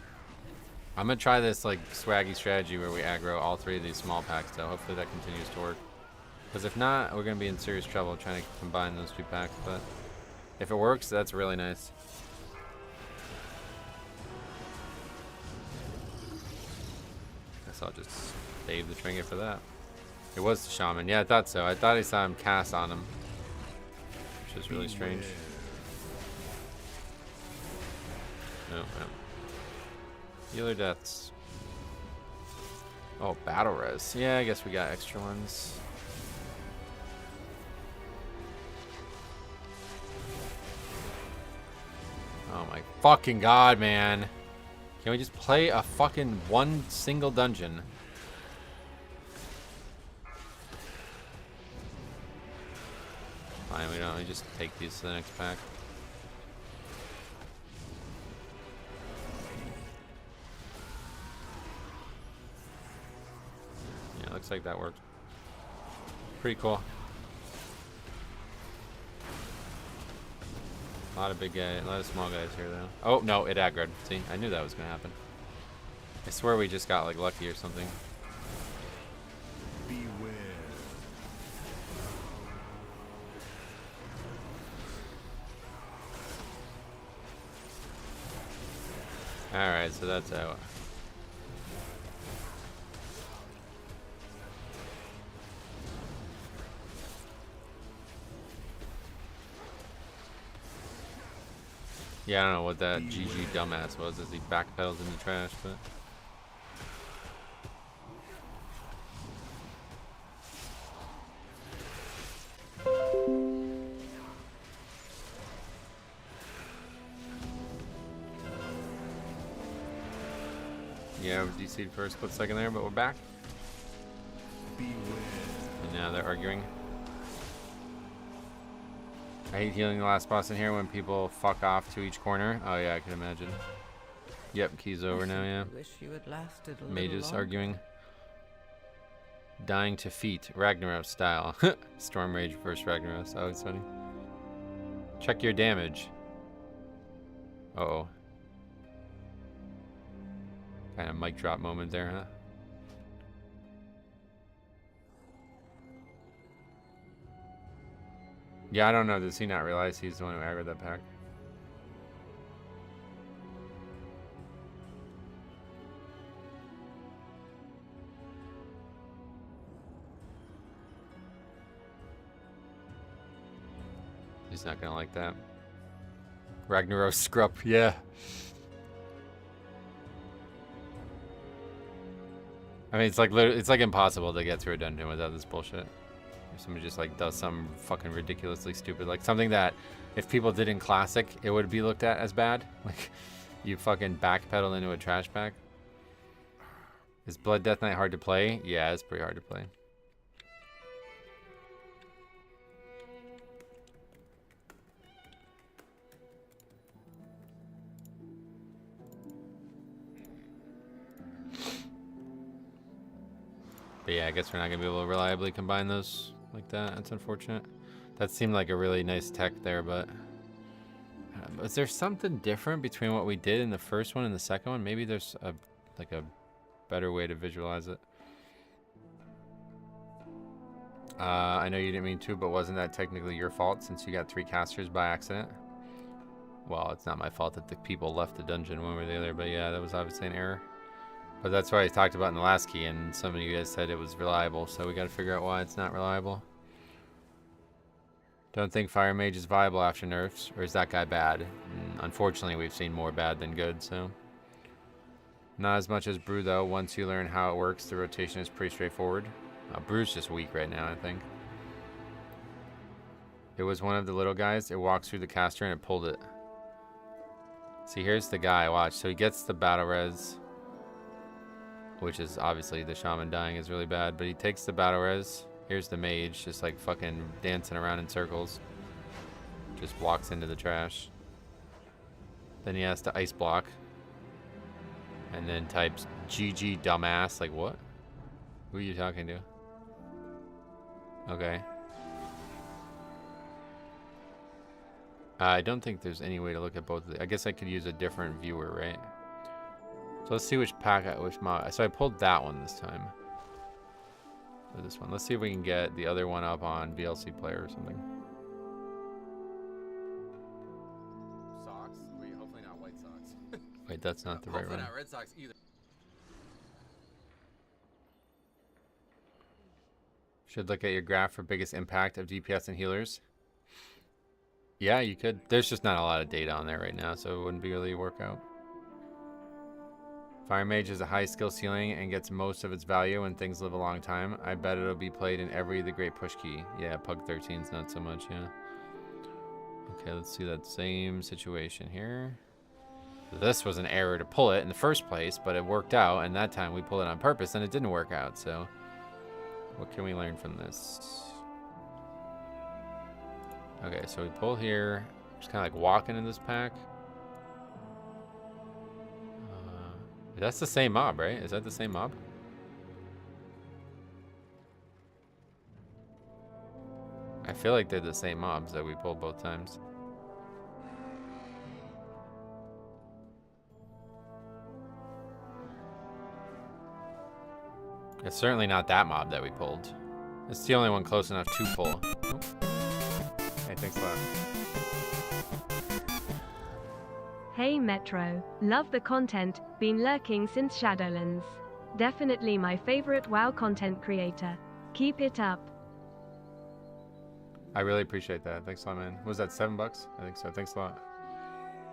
I'm gonna try this like swaggy strategy where we aggro all three of these small packs though. Hopefully that continues to work. Because if not, we're gonna be in serious trouble trying to combine those two packs. But if it works, that's really nice. I'll just save the Trinket for that. It was the shaman. Yeah, I thought so. I thought I saw him cast on him, which is really strange. No. Healer deaths. Oh, battle res. Yeah, I guess we got extra ones. Oh my fucking god, man. Can we just play a fucking one single dungeon? Fine, we don't. We just take these to the next pack. Yeah, looks like that worked. Pretty cool. A lot of big guys, a lot of small guys here though. Oh no, it aggroed. See, I knew that was gonna happen. I swear we just got like lucky or something. Beware. Alright, so that's out. Yeah, I don't know what that GG dumbass was as he backpedals in the trash, but Yeah, we DC'd for a split second there, but we're back. And now they're arguing. I hate healing the last boss in here when people fuck off to each corner. Oh yeah, I can imagine. Yep, key's over now, yeah. Wish you had lasted a Mages little arguing. Dying to feet, Ragnarok style. Storm Rage versus Ragnarok. Oh, it's funny. Check your damage. Uh-oh. Kind of mic drop moment there, huh? Yeah, I don't know. Does he not realize he's the one who aggroed that pack? He's not gonna like that. Ragnarok Scrup, yeah. I mean, it's like literally, it's like impossible to get through a dungeon without this bullshit. If somebody just like does some fucking ridiculously stupid, like something that if people did in Classic, it would be looked at as bad. Like you fucking backpedal into a trash bag. Is Blood Death Knight hard to play? Yeah, it's pretty hard to play. But yeah, I guess we're not gonna be able to reliably combine those like that. That's unfortunate. That seemed like a really nice tech there, but is there something different between what we did in the first one and the second one? Maybe there's a like a better way to visualize it. I know you didn't mean to, but wasn't that technically your fault since you got 3 casters by accident? Well, it's not my fault that the people left the dungeon one way or the other, but yeah, that was obviously an error. But that's what I talked about in the last key, and some of you guys said it was reliable, so we got to figure out why it's not reliable. Don't think Fire Mage is viable after nerfs, or is that guy bad? Unfortunately, we've seen more bad than good, so. Not as much as Brew, though. Once you learn how it works, the rotation is pretty straightforward. Brew's just weak right now, I think. It was one of the little guys. It walks through the caster, and it pulled it. See, here's the guy, watch. So he gets the battle res, which is obviously the shaman dying is really bad, but he takes the battle res. Here's the mage just like fucking dancing around in circles. Just walks into the trash. Then he has to ice block. And then types GG dumbass. Like what? Who are you talking to? Okay. I don't think there's any way to look at both of them. I guess I could use a different viewer, right? So let's see which pack, which mod. So I pulled that one this time. Or this one. Let's see if we can get the other one up on VLC player or something. Socks? Wait, hopefully not white socks. Wait, that's not the right one. Hopefully not red socks either. Should look at your graph for biggest impact of DPS and healers. Yeah, you could. There's just not a lot of data on there right now, so it wouldn't be really a workout. Fire Mage has a high skill ceiling and gets most of its value when things live a long time. I bet it'll be played in every the Great Push Key. Yeah, Pug 13's not so much, yeah. Okay, let's see that same situation here. This was an error to pull it in the first place, but it worked out, and that time we pulled it on purpose and it didn't work out, so what can we learn from this? Okay, so we pull here, just kind of like walking in this pack. That's the same mob, right? Is that the same mob? I feel like they're the same mobs that we pulled both times. It's certainly not that mob that we pulled. It's the only one close enough to pull. Oh. Hey, thanks a lot. Hey Metro, love the content, been lurking since Shadowlands. Definitely my favorite WoW content creator. Keep it up. I really appreciate that. Thanks a lot, man. Was that $7? I think so. Thanks a lot.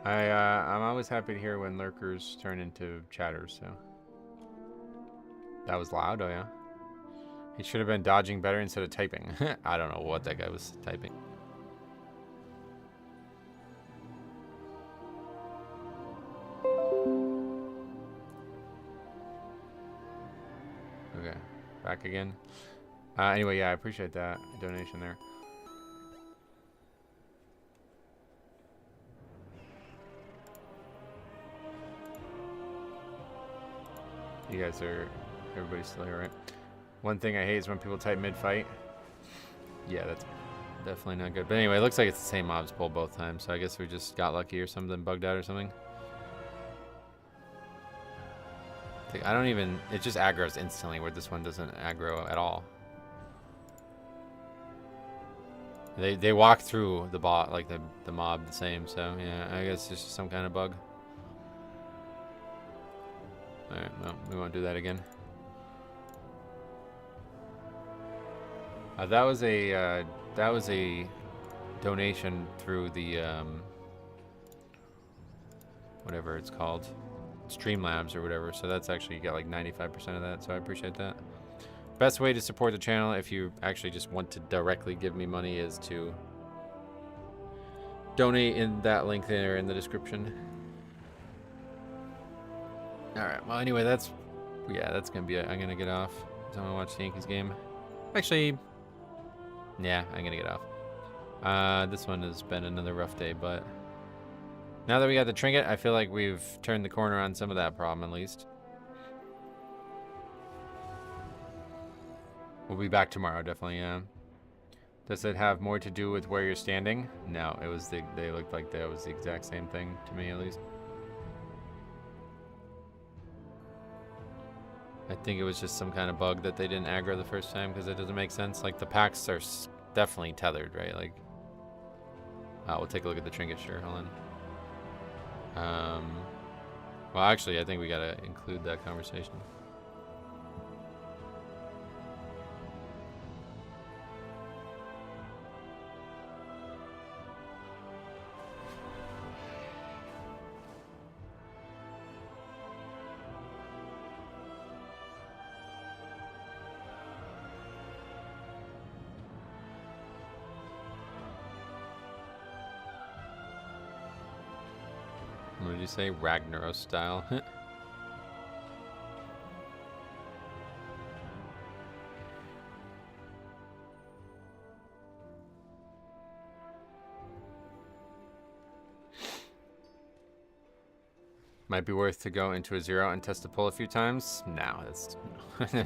I'm always happy to hear when lurkers turn into chatters, so. That was loud, oh yeah? He should have been dodging better instead of typing. I don't know what that guy was typing. back again. Anyway, yeah, I appreciate that donation there. You guys are, everybody's still here, right? One thing I hate is when people type mid-fight. Yeah, that's definitely not good. But anyway, it looks like it's the same mobs pulled both times, so I guess we just got lucky or something, bugged out or something. I don't even, it just aggroes instantly, where this one doesn't aggro at all. They walk through the bot, like the mob the same, so yeah, I guess it's just some kind of bug. Alright, well, we won't do that again. That was a donation through the whatever it's called, Streamlabs or whatever. So that's actually, you got like 95% of that. So I appreciate that. Best way to support the channel, if you actually just want to directly give me money, is to donate in that link there in the description. All right. Well, anyway, that's gonna be it. I'm gonna get off. I'm gonna watch the Yankees game. Actually, yeah, I'm gonna get off. This one has been another rough day, but now that we got the trinket, I feel like we've turned the corner on some of that problem at least. We'll be back tomorrow, definitely. Yeah. Does it have more to do with where you're standing? No, it was they looked like that was the exact same thing to me, at least. I think it was just some kind of bug that they didn't aggro the first time, because it doesn't make sense. Like, the packs are definitely tethered, right? Like, we'll take a look at the trinket, sure. Hold on. Well, actually, I think we gotta include that conversation. What did you say? Ragnaros style. Might be worth to go into a 0 and test the pull a few times. No, that's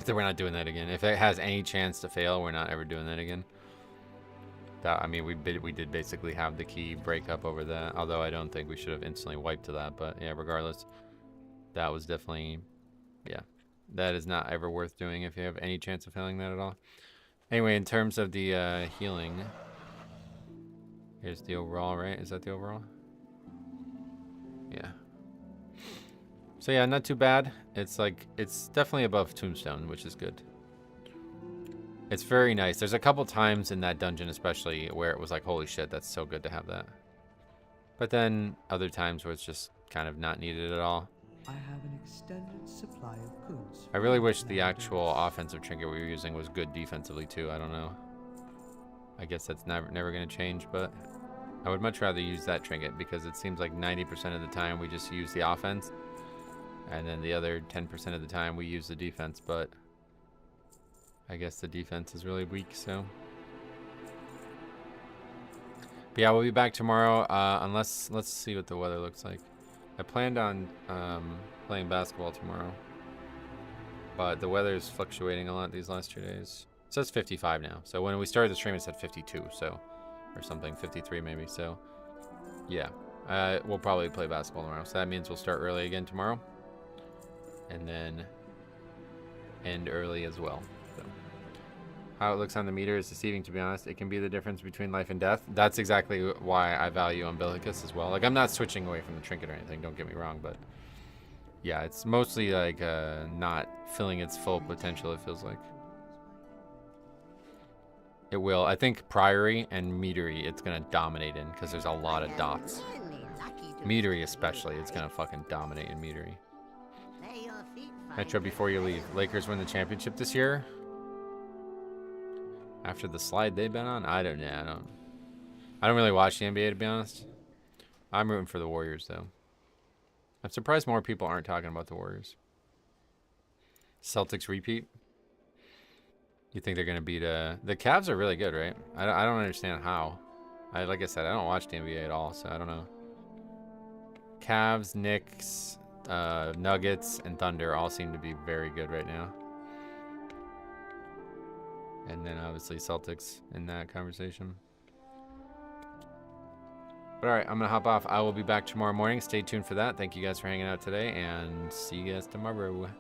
we're not doing that again. If it has any chance to fail, we're not ever doing that again. I mean, we did basically have the key break up over that, although I don't think we should have instantly wiped to that, but yeah, regardless, that was definitely, yeah, that is not ever worth doing if you have any chance of failing that at all. Anyway, in terms of the healing, here's the overall, right? Is that the overall? Yeah. So yeah, not too bad. It's like, it's definitely above Tombstone, which is good. It's very nice. There's a couple times in that dungeon especially where it was like, holy shit, that's so good to have that. But then other times where it's just kind of not needed at all. I have an extended supply of goods. I really wish the actual offensive trinket we were using was good defensively too. I don't know. I guess that's never going to change, but I would much rather use that trinket because it seems like 90% of the time we just use the offense. And then the other 10% of the time we use the defense, but I guess the defense is really weak, so. But yeah, we'll be back tomorrow, unless, let's see what the weather looks like. I planned on playing basketball tomorrow, but the weather is fluctuating a lot these last 2 days. It says 55 now, so when we started the stream it said 52, so, or something, 53 maybe, so, yeah. We'll probably play basketball tomorrow, so that means we'll start early again tomorrow, and then end early as well. How it looks on the meter is deceiving, to be honest. It can be the difference between life and death. That's exactly why I value Umbilicus as well. Like, I'm not switching away from the trinket or anything, don't get me wrong, but yeah, it's mostly like not filling its full potential, it feels like. It will. I think Priory and Meadery it's going to dominate in, because there's a lot of dots. Meadery especially, it's going to fucking dominate in Meadery. Metro, before you leave, Lakers win the championship this year? After the slide they've been on? I don't know. I don't really watch the NBA, to be honest. I'm rooting for the Warriors, though. I'm surprised more people aren't talking about the Warriors. Celtics repeat? You think they're gonna beat the Cavs are really good, right? I don't understand how. Like I said, I don't watch the NBA at all, so I don't know. Cavs, Knicks, Nuggets, and Thunder all seem to be very good right now. And then obviously Celtics in that conversation. But all right, I'm gonna hop off. I will be back tomorrow morning. Stay tuned for that. Thank you guys for hanging out today, and see you guys tomorrow.